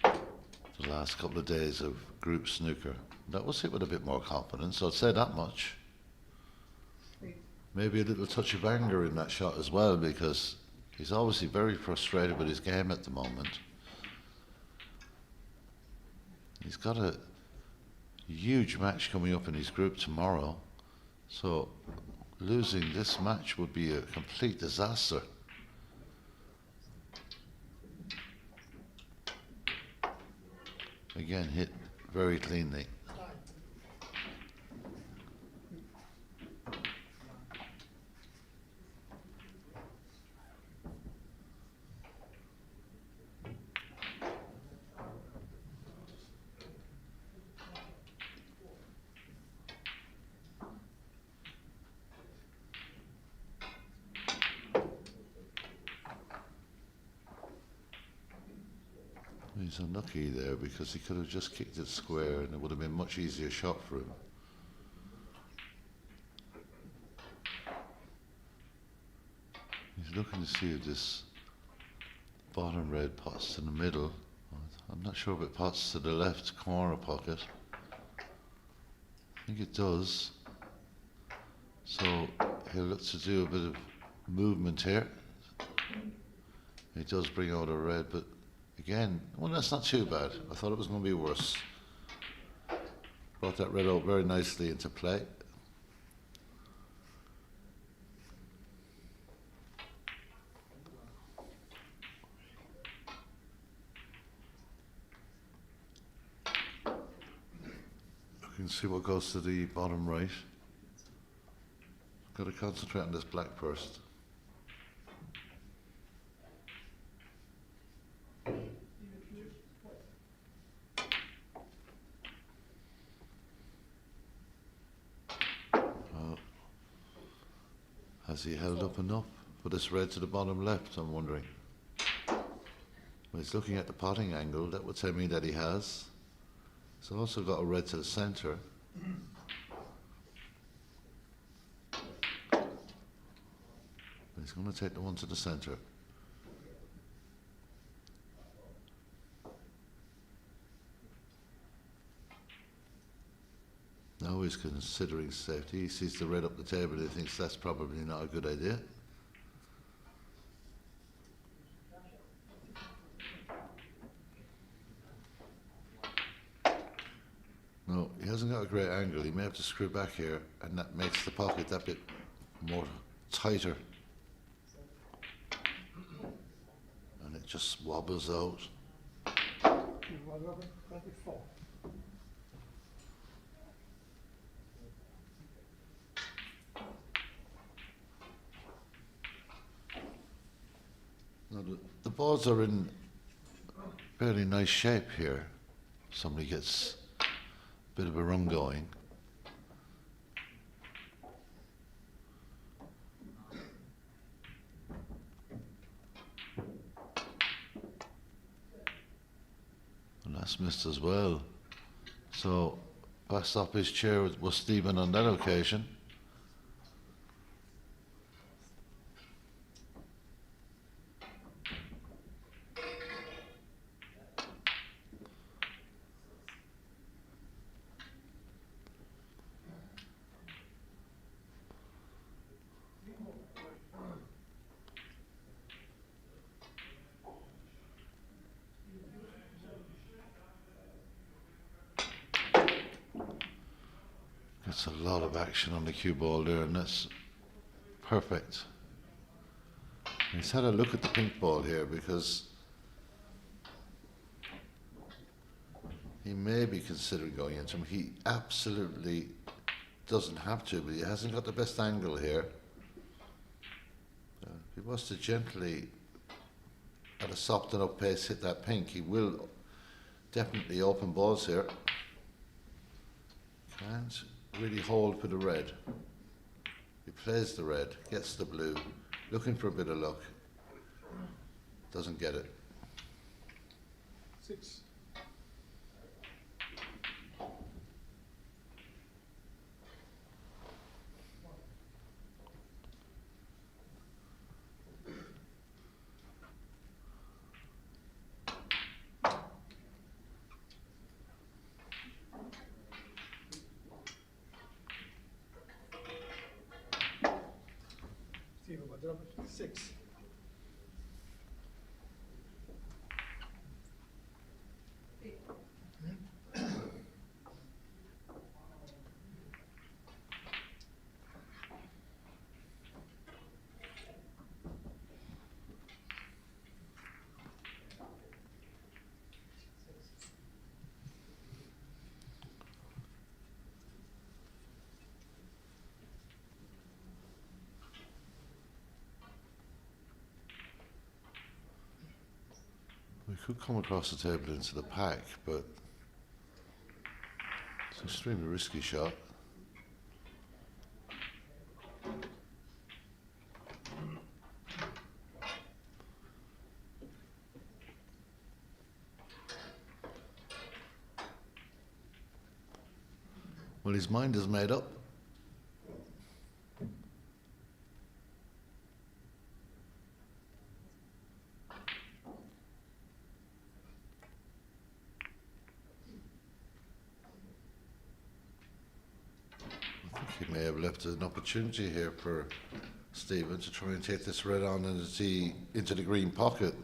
The last couple of days of group snooker. That was hit with a bit more confidence, I'd say that much. Maybe a little touch of anger in that shot as well, because he's obviously very frustrated with his game at the moment. He's got a huge match coming up in his group tomorrow, so losing this match would be a complete disaster. Again, hit very cleanly. He's unlucky there because he could have just kicked it square and it would have been a much easier shot for him. He's looking to see if this bottom red pots to the middle. I'm not sure if it pots to the left corner pocket. I think it does. So he'll look to do a bit of movement here. He does bring out a red, but again, well, that's not too bad. I thought it was going to be worse. Brought that red out very nicely into play. You can see what goes to the bottom right. Got to concentrate on this black first. Has he held up enough for this red to the bottom left, I'm wondering? Well, he's looking at the potting angle. That would tell me that he has. He's also got a red to the centre. He's going to take the one to the centre. Now he's considering safety. He sees the red up the table. He thinks that's probably not a good idea. No, he hasn't got a great angle. He may have to screw back here, and that makes the pocket that bit more tighter. And it just wobbles out. 24. Now the balls are in fairly nice shape here. Somebody gets a bit of a run going. And that's missed as well. So passed off his chair was Stephen on that occasion. Gets a lot of action on the cue ball there, and that's perfect. He's had a look at the pink ball here because he may be considering going into him. He absolutely doesn't have to, but he hasn't got the best angle here. If he was to gently, at a soft enough pace, hit that pink, he will definitely open balls here. Can't really hold for the red. He plays the red, gets the blue, looking for a bit of luck. Doesn't get it. 6. Stephen, what drop it? 6. We could come across the table into the pack, but it's an extremely risky shot. Well, his mind is made up. I think he may have left an opportunity here for Stephen to try and take this red on into the green pocket.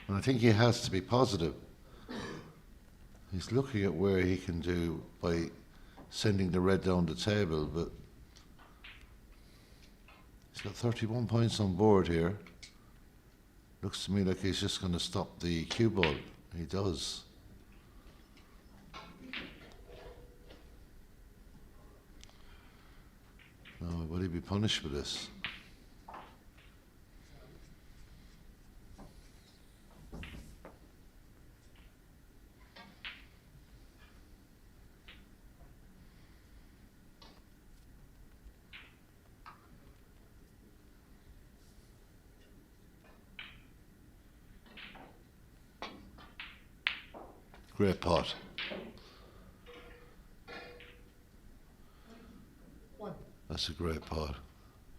And I think he has to be positive. He's looking at where he can do by sending the red down the table, but he's got 31 points on board here. Looks to me like he's just going to stop the cue ball. He does. Now, will he be punished for this? Great pot. One. That's a great pot.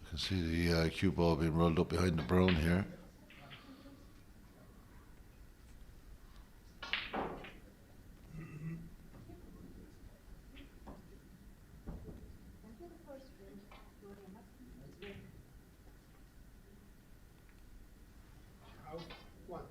You can see the cue ball being rolled up behind the brown here. Out. One.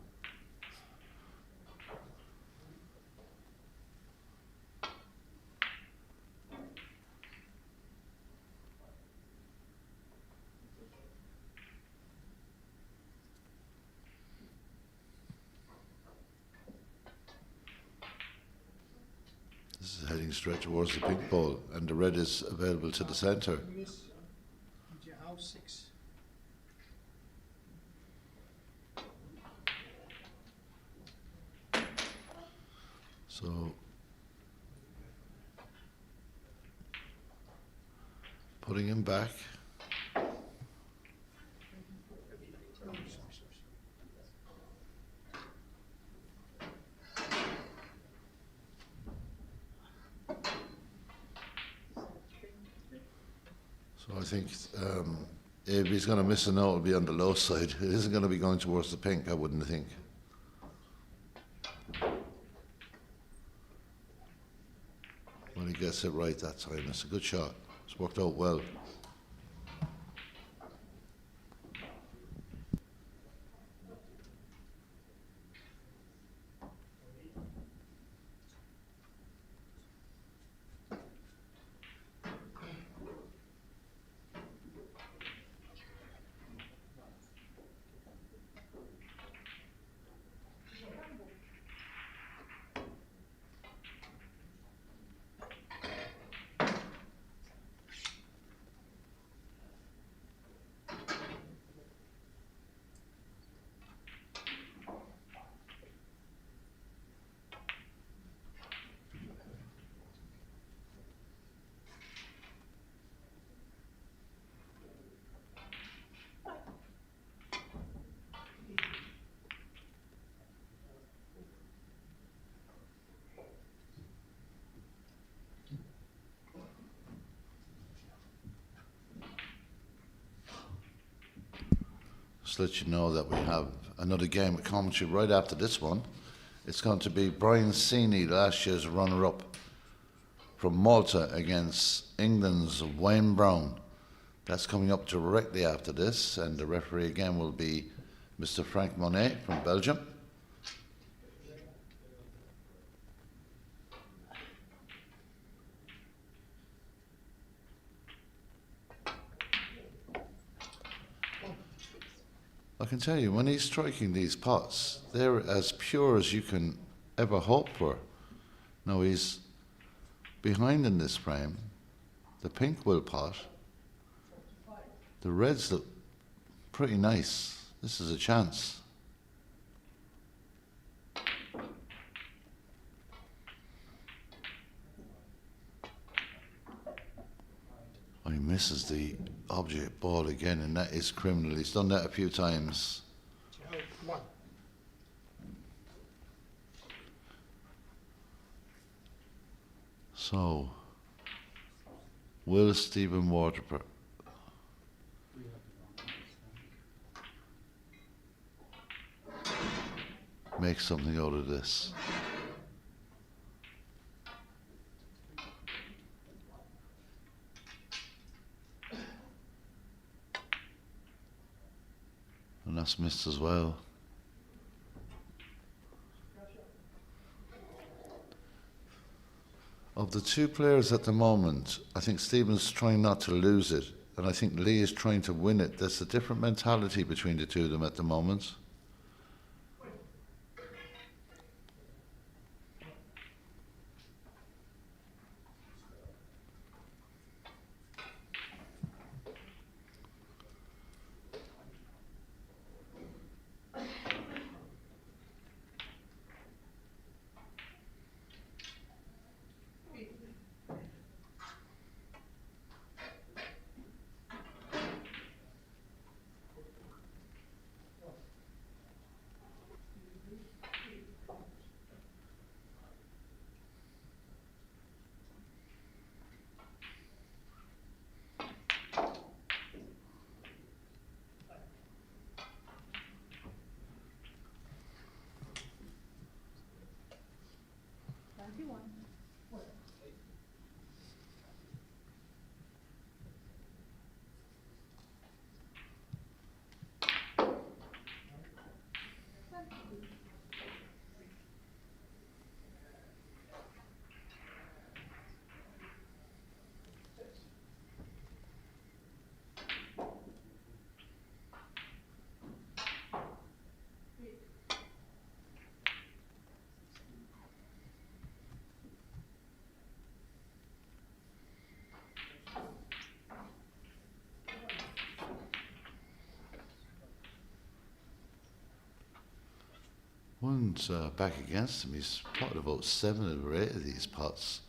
This is heading straight towards the pink ball, and the red is available to the centre. Miss. Out 6. So, putting him back. So I think if he's going to miss a note, it'll be on the low side. It isn't going to be going towards the pink, I wouldn't think. When he gets it right that time, it's a good shot. It's worked out well. Just let you know that we have another game of commentary right after this one. It's going to be Brian Seeney, last year's runner-up from Malta, against England's Wayne Brown. That's coming up directly after this, and the referee again will be Mr. Frank Monet from Belgium. I can tell you, when he's striking these pots, they're as pure as you can ever hope for. Now he's behind in this frame. The pink will pot. The reds look pretty nice. This is a chance. Oh, he misses the object ball again, and that is criminal. He's done that a few times. Out 1. So, Will Stephen Waterper make something out of this? And that's missed as well. Of the two players at the moment, I think Stephen's trying not to lose it, and I think Lee is trying to win it. There's a different mentality between the two of them at the moment. One's back against him. He's potted about 7 or 8 of these pots.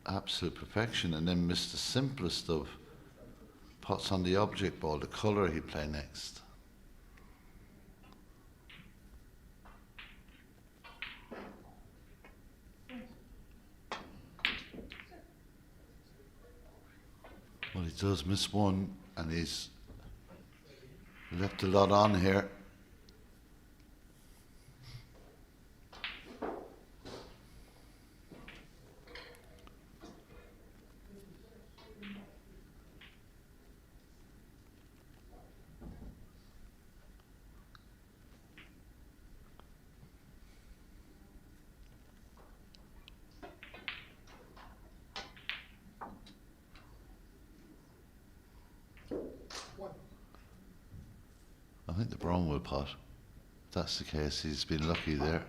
Absolute perfection, and then missed the simplest of pots on the object ball, the colour he play next. Well, he does miss one, and he's left a lot on here. I think the brown will pot. If that's the case, he's been lucky there.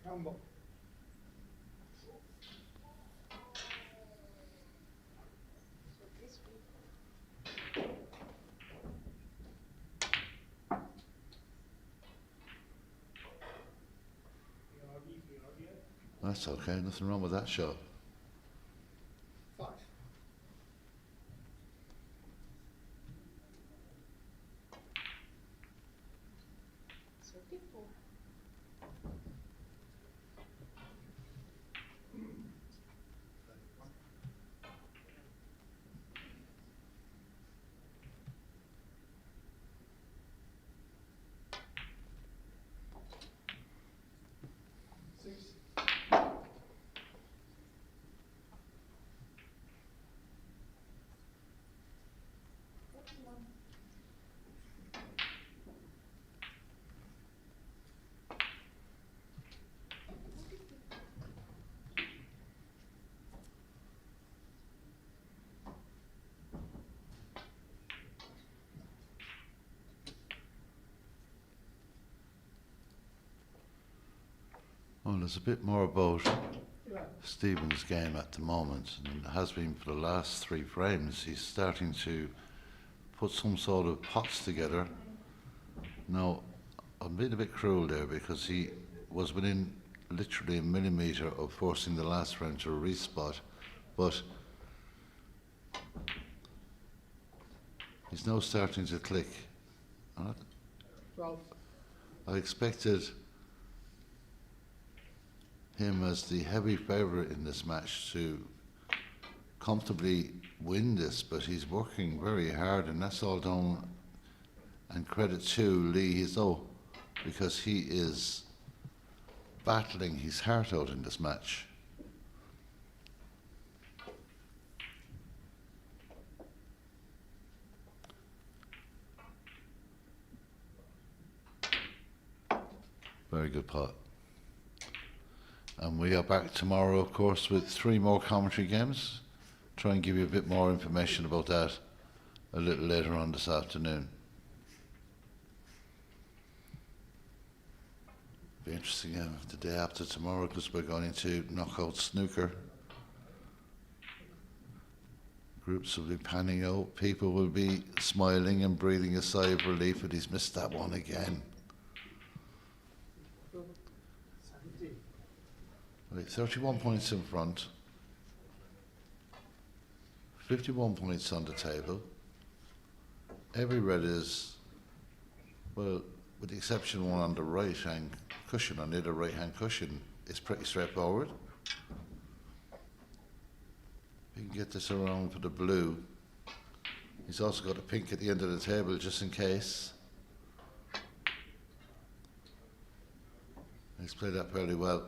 Humble. That's okay, nothing wrong with that shot. 5. Well, there's a bit more about Stephen's game at the moment, and has been for the last 3 frames. He's starting to put some sort of pots together. Now, I'm being a bit cruel there because he was within literally a millimetre of forcing the last frame to a respot, but he's now starting to click 12. I expected him as the heavy favourite in this match to comfortably win this, but he's working very hard, and that's all done, and credit to Lee Hizo, because he is battling his heart out in this match. Very good pot. And we are back tomorrow, of course, with 3 more commentary games. Try and give you a bit more information about that a little later on this afternoon. Be interesting the day after tomorrow, because we're going into knockout snooker. Groups will be panning out. People will be smiling and breathing a sigh of relief that he's missed that one again. 17. Right, 31 points in front. 51 points on the table. Every red is, well, with the exception of one on the right hand cushion, on the other right hand cushion, it's pretty straightforward. You can get this around for the blue. He's also got a pink at the end of the table just in case. He's played that fairly well.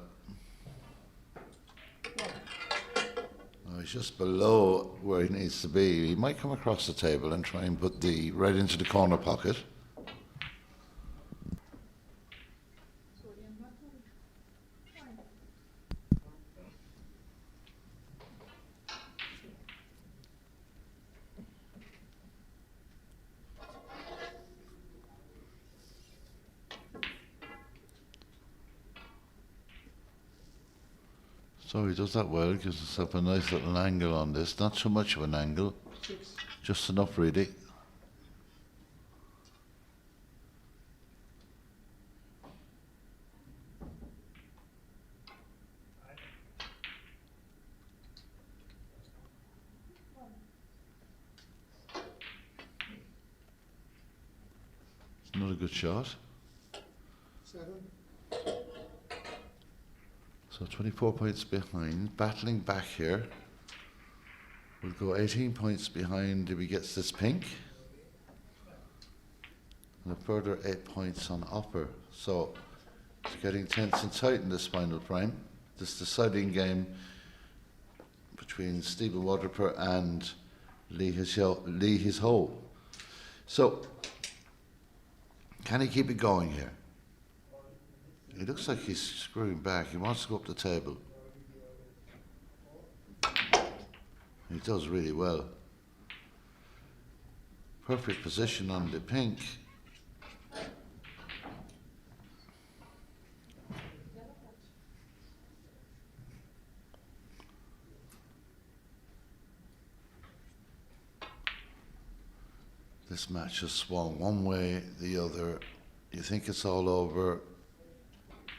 Oh, he's just below where he needs to be. He might come across the table and try and put the red into the corner pocket. So he does that well, gives himself a nice little angle on this. Not too much of an angle, 6. just enough really. It's not a good shot. 7. So 24 points behind, battling back here. We'll go 18 points behind if he gets this pink. And a further 8 points on offer. So it's getting tense and tight in this final frame. This deciding game between Stephen Waterper and Lee Hizo. So can he keep it going here? He looks like he's screwing back. He wants to go up the table. He does really well. Perfect position on the pink. This match has swung one way, the other. You think it's all over,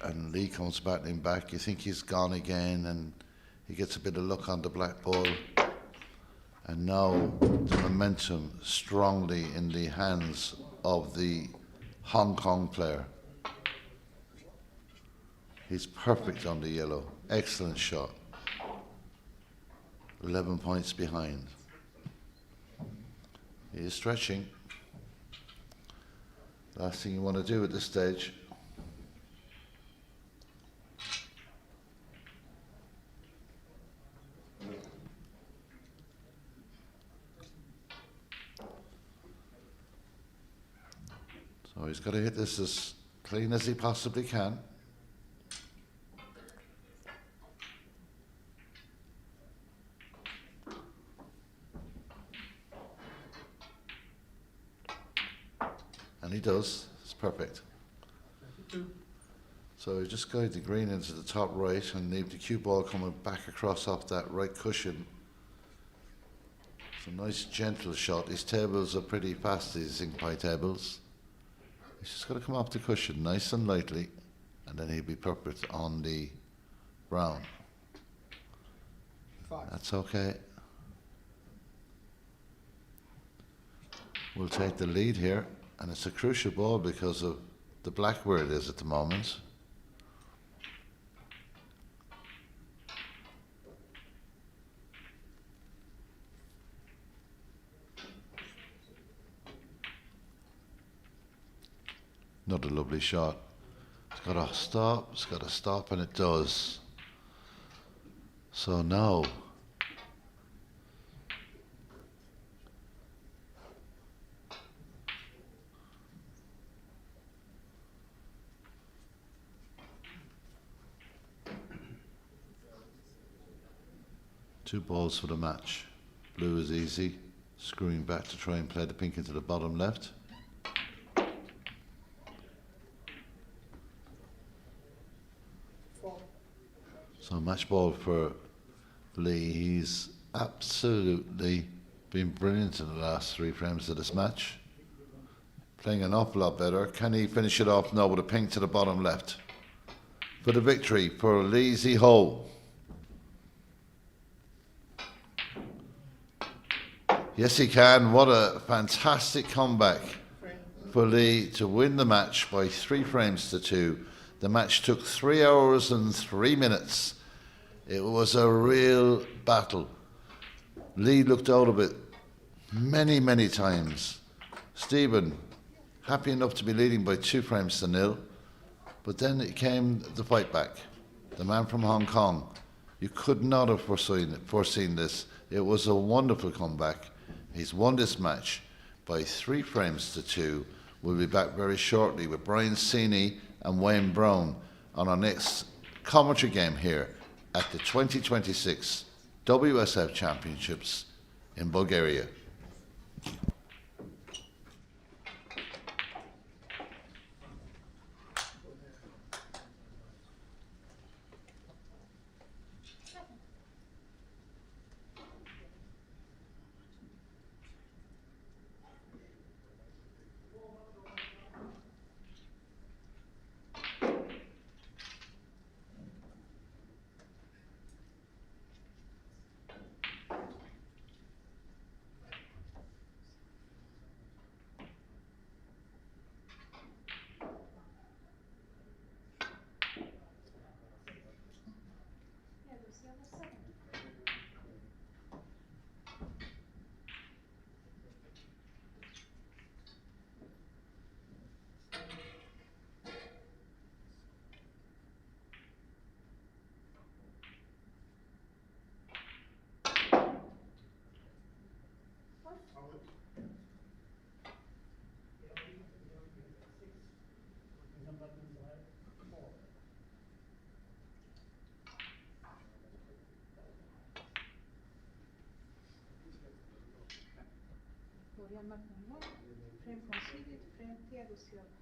and Lee comes battling back. You think he's gone again, and he gets a bit of luck on the black ball. And now the momentum strongly in the hands of the Hong Kong player. He's perfect on the yellow. Excellent shot. 11 points behind. He is stretching. Last thing you want to do at this stage. So he's got to hit this as clean as he possibly can. And he does. It's perfect. 22. So you just guide the green into the top right and leave the cue ball coming back across off that right cushion. It's a nice gentle shot. These tables are pretty fast, these zinc pie tables. He's just got to come off the cushion nice and lightly, and then he'll be perfect on the brown. 5. That's okay. We'll take the lead here. And it's a crucial ball because of the black where it is at the moment. Another lovely shot. It's got to stop, and it does. So now, two balls for the match. Blue is easy, screwing back to try and play the pink into the bottom left. So match ball for Lee. He's absolutely been brilliant in the last 3 frames of this match. Playing an awful lot better. Can he finish it off now with a pink to the bottom left? For the victory for Lee Ziho. Yes, he can. What a fantastic comeback for Lee to win the match by 3 frames to 2. The match took 3 hours and 3 minutes. It was a real battle. Lee looked out of it many times. Stephen, happy enough to be leading by 2 frames to 0, but then it came the fight back. The man from Hong Kong. You could not have foreseen this. It was a wonderful comeback. He's won this match by 3 frames to 2. We'll be back very shortly with Brian Seeney and Wayne Brown on our next commentary game here at the 2026 WSF Championships in Bulgaria. Florian Martin, frame conceded, frame Thiago Silva.